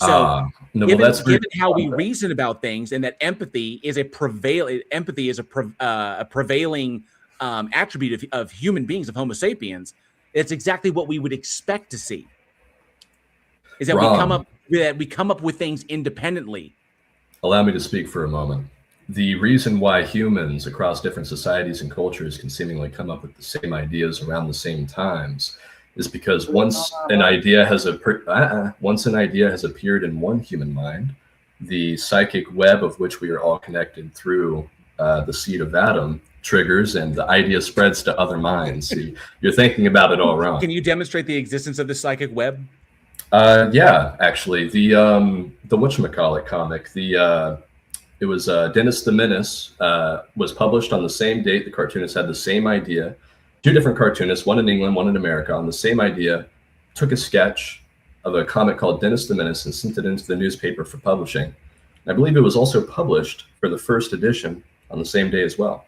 So given how we reason about things, and that empathy is a prevailing attribute of human beings, of Homo sapiens, it's exactly what we would expect to see. Is that we come up with things independently. Allow me to speak for a moment. The reason why humans across different societies and cultures can seemingly come up with the same ideas around the same times is because once an idea has appeared in one human mind, the psychic web of which we are all connected through the seed of Adam triggers, and the idea spreads to other minds. So you're thinking about it all wrong. Can you demonstrate the existence of the psychic web? Yeah, actually, the whatchamacallit comic, it was Dennis the Menace, was published on the same date. The cartoonist had the same idea. 2 different cartoonists, one in England, one in America, on the same idea, took a sketch of a comic called Dennis the Menace and sent it into the newspaper for publishing. And I believe it was also published for the first edition on the same day as well.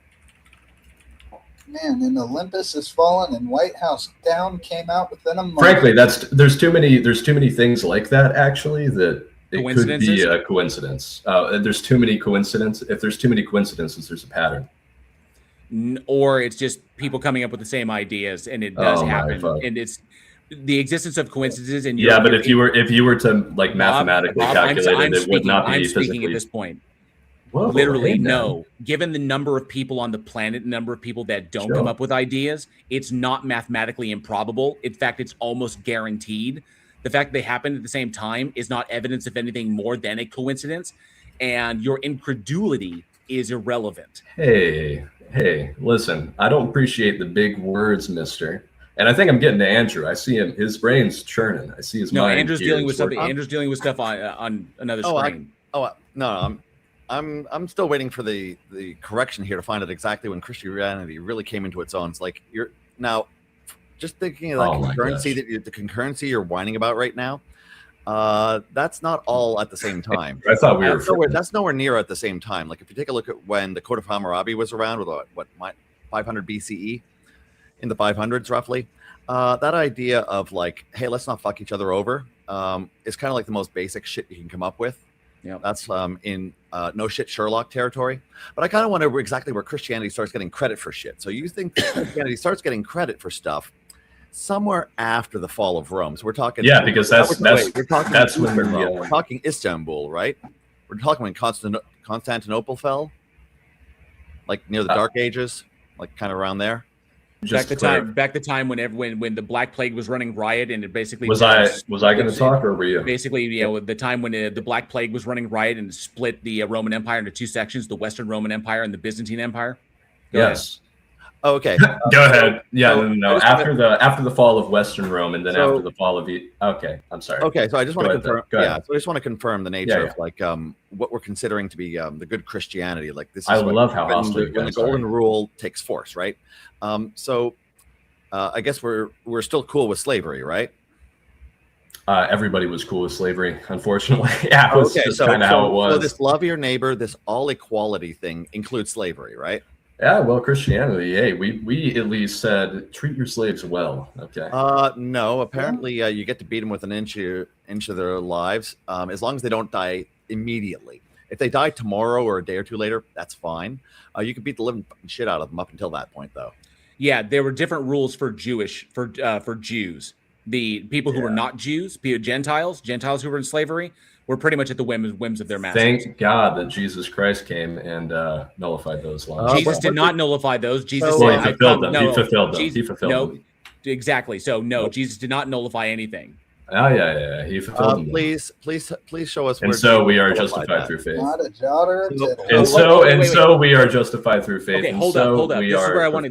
man, and Olympus has fallen, and White House down came out within a month. Frankly, there's too many things like that actually that it could be a coincidence. There's too many coincidences. If there's too many coincidences, there's a pattern. Or it's just people coming up with the same ideas, and it does happen, and it's the existence of coincidences. And but if you were to like mathematically calculate it, it would not be physically. Speaking at this point. Whoa, literally, no. Given the number of people on the planet, the number of people that don't come up with ideas, it's not mathematically improbable. In fact, it's almost guaranteed. The fact that they happen at the same time is not evidence of anything more than a coincidence, and your incredulity is irrelevant. Hey, listen, I don't appreciate the big words, mister. And I think I'm getting to Andrew. I see him; his brain's churning. I see his mind. Andrew's dealing with something. Andrew's dealing with stuff on another screen. I'm still waiting for the correction here to find out exactly when Christianity really came into its own. It's like you're now just thinking of that concurrency the concurrency you're whining about right now. That's not all at the same time. I thought that's nowhere near at the same time. Like if you take a look at when the Code of Hammurabi was around, with 500 BCE, in the 500s roughly, that idea of like, hey, let's not fuck each other over, is kind of like the most basic shit you can come up with. Yeah, that's in no shit Sherlock territory. But I kind of wonder exactly where Christianity starts getting credit for shit. So you think Christianity starts getting credit for stuff somewhere after the fall of Rome? So we're talking, because that's when we're talking Istanbul, right? We're talking when Constantinople fell, like near the Dark Ages, like kind of around there. Back the time when the Black Plague was running riot, and it basically was I going to talk, or were you? Basically, the time when the Black Plague was running riot and split the Roman Empire into two sections: the Western Roman Empire and the Byzantine Empire. Go ahead. Oh, okay. Go ahead. Yeah, no. After the fall of Western Rome, and then after the fall of okay. I'm sorry. Okay, so I just want to confirm. So I just want to confirm the nature of like what we're considering to be the good Christianity. Like this is I love how hostile when the golden rule takes force, right? So I guess we're still cool with slavery, right? Everybody was cool with slavery, unfortunately. Yeah, it was just kind of how it was. So this love your neighbor, this all equality thing includes slavery, right? Yeah, well, Christianity, hey, we at least said treat your slaves well. Okay. No, apparently you get to beat them with an inch of their lives, as long as they don't die immediately. If they die tomorrow or a day or two later, that's fine. You can beat the living shit out of them up until that point, though. Yeah, there were different rules for Jews. The people who were not Jews, Gentiles who were in slavery, were pretty much at the whims of their masters. Thank God that Jesus Christ came and nullified those laws. Jesus did not nullify those. Jesus said, he fulfilled them. He fulfilled them. Exactly. So Jesus did not nullify anything. Oh yeah. He fulfilled them. Please show us. And so we are justified through faith. Not a jot or a tittle. And so we are justified through faith. Okay, hold up. This is where I want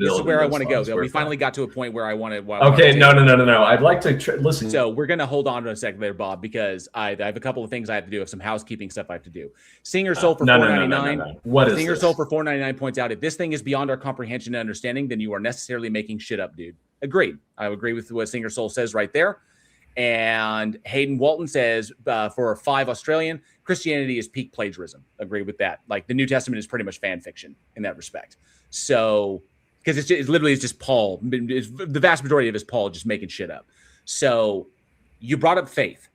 to go. We finally got to a point where I want to. Okay, no. I'd like to listen. So we're gonna hold on to a second there, Bob, because I have a couple of things I have to do. I have some housekeeping stuff I have to do. Singer Soul for $4.99. No. What is Singer this? Soul for $4.99 points out, if this thing is beyond our comprehension and understanding, then you are necessarily making shit up, dude. Agreed. I agree with what Singer Soul says right there. And Hayden Walton says for $5 Christianity is peak plagiarism. Agree with that. Like the New Testament is pretty much fan fiction in that respect. So because it's literally just Paul. The vast majority of it is Paul just making shit up. So you brought up faith.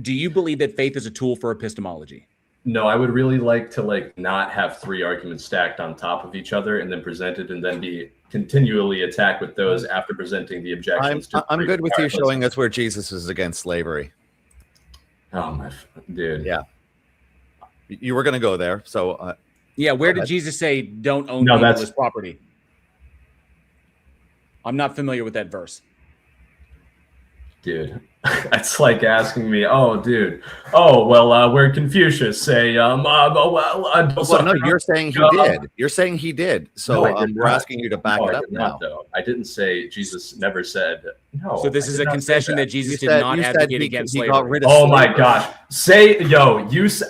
Do you believe that faith is a tool for epistemology? No, I would really like to not have three arguments stacked on top of each other and then presented and then be continually attacked with those after presenting the objections. I'm good with you showing us where Jesus is against slavery. Oh my dude. Yeah. You were going to go there. So yeah. Where did Jesus say don't own people's property? I'm not familiar with that verse. Dude, that's like asking me, where Confucius say, no, you're saying he did. You're saying he did. So we're asking you to back it up now. Though. I didn't say Jesus never said no. So this is a concession that Jesus did not advocate against slavery. Oh my gosh.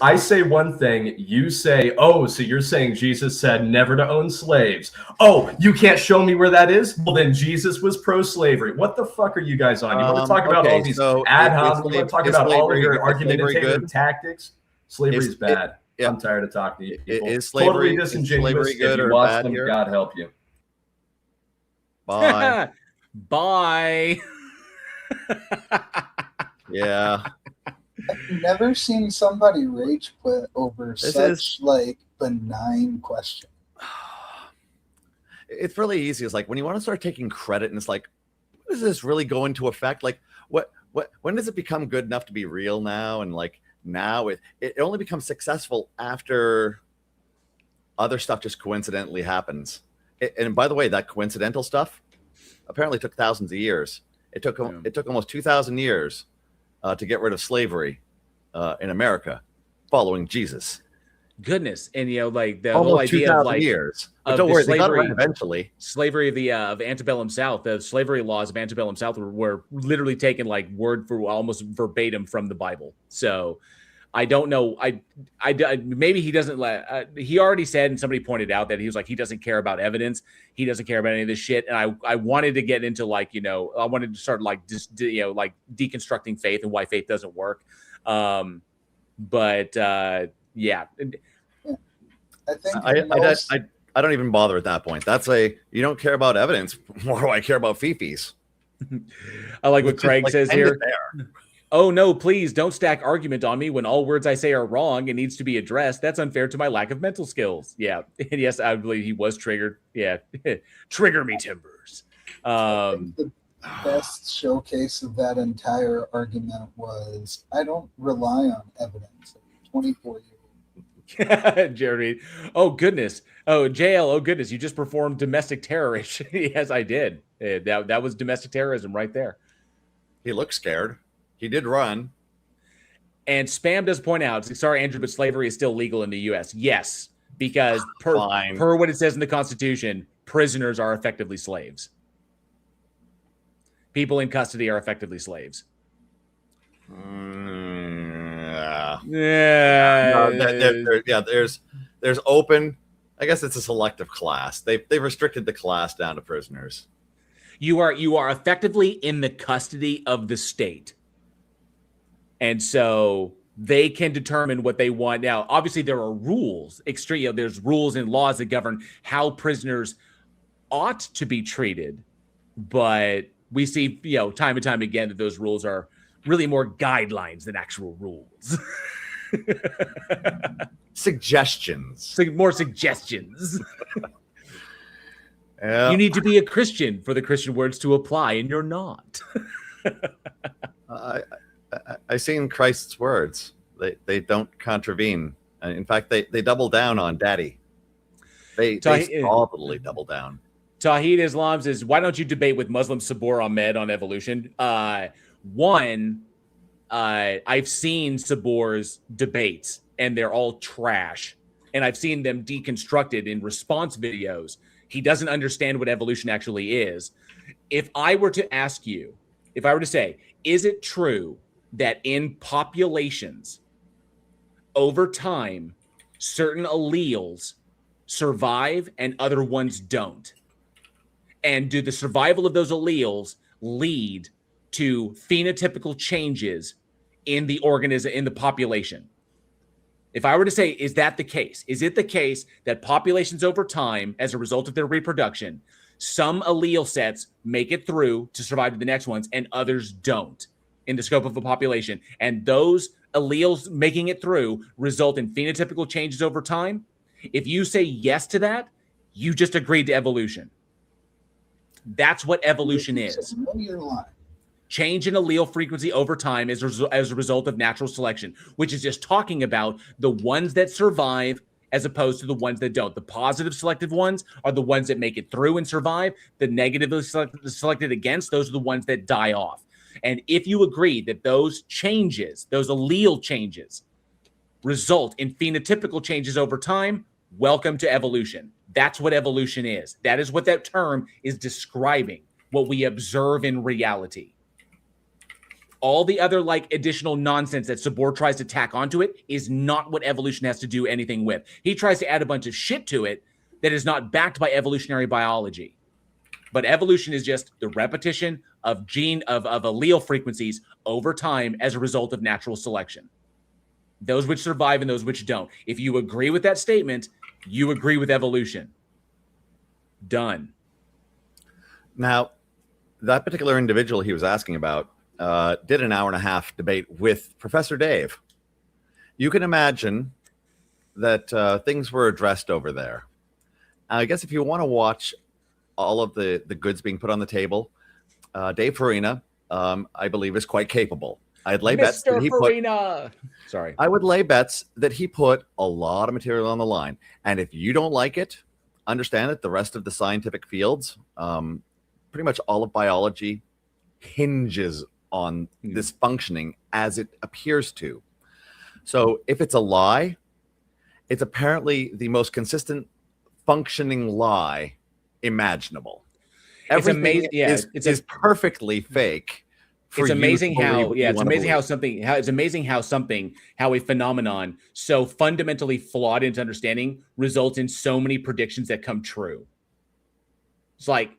I say one thing, you say, so you're saying Jesus said never to own slaves. Oh, you can't show me where that is? Well, then Jesus was pro-slavery. What the fuck are you guys on? You want to talk about all these ad hoc? You want to talk about all of your argumentative tactics? Slavery is bad. I'm tired of talking to you people. Is slavery totally disingenuous. Is slavery good if you or watch bad them, here? God help you. Bye. Bye. Yeah. I've never seen somebody rage quit over such like benign question. It's really easy. It's like when you want to start taking credit, and it's like, does this really go into effect? Like, when does it become good enough to be real now? And like now, it only becomes successful after other stuff just coincidentally happens. And by the way, that coincidental stuff apparently took thousands of years. It took almost 2,000 years to get rid of slavery in America, following Jesus. Goodness, and like the almost whole idea of like years. But don't worry, they got it right eventually. Slavery of antebellum South, the slavery laws of antebellum South were literally taken like word for almost verbatim from the Bible. So I don't know. I maybe he doesn't he already said, and somebody pointed out that he was like, he doesn't care about evidence. He doesn't care about any of this shit. And I wanted to get into like, I wanted to start like just, like deconstructing faith and why faith doesn't work. Yeah. I think I don't even bother at that point. That's you don't care about evidence. More do I care about fifis. I like what Craig says here. Oh no, please don't stack argument on me when all words I say are wrong and needs to be addressed. That's unfair to my lack of mental skills. Yeah. And yes, I believe he was triggered. Yeah. Trigger me, Timbers. I think the best showcase of that entire argument was I don't rely on evidence. 24 years. Jeremy. Oh goodness. Oh, JL. Oh goodness. You just performed domestic terrorism. Yes, I did. That was domestic terrorism right there. He looked scared. He did run. And Spam does point out, sorry, Andrew, but slavery is still legal in the U.S. Yes, because per what it says in the Constitution, prisoners are effectively slaves. People in custody are effectively slaves. There's open. I guess it's a selective class. They've restricted the class down to prisoners. You are effectively in the custody of the state. And so they can determine what they want. Now, obviously, there are rules. There's rules and laws that govern how prisoners ought to be treated. But we see, time and time again that those rules are really more guidelines than actual rules. Suggestions. More suggestions. Yeah. You need to be a Christian for the Christian words to apply, and you're not. I've seen Christ's words. They don't contravene. In fact, they double down on daddy. They solidly double down. Tawhid Islam says, why don't you debate with Muslim Sabur Ahmed on evolution? I've seen Sabur's debates, and they're all trash. And I've seen them deconstructed in response videos. He doesn't understand what evolution actually is. If I were to say, is it true that in populations, over time, certain alleles survive and other ones don't? And do the survival of those alleles lead to phenotypical changes in the organism, in the population? If I were to say, is that the case? Is it the case that populations over time, as a result of their reproduction, some allele sets make it through to survive to the next ones and others don't in the scope of a population? And those alleles making it through result in phenotypical changes over time? If you say yes to that, you just agreed to evolution. That's what evolution is. No, you're lying. Change in allele frequency over time as a result of natural selection, which is just talking about the ones that survive as opposed to the ones that don't. The positive selected ones are the ones that make it through and survive. The negatively selected against, those are the ones that die off. And if you agree that those changes, those allele changes, result in phenotypical changes over time, welcome to evolution. That's what evolution is. That is what that term is describing, what we observe in reality. All the other additional nonsense that Sabur tries to tack onto it is not what evolution has to do anything with. He tries to add a bunch of shit to it that is not backed by evolutionary biology. But evolution is just the repetition of allele frequencies over time as a result of natural selection. Those which survive and those which don't. If you agree with that statement, you agree with evolution. Done. Now, that particular individual he was asking about did an 1.5-hour debate with Professor Dave. You can imagine that things were addressed over there. I guess if you want to watch all of the goods being put on the table, Dave Farina, I believe, is quite capable. I'd lay bets that he Farina. Sorry. I would lay bets that he put a lot of material on the line. And if you don't like it, understand that the rest of the scientific fields, pretty much all of biology, hinges on this functioning as it appears to. So if it's a lie, it's apparently the most consistent functioning lie imaginable. Everything amazing. Yeah, it's perfectly fake. It's amazing how a phenomenon so fundamentally flawed in its understanding results in so many predictions that come true. It's like,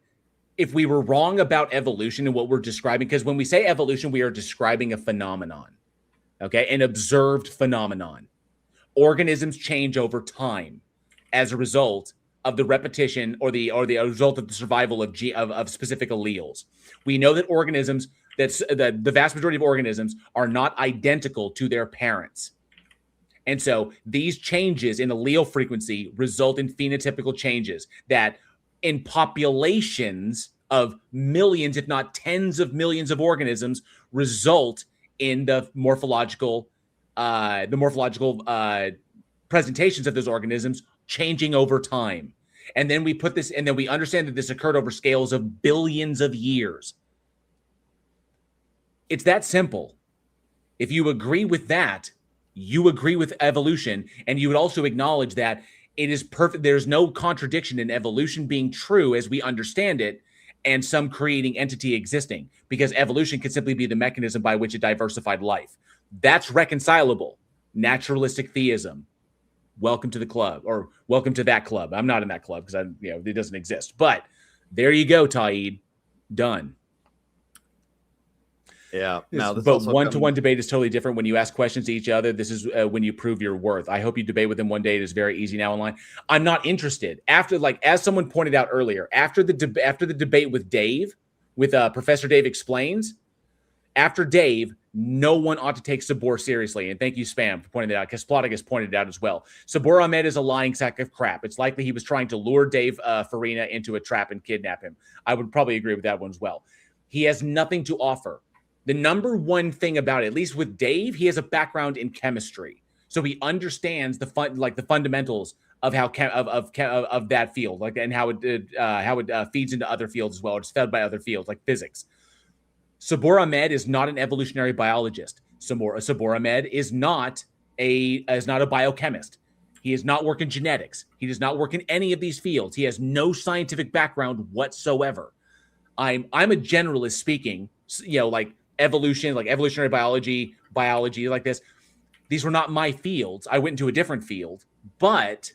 if we were wrong about evolution and what we're describing, because when we say evolution, we are describing a phenomenon, okay, an observed phenomenon. Organisms change over time as a result of the repetition or the result of the survival of specific alleles. We know that organisms, the vast majority of organisms are not identical to their parents. And so these changes in allele frequency result in phenotypical changes that in populations of millions, if not tens of millions of organisms, result in the morphological presentations of those organisms changing over time. And then we put this, and then we understand that this occurred over scales of billions of years. It's that simple. If you agree with that, you agree with evolution, and you would also acknowledge that it is perfect. There's no contradiction in evolution being true as we understand it and some creating entity existing, because evolution could simply be the mechanism by which it diversified life. That's reconcilable. Naturalistic theism. Welcome to the club, or welcome to that club. I'm not in that club because it doesn't exist. But there you go, Taid. Done. Yeah. Now, but one-to-one debate is totally different. When you ask questions to each other, this is when you prove your worth. I hope you debate with them one day. It is very easy now online. I'm not interested. After, as someone pointed out earlier, after the debate with Dave, with Professor Dave Explains, after Dave, no one ought to take Sabor seriously. And thank you, Spam, for pointing that out, because Splotticus pointed it out as well. Sabor Ahmed is a lying sack of crap. It's likely he was trying to lure Dave Farina into a trap and kidnap him. I would probably agree with that one as well. He has nothing to offer. The number one thing about it, at least with Dave, he has a background in chemistry, so he understands the fundamentals of how of that field, and how it feeds into other fields as well. It's fed by other fields like physics. Sabor Ahmed is not an evolutionary biologist. Sabor Ahmed is not a biochemist. He does not work in genetics. He does not work in any of these fields. He has no scientific background whatsoever. I'm a generalist speaking, like evolution, like evolutionary biology like this. These were not my fields. I went into a different field, but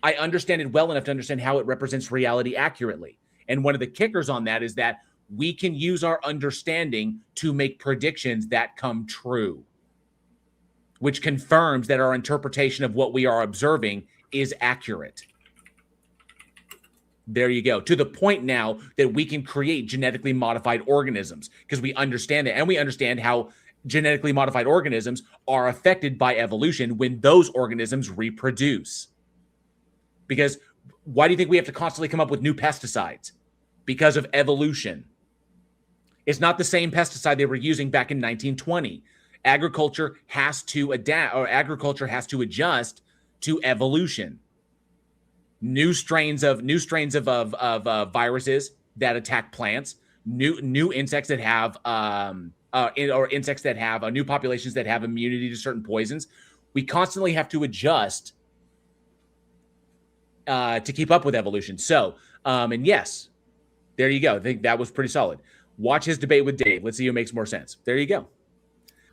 I understand it well enough to understand how it represents reality accurately. And one of the kickers on that is that we can use our understanding to make predictions that come true, which confirms that our interpretation of what we are observing is accurate. There you go. To the point now that we can create genetically modified organisms because we understand that, and we understand how genetically modified organisms are affected by evolution when those organisms reproduce. Because why do you think we have to constantly come up with new pesticides? Because of evolution. It's not the same pesticide they were using back in 1920. Agriculture has to adapt, or agriculture has to adjust to evolution. New strains of viruses that attack plants, new insects that have new populations that have immunity to certain poisons. We constantly have to adjust to keep up with evolution. So, and yes, there you go. I think that was pretty solid. Watch his debate with Dave. Let's see who makes more sense. There you go.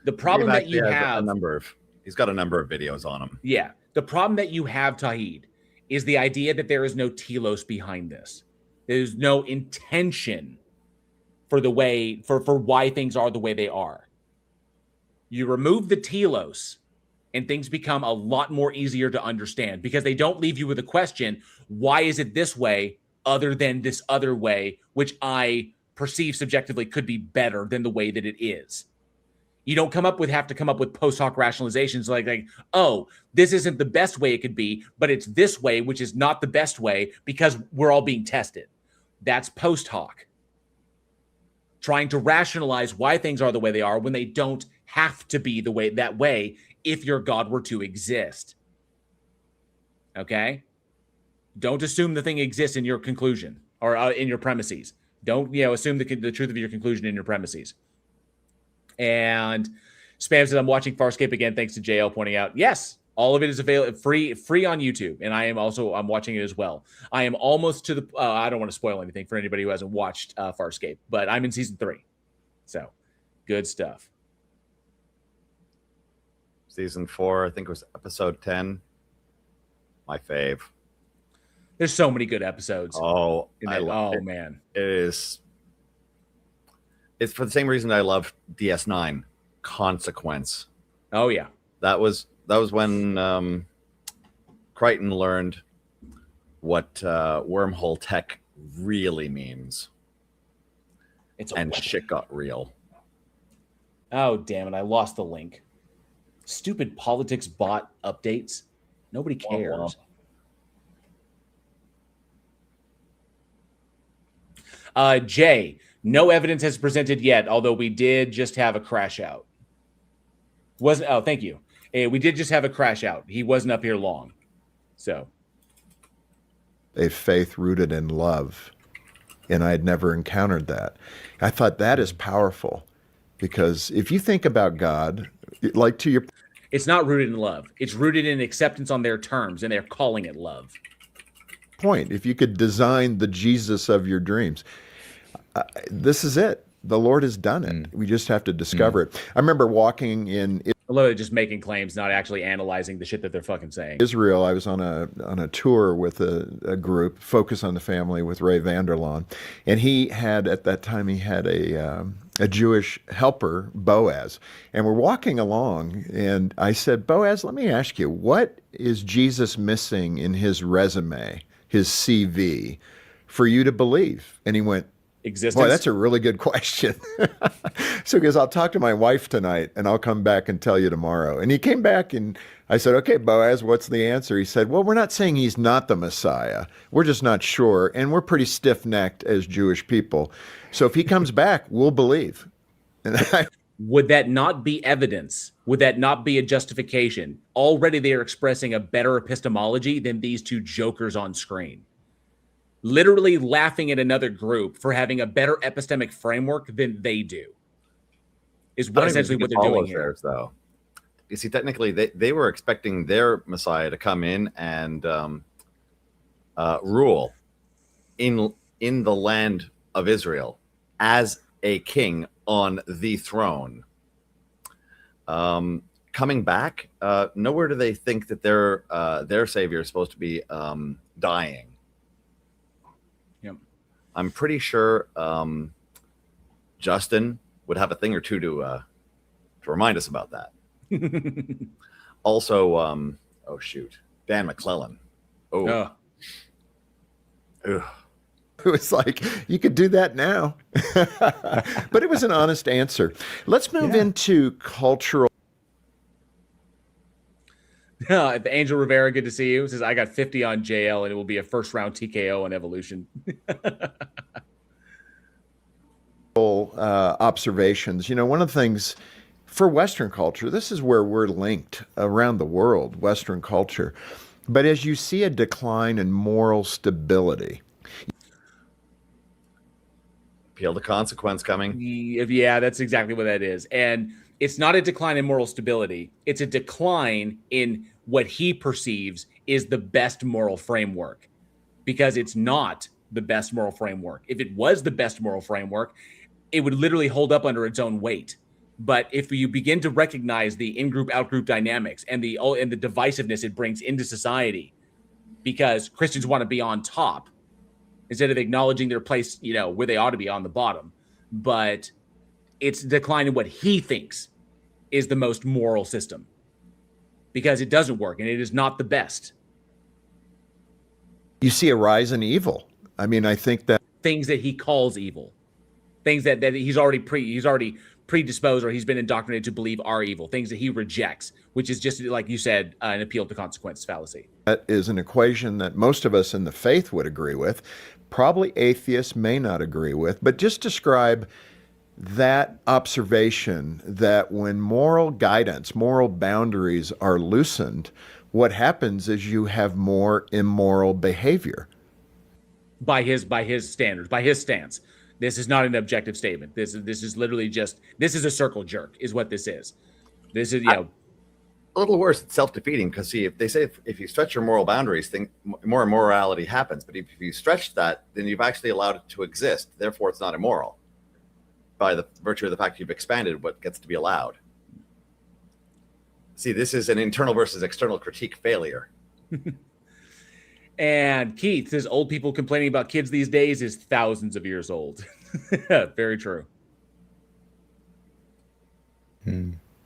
The problem that you have, he's got a number of videos on him. Yeah, the problem that you have, Taid, is the idea that there is no telos behind this. There's no intention for why things are the way they are. You remove the telos and things become a lot more easier to understand because they don't leave you with a question, why is it this way other than this other way, which I perceive subjectively could be better than the way that it is. You don't have to come up with post hoc rationalizations like, oh, this isn't the best way it could be, but it's this way, which is not the best way because we're all being tested. That's post hoc. Trying to rationalize why things are the way they are when they don't have to be that way if your God were to exist. Okay? Don't assume the thing exists in your conclusion or in your premises. Don't assume the truth of your conclusion in your premises. And Spam says, I'm watching Farscape again, thanks to JL pointing out, yes, all of it is available free on YouTube. And I'm watching it as well. I am almost to the, I don't want to spoil anything for anybody who hasn't watched Farscape, but I'm in season 3. So good stuff. Season 4, I think it was episode 10. My fave. There's so many good episodes. Oh, man. It is. It's for the same reason I love DS9, Consequence. Oh yeah, that was when Crichton learned what wormhole tech really means. Shit got real. Oh damn it! I lost the link. Stupid politics bot updates. Nobody cares. Jay. No evidence has presented yet, although we did just have a crash out. Thank you. We did just have a crash out. He wasn't up here long. So. A faith rooted in love. And I had never encountered that. I thought that is powerful because if you think about God, like to your... It's not rooted in love. It's rooted in acceptance on their terms, and they're calling it love. Point. If you could design the Jesus of your dreams... this is it. The Lord has done it. We just have to discover it. I remember walking in... I love it, just making claims, not actually analyzing the shit that they're fucking saying. Israel, I was on a tour with a group, Focus on the Family, with Ray Vanderlaan. And he had, at that time, a Jewish helper, Boaz. And we're walking along, and I said, Boaz, let me ask you, what is Jesus missing in his resume, his CV, for you to believe? And he went, existence. Boy, that's a really good question. So he goes, I'll talk to my wife tonight and I'll come back and tell you tomorrow. And he came back and I said, okay, Boaz, what's the answer? He said, well, we're not saying he's not the Messiah. We're just not sure. And we're pretty stiff-necked as Jewish people. So if he comes back, we'll believe. Would that not be evidence? Would that not be a justification? Already they are expressing a better epistemology than these two jokers on screen. Literally laughing at another group for having a better epistemic framework than they do is essentially what they're doing here. Theirs, though. You see, technically, they were expecting their Messiah to come in and rule in the land of Israel as a king on the throne. Coming back, nowhere do they think that their savior is supposed to be dying. I'm pretty sure Justin would have a thing or two to remind us about that. Also, oh shoot, Dan McClellan. Oh. It was like, you could do that now. But it was an honest answer. Let's move into cultural. Angel Rivera, good to see you. Says, I got 50 on JL and it will be a first round TKO on Evolution. Observations. One of the things for Western culture, this is where we're linked around the world, Western culture. But as you see a decline in moral stability. Appeal to consequence coming. Yeah, that's exactly what that is. And it's not a decline in moral stability. It's a decline in what he perceives is the best moral framework, because it's not the best moral framework. If it was the best moral framework, it would literally hold up under its own weight. But if you begin to recognize the in-group, out-group dynamics and the divisiveness it brings into society, because Christians want to be on top instead of acknowledging their place, where they ought to be on the bottom. But it's a decline in what he thinks is the most moral system, because it doesn't work and it is not the best. You see a rise in evil. I mean, I think that things that he calls evil, things that he's already predisposed or he's been indoctrinated to believe are evil, things that he rejects, which is just like you said, an appeal to consequence fallacy. That is an equation that most of us in the faith would agree with. Probably atheists may not agree with, but just describe that observation that when moral guidance, moral boundaries are loosened, what happens is you have more immoral behavior. By his standards, by his stance. This is not an objective statement. This is literally just, this is a circle jerk is what this is. This is, a little worse. It's self-defeating because see, if they say if you stretch your moral boundaries, more immorality happens. But if you stretch that, then you've actually allowed it to exist. Therefore, it's not immoral by the virtue of the fact you've expanded what gets to be allowed. See, this is an internal versus external critique failure. And Keith says old people complaining about kids these days is thousands of years old. Very true.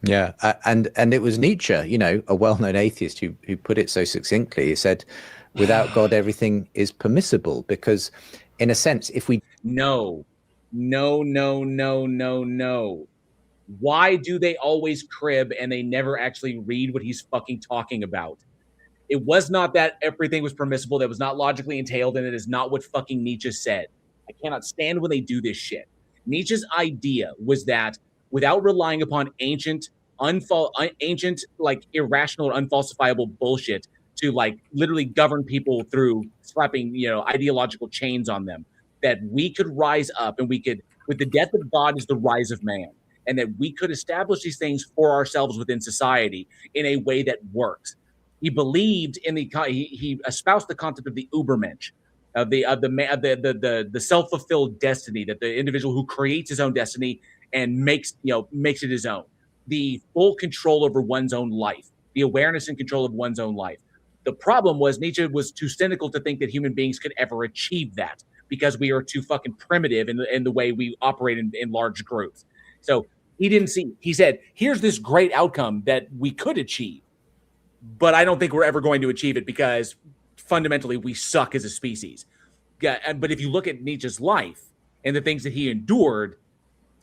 Yeah, and it was Nietzsche, a well-known atheist who put it so succinctly. He said, "Without God, everything is permissible." Because, in a sense, if we no. Why do they always crib and they never actually read what he's fucking talking about? It was not that everything was permissible. That was not logically entailed, and it is not what fucking Nietzsche said. I cannot stand when they do this shit. Nietzsche's idea was that without relying upon ancient, like irrational or unfalsifiable bullshit to like literally govern people through slapping, ideological chains on them, that we could rise up and we could, with the death of God is the rise of man, and that we could establish these things for ourselves within society in a way that works. He believed in he espoused the concept of the Übermensch, of the self-fulfilled destiny, that the individual who creates his own destiny and makes it his own, the full control over one's own life, the awareness and control of one's own life. The problem was Nietzsche was too cynical to think that human beings could ever achieve that because we are too fucking primitive in the way we operate in large groups. So he said, here's this great outcome that we could achieve, but I don't think we're ever going to achieve it because fundamentally we suck as a species. Yeah, but if you look at Nietzsche's life and the things that he endured,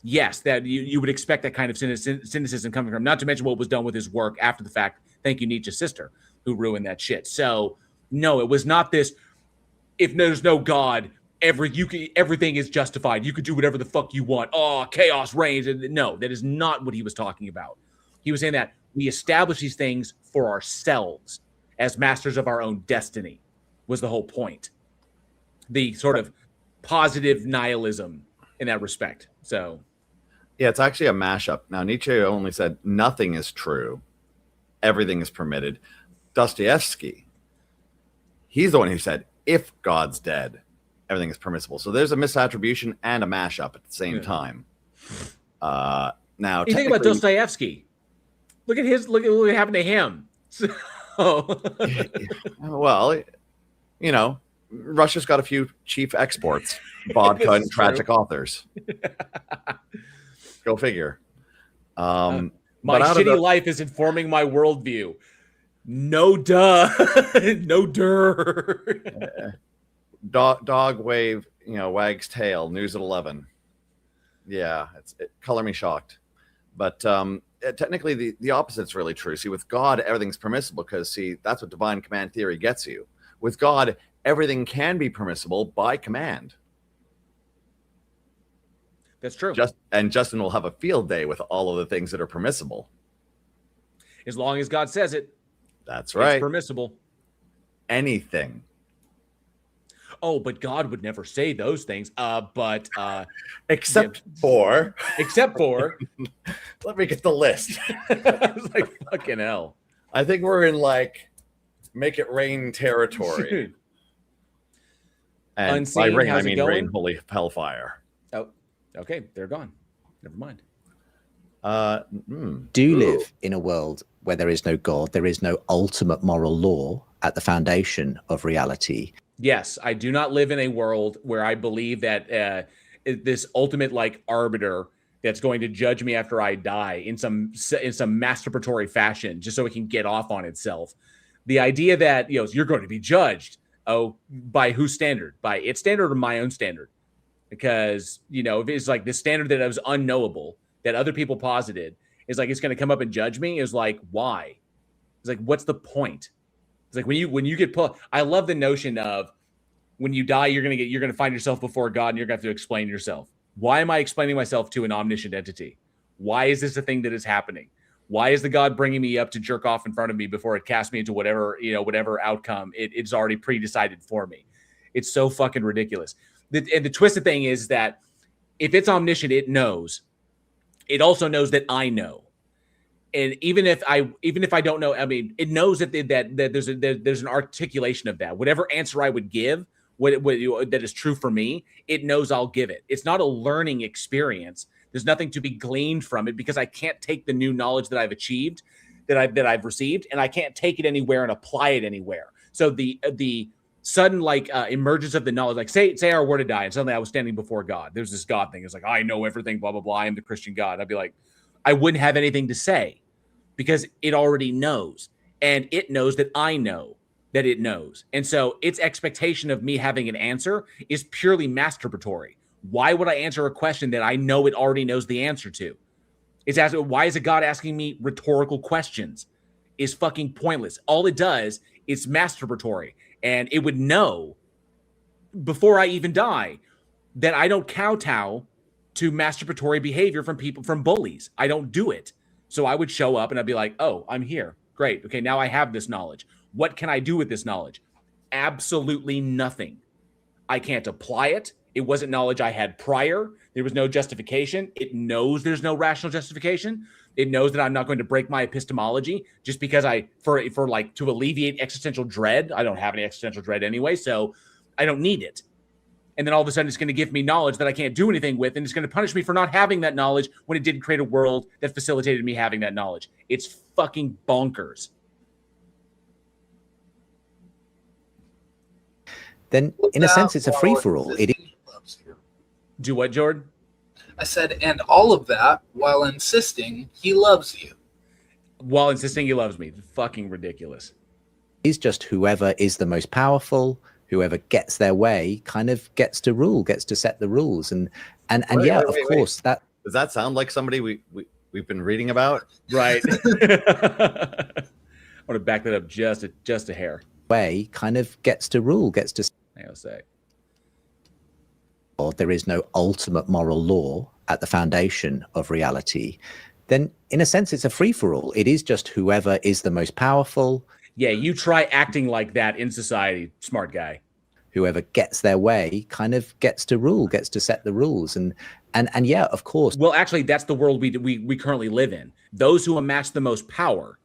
yes, that you would expect that kind of cynicism coming from, not to mention what was done with his work after the fact. Thank you, Nietzsche's sister, who ruined that shit. So, no, it was not this, if there's no God, everything is justified. You could do whatever the fuck you want. Oh, chaos reigns. No, that is not what he was talking about. He was saying that we establish these things for ourselves as masters of our own destiny was the whole point. The sort of positive nihilism in that respect. So, yeah, it's actually a mashup. Now, Nietzsche only said nothing is true. Everything is permitted. Dostoevsky, he's the one who said, if God's dead, everything is permissible. So there's a misattribution and a mashup at the same time. Now, you think about Dostoevsky. Look at what happened to him. So, well, Russia's got a few chief exports, vodka and tragic authors. Go figure. My shitty life is informing my worldview. No duh. No dur. Dog wags tail. News at 11. Yeah, color me shocked. But technically, the opposite's really true. See, with God, everything's permissible because, that's what divine command theory gets you. With God, everything can be permissible by command. That's true. And Justin will have a field day with all of the things that are permissible. As long as God says it. That's right. It's permissible. Anything. Oh, but God would never say those things. Except for. Let me get the list. It's like fucking hell. I think we're in make it rain territory. And Unseen, by rain, I mean rain, holy hellfire. Oh, okay. They're gone. Never mind. Do live in a world where there is no God, there is no ultimate moral law at the foundation of reality. Yes, I do not live in a world where I believe that this ultimate arbiter that's going to judge me after I die in some masturbatory fashion, just so it can get off on itself. The idea that you're going to be judged Oh, by whose standard? By its standard or my own standard? Because, you know, if it's like the standard that was unknowable, that other people posited, is like it's going to come up and judge me, is like, why? It's like, what's the point? It's like when you get put. I love the notion of when you die, you're gonna find yourself before God, and you're gonna have to explain yourself. Why am I explaining myself to an omniscient entity? Why is this a thing that is happening? Why is the God bringing me up to jerk off in front of me before it casts me into whatever outcome it's already pre-decided for me? It's so fucking ridiculous. And the twisted thing is that if it's omniscient, it knows. It also knows that I know. And even if I don't know, I mean, it knows that there's an articulation of that. Whatever answer I would give, that is true for me, it knows I'll give it. It's not a learning experience. There's nothing to be gleaned from it because I can't take the new knowledge that I've achieved, that I've received, and I can't take it anywhere and apply it anywhere. So the sudden emergence of the knowledge, like say I were to die and suddenly I was standing before God. There's this God thing. It's like, I know everything, blah, blah, blah. I am the Christian God. I'd be like, I wouldn't have anything to say because it already knows. And it knows that I know that it knows. And so its expectation of me having an answer is purely masturbatory. Why would I answer a question that I know it already knows the answer to? It's asking, why is a God asking me rhetorical questions? Is fucking pointless. All it does is masturbatory. And it would know before I even die that I don't kowtow to masturbatory behavior from bullies. I don't do it. So I would show up and I'd be like, oh, I'm here. Great. Okay, now I have this knowledge. What can I do with this knowledge? Absolutely nothing. I can't apply it. It wasn't knowledge I had prior. There was no justification. It knows there's no rational justification. It knows that I'm not going to break my epistemology just because to alleviate existential dread. I don't have any existential dread anyway, so I don't need it. And then all of a sudden it's going to give me knowledge that I can't do anything with, and it's going to punish me for not having that knowledge when it didn't create a world that facilitated me having that knowledge. It's fucking bonkers. Then, in a sense, it's a free-for-all. Do what, Jordan? I said, and all of that while insisting he loves you. While insisting he loves me. Fucking ridiculous. He's just whoever is the most powerful, whoever gets their way, kind of gets to rule, gets to set the rules. And of course, that... Does that sound like somebody we've been reading about? Right. I want to back that up just a hair. Way kind of gets to rule, gets to... I'll say. Or there is no ultimate moral law at the foundation of reality, then in a sense it's a free-for-all. It is just whoever is the most powerful. Yeah, you try acting like that in society, smart guy. Whoever gets their way kind of gets to rule, gets to set the rules. And yeah, of course. Well, actually, that's the world we currently live in. Those who amass the most power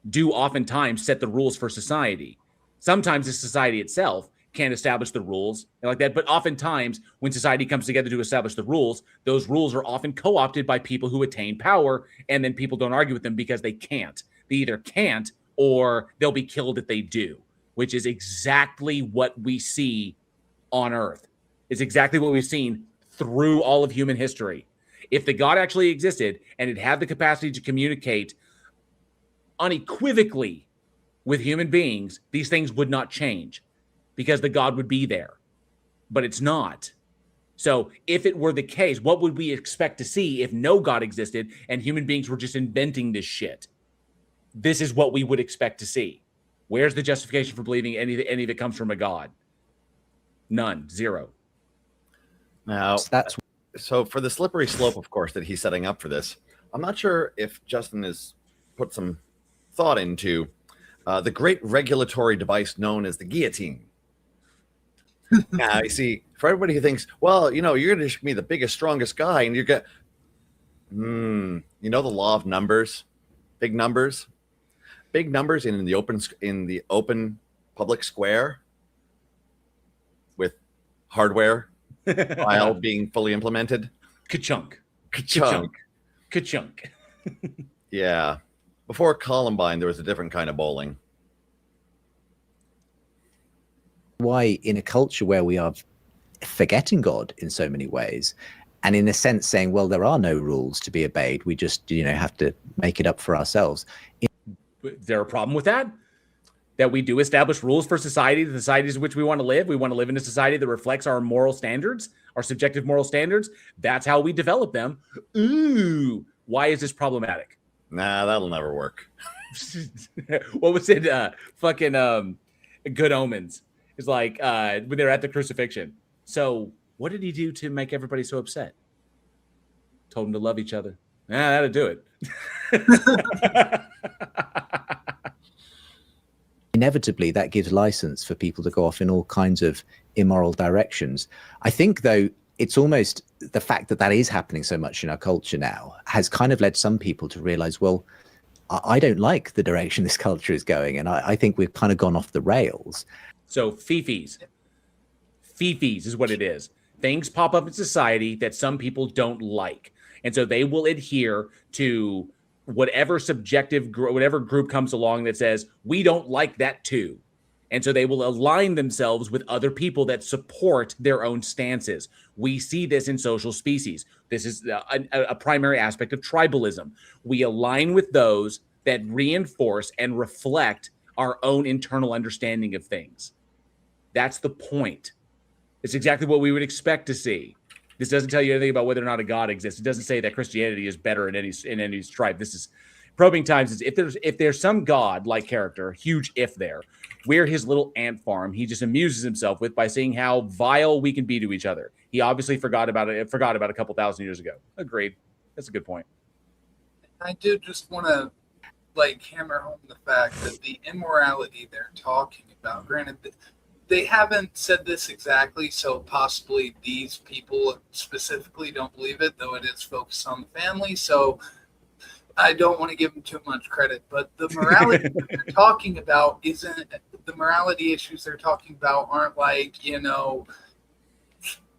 do oftentimes set the rules for society. Sometimes the society itself can't establish the rules like that. But oftentimes when society comes together to establish the rules, those rules are often co-opted by people who attain power. And then people don't argue with them because they can't. They either can't or they'll be killed if they do, which is exactly what we see on Earth. It's exactly what we've seen through all of human history. If the God actually existed and it had the capacity to communicate unequivocally with human beings, these things would not change because the God would be there, but it's not. So if it were the case, what would we expect to see if no God existed and human beings were just inventing this shit? This is what we would expect to see. Where's the justification for believing any of it comes from a God? None. Zero. Now, so for the slippery slope, of course, that he's setting up for this, I'm not sure if Justin has put some thought into the great regulatory device known as the guillotine. Now, you see, for everybody who thinks, well, you're going to be the biggest, strongest guy, and you're going the law of numbers, big numbers in the open public square with hardware file being fully implemented. Ka-chunk. Yeah. Before Columbine, there was a different kind of bowling. Why, in a culture where we are forgetting God in so many ways, and in a sense saying, well, there are no rules to be obeyed, we just have to make it up for ourselves. Is there a problem with that? that we do establish rules for society, the societies in which we want to live. We want to live in a society that reflects our moral standards, our subjective moral standards. That's how we develop them. Ooh, why is this problematic? Nah, that'll never work. What was it? Good Omens. It's like when they're at the crucifixion. So what did he do to make everybody so upset? Told them to love each other. That'll do it. Inevitably, that gives license for people to go off in all kinds of immoral directions. I think, though, it's almost the fact that that is happening so much in our culture now has kind of led some people to realize, well, I don't like the direction this culture is going, and I think we've kind of gone off the rails. So fifis is what it is. Things pop up in society that some people don't like, and so they will adhere to whatever group comes along that says we don't like that too, and so they will align themselves with other people that support their own stances. We see this in social species. This is a primary aspect of tribalism. We align with those that reinforce and reflect our own internal understanding of things. That's the point. It's exactly what we would expect to see. This doesn't tell you anything about whether or not a God exists. It doesn't say that Christianity is better in any tribe. This is Probing Times. If there's some God-like character, huge if there, we're his little ant farm. He just amuses himself with by seeing how vile we can be to each other. He obviously forgot about a couple thousand years ago. Agreed. That's a good point. I do just want to hammer home the fact that the immorality they're talking about, granted, they haven't said this exactly, so possibly these people specifically don't believe it, though it is focused on the family, so I don't want to give them too much credit. But the morality they're talking about isn't the morality issues they're talking about aren't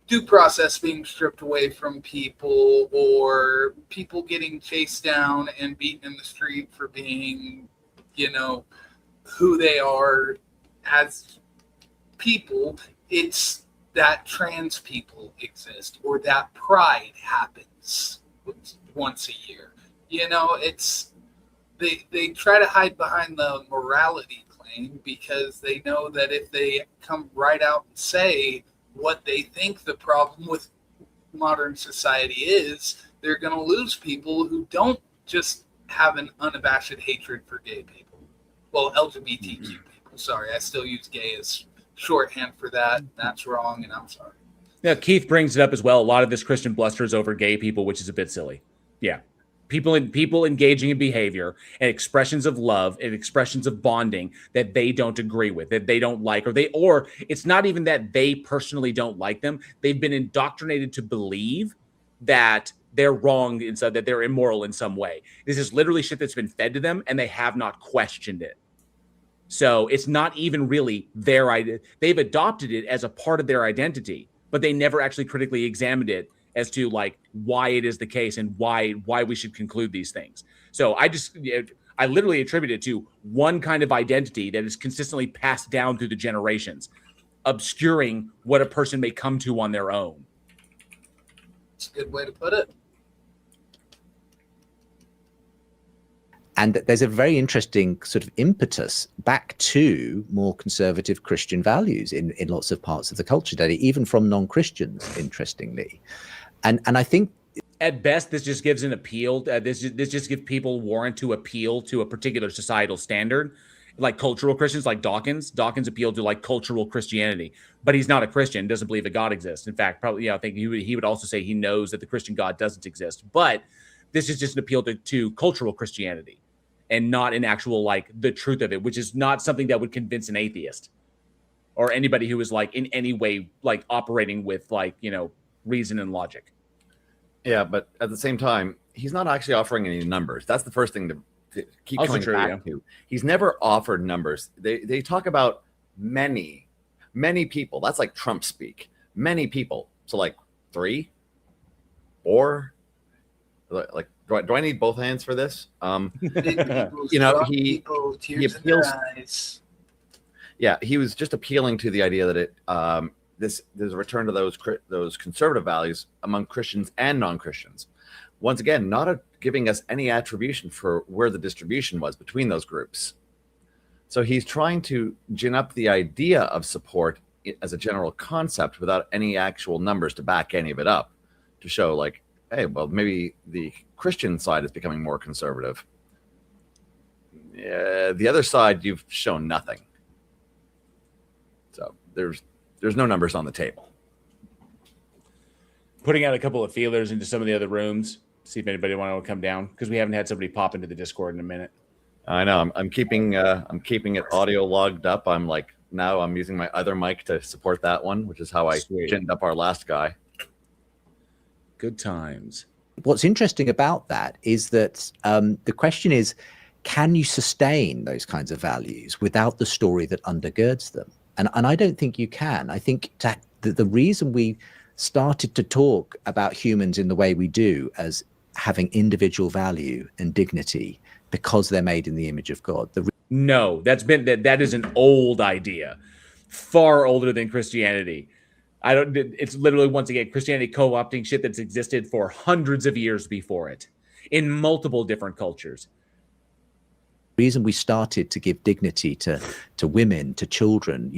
due process being stripped away from people or people getting chased down and beaten in the street for being, who they are as people. It's that trans people exist or that pride happens once a year. It's they try to hide behind the morality claim because they know that if they come right out and say what they think the problem with modern society is, they're going to lose people who don't just have an unabashed hatred for gay people. Well, LGBTQ people. Sorry, I still use gay as shorthand for that. That's wrong, and I'm sorry. Yeah, Keith brings it up as well. A lot of this Christian bluster is over gay people, which is a bit silly. Yeah. People engaging in behavior and expressions of love and expressions of bonding that they don't agree with, that they don't like, or it's not even that they personally don't like them. They've been indoctrinated to believe that they're wrong inside, that they're immoral in some way. This is literally shit that's been fed to them, and they have not questioned it. So it's not even really their idea. They've adopted it as a part of their identity, but they never actually critically examined it as to why it is the case and why we should conclude these things. So I literally attribute it to one kind of identity that is consistently passed down through the generations, obscuring what a person may come to on their own. That's a good way to put it. And there's a very interesting sort of impetus back to more conservative Christian values in lots of parts of the culture today, even from non-Christians, interestingly. And I think at best, this just gives an appeal. This just gives people warrant to appeal to a particular societal standard, like cultural Christians, like Dawkins. Dawkins appealed to cultural Christianity, but he's not a Christian. Doesn't believe that God exists. In fact, probably, I think he would also say he knows that the Christian God doesn't exist. But this is just an appeal to cultural Christianity, and not an actual the truth of it, which is not something that would convince an atheist or anybody who is in any way operating with reason and logic. Yeah, but at the same time, he's not actually offering any numbers. That's the first thing to keep Also coming back to. He's never offered numbers. They talk about many people. That's like Trump speak. Many people. So 3, 4. Do I need both hands for this? He appeals. Yeah, he was just appealing to the idea that there's a return to those conservative values among Christians and non-Christians. Once again, not giving us any attribution for where the distribution was between those groups. So he's trying to gin up the idea of support as a general concept without any actual numbers to back any of it up, to show like, hey, well, maybe the Christian side is becoming more conservative. The other side, you've shown nothing. So there's no numbers on the table. Putting out a couple of feelers into some of the other rooms, see if anybody want to come down, because we haven't had somebody pop into the Discord in a minute. I know. I'm keeping it audio logged up. I'm using my other mic to support that one, which is how I ginned up our last guy. Good times. What's interesting about that is that the question is, can you sustain those kinds of values without the story that undergirds them? And I don't think you can. I think the reason we started to talk about humans in the way we do as having individual value and dignity because they're made in the image of God. No, that is an old idea, far older than Christianity. It's literally, once again, Christianity co-opting shit that's existed for hundreds of years before it in multiple different cultures. The reason we started to give dignity to women, to children,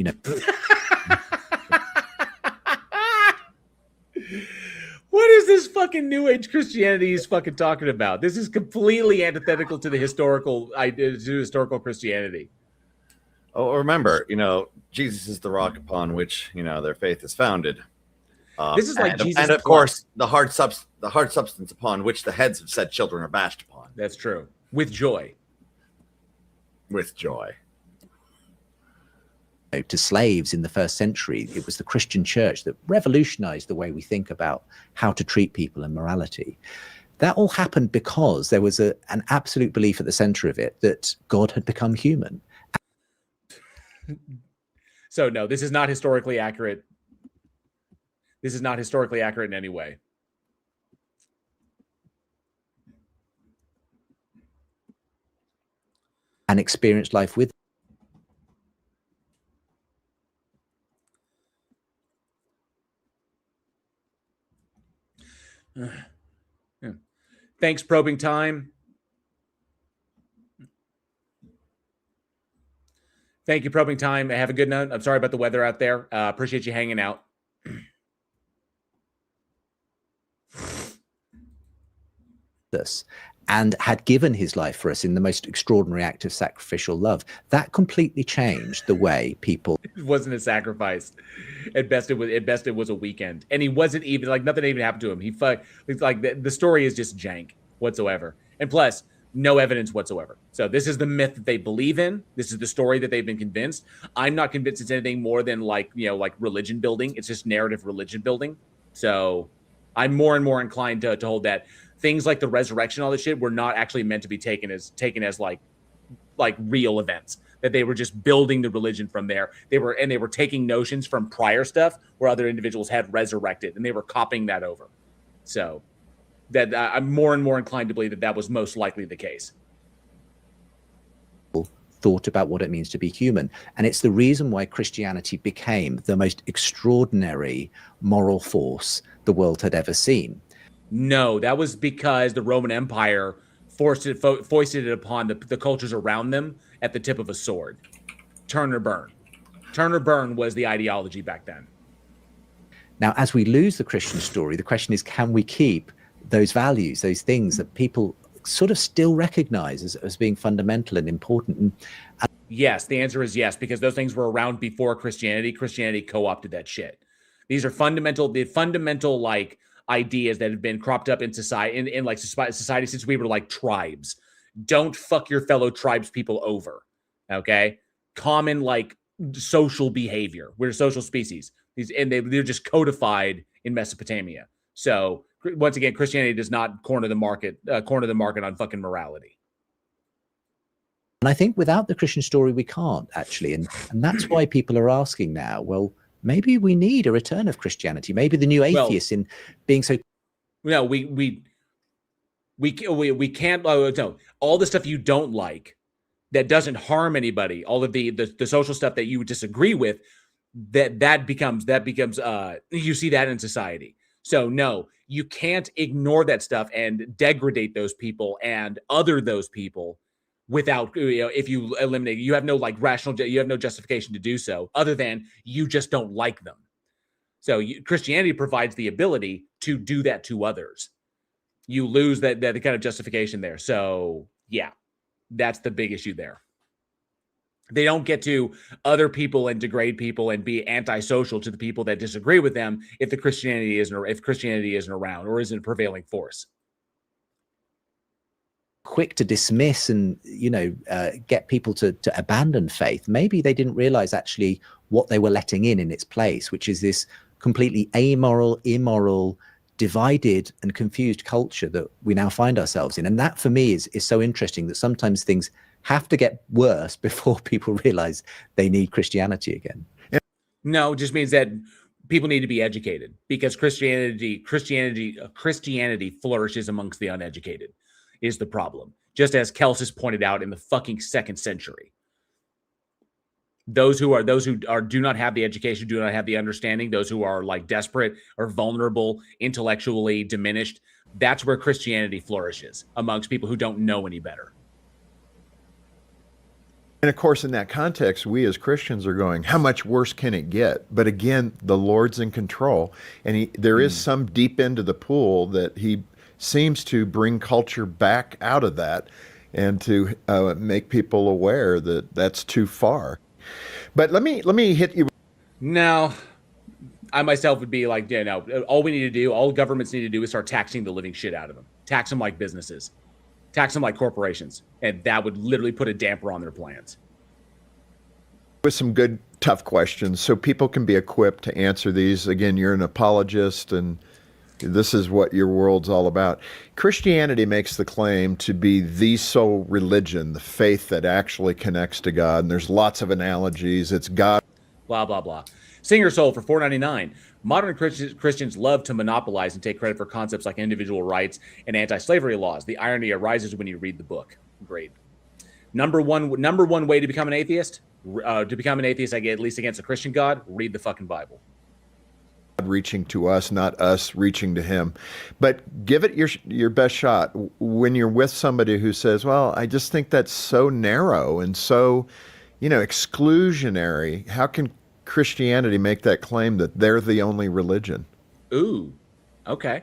What is this fucking New Age Christianity he's fucking talking about? This is completely antithetical to the historical Christianity. Oh, remember, Jesus is the rock upon which their faith is founded. This is like Jesus, and of course the hard substance upon which the heads of said children are bashed upon. That's true. With joy. With joy. To slaves in the first century, it was the Christian church that revolutionized the way we think about how to treat people and morality. That all happened because there was an absolute belief at the center of it that God had become human. So no, this is not historically accurate. This is not historically accurate in any way. And experienced life with. Yeah. Thanks, Probing Time. Thank you, Probing Time. Have a good night. I'm sorry about the weather out there. Appreciate you hanging out. This and had given his life for us in the most extraordinary act of sacrificial love. That completely changed the way people. It wasn't a sacrifice. At best, it was a weekend, and he wasn't even like nothing even happened to him. The story is just jank whatsoever, and plus no evidence whatsoever. So this is the myth that they believe in. This is the story that they've been convinced. I'm not convinced it's anything more than like religion building. It's just narrative religion building. So I'm more and more inclined to hold that. Things like the resurrection, all this shit, were not actually meant to be taken as like real events. That they were just building the religion from there. They were taking notions from prior stuff where other individuals had resurrected, and they were copying that over. So that I'm more and more inclined to believe that was most likely the case. Thought about what it means to be human, and it's the reason why Christianity became the most extraordinary moral force the world had ever seen. No, that was because the Roman Empire foisted it upon the cultures around them at the tip of a sword. Turn or burn. Turn or burn was the ideology back then. Now, as we lose the Christian story, the question is, can we keep those values, those things that people sort of still recognize as being fundamental and important? And yes, the answer is yes, because those things were around before Christianity. Christianity co-opted that shit. These are fundamental like ideas that have been cropped up in society, in like society since we were like tribes. Don't fuck your fellow tribes people over. Okay, common like social behavior. We're a social species. They're just codified in Mesopotamia. So once again, Christianity does not corner the market on fucking morality. And I think without the Christian story, we can't actually, and that's why people are asking now. Well, maybe we need a return of Christianity. Maybe the new atheists in being so. No, we can't. No, all the stuff you don't like that doesn't harm anybody. All of the social stuff that you disagree with, that becomes you see that in society. So no, you can't ignore that stuff and degrade those people and other those people without, if you eliminate, you have no like you have no justification to do so other than you just don't like them. So Christianity provides the ability to do that to others. You lose that kind of justification there. So yeah, that's the big issue there. They don't get to other people and degrade people and be antisocial to the people that disagree with them if Christianity isn't around or isn't a prevailing force. Quick to dismiss and get people to abandon faith. Maybe they didn't realize actually what they were letting in its place, which is this completely amoral, immoral, divided and confused culture that we now find ourselves in. And that for me is so interesting, that sometimes things have to get worse before people realize they need Christianity again. No, it just means that people need to be educated, because Christianity flourishes amongst the uneducated is the problem. Just as Celsus pointed out in the fucking 2nd century. Those who do not have the education, do not have the understanding, those who are like desperate or vulnerable, intellectually diminished, that's where Christianity flourishes, amongst people who don't know any better. And of course, in that context, we as Christians are going, how much worse can it get? But again, the Lord's in control, and there is some deep end of the pool that he seems to bring culture back out of that, and to make people aware that that's too far. But let me hit you. No, I myself would be like, all we need to do, all governments need to do is start taxing the living shit out of them. Tax them like businesses. Tax them like corporations. And that would literally put a damper on their plans. With some good, tough questions so people can be equipped to answer these. Again, you're an apologist, and this is what your world's all about. Christianity makes the claim to be the sole religion, the faith that actually connects to God. And there's lots of analogies. It's God. Blah, blah, blah. Singer Soul for $4.99. Modern Christians love to monopolize and take credit for concepts like individual rights and anti-slavery laws. The irony arises when you read the book. Great. Number one way to become an atheist, at least against a Christian God, read the fucking Bible. Reaching to us, not us reaching to him. But give it your best shot. When you're with somebody who says, well, I just think that's so narrow and so, exclusionary, how can Christianity make that claim that they're the only religion? Ooh, okay.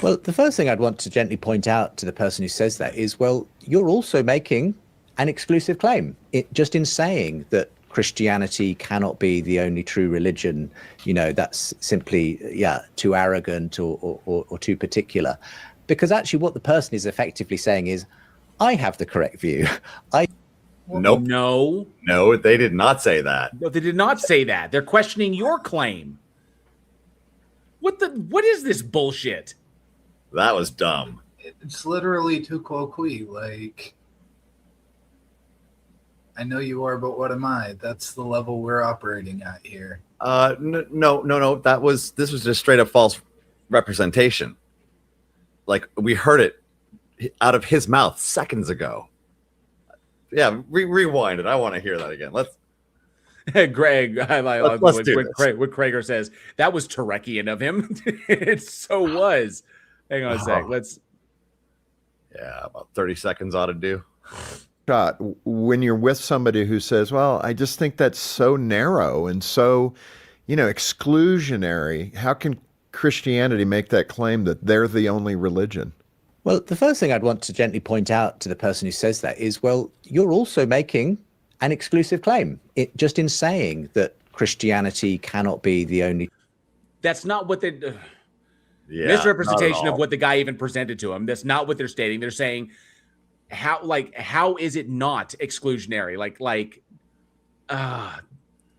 Well, the first thing I'd want to gently point out to the person who says that is, well, you're also making an exclusive claim. Just in saying that Christianity cannot be the only true religion, that's simply, too arrogant or too particular. Because actually what the person is effectively saying is, I have the correct view. Nope. No, they did not say that. No, they did not say that. They're questioning your claim. What is this bullshit? That was dumb. It's literally tu quo qui, like, I know you are, but what am I? That's the level we're operating at here. No. This was just straight up false representation. Like, we heard it out of his mouth seconds ago. Yeah, rewind it. I want to hear that again. Let's. Greg, I like let's what Krager says. That was Turekian of him. It so was. Hang on a sec. Let's. Yeah, about 30 seconds ought to do. Shot. When you're with somebody who says, well, I just think that's so narrow and so, exclusionary, how can Christianity make that claim that they're the only religion? Well, the first thing I'd want to gently point out to the person who says that is, well, you're also making an exclusive claim. Just in saying that Christianity cannot be the only. That's not what they. Misrepresentation of what the guy even presented to him. That's not what they're stating. They're saying, how is it not exclusionary?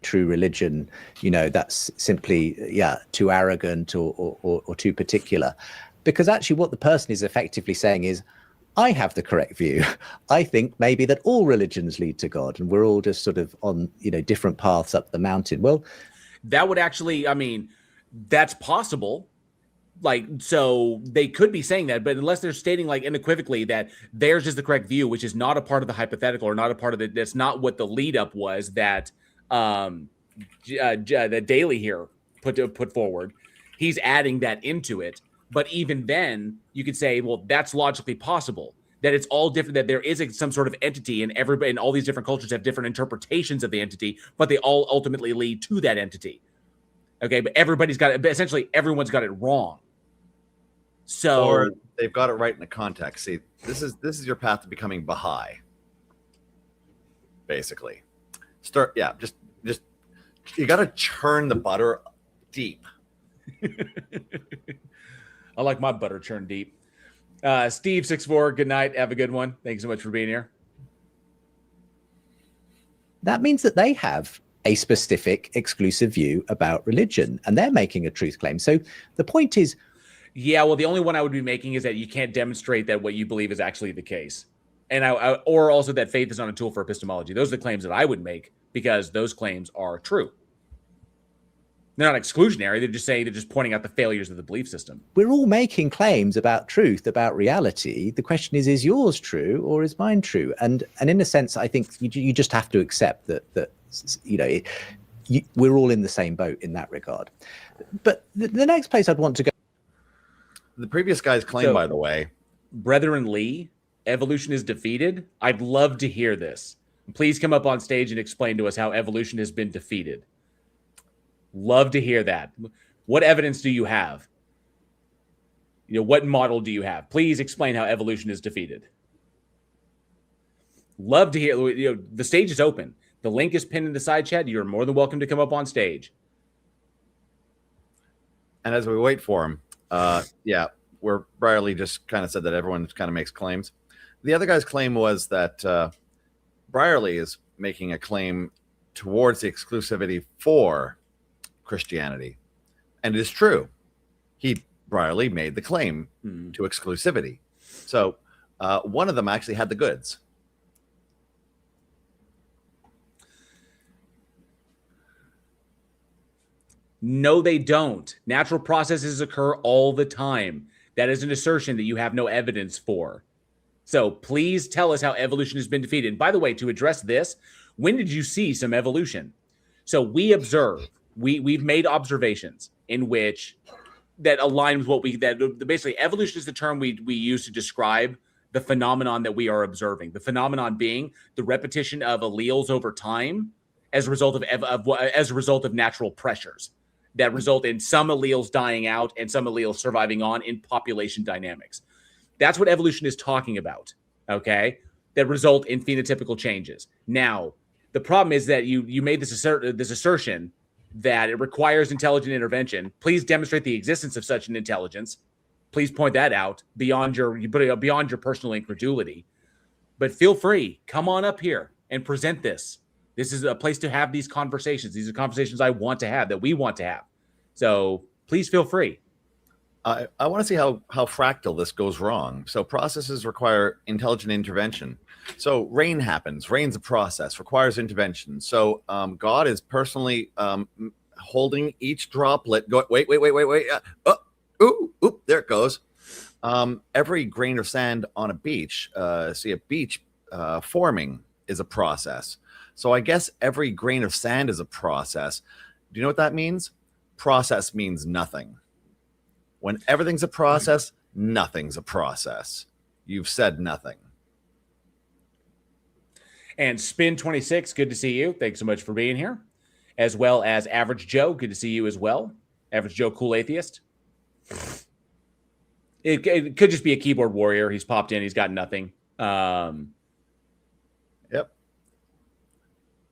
True religion, that's simply, too arrogant or too particular. Because actually what the person is effectively saying is, I have the correct view. I think maybe that all religions lead to God and we're all just sort of on, different paths up the mountain. Well, that would actually, that's possible. So they could be saying that, but unless they're stating unequivocally that theirs is the correct view, which is not a part of the hypothetical or not a part of it, that's not what the lead up was that the Daily here put forward. He's adding that into it. But even then, you could say, well, that's logically possible. that it's all different, that there is some sort of entity, and everybody and all these different cultures have different interpretations of the entity, but they all ultimately lead to that entity. Okay, but essentially everyone's got it wrong. So or they've got it right in the context. See, this is your path to becoming Baha'i. Basically. Just you got to churn the butter deep. I like my butter churned deep. Steve64, good night. Have a good one. Thanks so much for being here. That means that they have a specific exclusive view about religion, and they're making a truth claim. So the point is, yeah, well, the only one I would be making is that you can't demonstrate that what you believe is actually the case. And or also that faith is not a tool for epistemology. Those are the claims that I would make, because those claims are true. They're not exclusionary. They're just pointing out the failures of the belief system. We're all making claims about truth, about reality. The question is yours true or is mine true? And in a sense, I think you just have to accept that we're all in the same boat in that regard. But the next place I'd want to go. The previous guy's claim, by the way. Brethren Lee, evolution is defeated. I'd love to hear this. Please come up on stage and explain to us how evolution has been defeated. Love to hear that. What evidence do you have? What model do you have? Please explain how evolution is defeated. Love to hear. The stage is open. The link is pinned in the side chat. You're more than welcome to come up on stage. And as we wait for him, where Brierly just kind of said that everyone kind of makes claims. The other guy's claim was that Brierly is making a claim towards the exclusivity for Christianity. And it is true. Brierly made the claim to exclusivity. So one of them actually had the goods. No, they don't. Natural processes occur all the time. That is an assertion that you have no evidence for. So please tell us how evolution has been defeated. And by the way, to address this, when did you see some evolution? So we observe, we've made observations in which that align with what basically evolution is the term we use to describe the phenomenon that we are observing. The phenomenon being the repetition of alleles over time as a result of natural pressures that result in some alleles dying out and some alleles surviving on in population dynamics. That's what evolution is talking about, okay? That result in phenotypical changes. Now, the problem is that you made this assertion that it requires intelligent intervention. Please demonstrate the existence of such an intelligence. Please point that out beyond your personal incredulity. But feel free, come on up here and present this. This is a place to have these conversations. These are conversations I want to have, that we want to have. So please feel free. I want to see how fractal this goes wrong. So processes require intelligent intervention. So rain happens. Rain's a process, requires intervention. So God is personally holding each droplet. Wait. There it goes. Every grain of sand on a beach, a beach forming is a process. So I guess every grain of sand is a process. Do you know what that means? Process means nothing. When everything's a process, nothing's a process. You've said nothing. And Spin26, good to see you. Thanks so much for being here. As well as Average Joe, good to see you as well. Average Joe, cool atheist. It could just be a keyboard warrior. He's popped in. He's got nothing. Yep.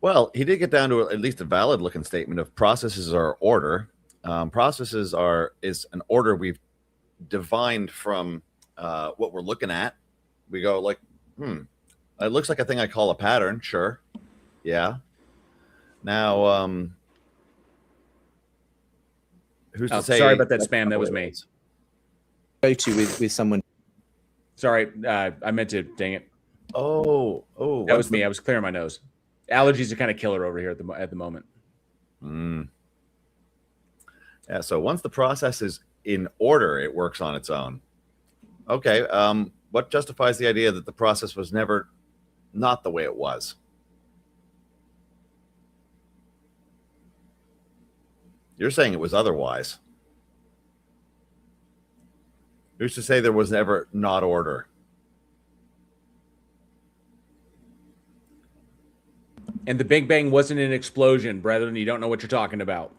Well, he did get down to at least a valid looking statement of processes are order. Processes is an order we've divined from what we're looking at. We go like, it looks like a thing I call a pattern. Sure. Yeah. Now, who's to say? Sorry about that spam. That was me. Go to with someone. Sorry, I meant to. Dang it. Oh, that was me. I was clearing my nose. Allergies are kind of killer over here at the moment. Yeah. So once the process is in order, it works on its own. Okay. What justifies the idea that the process was never not the way it was? You're saying it was otherwise. Who's to say there was never not order? And the Big Bang wasn't an explosion, brethren. You don't know what you're talking about.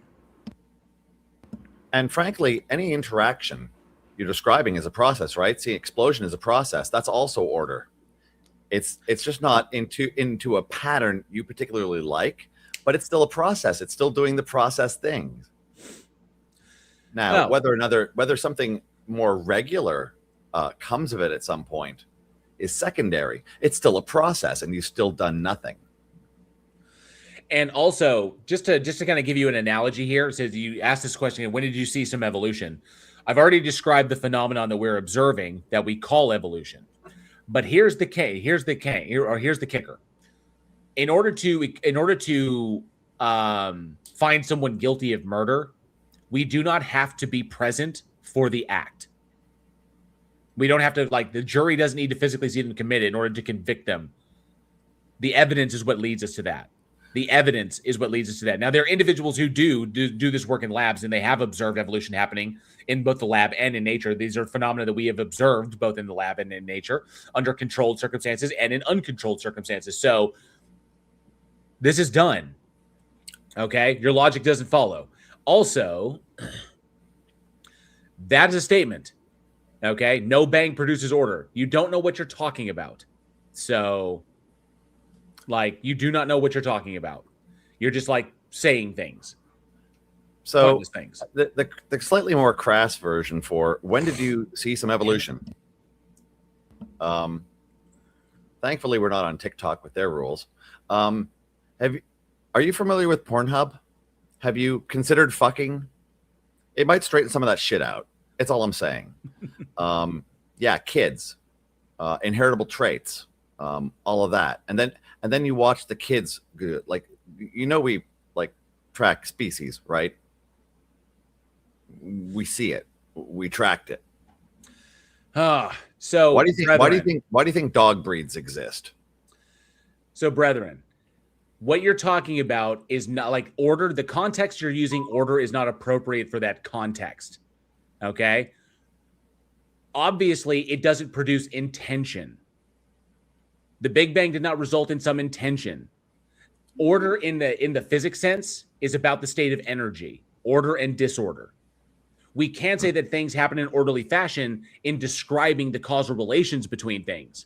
And frankly, any interaction you're describing is a process, right? See, explosion is a process. That's also order. It's just not into a pattern you particularly like, but it's still a process. It's still doing the process things. Now, whether something more regular comes of it at some point is secondary. It's still a process, and you've still done nothing. And also, just to kind of give you an analogy here, it says you asked this question, when did you see some evolution? I've already described the phenomenon that we're observing that we call evolution. But here's the kicker. In order to find someone guilty of murder, we do not have to be present for the act. We don't have to, the jury doesn't need to physically see them commit it in order to convict them. The evidence is what leads us to that. Now, there are individuals who do this work in labs, and they have observed evolution happening in both the lab and in nature. These are phenomena that we have observed both in the lab and in nature under controlled circumstances and in uncontrolled circumstances. So this is done. Okay? Your logic doesn't follow. Also, that is a statement. Okay? No bang produces order. You don't know what you're talking about. So, you do not know what you're talking about. You're just saying things. So the slightly more crass version for when did you see some evolution? Thankfully, we're not on TikTok with their rules. Are you familiar with Pornhub? Have you considered fucking? It might straighten some of that shit out. It's all I'm saying. Yeah, kids, inheritable traits, all of that, and then you watch the kids, we track species, right? We see it, we tracked it. So why do you think dog breeds exist? So, brethren, what you're talking about is not order. The context you're using, order, is not appropriate for that context. Okay. Obviously, it doesn't produce intention. The Big Bang did not result in some intention. Order in the physics sense is about the state of energy, order and disorder. We can't say that things happen in orderly fashion in describing the causal relations between things.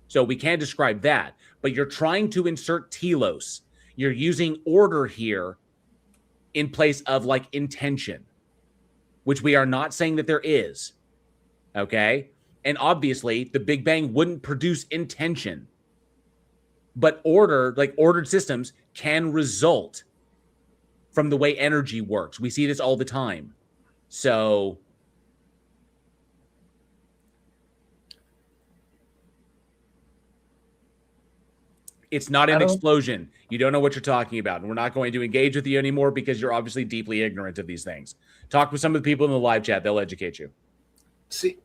So we can describe that, but you're trying to insert telos. You're using order here in place of intention, which we are not saying that there is. Okay? And obviously, the Big Bang wouldn't produce intention. But ordered systems can result from the way energy works. We see this all the time. So it's not an explosion. You don't know what you're talking about. And we're not going to engage with you anymore because you're obviously deeply ignorant of these things. Talk with some of the people in the live chat. They'll educate you. See,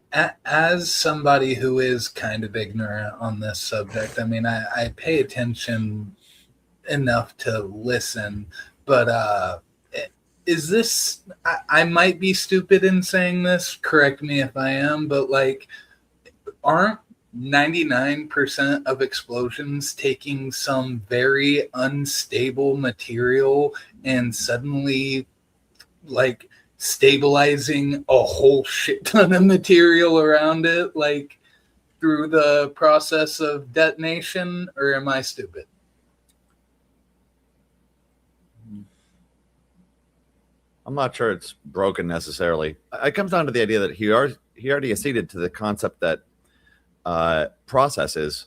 as somebody who is kind of ignorant on this subject, I mean, I pay attention enough to listen, but is this, I might be stupid in saying this, correct me if I am, but aren't 99% of explosions taking some very unstable material and suddenly stabilizing a whole shit ton of material around it, through the process of detonation? Or am I stupid? I'm not sure it's broken necessarily. It comes down to the idea that he already acceded to the concept that processes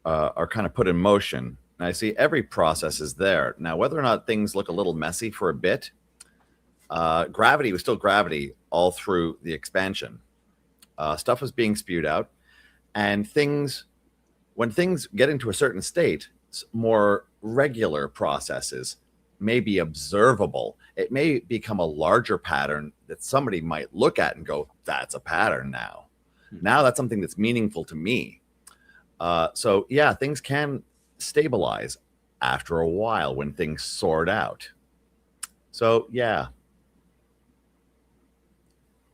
are kind of put in motion. And I see every process is there. Now, whether or not things look a little messy for a bit, gravity was still gravity all through the expansion. Stuff was being spewed out, and when things get into a certain state, more regular processes may be observable. It may become a larger pattern that somebody might look at and go, that's a pattern now. Now that's something that's meaningful to me. So yeah, things can stabilize after a while when things sort out. So yeah,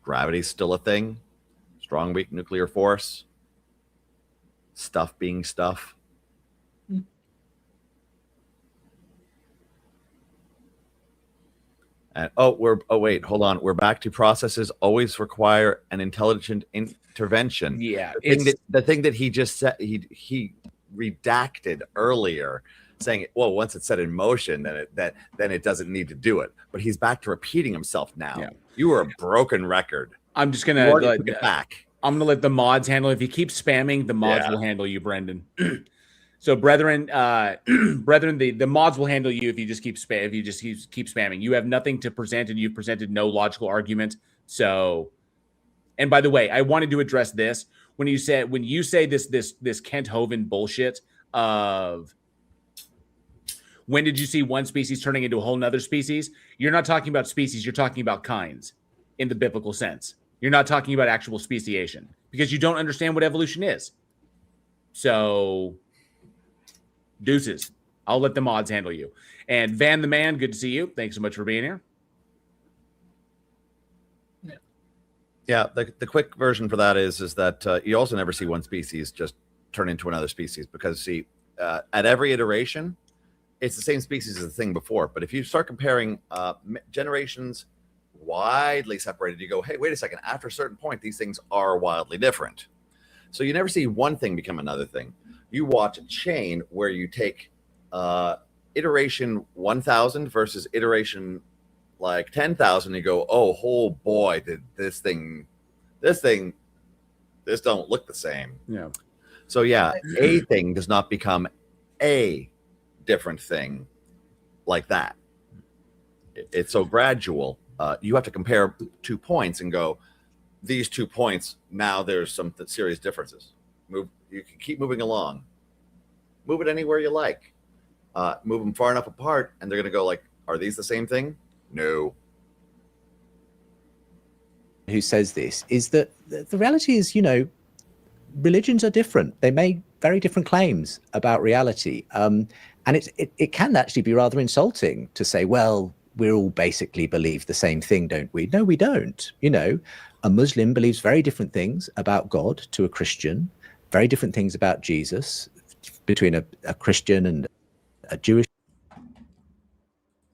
gravity's still a thing. Strong, weak nuclear force. Stuff being stuff. And wait, hold on. We're back to processes always require an intelligent intervention. Yeah, the thing that he just said, he redacted earlier, saying, well, once it's set in motion, then it doesn't need to do it. But he's back to repeating himself now. Yeah. You are a broken record. I'm just gonna put it back. I'm gonna let the mods handle it. If you keep spamming, the mods will handle you, Brendan. So, brethren, the mods will handle you if you just keep spamming. You have nothing to present, and you've presented no logical argument. So, and by the way, I wanted to address this when you say this Kent Hovind bullshit of when did you see one species turning into a whole nother species? You're not talking about species. You're talking about kinds in the biblical sense. You're not talking about actual speciation because you don't understand what evolution is. So, deuces. I'll let the mods handle you. And Van the Man, good to see you. Thanks so much for being here. Yeah, the quick version for that is that you also never see one species just turn into another species because, at every iteration, it's the same species as the thing before. But if you start comparing generations widely separated, you go, hey, wait a second. After a certain point, these things are wildly different. So you never see one thing become another thing. You watch a chain where you take iteration 1,000 versus iteration like 10,000. You go, oh boy, did this don't look the same. Yeah. So yeah, a thing does not become a different thing like that. It's so gradual. You have to compare 2 points and go, these 2 points, now there's some serious differences. You can keep moving along. Move it anywhere you like. Move them far enough apart, and they're going to go like, are these the same thing? No. Who says this is that the reality is, religions are different. They make very different claims about reality. And it can actually be rather insulting to say, well, we all basically believe the same thing, don't we? No, we don't. A Muslim believes very different things about God to a Christian, very different things about Jesus between a Christian and a Jewish.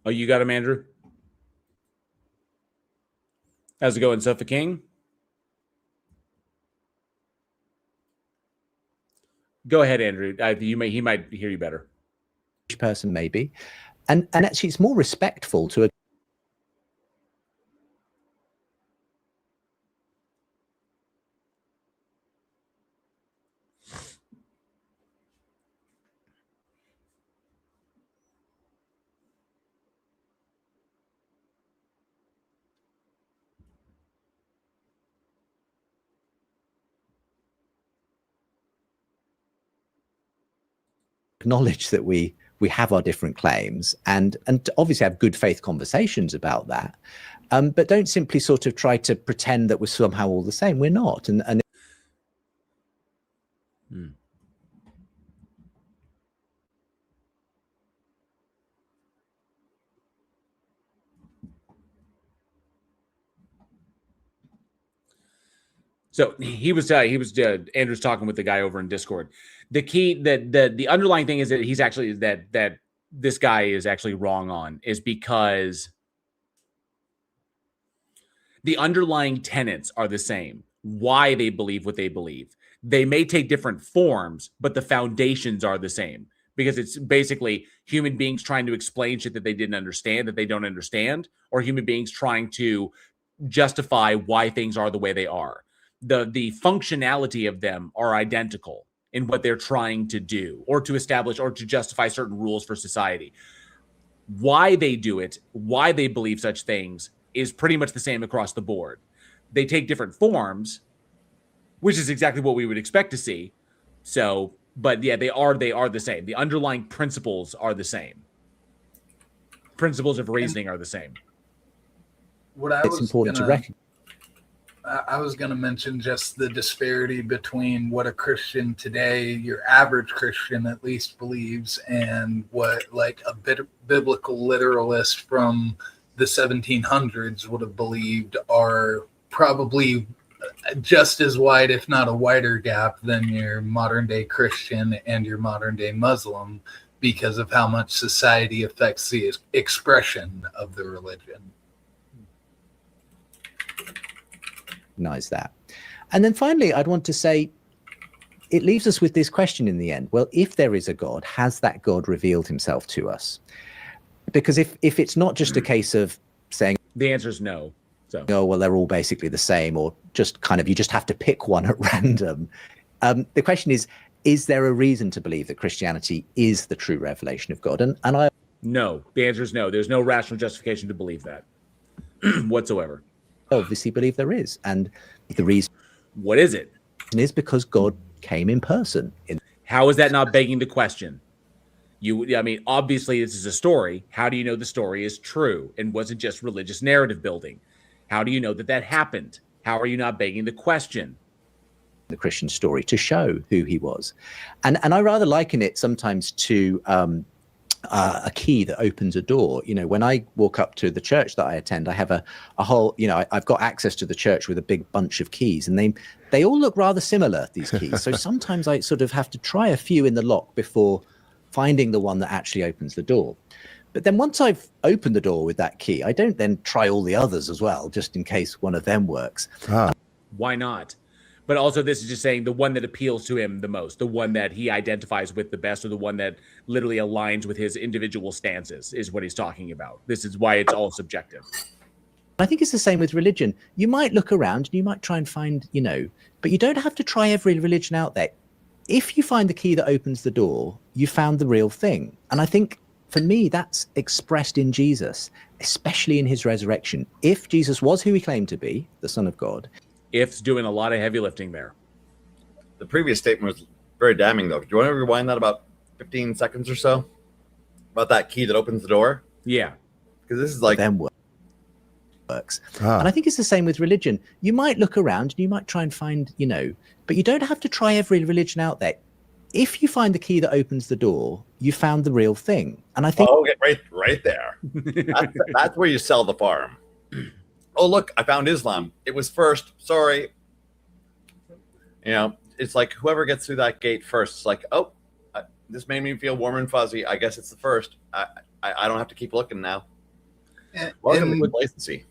Oh, you got him, Andrew? How's it going, Sofa King? Go ahead, Andrew. He might hear you better. Person maybe, and actually it's more respectful to a acknowledge that we have our different claims and obviously have good faith conversations about that, but don't simply sort of try to pretend that we're somehow all the same. We're not. So Andrew's talking with the guy over in Discord. The key that the underlying thing is that he's actually that this guy is actually wrong on is because the underlying tenets are the same. Why they believe what they believe. They may take different forms, but the foundations are the same because it's basically human beings trying to explain shit that they didn't understand, that they don't understand, or human beings trying to justify why things are the way they are. The functionality of them are identical in what they're trying to do or to establish or to justify certain rules for society. Why they do it, why they believe such things is pretty much the same across the board. They take different forms, which is exactly what we would expect to see. So, but yeah, they are the same. The underlying principles are the same. Principles of reasoning are the same. It's important to recognize. I was going to mention just the disparity between what a Christian today, your average Christian at least, believes, and what like a biblical literalist from the 1700s would have believed are probably just as wide, if not a wider gap than your modern day Christian and your modern day Muslim because of how much society affects the expression of the religion. recognize that. And then finally, I'd want to say, it leaves us with this question in the end. Well, if there is a God, has that God revealed himself to us? Because if it's not just a case of saying the answer is no. So, oh, well, they're all basically the same, or just kind of, you just have to pick one at random. The question is there a reason to believe that Christianity is the true revelation of God? And I no, the answer is no. There's no rational justification to believe that whatsoever. Obviously believe there is. And the reason, what is it? Is because God came in person. How is that not begging the question? I mean, obviously this is a story. How do you know the story is true and wasn't just religious narrative building? How do you know that that happened? How are you not begging the question? The Christian story to show who he was. And I rather liken it sometimes to a key that opens a door. You know, when I walk up to the church that I attend, I have a whole, you know, I've got access to the church with a big bunch of keys, and they all look rather similar, these keys. So sometimes I sort of have to try a few in the lock before finding the one that actually opens the door. But then once I've opened the door with that key, I don't then try all the others as well, just in case one of them works. Why not? But also this is just saying the one that appeals to him the most, the one that he identifies with the best, or the one that literally aligns with his individual stances is what he's talking about. This is why it's all subjective. I think it's the same with religion. You might look around and you might try and find, you know, but you don't have to try every religion out there. If you find the key that opens the door, you found the real thing. And I think for me, that's expressed in Jesus, especially in his resurrection. If Jesus was who he claimed to be, the Son of God. If's doing a lot of heavy lifting there. The previous statement was very damning, though. Do you want to rewind that about 15 seconds or so? About that key that opens the door? Yeah. Because this is like... Them works. And I think it's the same with religion. You might look around and you might try and find, you know, but you don't have to try every religion out there. If you find the key that opens the door, you found the real thing. And I think... Oh, okay, right there. That's where you sell the farm. Oh, look, I found Islam. It was first. Sorry. You know, it's like whoever gets through that gate first. It's like, oh, this made me feel warm and fuzzy. I guess it's the first. I don't have to keep looking now. Welcome to complacency.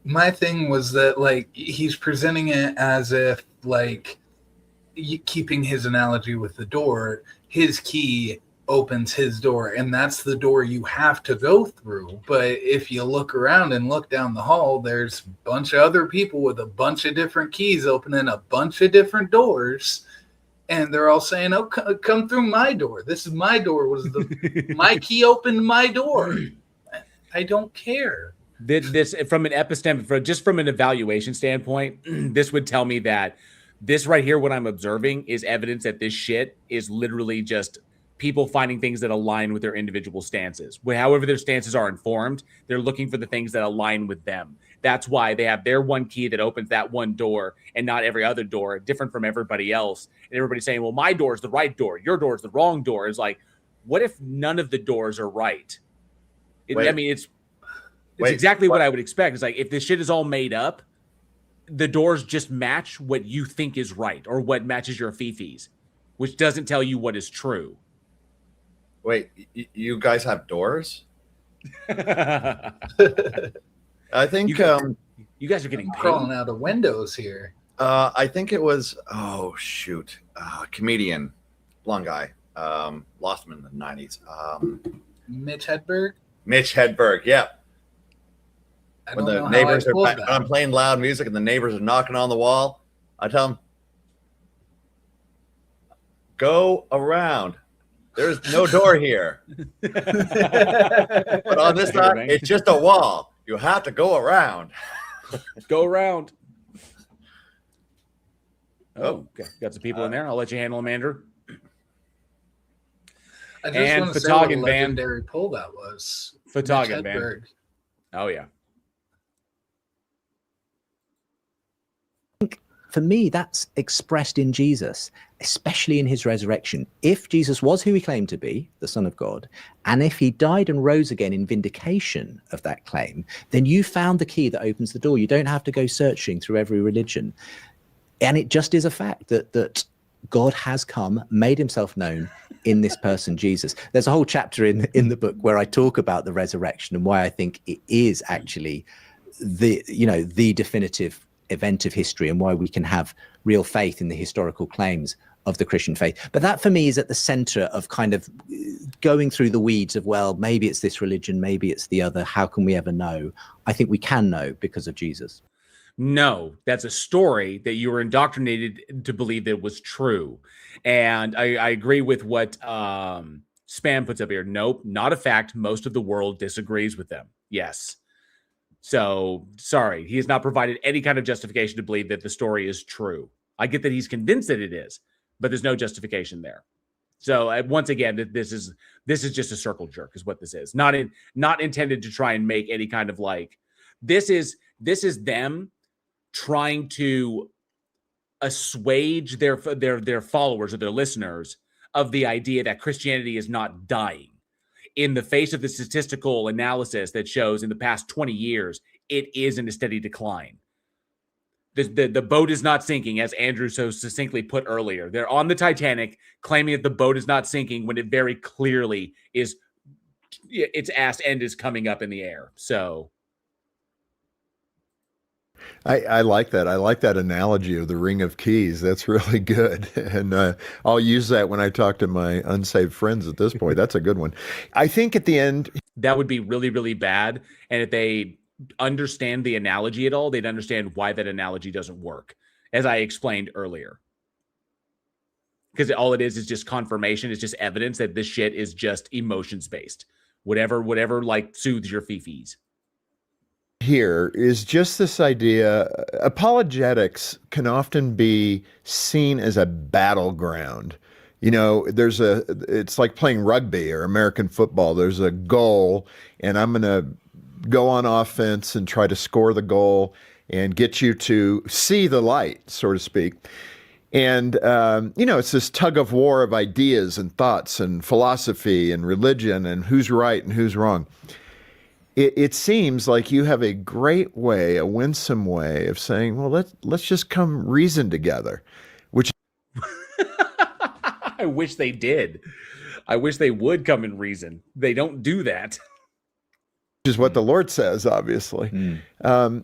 My thing was that, like, he's presenting it as if, like, keeping his analogy with the door, his key opens his door, and that's the door you have to go through. But if you look around and look down the hall, there's a bunch of other people with a bunch of different keys opening a bunch of different doors, and they're all saying, oh, come through my door. This is my door. My key opened my door. I don't care. This from an episteme, just from an evaluation standpoint, this would tell me that this right here, what I'm observing, is evidence that this shit is literally just people finding things that align with their individual stances. However their stances are informed, they're looking for the things that align with them. That's why they have their one key that opens that one door and not every other door, different from everybody else. And everybody's saying, well, my door is the right door. Your door is the wrong door. It's like, what if none of the doors are right? I mean, it's exactly what I would expect. It's like, if this shit is all made up, the doors just match what you think is right or what matches your fifis, which doesn't tell you what is true. Wait, you guys have doors? I think you guys are getting crawling out of windows here. I think it was comedian, blonde guy, lost him in the 90s. Mitch Hedberg. Mitch Hedberg, yeah. When the neighbors are, I'm playing loud music and the neighbors are knocking on the wall, I tell them, go around. There's no door here. But on this side, it's just a wall. You have to go around. Go around. Oh, okay. Got some people in there. I'll let you handle them, Andrew. I just want to say what a legendary pull that was. Photoggan band. Oh, yeah. For me, that's expressed in Jesus, especially in his resurrection. If Jesus was who he claimed to be, the Son of God, and if he died and rose again in vindication of that claim, then you found the key that opens the door. You don't have to go searching through every religion. And it just is a fact that God has come, made himself known in this person, Jesus. There's a whole chapter in the book where I talk about the resurrection and why I think it is actually the definitive event of history and why we can have real faith in the historical claims of the Christian faith. But that for me is at the center of kind of going through the weeds of, well, maybe it's this religion, maybe it's the other. How can we ever know? I think we can know because of Jesus. No, that's a story that you were indoctrinated to believe that was true. And I agree with what Spam puts up here. Nope, not a fact. Most of the world disagrees with them. Yes. So, sorry, he has not provided any kind of justification to believe that the story is true. I get that he's convinced that it is, but there's no justification there. So, once again, this is just a circle jerk, is what this is. Not intended to try and make any kind of like. This is them trying to assuage their followers or their listeners of the idea that Christianity is not dying. In the face of the statistical analysis that shows in the past 20 years, it is in a steady decline. The boat is not sinking, as Andrew so succinctly put earlier. They're on the Titanic claiming that the boat is not sinking when it very clearly is, its ass end is coming up in the air. So I like that. I like that analogy of the ring of keys. That's really good. And I'll use that when I talk to my unsaved friends at this point. That's a good one. I think at the end, that would be really, really bad. And if they understand the analogy at all, they'd understand why that analogy doesn't work, as I explained earlier. Because all it is just confirmation. It's just evidence that this shit is just emotions based. Whatever like soothes your fifis. Here is just this idea. Apologetics can often be seen as a battleground. You know, it's like playing rugby or American football. There's a goal, and I'm going to go on offense and try to score the goal and get you to see the light, so to speak. And, it's this tug of war of ideas and thoughts and philosophy and religion and who's right and who's wrong. It seems like you have a great way, a winsome way of saying, well, let's just come reason together, which I wish they did. I wish they would come and reason. They don't do that. Which is what the Lord says, obviously.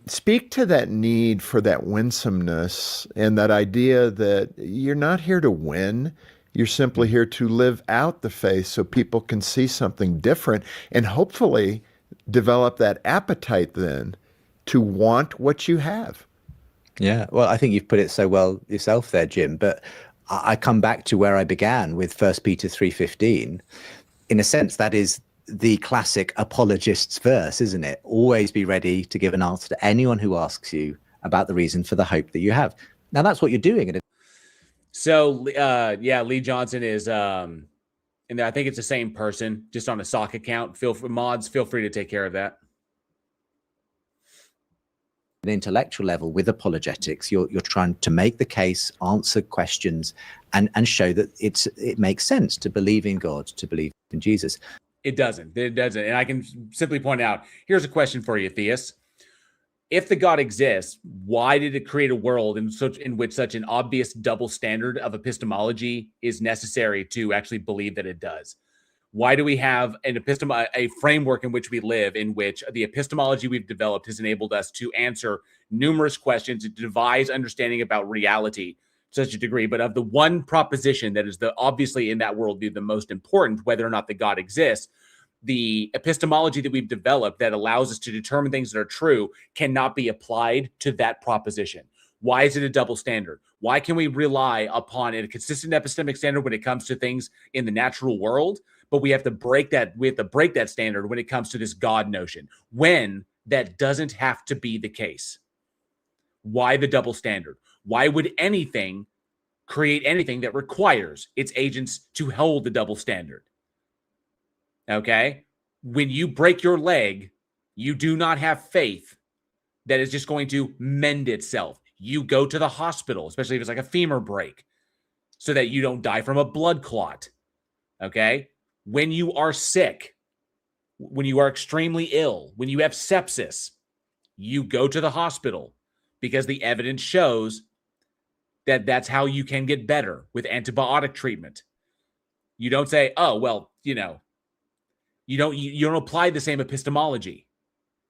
Speak to that need for that winsomeness and that idea that you're not here to win. You're simply here to live out the faith so people can see something different and hopefully develop that appetite then to want what you have. Yeah, well, I think you've put it so well yourself there, Jim, but I come back to where I began with 1 Peter 3:15. In a sense, that is the classic apologist's verse, isn't it? Always be ready to give an answer to anyone who asks you about the reason for the hope that you have. Now, that's what you're doing. So, Lee Johnson is... and I think it's the same person, just on a sock account. Feel free to take care of that. An intellectual level with apologetics, you're trying to make the case, answer questions, and show that it makes sense to believe in God, to believe in Jesus. It doesn't. And I can simply point out, here's a question for you, Theus. If the God exists, why did it create a world in which such an obvious double standard of epistemology is necessary to actually believe that it does? Why do we have a framework in which we live, in which the epistemology we've developed has enabled us to answer numerous questions and devise understanding about reality to such a degree, but of the one proposition that is obviously in that worldview the most important, whether or not the God exists, the epistemology that we've developed that allows us to determine things that are true cannot be applied to that proposition. Why is it a double standard? Why can we rely upon a consistent epistemic standard when it comes to things in the natural world, but we have to break that standard when it comes to this God notion, when that doesn't have to be the case? Why the double standard? Why would anything create anything that requires its agents to hold the double standard? Okay? When you break your leg, you do not have faith that is just going to mend itself. You go to the hospital, especially if it's like a femur break, so that you don't die from a blood clot. Okay? When you are sick, when you are extremely ill, when you have sepsis, you go to the hospital because the evidence shows that that's how you can get better with antibiotic treatment. You don't say, oh, well, you don't apply the same epistemology.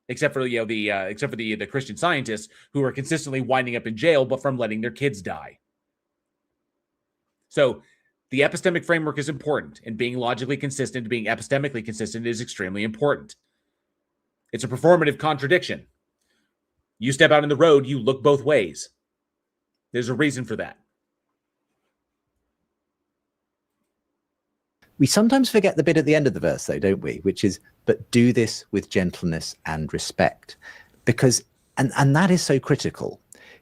except for the Christian Scientists who are consistently winding up in jail, but from letting their kids die. So the epistemic framework is important, and being logically consistent, being epistemically consistent is extremely important. It's a performative contradiction. You step out in the road, you look both ways. There's a reason for that. We sometimes forget the bit at the end of the verse, though, don't we? Which is, but do this with gentleness and respect. Because, and that is so critical,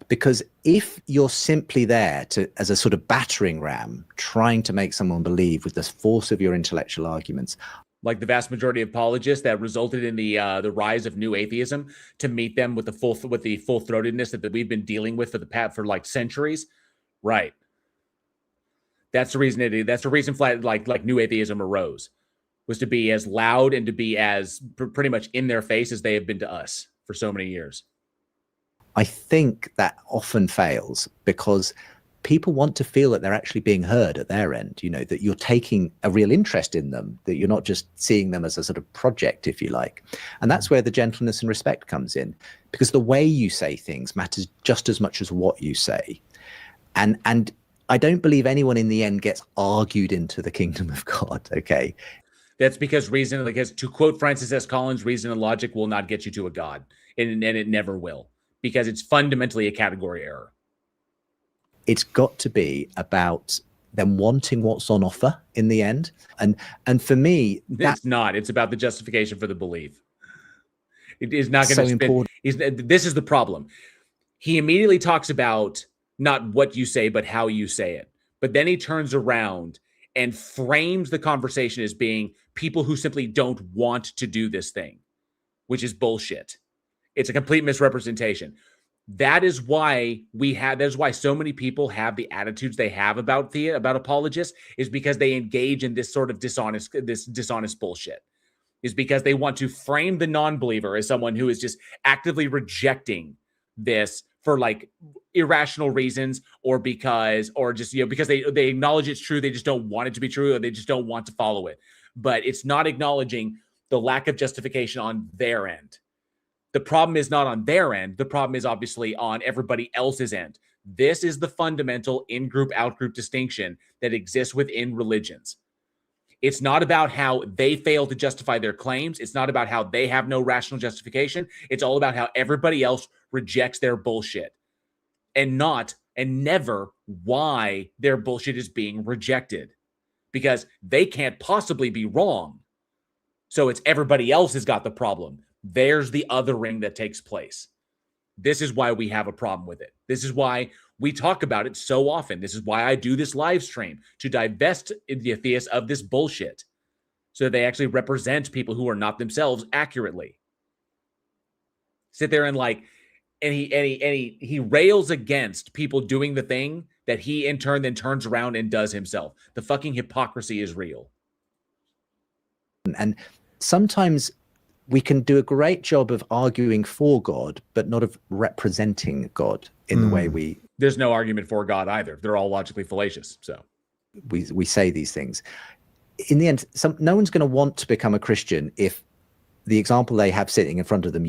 because if you're simply there as a sort of battering ram, trying to make someone believe with the force of your intellectual arguments, like the vast majority of apologists that resulted in the rise of new atheism, to meet them with the full-throatedness that we've been dealing with for like centuries, right? That's the reason that's the reason like new atheism arose, was to be as loud and to be as pretty much in their face as they have been to us for so many years. I think that often fails because people want to feel that they're actually being heard at their end, that you're taking a real interest in them, that you're not just seeing them as a sort of project, if you like. And that's where the gentleness and respect comes in, because the way you say things matters just as much as what you say. And I don't believe anyone in the end gets argued into the kingdom of God, okay? That's because to quote Francis S. Collins, reason and logic will not get you to a God, and it never will, because it's fundamentally a category error. It's got to be about them wanting what's on offer in the end. And for me, it's not. It's about the justification for the belief. It is not going so to important. This is the problem. He immediately talks about not what you say, but how you say it. But then he turns around and frames the conversation as being people who simply don't want to do this thing, which is bullshit. It's a complete misrepresentation. That is why so many people have the attitudes they have about apologists, is because they engage in this sort of dishonest bullshit. Is because they want to frame the non-believer as someone who is just actively rejecting this for like irrational reasons, or because they acknowledge it's true, they just don't want it to be true, or they just don't want to follow it. But it's not acknowledging the lack of justification on their end. The problem is not on their end. The problem is obviously on everybody else's end. This is the fundamental in-group, out-group distinction that exists within religions. It's not about how they fail to justify their claims. It's not about how they have no rational justification. It's all about how everybody else rejects their bullshit, and never why their bullshit is being rejected, because they can't possibly be wrong. So it's everybody else has got the problem. There's the othering that takes place. This is why we have a problem with it. This is why we talk about it so often. This is why I do this live stream, to divest the atheists of this bullshit, so they actually represent people who are not themselves accurately. Sit there and he rails against people doing the thing that he in turn then turns around and does himself. The fucking hypocrisy is real. And sometimes we can do a great job of arguing for God, but not of representing God in the way we... There's no argument for God either. They're all logically fallacious. So we say these things. In the end, no one's going to want to become a Christian if the example they have sitting in front of them,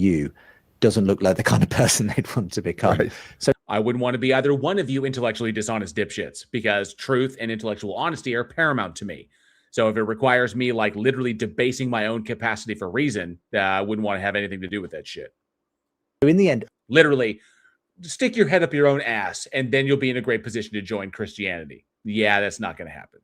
doesn't look like the kind of person they'd want to become. Right. So I wouldn't want to be either one of you intellectually dishonest dipshits, because truth and intellectual honesty are paramount to me. So if it requires me literally debasing my own capacity for reason, I wouldn't want to have anything to do with that shit. So in the end, literally stick your head up your own ass and then you'll be in a great position to join Christianity. Yeah, that's not going to happen.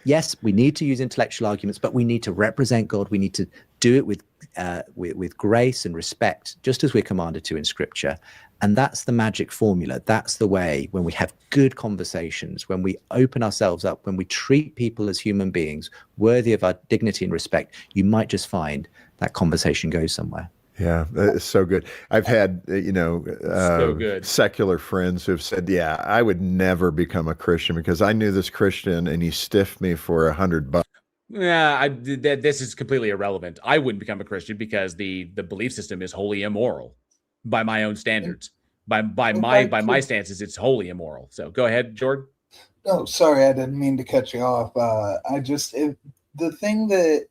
Yes, we need to use intellectual arguments, but we need to represent God. We need to do it with grace and respect, just as we're commanded to in Scripture. And that's the magic formula. That's the way, when we have good conversations, when we open ourselves up, when we treat people as human beings worthy of our dignity and respect, you might just find that conversation goes somewhere. Yeah, that's so good. I've had, so good. Secular friends who have said, yeah, I would never become a Christian because I knew this Christian and he stiffed me for $100. Yeah, this is completely irrelevant. I wouldn't become a Christian because the belief system is wholly immoral by my own standards. By my stances, it's wholly immoral. So go ahead, Jordan. No, sorry, I didn't mean to cut you off. The thing that,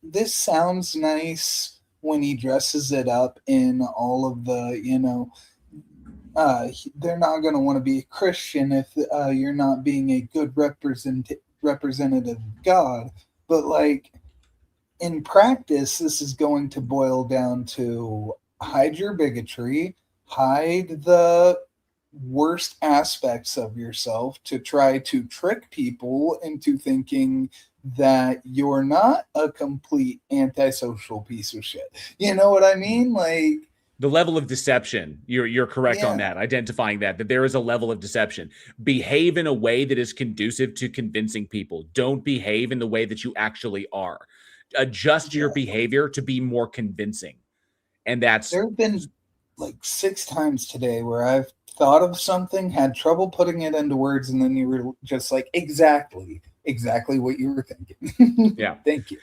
this sounds nice when he dresses it up in all of the, they're not going to want to be a Christian if you're not being a good representative of God. But like in practice, this is going to boil down to hide your bigotry, hide the worst aspects of yourself to try to trick people into thinking that you're not a complete antisocial piece of shit. You know what I mean? Like, the level of deception, you're correct on that, identifying that there is a level of deception. Behave in a way that is conducive to convincing people. Don't behave in the way that you actually are. Adjust your behavior to be more convincing. And that's... There have been like 6 times today where I've thought of something, had trouble putting it into words, and then you were just like, exactly what you were thinking. Yeah. Thank you.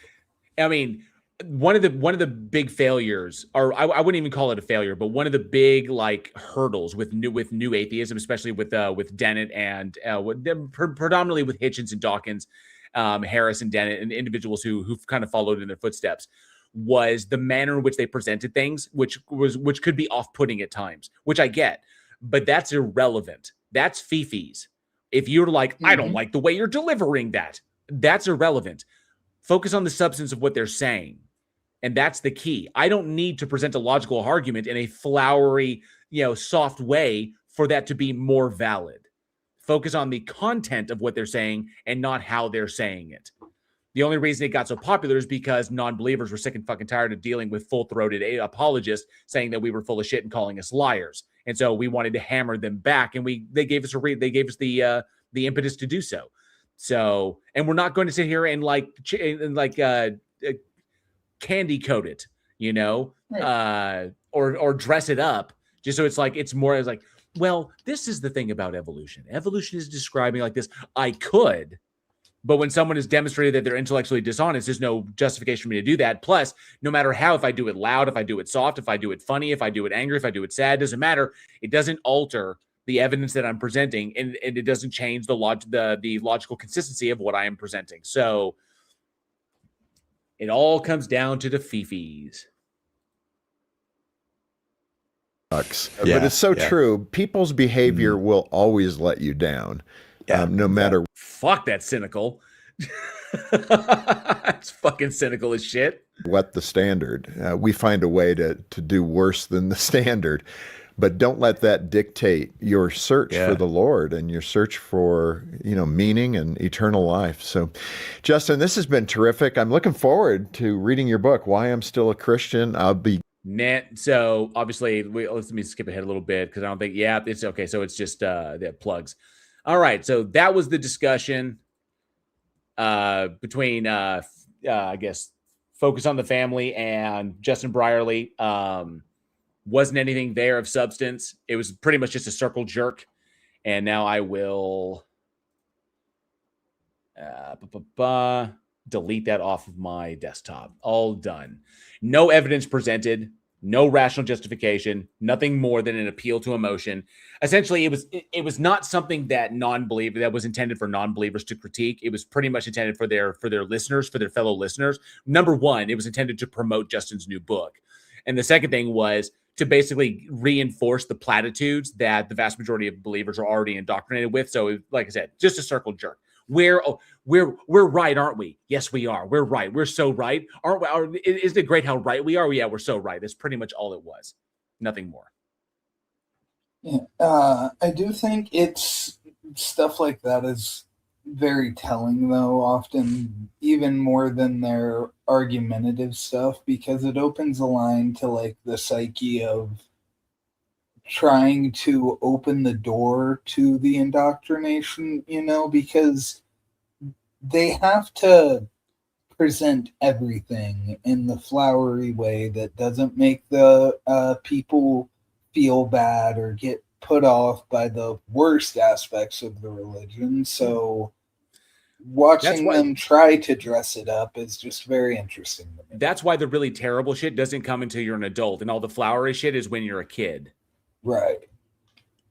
I mean... One of the big failures, or I wouldn't even call it a failure, but one of the big like hurdles with new atheism, especially with Dennett and predominantly with Hitchens and Dawkins, Harris and Dennett, and individuals who've kind of followed in their footsteps, was the manner in which they presented things, which could be off-putting at times, which I get, but that's irrelevant. That's fifis. If you're like, I don't like the way you're delivering that, that's irrelevant. Focus on the substance of what they're saying. And that's the key. I don't need to present a logical argument in a flowery, soft way for that to be more valid. Focus on the content of what they're saying and not how they're saying it. The only reason it got so popular is because non-believers were sick and fucking tired of dealing with full-throated apologists saying that we were full of shit and calling us liars. And so we wanted to hammer them back, and they gave us the impetus to do so. So, and we're not going to sit here and candy coat it, right. Or dress it up just so it's more as like, well, this is the thing about evolution. Evolution is describing like this. I could, but when someone has demonstrated that they're intellectually dishonest, there's no justification for me to do that. Plus, no matter how, if I do it loud, if I do it soft, if I do it funny, if I do it angry, if I do it sad, doesn't matter. It doesn't alter the evidence that I'm presenting, and it doesn't change the logical consistency of what I am presenting. So it all comes down to the fifis. But it's so true. People's behavior will always let you down, no matter. Fuck, that's cynical. It's fucking cynical as shit. What the standard? We find a way to do worse than the standard. But don't let that dictate your search for the Lord and your search for, meaning and eternal life. So, Justin, this has been terrific. I'm looking forward to reading your book, Why I'm Still a Christian. I'll be... So, obviously, let me skip ahead a little bit because I don't think... Yeah, it's okay. So, it's just the plugs. All right. So, that was the discussion between, I guess, Focus on the Family and Justin Brierley. Wasn't anything there of substance. It was pretty much just a circle jerk. And now I will delete that off of my desktop. All done. No evidence presented. No rational justification. Nothing more than an appeal to emotion. Essentially, it was not something that was intended for non-believers to critique. It was pretty much intended for their listeners, for their fellow listeners. Number one, it was intended to promote Justin's new book. And the second thing was to basically reinforce the platitudes that the vast majority of believers are already indoctrinated with. So, like I said, just a circle jerk. We're right, aren't we? Yes, we are. We're right. We're so right. Aren't we? Isn't it great how right we are? Yeah, we're so right. That's pretty much all it was. Nothing more. Yeah, I do think it's stuff like that is very telling, though, often even more than their argumentative stuff, because it opens a line to like the psyche of trying to open the door to the indoctrination, because they have to present everything in the flowery way that doesn't make the people feel bad or get put off by the worst aspects of the religion. So watching them try to dress it up is just very interesting to me. That's why the really terrible shit doesn't come until you're an adult, and all the flowery shit is when you're a kid. Right.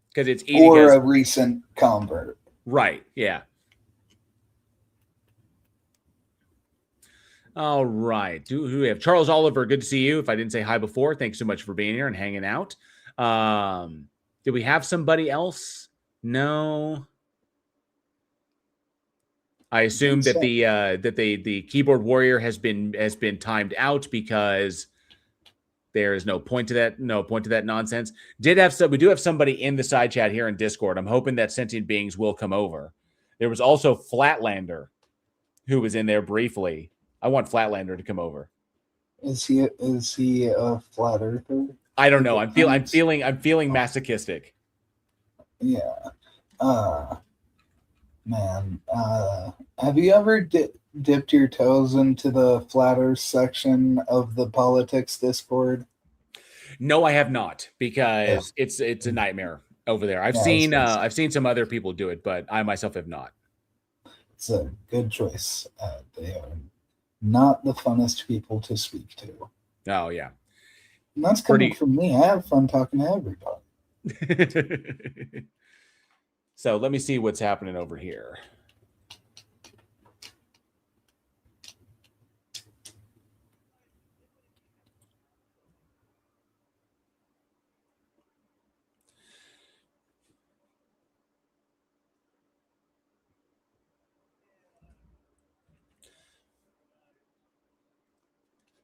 Because it's easy. Or a recent convert. Right. Yeah. All right. Who do we have? Charles Oliver, good to see you. If I didn't say hi before, thanks so much for being here and hanging out. Did we have somebody else? No. I assume that the keyboard warrior has been timed out because there is no point to that nonsense. We do have somebody in the side chat here in Discord. I'm hoping that sentient beings will come over. There was also Flatlander who was in there briefly. I want Flatlander to come over. Is he a flat earther? I don't know. I'm feeling masochistic. Yeah. Man, have you ever dipped your toes into the flat earth section of the politics Discord? No, I have not, because it's a nightmare over there. I've seen some other people do it, but I myself have not. It's a good choice. They are not the funnest people to speak to. Oh yeah, and that's coming from me. I have fun talking to everybody. So let me see what's happening over here.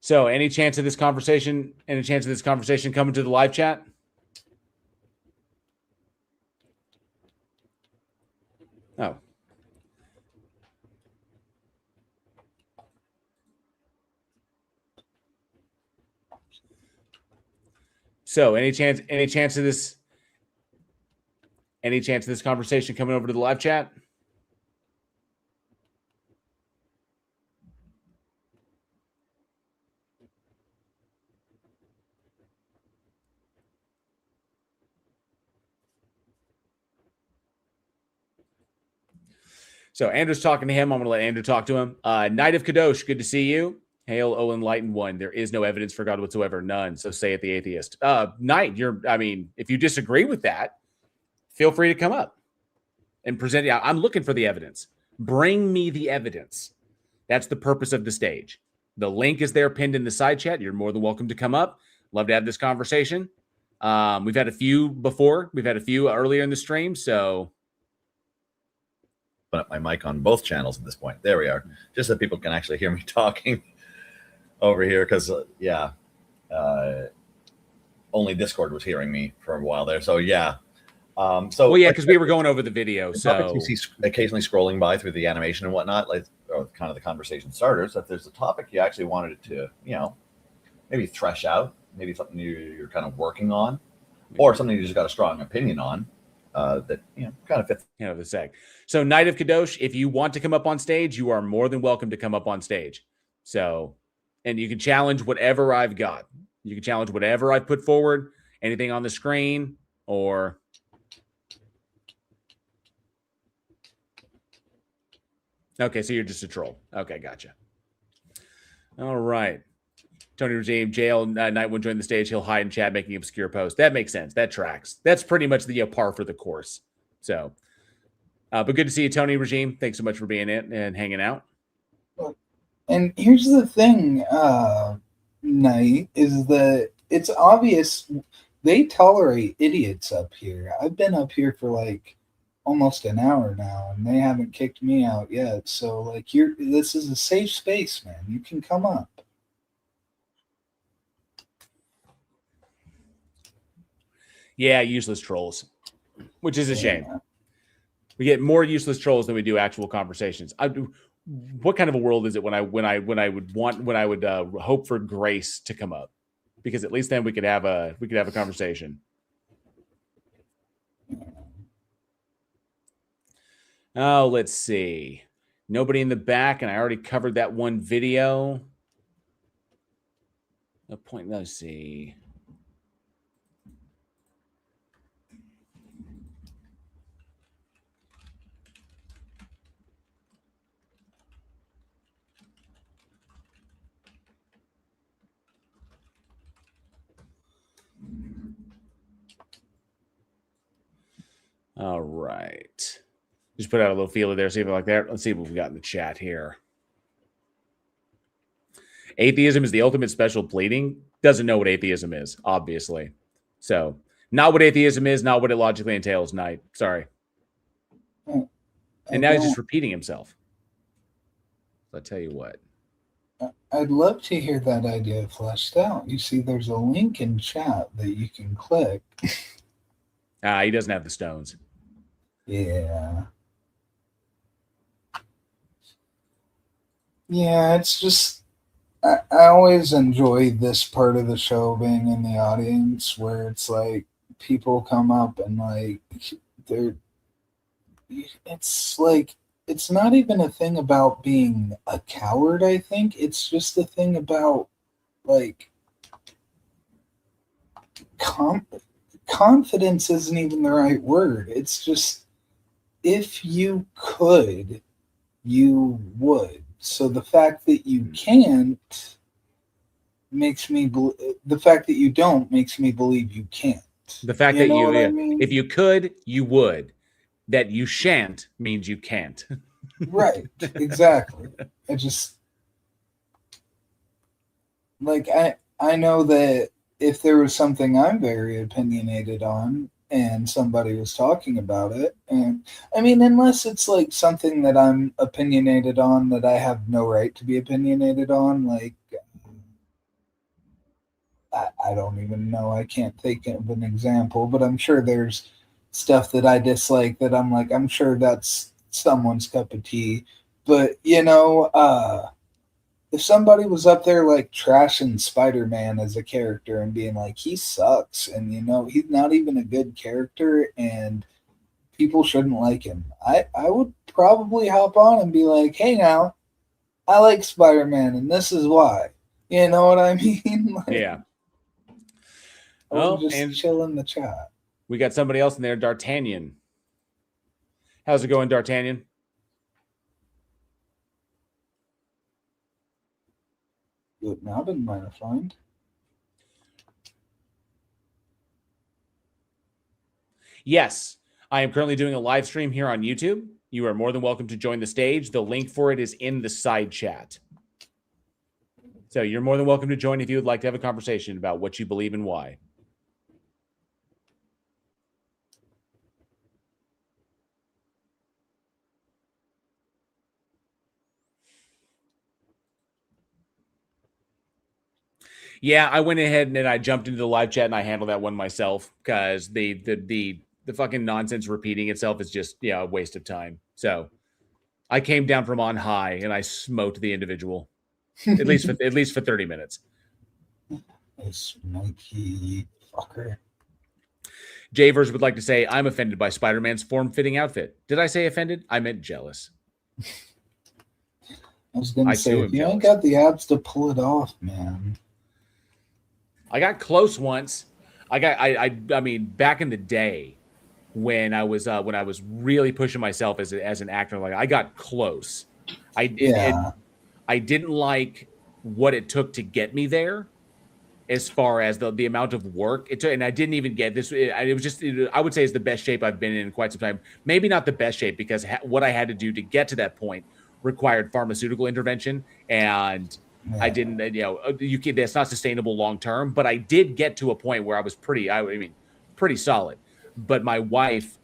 So any chance of this conversation coming to the live chat? Oh. So any chance of this conversation coming over to the live chat? So Andrew's talking to him. I'm going to let Andrew talk to him. Knight of Kadosh, good to see you. Hail, O Enlightened One. There is no evidence for God whatsoever. None. So say it, the atheist. Knight, if you disagree with that, feel free to come up and present. Yeah, I'm looking for the evidence. Bring me the evidence. That's the purpose of the stage. The link is there pinned in the side chat. You're more than welcome to come up. Love to have this conversation. We've had a few before. We've had a few earlier in the stream. So put up my mic on both channels at this point. There we are. Just so people can actually hear me talking over here, because only Discord was hearing me for a while there. So yeah. Because we were going over the video. So you see occasionally scrolling by through the animation and whatnot, or kind of the conversation starters. If there's a topic you actually wanted to, maybe thresh out, maybe something you're kind of working on, or something you just got a strong opinion on, that kind of fits the seg. So Knight of Kadosh, if you want to come up on stage, you are more than welcome to come up on stage. So, and you can challenge whatever I've got. You can challenge whatever I put forward, anything on the screen, or okay, so you're just a troll. Okay, gotcha. All right. Tony Regime, jail, Knight won't join the stage. He'll hide in chat making obscure posts. That makes sense. That tracks. That's pretty much the par for the course. So, but good to see you, Tony Regime. Thanks so much for being in and hanging out. And here's the thing, Knight, is that it's obvious they tolerate idiots up here. I've been up here for like almost an hour now, and they haven't kicked me out yet. So, like, this is a safe space, man. You can come up. Yeah, useless trolls, which is a shame. We get more useless trolls than we do actual conversations. What kind of a world is it when I would hope for Grace to come up? Because at least then we could have a conversation. Oh, let's see. Nobody in the back, and I already covered that one video. No point. Let's see. All right. Just put out a little feeler there, see if I like that. Let's see what we got in the chat here. Atheism is the ultimate special pleading. Doesn't know what atheism is, obviously. So, not what atheism is, not what it logically entails, Knight. Sorry. And now he's just repeating himself. I'll tell you what. I'd love to hear that idea fleshed out. You see, there's a link in chat that you can click. He doesn't have the stones. Yeah. Yeah, it's just I always enjoy this part of the show, being in the audience, where it's like people come up and like it's like it's not even a thing about being a coward. I think it's just a thing about like confidence isn't even the right word. It's just, if you could, you would. So the fact that you can't makes me the fact that you don't makes me believe you can't. The fact that if you could, you would. That you shan't means you can't. Right. Exactly. I just like I know that if there was something I'm very opinionated on and somebody was talking about it, and I mean, unless it's like something that I'm opinionated on that I have no right to be opinionated on, like I don't even know. I can't think of an example, but I'm sure there's stuff that I dislike that I'm like, I'm sure that's someone's cup of tea. But, you know, if somebody was up there like trashing Spider-Man as a character and being like, he sucks, and, you know, he's not even a good character and people shouldn't like him, I would probably hop on and be like, hey, now, I like Spider-Man and this is why. You know what I mean? Like, yeah. Well, just chill in the chat. We got somebody else in there, D'Artagnan. How's it going, D'Artagnan? Good. Now been modified. Yes, I am currently doing a live stream here on YouTube. You are more than welcome to join the stage. The link for it is in the side chat. So you're more than welcome to join if you would like to have a conversation about what you believe and why. Yeah, I went ahead and I jumped into the live chat and I handled that one myself because the fucking nonsense repeating itself is just a waste of time. So I came down from on high and I smote the individual, at least for 30 minutes. Smoky fucker. Javers would like to say, I'm offended by Spider-Man's form-fitting outfit. Did I say offended? I meant jealous. I was going to say, if you ain't got the abs to pull it off, man. I got close once. I mean, back in the day when I was really pushing myself as an actor, like I got close. I didn't like what it took to get me there, as far as the amount of work it took, and I didn't even get this. It was just, I would say, it's the best shape I've been in quite some time. Maybe not the best shape, because what I had to do to get to that point required pharmaceutical intervention, and I didn't, that's not sustainable long term. But I did get to a point where I was pretty solid. But my wife,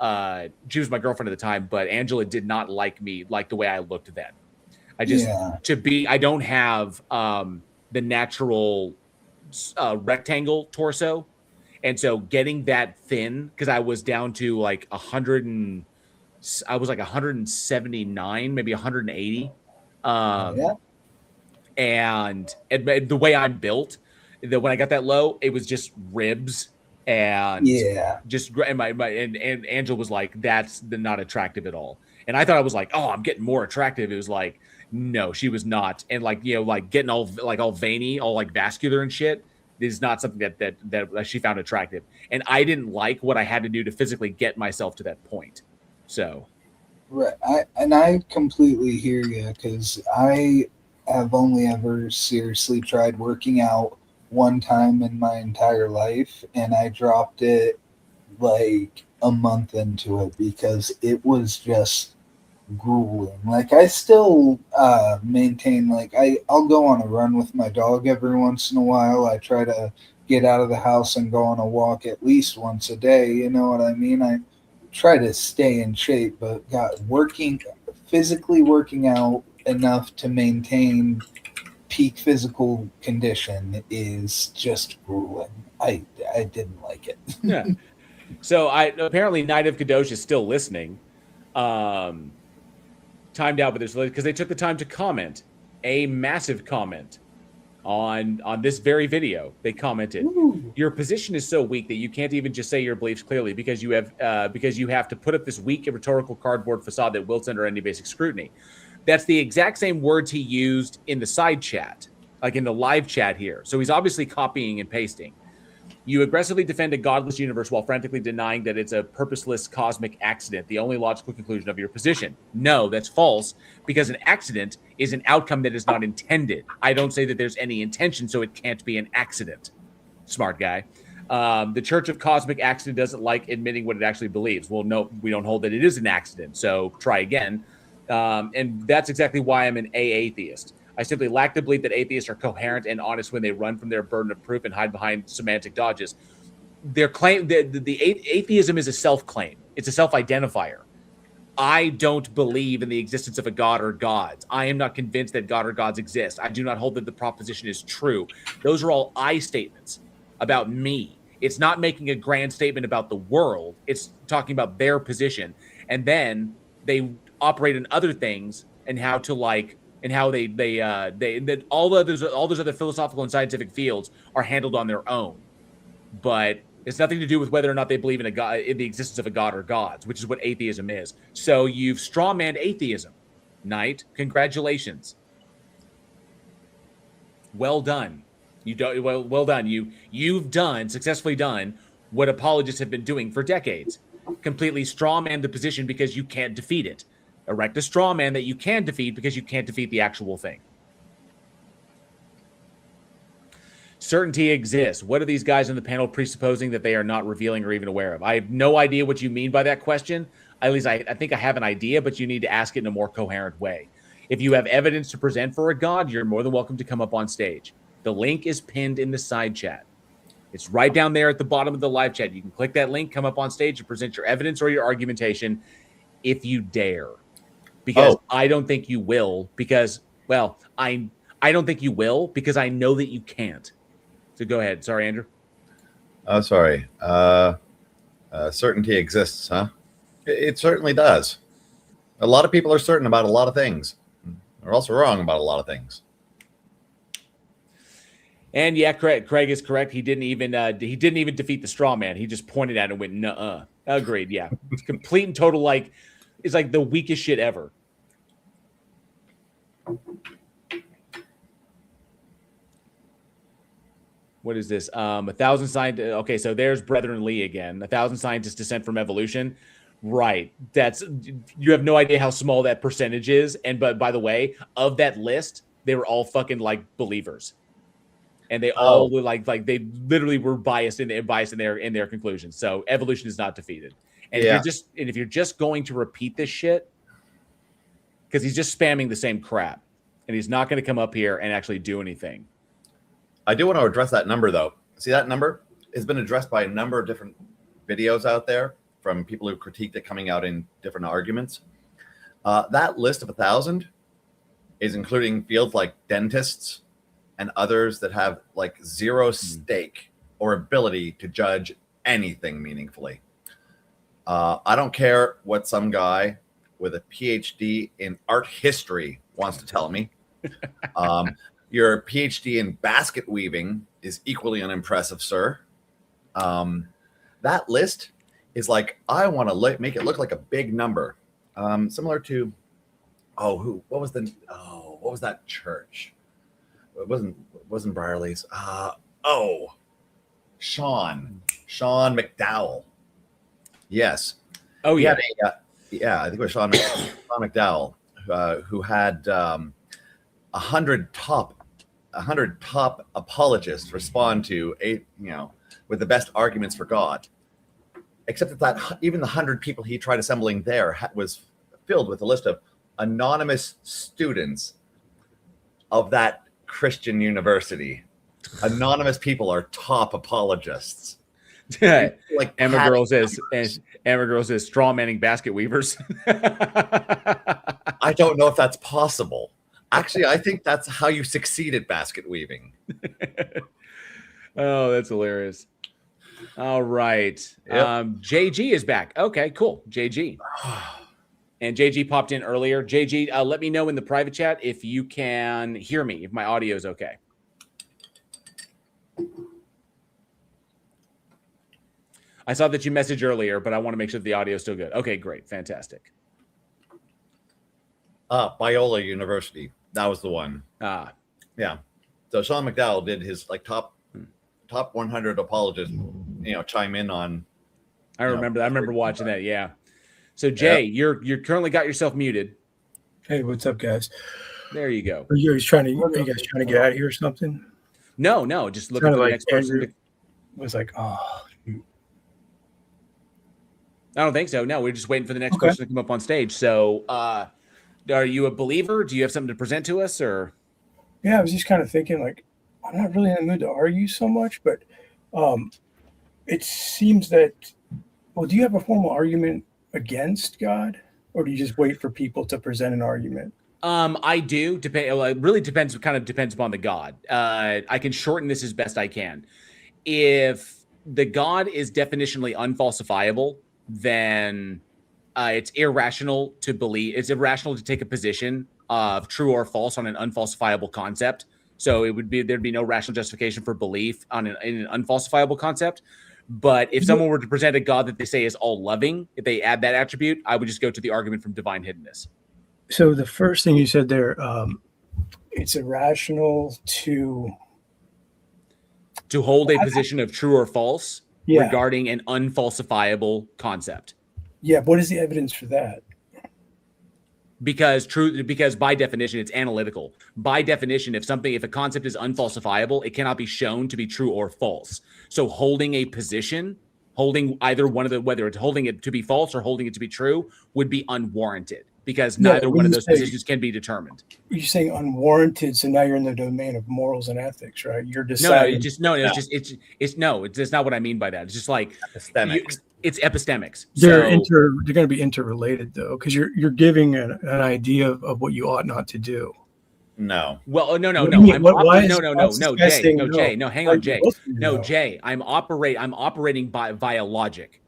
she was my girlfriend at the time, but Angela did not like me like the way I looked then. I don't have the natural rectangle torso, and so getting that thin, because I was down to like 179, maybe 180. And the way I'm built, that when I got that low, it was just ribs and and Angela was like, that's not attractive at all. And I thought I was like, oh, I'm getting more attractive. It was like, no, she was not. And like, like getting all veiny, all like vascular and shit is not something that she found attractive. And I didn't like what I had to do to physically get myself to that point. So. Right. I completely hear you, because I have only ever seriously tried working out one time in my entire life, and I dropped it like a month into it because it was just grueling. Like I still maintain, like I'll go on a run with my dog every once in a while. I try to get out of the house and go on a walk at least once a day. You know what I mean? I try to stay in shape, but physically working out enough to maintain peak physical condition is just grueling. I didn't like it. Yeah. So apparently Night of Kadosh is still listening. Timed out with this because they took the time to comment a massive comment on this very video. They commented, "Your position is so weak that you can't even just say your beliefs clearly because you have to put up this weak and rhetorical cardboard facade that wilts under any basic scrutiny." That's the exact same words he used in the side chat, like in the live chat here. So he's obviously copying and pasting. You aggressively defend a godless universe while frantically denying that it's a purposeless cosmic accident, the only logical conclusion of your position. No, that's false, because an accident is an outcome that is not intended. I don't say that there's any intention, so it can't be an accident. Smart guy. The Church of Cosmic Accident doesn't like admitting what it actually believes. Well, no, we don't hold that it is an accident, so try again. And that's exactly why I'm an atheist. I simply lack the belief that atheists are coherent and honest when they run from their burden of proof and hide behind semantic dodges. Their claim, the atheism is a self-claim. It's a self-identifier. I don't believe in the existence of a god or gods. I am not convinced that God or gods exist. I do not hold that the proposition is true. Those are all I statements about me. It's not making a grand statement about the world. It's talking about their position. And then they operate in other things and how to like, and how that all those other philosophical and scientific fields are handled on their own. But it's nothing to do with whether or not they believe in a god, in the existence of a god or gods, which is what atheism is. So you've strawmanned atheism, Knight. Congratulations. Well done. Well done. You've successfully done what apologists have been doing for decades. Completely strawman the position because you can't defeat it. Erect a straw man that you can defeat because you can't defeat the actual thing. Certainty exists. What are these guys on the panel presupposing that they are not revealing or even aware of? I have no idea what you mean by that question. At least I think I have an idea, but you need to ask it in a more coherent way. If you have evidence to present for a god, you're more than welcome to come up on stage. The link is pinned in the side chat. It's right down there at the bottom of the live chat. You can click that link, come up on stage, and present your evidence or your argumentation if you dare. Because I don't think you will, because, well, I don't think you will because I know that you can't. So go ahead. Sorry, Andrew. Oh, sorry. Certainty exists, huh? It certainly does. A lot of people are certain about a lot of things. They're also wrong about a lot of things. And yeah, Craig is correct. He didn't even defeat the straw man. He just pointed at it and went, nuh-uh. Agreed, yeah. It's complete and total, like, it's like the weakest shit ever. What is this? 1,000 scientists. Okay, so there's Brethren Lee again. 1,000 scientists descent from evolution. Right. You have no idea how small that percentage is. And but by the way, of that list, they were all fucking like believers. And they all were like they literally were biased in their conclusions. So evolution is not defeated. And if you're just going to repeat this shit, because he's just spamming the same crap, and he's not going to come up here and actually do anything. I do want to address that number, though. See, that number has been addressed by a number of different videos out there from people who critiqued it coming out in different arguments. That list of 1,000 is including fields like dentists and others that have like zero stake or ability to judge anything meaningfully. I don't care what some guy with a PhD in art history wants to tell me. Your PhD in basket weaving is equally unimpressive, sir. That list is like, I want to make it look like a big number. Similar to, what was that church? It wasn't Brierley's. Sean McDowell. Yes. Oh, yeah. I think it was Sean McDowell, who had 100 top apologists respond to with the best arguments for God. Except that even the 100 people he tried assembling there was filled with a list of anonymous students of that Christian university. Anonymous people are top apologists. Like Emma Girl says, straw manning basket weavers. I don't know if that's possible. Actually, I think that's how you succeed at basket weaving. Oh, that's hilarious. All right. Yep. JG is back. Okay, cool. JG. And JG popped in earlier. JG, let me know in the private chat if you can hear me, if my audio is okay. I saw that you messaged earlier, but I want to make sure the audio is still good. Okay, great. Fantastic. Biola University. That was the one. Yeah. So Sean McDowell did his like top 100 apologists, chime in on. I remember watching that. Yeah. So Jay, you're currently got yourself muted. Hey, what's up, guys? There you go. Are you guys trying to get out of here or something? No, just looking for the next person. Was like, oh. I don't think so. No, we're just waiting for the next person to come up on stage. So, are you a believer? Do you have something to present to us, or? Yeah, I was just kind of thinking, like, I'm not really in the mood to argue so much, but it seems that. Well, do you have a formal argument against God, or do you just wait for people to present an argument? I do. It really depends. Kind of depends upon the God. I can shorten this as best I can. If the God is definitionally unfalsifiable, then it's irrational to believe. It's irrational to take a position of true or false on an unfalsifiable concept. So there'd be no rational justification for belief in an unfalsifiable concept. But if someone were to present a God that they say is all loving, if they add that attribute, I would just go to the argument from divine hiddenness. So the first thing you said there, it's irrational to hold a position of true or false regarding an unfalsifiable concept. Yeah, what is the evidence for that? Because by definition, it's analytical. By definition, if a concept is unfalsifiable, it cannot be shown to be true or false. So holding a position, holding either one of the, whether it's holding it to be false or holding it to be true, would be unwarranted because neither one of those positions can be determined. You're saying unwarranted, so now you're in the domain of morals and ethics, right? You're deciding. It's not what I mean by that. It's just like epistemics. It's epistemics. They're going to be interrelated though, because you're giving an idea of what you ought not to do. No. Well, no. Jay. No, hang on, Jay. No, Jay. I'm operating via logic.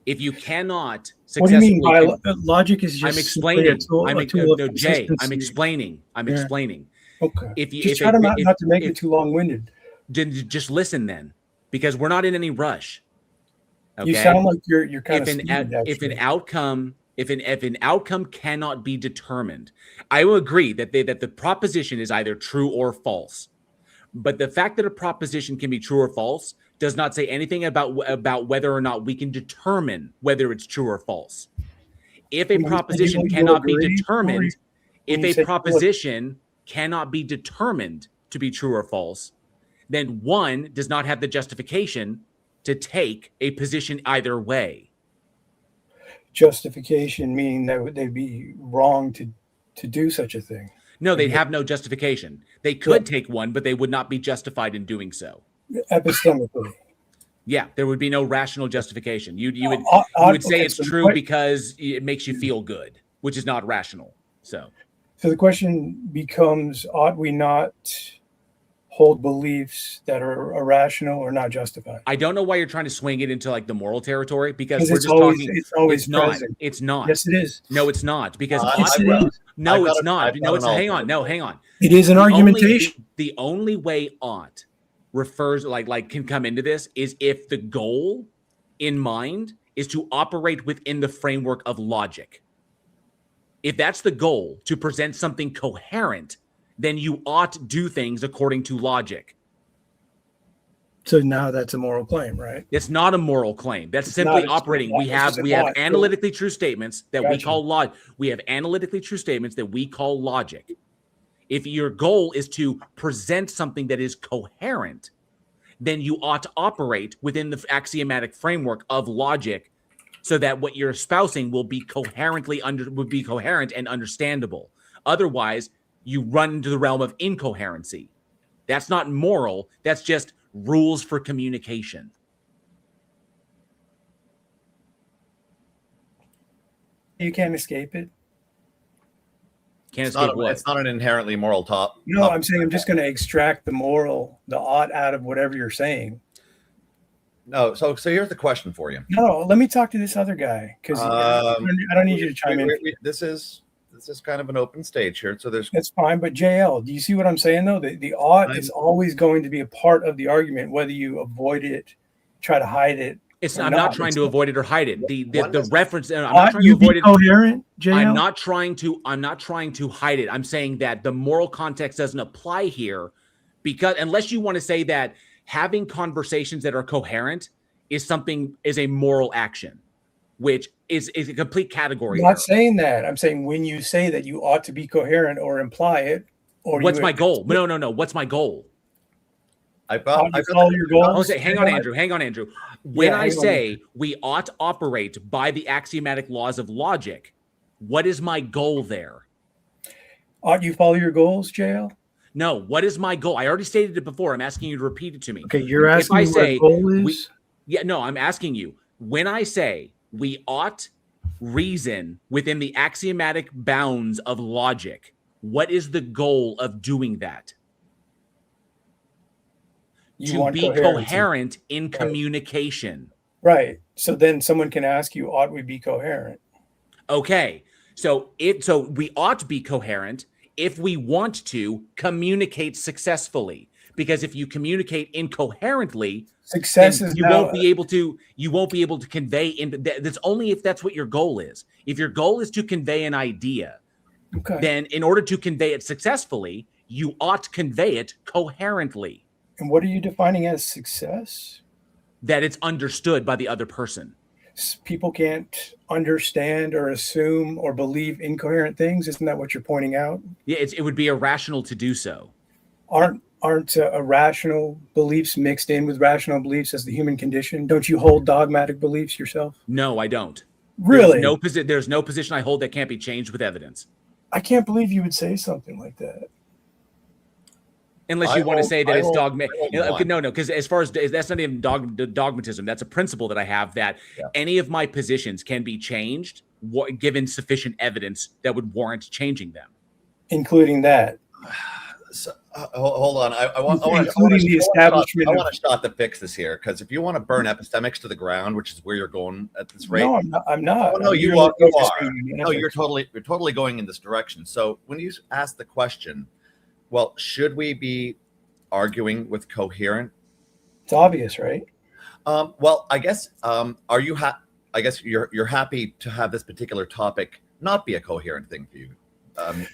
If you cannot successfully, what do you mean? Logic is just. I'm explaining. Jay. I'm explaining. Okay. Just try not to make it too long-winded. Just listen then, because we're not in any rush. Okay? You sound like you're kind if an outcome cannot be determined, I will agree that the proposition is either true or false. But the fact that a proposition can be true or false does not say anything about whether or not we can determine whether it's true or false. If a proposition cannot be determined, to be true or false, then one does not have the justification to take a position either way. Justification meaning that they'd be wrong to do such a thing. No, they'd have no justification. They could take one, but they would not be justified in doing so. Epistemically. Yeah, there would be no rational justification. You would say it's true because it makes you feel good, which is not rational. So the question becomes, ought we not hold beliefs that are irrational or not justified? I don't know why you're trying to swing it into like the moral territory because we're it's just always, talking. It's always it's not. present. It's not. Yes, it is. No, it's not because yes, it is. No, it's not. No, it's hang on. No, hang on. It is an argumentation. The only way ought refers like can come into this is if the goal in mind is to operate within the framework of logic. If that's the goal, to present something coherent, then you ought do things according to logic. So now that's a moral claim, right? It's not a moral claim. That's simply operating. We have analytically true statements that we call We have analytically true statements that we call logic. If your goal is to present something that is coherent, then you ought to operate within the axiomatic framework of logic so that what you're espousing will be coherent and understandable. Otherwise, you run into the realm of incoherency. That's not moral. That's just rules for communication. You can't escape it. It's not an inherently moral top. No, I'm saying I'm just going to extract the moral, the ought out of whatever you're saying. No, so here's the question for you. No, let me talk to this other guy because I don't need you to chime in. This is kind of an open stage here, so that's fine. But JL, do you see what I'm saying though? The ought is always going to be a part of the argument, whether you avoid it, try to hide it. I'm not trying to avoid it or hide it. The reference. I'm not trying to avoid it. Coherent, JL? I'm not trying to hide it. I'm saying that the moral context doesn't apply here, because unless you want to say that having conversations that are coherent is a moral action, which is a complete category. I'm not saying that. I'm saying when you say that you ought to be coherent or imply it, or what's my goal? No. What's my goal? I follow your goal. Hang on, Andrew. When I say we ought to operate by the axiomatic laws of logic, what is my goal there? Ought you follow your goals, JL? No. What is my goal? I already stated it before. I'm asking you to repeat it to me. Okay, you're asking me what goal is? I'm asking you. When I say we ought reason within the axiomatic bounds of logic, what is the goal of doing that? To be coherent in communication. Right. So then someone can ask you, ought we be coherent? Okay. So we ought to be coherent if we want to communicate successfully. Because if you communicate incoherently, you won't be able to convey that's only if that's what your goal is. If your goal is to convey an idea, then in order to convey it successfully, you ought to convey it coherently. And what are you defining as success? That it's understood by the other person. People can't understand or assume or believe incoherent things. Isn't that what you're pointing out? Yeah, it would be irrational to do so. Aren't irrational beliefs mixed in with rational beliefs as the human condition? Don't you hold dogmatic beliefs yourself? No, I don't. Really? There's no position I hold that can't be changed with evidence. I can't believe you would say something like that. Unless you want to say that it's dogmatic. No, because as far as that's not even dogmatism. That's a principle that I have that any of my positions can be changed given sufficient evidence that would warrant changing them. Including that. So, hold on. I want a shot to fix this here, because if you want to burn epistemics to the ground, which is where you're going at this rate. No, I'm not. Oh, no, you are. No, you're totally going in this direction. So when you ask the question, well, should we be arguing with coherent? It's obvious, right? Well, I guess are you I guess you're happy to have this particular topic not be a coherent thing for you. I'm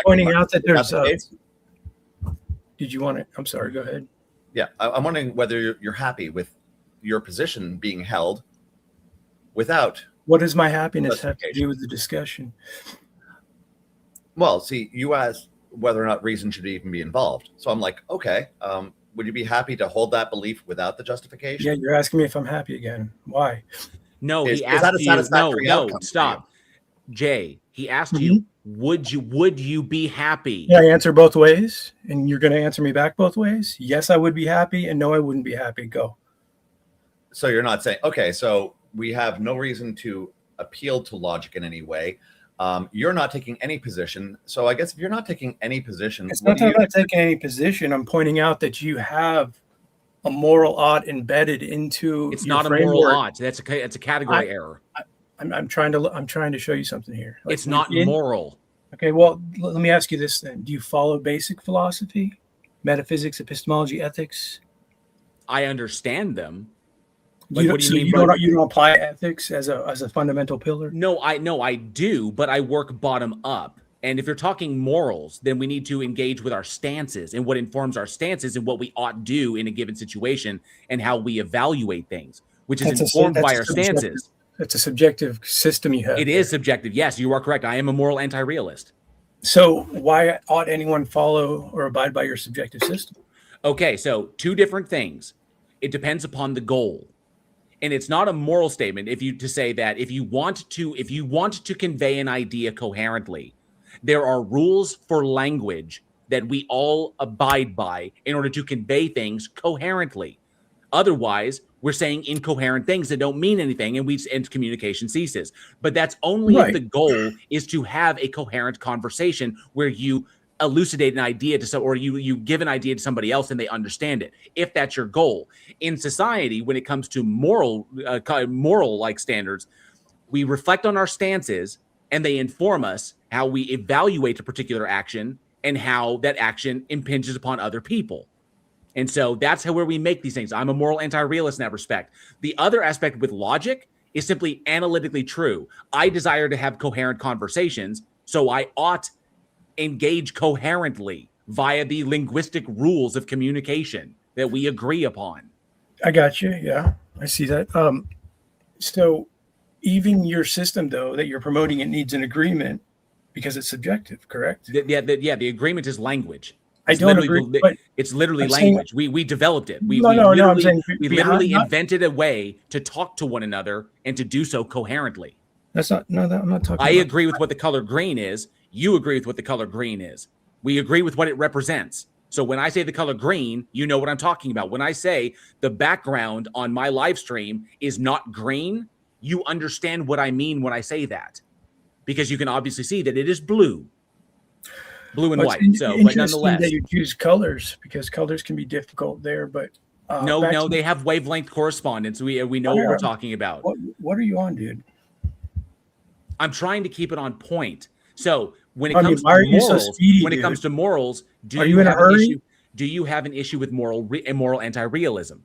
pointing out that there's. Did you want to? I'm sorry. Go ahead. Yeah, I'm wondering whether you're happy with your position being held without. What does my happiness have to do with the discussion? Well, see, you asked whether or not reason should even be involved. So I'm like, okay, would you be happy to hold that belief without the justification? Yeah, you're asking me if I'm happy again. Why? No, he asked you. No, stop. Jay, he asked you, would you be happy? Yeah, I answer both ways, and you're going to answer me back both ways. Yes, I would be happy, and no, I wouldn't be happy. Go. So you're not saying, okay, so we have no reason to appeal to logic in any way. You're not taking any position. So I guess if you're not taking any position, it's not that I'm not taking any position. I'm pointing out that you have a moral ought embedded into. It's not a moral ought. It's a category error. I'm trying to show you something here. Like, it's not moral. Okay, well, let me ask you this then. Do you follow basic philosophy, metaphysics, epistemology, ethics? I understand them. Like, what do you mean? You don't apply ethics as a fundamental pillar? No, I do, but I work bottom up. And if you're talking morals, then we need to engage with our stances and what informs our stances and what we ought do in a given situation and how we evaluate things, which is informed by our stances. It's a subjective system you have. It is subjective. Yes, you are correct. I am a moral anti-realist. So why ought anyone follow or abide by your subjective system? Okay, so two different things. It depends upon the goal. And it's not a moral statement if you want to convey an idea coherently, there are rules for language that we all abide by in order to convey things coherently. Otherwise, we're saying incoherent things that don't mean anything, and communication ceases. But that's only if the goal is to have a coherent conversation where you elucidate an idea or you give an idea to somebody else and they understand it. If that's your goal in society, when it comes to moral like standards, we reflect on our stances and they inform us how we evaluate a particular action and how that action impinges upon other people. And so that's where we make these things. I'm a moral anti-realist in that respect. The other aspect with logic is simply analytically true. I desire to have coherent conversations, so I ought engage coherently via the linguistic rules of communication that we agree upon. I got you. Yeah, I see that. So even your system, though, that you're promoting, it needs an agreement because it's subjective, correct? The agreement is language. I don't agree. It's literally language. We developed it. We literally invented a way to talk to one another and to do so coherently. I'm not talking. I agree with what the color green is. You agree with what the color green is. We agree with what it represents. So when I say the color green, you know what I'm talking about. When I say the background on my live stream is not green, you understand what I mean when I say that, because you can obviously see that it is blue. Blue and white. So, but nonetheless, that you choose colors because colors can be difficult there. But no, they have wavelength correspondence. We know what we're talking about. What are you on, dude? I'm trying to keep it on point. So when it comes to morals, do you have an issue with moral anti-realism?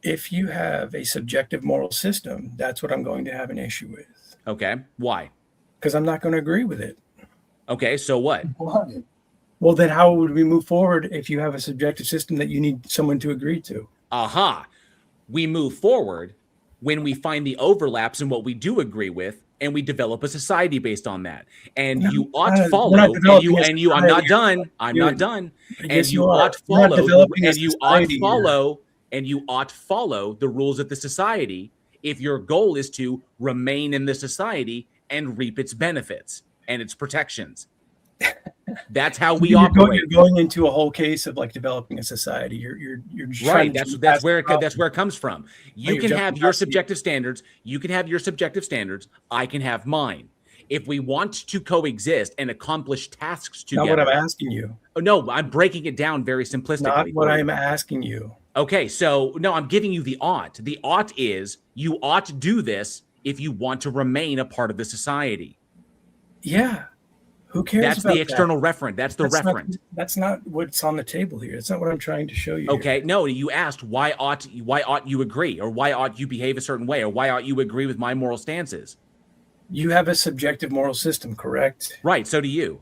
If you have a subjective moral system, that's what I'm going to have an issue with. Okay, why? Because I'm not going to agree with it. Okay, so what? Well, then how would we move forward if you have a subjective system that you need someone to agree to? We move forward when we find the overlaps in what we do agree with, and we develop a society based on that. And you ought to follow. I'm not done. I'm not done. And you ought follow the rules of the society if your goal is to remain in the society and reap its benefits and its protections. That's how we operate. You're going into a whole case of like developing a society. You're right. That's where it comes from. You can have your subjective standards. You can have your subjective standards. I can have mine. If we want to coexist and accomplish tasks together. Not what I'm asking you. Oh, no, I'm breaking it down very simplistically. Not what I'm asking you. Okay, so no, I'm giving you the ought. The ought is you ought to do this if you want to remain a part of the society. Yeah. Who cares? That's the external referent. That's the referent. That's not what's on the table here. It's not what I'm trying to show you. Okay, no, you asked why ought you agree, or why ought you behave a certain way, or why ought you agree with my moral stances? You have a subjective moral system, correct? Right, so do you.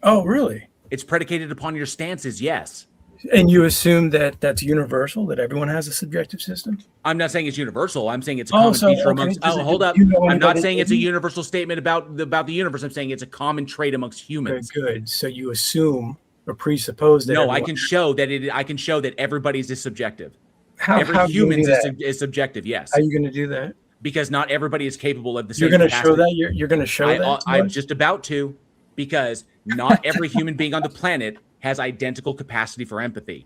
Oh, really? It's predicated upon your stances, yes. And you assume that that's universal, that everyone has a subjective system? I'm not saying it's universal. I'm saying it's a common feature amongst. Hold up. I'm not saying it's a universal statement about the universe. I'm saying it's a common trait amongst humans. Good. So you assume or presuppose that. No, I can show that everybody's is subjective. Every human is subjective. Yes. How are you going to do that? Because not everybody is capable of the same. You're going to show that. You're going to show that. I'm just about to, because not every human being on the planet has identical capacity for empathy.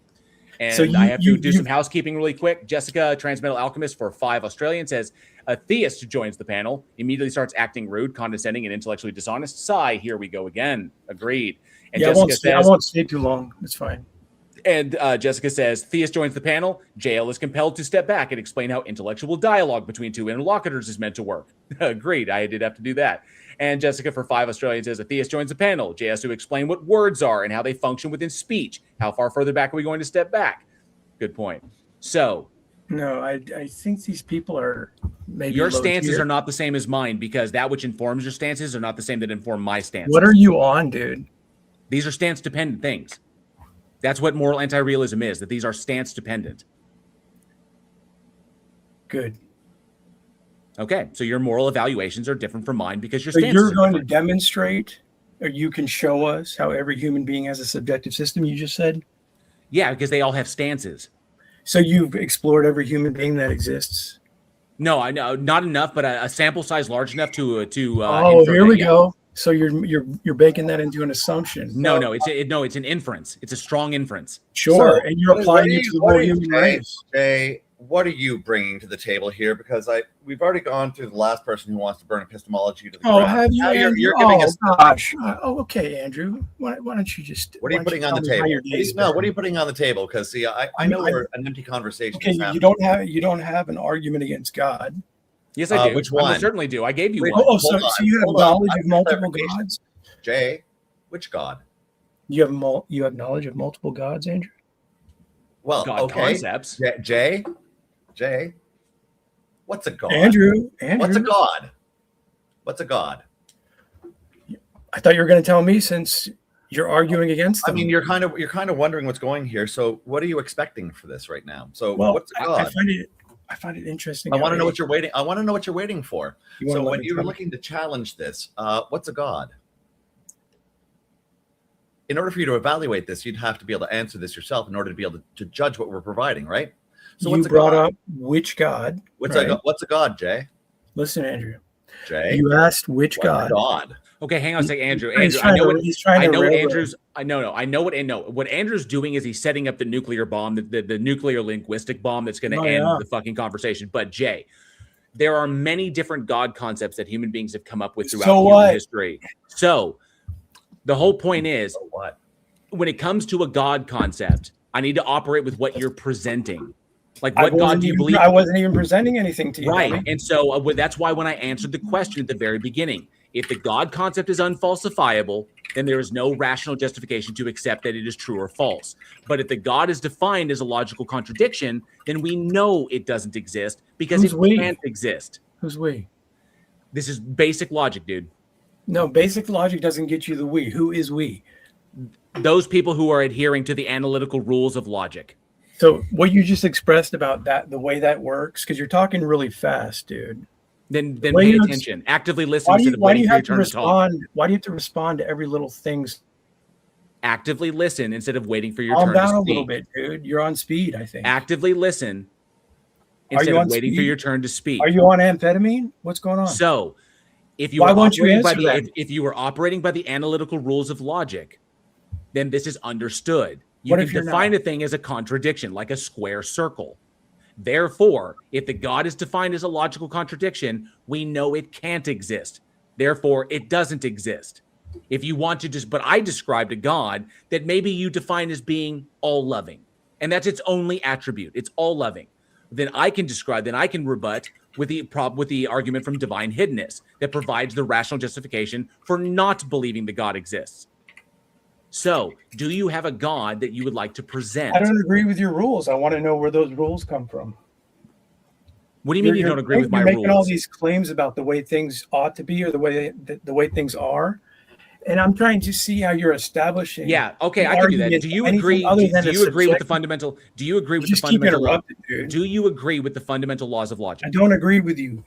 And so I have to do some housekeeping really quick. Jessica, Transmetal Alchemist for 5 Australian, says, a theist joins the panel, immediately starts acting rude, condescending, and intellectually dishonest. Sigh, here we go again. Agreed. And Jessica I won't stay too long. It's fine. And Jessica says, theist joins the panel. JL is compelled to step back and explain how intellectual dialogue between two interlocutors is meant to work. Agreed. I did have to do that. And Jessica for 5 Australian says, a theist joins the panel. Jay has to explain what words are and how they function within speech. How far further back are we going to step back? Good point. So. No, I think these people are maybe. Your stances are not the same as mine, because that which informs your stances are not the same that inform my stances. What are you on, dude? These are stance-dependent things. That's what moral anti-realism is, that these are stance-dependent. Good. Okay, so your moral evaluations are different from mine because your stances you're going to demonstrate, or you can show us how every human being has a subjective system, you just said? Yeah, because they all have stances. So you've explored every human being that exists? No, I know not enough, but a sample size large enough to oh, here we go. So you're baking that into an assumption. No, it's an inference. It's a strong inference. Sure, and you're applying it to the whole human race. Jay, what are you bringing to the table here? Because we've already gone through the last person who wants to burn epistemology to the ground. Have you? Now you're giving us. Gosh. Okay, Andrew. Why don't you just? What are you putting on the table? What are you putting on the table? Because see, I know we're an empty conversation. Okay, you don't have an argument against God. Yes, I do. Which one? I certainly do. I gave you one. Oh, so you have knowledge of multiple gods? Jay, which god? You have knowledge of multiple gods, Andrew? Well, God okay. Concepts. Jay, what's a god? Andrew, what's a god? What's a god? I thought you were going to tell me since you're arguing against them. I mean, you're kind of wondering what's going here. So, what are you expecting for this right now? So, what's a god? I find it interesting. I want to know what you're waiting. I want to know what you're waiting for. So, when you're tell me? looking to challenge this, what's a god? In order for you to evaluate this, you'd have to be able to answer this yourself in order to be able to judge what we're providing, right? So, you what's a brought god? up which god? What's a god, Jay? Listen, Andrew. Jay, you asked which what's god. Okay, hang on a second, Andrew. He's Andrew, trying I to know what railroad. Andrew's. I know what Andrew's doing is he's setting up the nuclear bomb, the nuclear linguistic bomb that's going to end the fucking conversation. But Jay, there are many different God concepts that human beings have come up with throughout human history. So the whole point is, when it comes to a God concept, I need to operate with what you're presenting. Like, what God do you believe? I wasn't even presenting anything to you. Right. Buddy. And so that's why when I answered the question at the very beginning, if the God concept is unfalsifiable, then there is no rational justification to accept that it is true or false. But if the God is defined as a logical contradiction, then we know it doesn't exist because it can't exist. Who's we? This is basic logic, dude. No, basic logic doesn't get you the we. Who is we? Those people who are adhering to the analytical rules of logic. So what you just expressed about that, the way that works, because you're talking really fast, dude. Then pay attention. Actively listen instead of waiting for your turn to talk. Why do you have to respond to every little thing? Actively listen instead of waiting for your turn to speak. Calm down a little bit, dude. You're on speed, I think. Actively listen instead of waiting for your turn to speak. Are you on amphetamine? What's going on? So, if you were operating by the analytical rules of logic, then this is understood. You can define a thing as a contradiction, like a square circle. Therefore, if the God is defined as a logical contradiction, we know it can't exist. Therefore, it doesn't exist. If you want to but I described a God that maybe you define as being all loving, and that's its only attribute. It's all loving. Then I can rebut with the argument from divine hiddenness that provides the rational justification for not believing that God exists. So, do you have a God that you would like to present? I don't agree with your rules. I want to know where those rules come from. What do you mean you don't agree with my rules? You're making all these claims about the way things ought to be or the way things are, and I'm trying to see how you're establishing. Yeah, okay, I can do that. Do you agree? Do you agree with the fundamental? Do you agree with the fundamental? Do you agree with the fundamental laws of logic? I don't agree with you.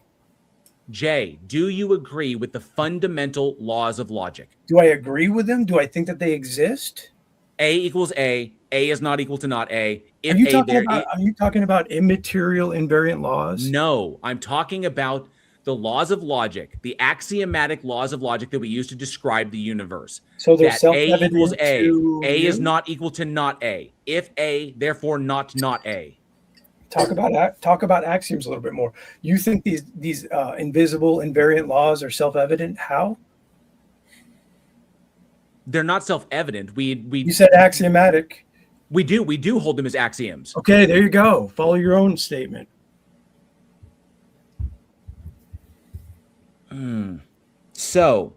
Jay, do you agree with the fundamental laws of logic? Do I agree with them? Do I think that they exist? A equals A. A is not equal to not A. Are you talking about immaterial invariant laws? No, I'm talking about the laws of logic, the axiomatic laws of logic that we use to describe the universe. So that A equals A. A is not equal to not A. If A, therefore not A. Talk about axioms a little bit more. You think these invisible invariant laws are self-evident? How? They're not self-evident. You said axiomatic. We do hold them as axioms. Okay, there you go. Follow your own statement. So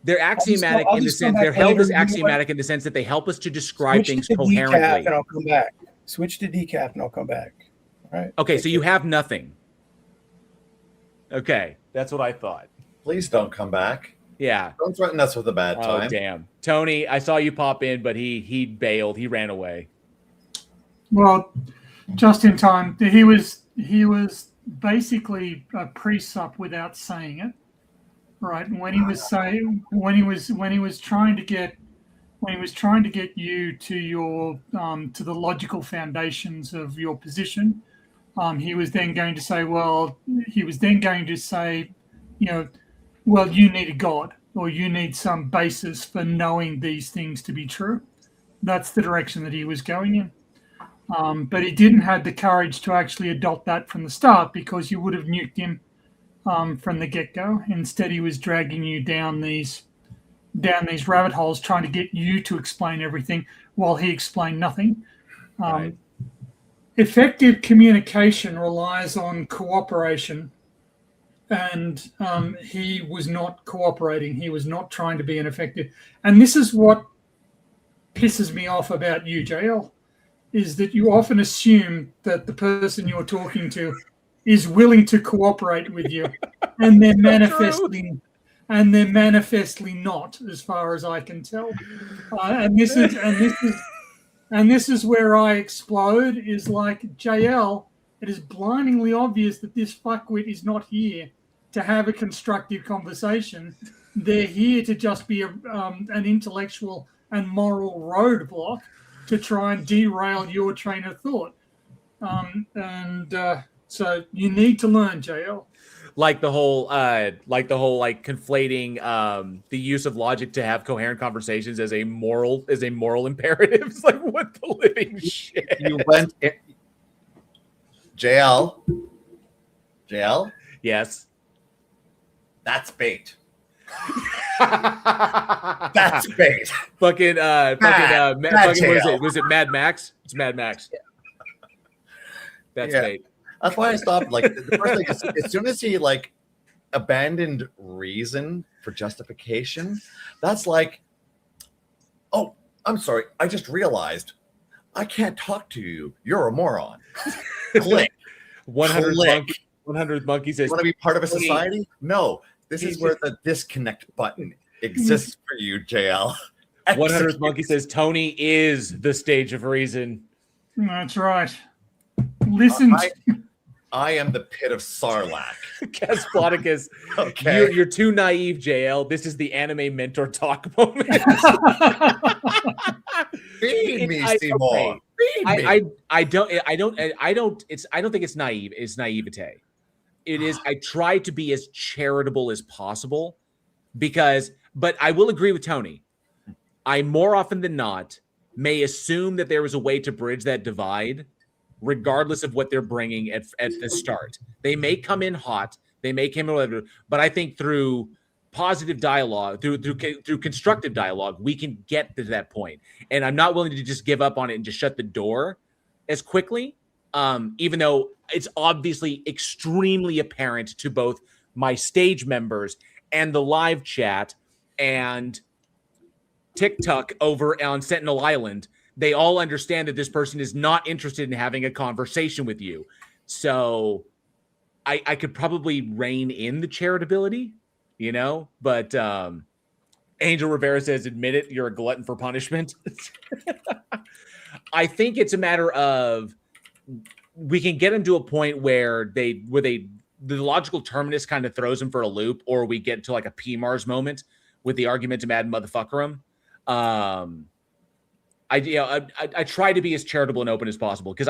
they're axiomatic in the sense they're held as axiomatic in the sense that they help us to describe things coherently. And I'll come back. Switch to decaf and I'll come back. All right. Okay, so you have nothing. Okay, that's what I thought. Please don't come back. Yeah. Don't threaten us with a bad time. Oh, damn. Tony, I saw you pop in, but he bailed. He ran away. Well, just in time. He was basically a pre-sup without saying it. Right. And when he was trying to get when he was trying to get you to your to the logical foundations of your position, he was then going to say, well, you need a God, or you need some basis for knowing these things to be true. That's the direction that he was going in. But he didn't have the courage to actually adopt that from the start, because you would have nuked him from the get-go. Instead, he was dragging you down these rabbit holes, trying to get you to explain everything while he explained nothing. Right. Effective communication relies on cooperation, and he was not cooperating. He was not trying to be an effective. And this is what pisses me off about you, JL, is that you often assume that the person you're talking to is willing to cooperate with you, and they're manifestly not, as far as I can tell. And this is where I explode. Is like, JL, it is blindingly obvious that this fuckwit is not here to have a constructive conversation. They're here to just be an intellectual and moral roadblock to try and derail your train of thought. So you need to learn, JL. Like the whole conflating the use of logic to have coherent conversations as a moral imperative. It's like, what the living shit? You went JL. Yes. That's bait. That's bait. Fucking was it Mad Max? It's Mad Max. That's bait. That's why I stopped. Like, the first thing is, as soon as he like abandoned reason for justification, that's like, oh, I'm sorry, I just realized I can't talk to you. You're a moron. Click. 100 Monkey says, want to be part of a society? No. This is where the disconnect button exists for you, JL. 100 Monkey says Tony is the stage of reason. That's right. Listen. I am the pit of Sarlacc. Casplodicus, okay. You're too naive, JL. This is the anime mentor talk moment. Feed me, Seymour. I don't think it's naive. It's naivete. It is. I try to be as charitable as possible but I will agree with Tony. I more often than not may assume that there is a way to bridge that divide, regardless of what they're bringing at the start. They may come in hot, they may come in whatever, but I think through positive dialogue, through constructive dialogue, we can get to that point. And I'm not willing to just give up on it and just shut the door as quickly, even though it's obviously extremely apparent to both my stage members and the live chat and TikTok over on Sentinel Island. They all understand that this person is not interested in having a conversation with you. So I could probably rein in the charitability, but Angel Rivera says, admit it, you're a glutton for punishment. I think it's a matter of, we can get them to a point where the logical terminus kind of throws them for a loop, or we get to like a PMARS moment with the argument to mad motherfucker them. I try to be as charitable and open as possible, because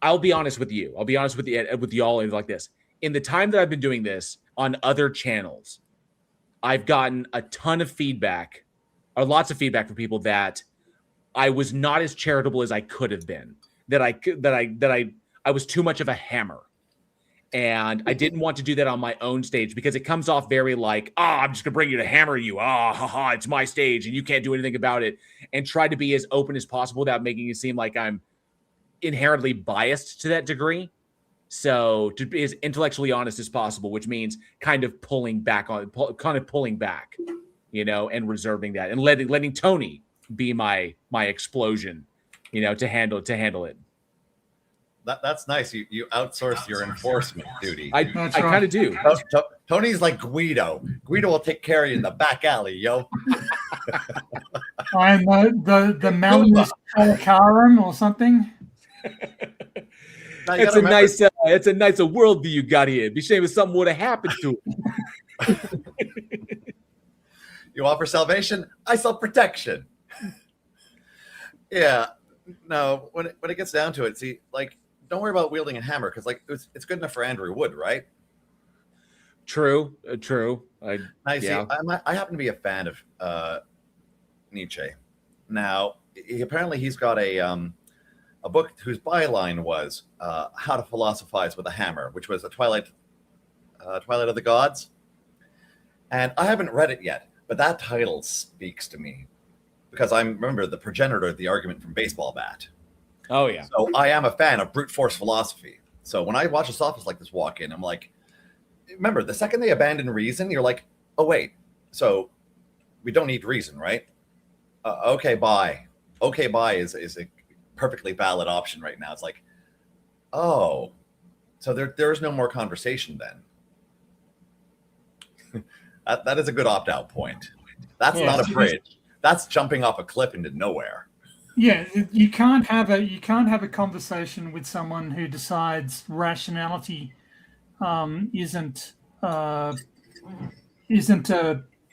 I'll be honest with you. I'll be honest with y'all like this. In the time that I've been doing this on other channels, I've gotten a ton of feedback, or lots of feedback from people that I was not as charitable as I could have been. That I was too much of a hammer. And I didn't want to do that on my own stage, because it comes off very like, I'm just gonna bring you to hammer you. It's my stage and you can't do anything about it. And try to be as open as possible without making it seem like I'm inherently biased to that degree. So to be as intellectually honest as possible, which means kind of pulling back, and reserving that, and letting Tony be my explosion, to handle it. That's nice. You outsource your enforcement duty. I kind of do. Tony's like Guido. Guido will take care of you in the back alley, yo. I'm the Malleus Calicarum or something. It's a nice worldview you got here. It'd be a shame if something would have happened to him. You offer salvation, I sell protection. Yeah. No, when it gets down to it, see, like, don't worry about wielding a hammer because, like, it's good enough for Andrew Wood, right? True. I happen to be a fan of Nietzsche. Now, he's got a book whose byline was "How to Philosophize with a Hammer," which was a Twilight of the Gods. And I haven't read it yet, but that title speaks to me because I remember the progenitor of the argument from Baseball Bat. Oh yeah. So I am a fan of brute force philosophy. So when I watch a sophist like this walk in, I'm like, remember, the second they abandon reason, you're like, oh wait, so we don't need reason, right? Okay, bye. Okay, bye is a perfectly valid option right now. It's like, oh, so there is no more conversation then. That is a good opt-out point. That's not a bridge. That's jumping off a cliff into nowhere. Yeah, you can't have a conversation with someone who decides rationality isn't a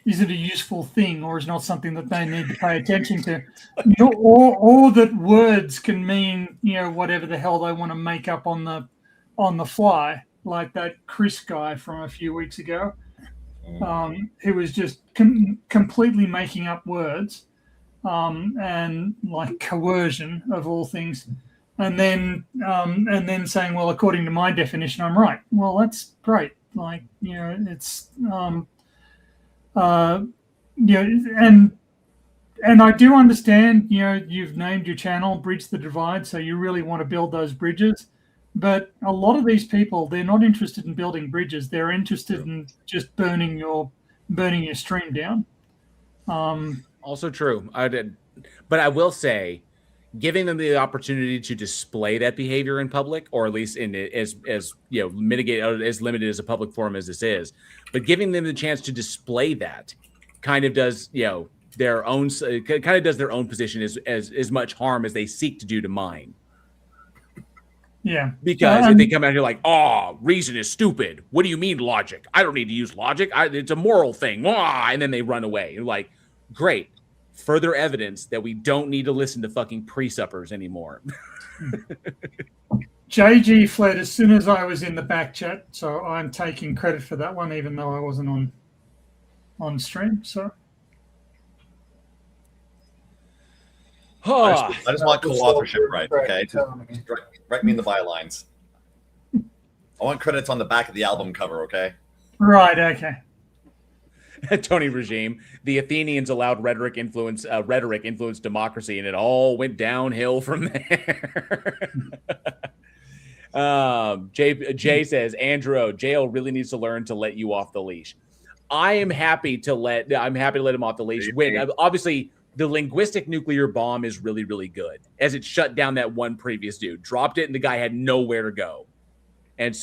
useful thing, or is not something that they need to pay attention to, or that words can mean whatever the hell they want to make up on the fly, like that Chris guy from a few weeks ago, who was just completely making up words, and like coercion of all things, and then saying, well, according to my definition, I'm right. Well, that's great. Like, it's and I do understand, you've named your channel Bridge the Divide, so you really want to build those bridges. But a lot of these people, they're not interested in building bridges. They're interested in just burning your stream down. Also true. But I will say, giving them the opportunity to display that behavior in public, or at least in as mitigate, as limited as a public forum as this is, but giving them the chance to display that kind of does their own position as much harm as they seek to do to mine. Yeah, because if they come out here like, oh, reason is stupid. What do you mean logic? I don't need to use logic. It's a moral thing. And then they run away. You're like, great. Further evidence that we don't need to listen to fucking pre-suppers anymore. JG fled as soon as I was in the back chat, so I'm taking credit for that one, even though I wasn't on stream. So I just want co-authorship right, okay? Just write me in the bylines. I want credits on the back of the album cover, okay? Right, okay. Tony Regime, the Athenians allowed rhetoric influenced democracy, and it all went downhill from there. Jay says, Andrew, jail really needs to learn to let you off the leash. I'm happy to let him off the leash. When obviously the linguistic nuclear bomb is really, really good, as it shut down that one previous dude, dropped it, and the guy had nowhere to go. And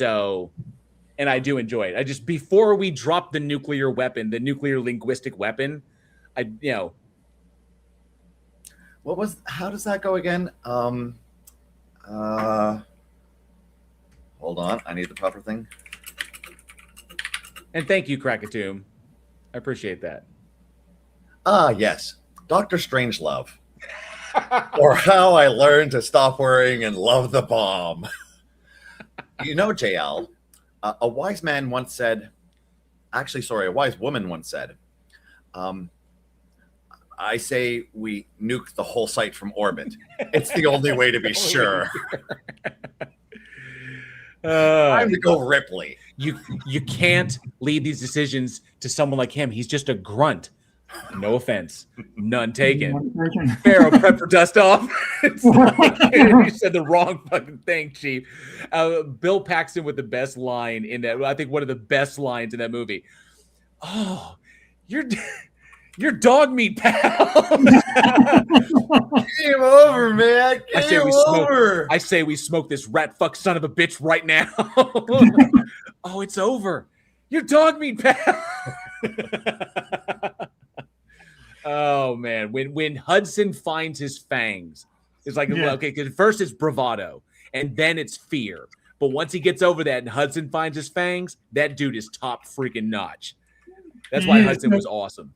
I do enjoy it. I just, before we drop the nuclear weapon, the nuclear linguistic weapon, how does that go again? Hold on, I need the proper thing. And thank you, Krakatoon. I appreciate that. Yes. Dr. Strangelove. Or How I Learned to Stop Worrying and Love the Bomb. JL, a wise man once said, a wise woman once said, I say we nuke the whole site from orbit. It's the only way to be sure. Time to go Ripley. You can't leave these decisions to someone like him. He's just a grunt. No offense. None taken. Pharaoh, prep for dust off. You said the wrong fucking thing, Chief. Bill Paxton with the best line in that. I think one of the best lines in that movie. Oh, you're dog meat, pal. Game over, man. I say we smoke this rat fuck son of a bitch right now. Oh, it's over. You're dog meat, pal. Oh man, when Hudson finds his fangs, it's like, okay, because first it's bravado and then it's fear. But once he gets over that and Hudson finds his fangs, that dude is top freaking notch. That's why Hudson was awesome.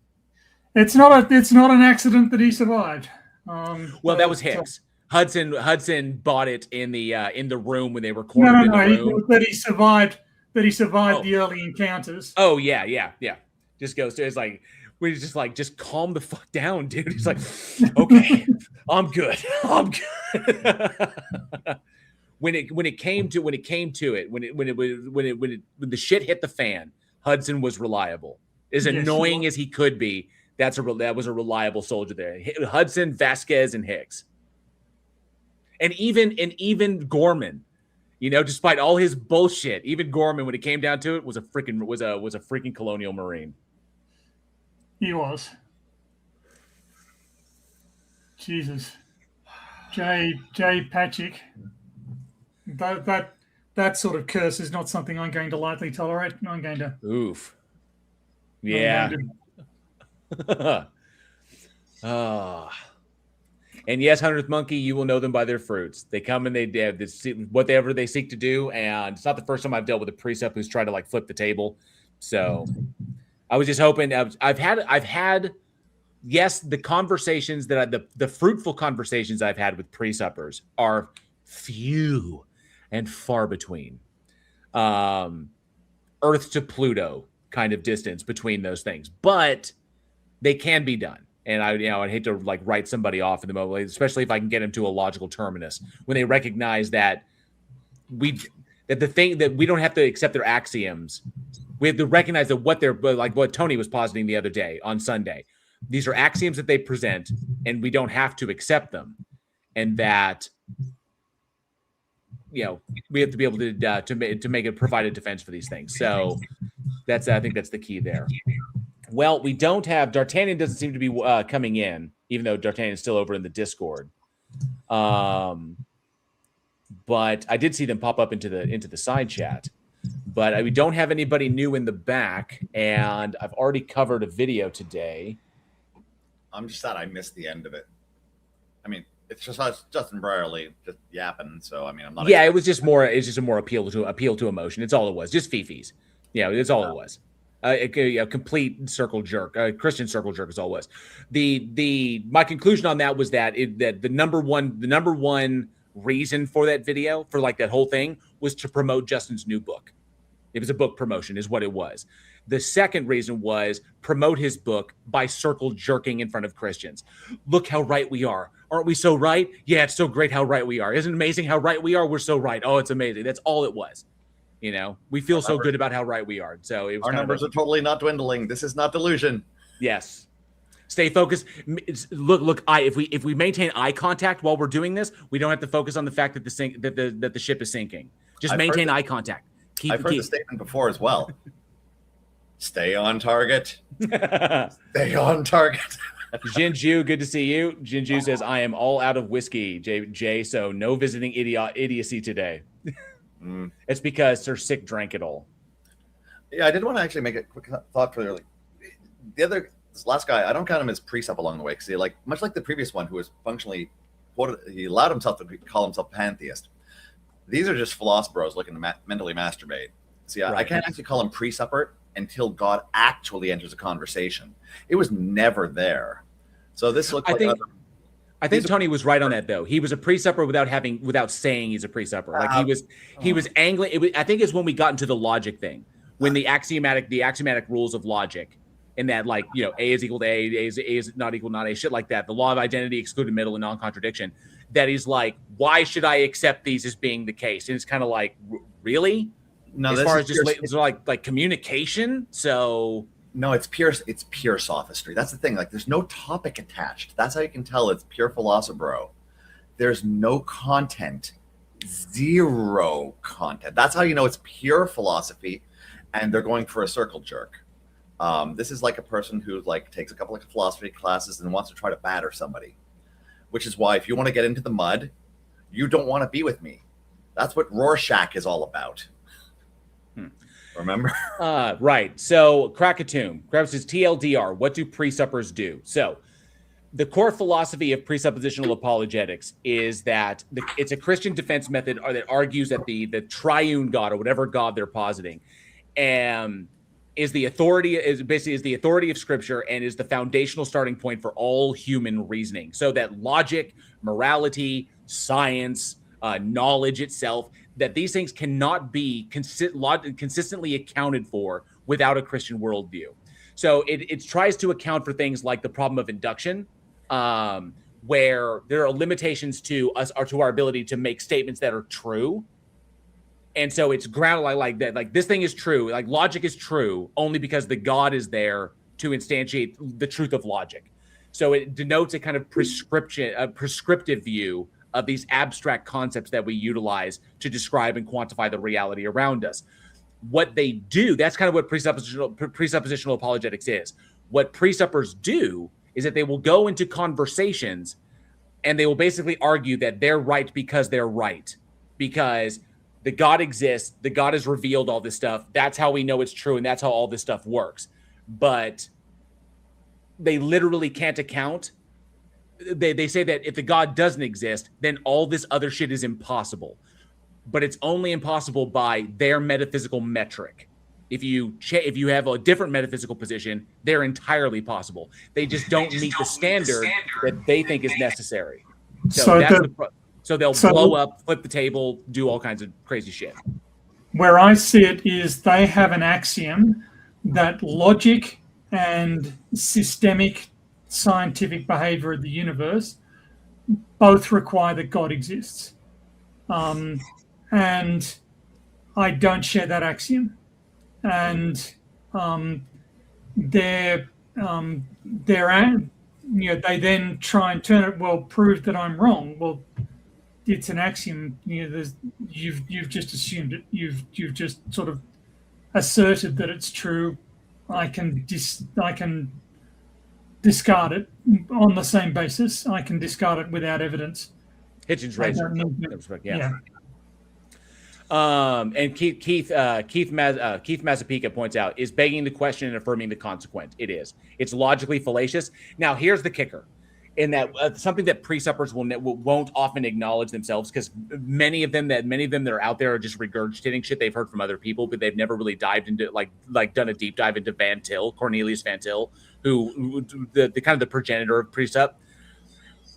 It's not an accident that he survived. Well, that was Hicks. Hudson bought it in the room when they were cornered in the room. That he survived the early encounters. Oh yeah. Just goes to, it's like, we're just like, just calm the fuck down, dude. He's like, okay, I'm good. When the shit hit the fan, Hudson was reliable. As annoying as he could be, that was a reliable soldier there. Hudson, Vasquez, and Hicks. And even Gorman, despite all his bullshit, even Gorman, when it came down to it, was a freaking Colonial Marine. He was. Jesus. Jay Patrick. That sort of curse is not something I'm going to lightly tolerate. I'm going to. Oof. Yeah. And yes, 100th Monkey, you will know them by their fruits. They come and they have this, whatever they seek to do, and it's not the first time I've dealt with a precept who's tried to like flip the table. So I was just hoping. I've had yes, the conversations that the fruitful conversations I've had with presuppers are few and far between. Earth to Pluto kind of distance between those things, but they can be done. And I'd hate to like write somebody off in the moment, especially if I can get them to a logical terminus when they recognize that we don't have to accept their axioms. We have to recognize that what they're like, what Tony was positing the other day on Sunday. These are axioms that they present, and we don't have to accept them. And that, we have to be able to make a provided defense for these things. So I think that's the key there. Well, we don't have D'Artagnan doesn't seem to be coming in, even though D'Artagnan is still over in the Discord. But I did see them pop up into the side chat. But we don't have anybody new in the back, and I've already covered a video today. I'm just sad I missed the end of it. I mean, it's just us, Justin Brierley just yapping. So I mean, I'm not. Yeah, it was just more. It's just a more appeal to emotion. It's all it was. Just fifis. Yeah, it's all it was. A complete circle jerk, Christian circle jerk is all it was. My conclusion on that was that the number one reason for that video, for like that whole thing, was to promote Justin's new book. It was a book promotion, is what it was. The second reason was promote his book by circle jerking in front of Christians. Look how right we are. Aren't we so right? Yeah, it's so great how right we are. Isn't it amazing how right we are? We're so right. Oh, it's amazing. That's all it was. We feel so good about how right we are. So it was our numbers are totally not dwindling. This is not delusion. Yes. Stay focused. Look. If we maintain eye contact while we're doing this, we don't have to focus on the fact that the ship is sinking. Just maintain eye contact. I've heard the statement before as well. Stay on target. Stay on target. Jinju, good to see you. Jinju says, I am all out of whiskey, Jay, so no visiting idiocy today. It's because Sir Sick drank it all. Yeah, I did want to actually make a quick thought for this last guy. I don't count him as precept along the way because much like the previous one, who was functionally he allowed himself to call himself pantheist. These are just philosophers looking to mentally masturbate. See, right. I can't actually call him presupper until God actually enters a conversation. It was never there. So this looks I think Tony was right on that, though. He was a presupper without saying he's a presupper. Like he was angling. I think it's when we got into the logic thing, when the axiomatic rules of logic, and that A is equal to A is not equal to not A, shit like that. The law of identity, excluded middle, and non-contradiction. That he's like, why should I accept these as being the case? And it's kind of like, really? No, as far as just like communication. So. No, it's pure sophistry. That's the thing. Like, there's no topic attached. That's how you can tell it's pure philosopher. There's no content, zero content. That's how you know it's pure philosophy, and they're going for a circle jerk. This is like a person who takes a couple of philosophy classes and wants to try to batter somebody, which is why if you want to get into the mud, you don't want to be with me. That's what Rorschach is all about. Remember? Right. So Krakatoon says TLDR. What do presuppers do? So the core philosophy of presuppositional apologetics is that it's a Christian defense method that argues that the triune God, or whatever God they're positing, is the authority of Scripture and is the foundational starting point for all human reasoning. So that logic, morality, science, knowledge itself, that these things cannot be consistently accounted for without a Christian worldview. So it tries to account for things like the problem of induction, where there are limitations to us or to our ability to make statements that are true. And so it's grounded like that. Like, this thing is true. Like, logic is true only because the God is there to instantiate the truth of logic. So it denotes a kind of prescriptive view of these abstract concepts that we utilize to describe and quantify the reality around us. What they do, that's kind of what presuppositional apologetics is. What presuppers do is that they will go into conversations and they will basically argue that they're right because they're right. Because the God exists, the God has revealed all this stuff. That's how we know it's true, and that's how all this stuff works. But they literally can't account. They say that if the God doesn't exist, then all this other shit is impossible. But it's only impossible by their metaphysical metric. If you have a different metaphysical position, they're entirely possible. They just don't meet the standard that they think is necessary. So they'll blow up, flip the table, do all kinds of crazy shit. Where I see it is they have an axiom that logic and systemic scientific behavior of the universe both require that God exists. And I don't share that axiom. And they then try and turn it, well, prove that I'm wrong. Well, it's an axiom. You've just assumed it. You've just sort of asserted that it's true. I can discard it on the same basis. I can discard it without evidence. Hitchens razor. Yeah. And Keith Mazzapica points out, is begging the question and affirming the consequent. It is. It's logically fallacious. Now, here's the kicker. In that something that presuppers won't often acknowledge themselves, because many of them that are out there are just regurgitating shit they've heard from other people, but they've never really dived into like done a deep dive into Van Til, Cornelius Van Til, who the kind of the progenitor of presupp.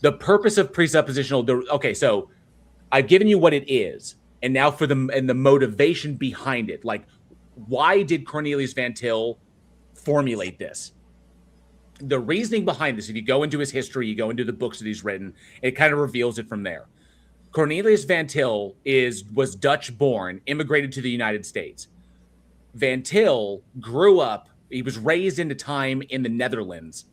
The purpose of presuppositional. Okay, so I've given you what it is, and now for the motivation behind it. Like, why did Cornelius Van Til formulate this? The reasoning behind this, if you go into his history, you go into the books that he's written, it kind of reveals it from there. Cornelius Van Til was Dutch born, immigrated to the United States. Van Til grew up, he was raised in a time in the Netherlands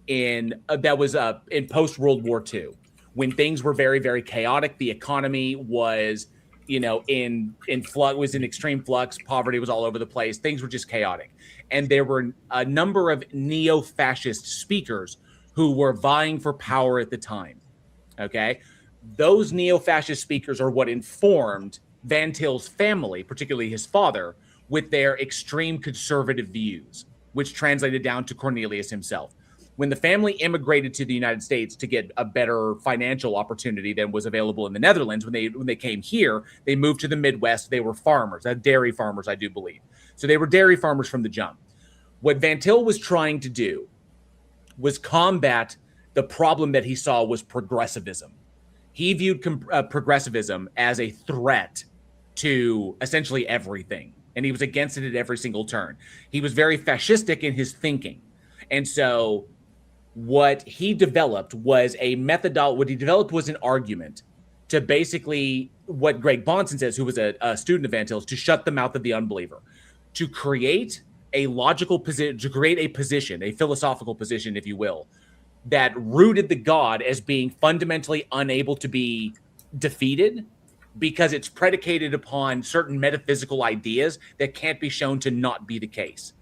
in post-World War II, when things were very, very chaotic. The economy was, in flux, was in extreme flux. Poverty was all over the place. Things were just chaotic. And there were a number of neo-fascist speakers who were vying for power at the time. Okay? Those neo-fascist speakers are what informed Van Til's family, particularly his father, with their extreme conservative views, which translated down to Cornelius himself. When the family immigrated to the United States to get a better financial opportunity than was available in the Netherlands, when they came here, they moved to the Midwest. They were farmers, dairy farmers, I do believe. So they were dairy farmers from the jump. What Van Til was trying to do was combat the problem that he saw was progressivism. He viewed progressivism as a threat to essentially everything, and he was against it at every single turn. He was very fascistic in his thinking. And so what he developed was an argument to basically what Greg Bahnsen says, who was a student of Van Til's, to shut the mouth of the unbeliever, to create a logical position, to create a position, a philosophical position, if you will, that rooted the God as being fundamentally unable to be defeated because it's predicated upon certain metaphysical ideas that can't be shown to not be the case.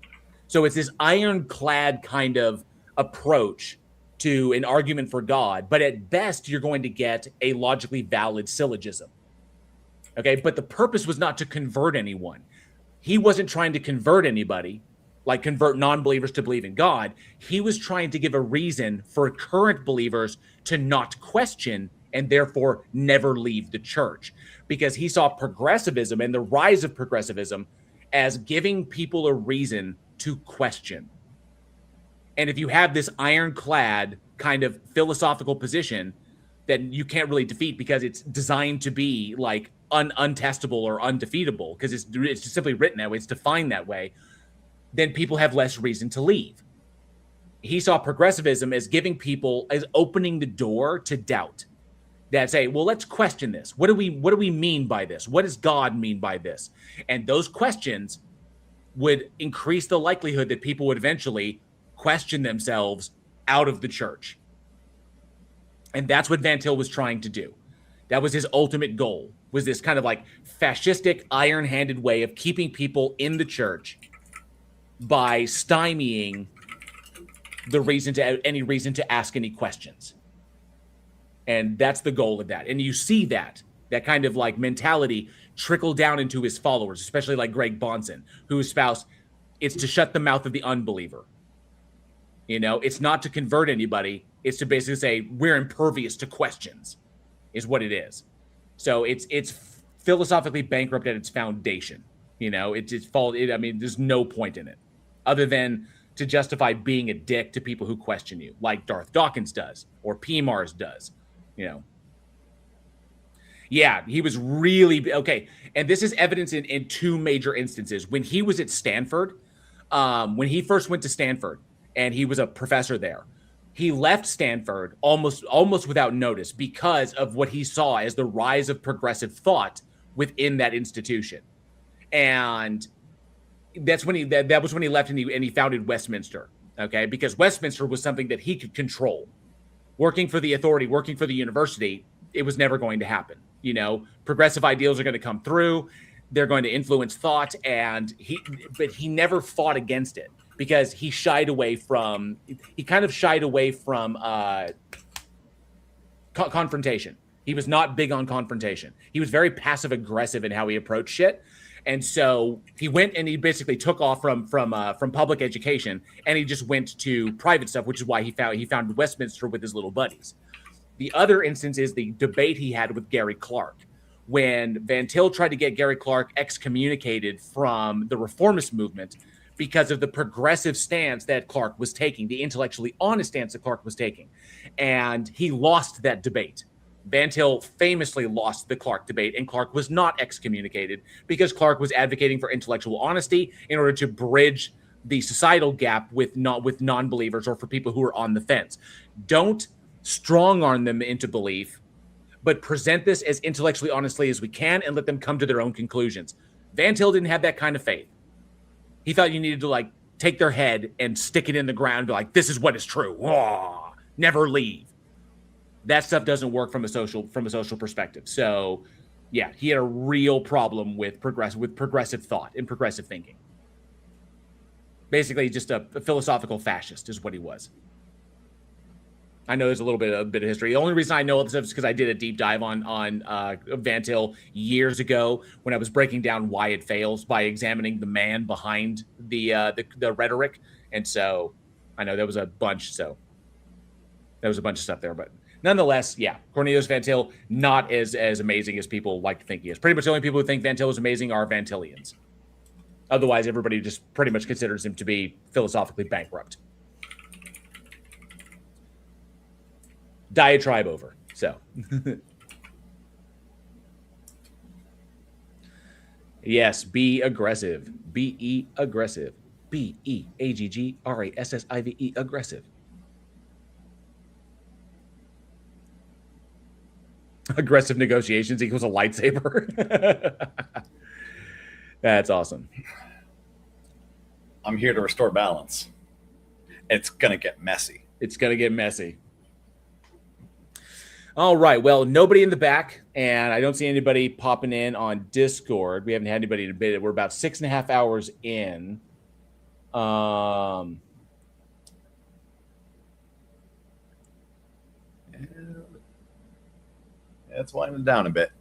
So it's this ironclad kind of approach to an argument for God, but at best you're going to get a logically valid syllogism. Okay, but the purpose was not to convert anyone. He wasn't trying to convert anybody, like convert non-believers to believe in God. He was trying to give a reason for current believers to not question and therefore never leave the church, because he saw progressivism and the rise of progressivism as giving people a reason to question. And if you have this ironclad kind of philosophical position that you can't really defeat because it's designed to be like untestable or undefeatable, because it's just simply written that way, it's defined that way, then people have less reason to leave. He saw progressivism as giving people, as opening the door to doubt. That say, well, let's question this. What do we mean by this? What does God mean by this? And those questions would increase the likelihood that people would eventually question themselves out of the church. And that's what Van Til was trying to do. That was his ultimate goal, was this kind of like fascistic, iron-handed way of keeping people in the church by stymieing any reason to ask any questions. And that's the goal of that. And you see that kind of like mentality trickle down into his followers, especially like Greg Bahnsen, who espoused it's to shut the mouth of the unbeliever. You know, it's not to convert anybody. It's to basically say we're impervious to questions, is what it is. So it's philosophically bankrupt at its foundation. You know, I mean, there's no point in it other than to justify being a dick to people who question you, like Darth Dawkins does or PMARS does. You know, yeah, he was really okay. And this is evidence in two major instances. When he was at Stanford, when he first went to Stanford and he was a professor there, he left Stanford almost without notice because of what he saw as the rise of progressive thought within that institution. And that's when that was when he left and he founded Westminster. Okay, because Westminster was something that he could control. Working for the authority, working for the university, it was never going to happen. You know, progressive ideals are going to come through. They're going to influence thought. But he never fought against it because he kind of shied away from confrontation. He was not big on confrontation. He was very passive aggressive in how he approached shit. And so he went and he basically took off from public education and he just went to private stuff, which is why he founded Westminster with his little buddies. The other instance is the debate he had with Gary Clark. When Van Til tried to get Gary Clark excommunicated from the reformist movement because of the progressive stance that Clark was taking, the intellectually honest stance that Clark was taking. And he lost that debate. Van Til famously lost the Clark debate, and Clark was not excommunicated because Clark was advocating for intellectual honesty in order to bridge the societal gap with non-believers or for people who are on the fence. Don't strong arm them into belief, but present this as intellectually honestly as we can and let them come to their own conclusions. Van Til didn't have that kind of faith. He thought you needed to like take their head and stick it in the ground, be like, this is what is true. Oh, never leave. That stuff doesn't work from a social perspective. So, yeah, he had a real problem with progressive thought and progressive thinking. Basically, just a philosophical fascist is what he was. I know there's a bit of history. The only reason I know all this stuff is because I did a deep dive on Van Til years ago when I was breaking down why it fails by examining the man behind the rhetoric, and so I know there was a bunch. So there was a bunch of stuff there, but. Nonetheless, yeah, Cornelius Van Til, not as amazing as people like to think he is. Pretty much the only people who think Van Til is amazing are Van Tilians. Otherwise, everybody just pretty much considers him to be philosophically bankrupt. Diatribe over. So, yes, be aggressive. B-E aggressive. B-E-A-G-G-R-A-S-S-I-V-E aggressive. Aggressive negotiations equals a lightsaber. That's awesome. I'm here to restore balance. It's going to get messy. It's going to get messy. All right. Well, nobody in the back, and I don't see anybody popping in on Discord. We haven't had anybody debate it. We're about 6.5 hours in. It's winding down a bit.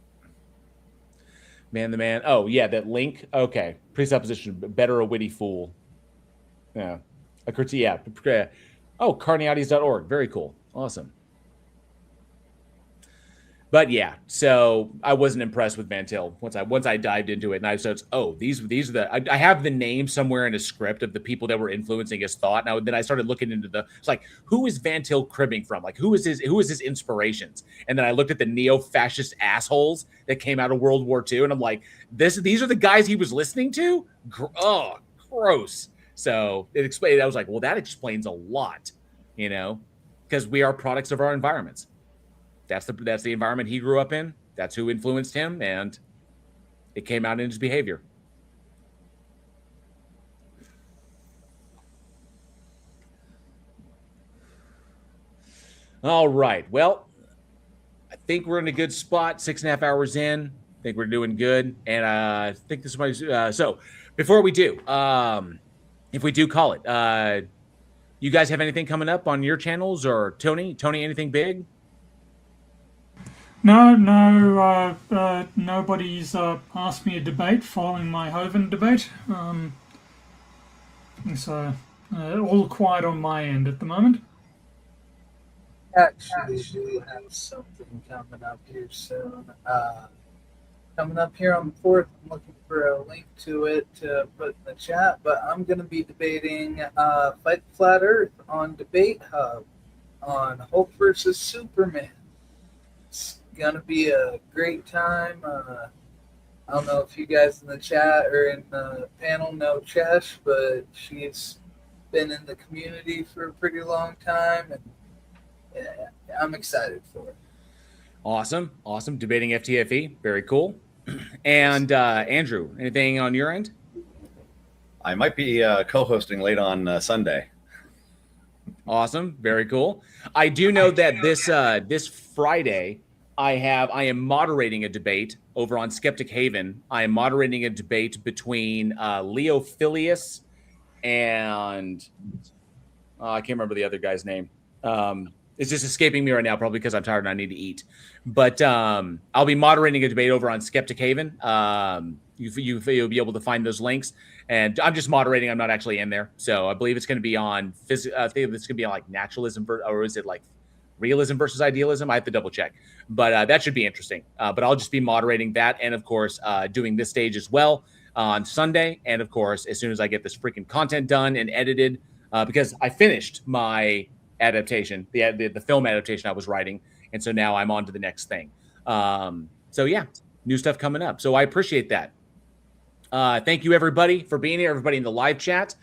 Man, the man. Oh, yeah, that link. Okay. Presupposition. Better a witty fool. Yeah. A critique. Yeah. Oh, carneades.org. Very cool. Awesome. But yeah, so I wasn't impressed with Van Til once I dived into it, and I said, "Oh, these are the." I have the name somewhere in a script of the people that were influencing his thought. Now then I started looking into it's like, who is Van Til cribbing from? Like, who is his inspirations? And then I looked at the neo-fascist assholes that came out of World War II, and I'm like, these are the guys he was listening to. Oh, gross. So it explained. I was like, well, that explains a lot, because we are products of our environments. That's the environment he grew up in. That's who influenced him, and it came out in his behavior. All right. Well, I think we're in a good spot. 6.5 hours in. I think we're doing good, and I think this might. So before we do, if we do call it, you guys have anything coming up on your channels, or Tony, anything big? No, nobody's asked me a debate following my Hovind debate. So all quiet on my end at the moment. Actually, do have something coming up here soon. Coming up here on the 4th, I'm looking for a link to it to put in the chat, but I'm going to be debating Fight the Flat Earth on Debate Hub on Hulk versus Superman. It's going to be a great time. I don't know if you guys in the chat or in the panel know Chesh, but she's been in the community for a pretty long time, and yeah, I'm excited for it. Awesome. Debating FTFE. Very cool. And Andrew, anything on your end? I might be co-hosting late on Sunday. Awesome. Very cool. I do know that this Friday, I am moderating a debate over on Skeptic Haven. I am moderating a debate between Leo Filius and I can't remember the other guy's name. It's just escaping me right now, probably because I'm tired and I need to eat. But I'll be moderating a debate over on Skeptic Haven. You'll be able to find those links. And I'm just moderating. I'm not actually in there. So I believe it's going to be on I think it's going to be on like naturalism, or is it like realism versus idealism? I have to double check. But that should be interesting. But I'll just be moderating that. And, of course, doing this stage as well on Sunday. And, of course, as soon as I get this freaking content done and edited, because I finished my adaptation, the film adaptation I was writing, and so now I'm on to the next thing. So yeah, new stuff coming up. So I appreciate that. Thank you everybody for being here. Everybody in the live chat.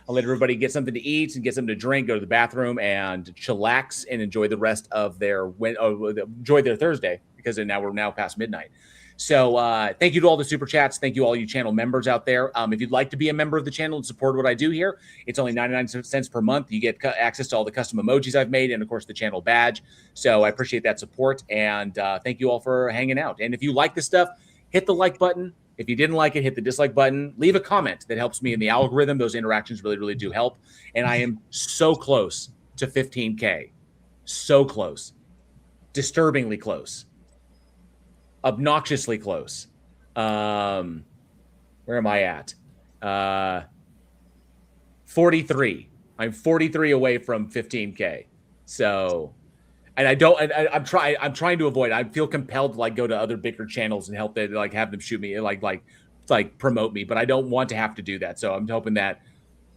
I'll let everybody get something to eat and get something to drink, go to the bathroom, and chillax and enjoy the rest of their Thursday, because we're now past midnight. So thank you to all the super chats. Thank you all you channel members out there. If you'd like to be a member of the channel and support what I do here, it's only 99 cents per month. You get access to all the custom emojis I've made and, of course, the channel badge. So I appreciate that support. And thank you all for hanging out. And if you like this stuff, hit the like button. If you didn't like it, hit the dislike button. Leave a comment. That helps me in the algorithm. Those interactions really, really do help. And I am so close to 15K. So close. Disturbingly close. Obnoxiously close. Where am I at? 43. I'm 43 away from 15K. So, and I'm trying to avoid. I feel compelled to go to other bigger channels and help them, have them shoot me, like promote me, but I don't want to have to do that. So I'm hoping that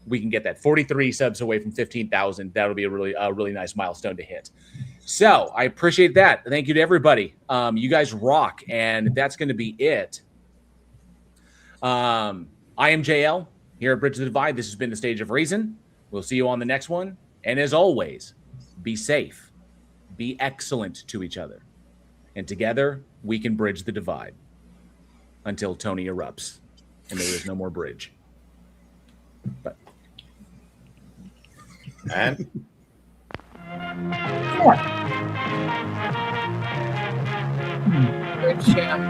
we can get that 43 subs away from 15,000. That'll be a really nice milestone to hit. So I appreciate that. Thank you to everybody. You guys rock, and that's going to be it. I am JL here at Bridge the Divide. This has been the Stage of Reason. We'll see you on the next one. And as always, be safe, be excellent to each other, and together we can bridge the divide until Tony erupts and there is no more bridge. But and Good champ.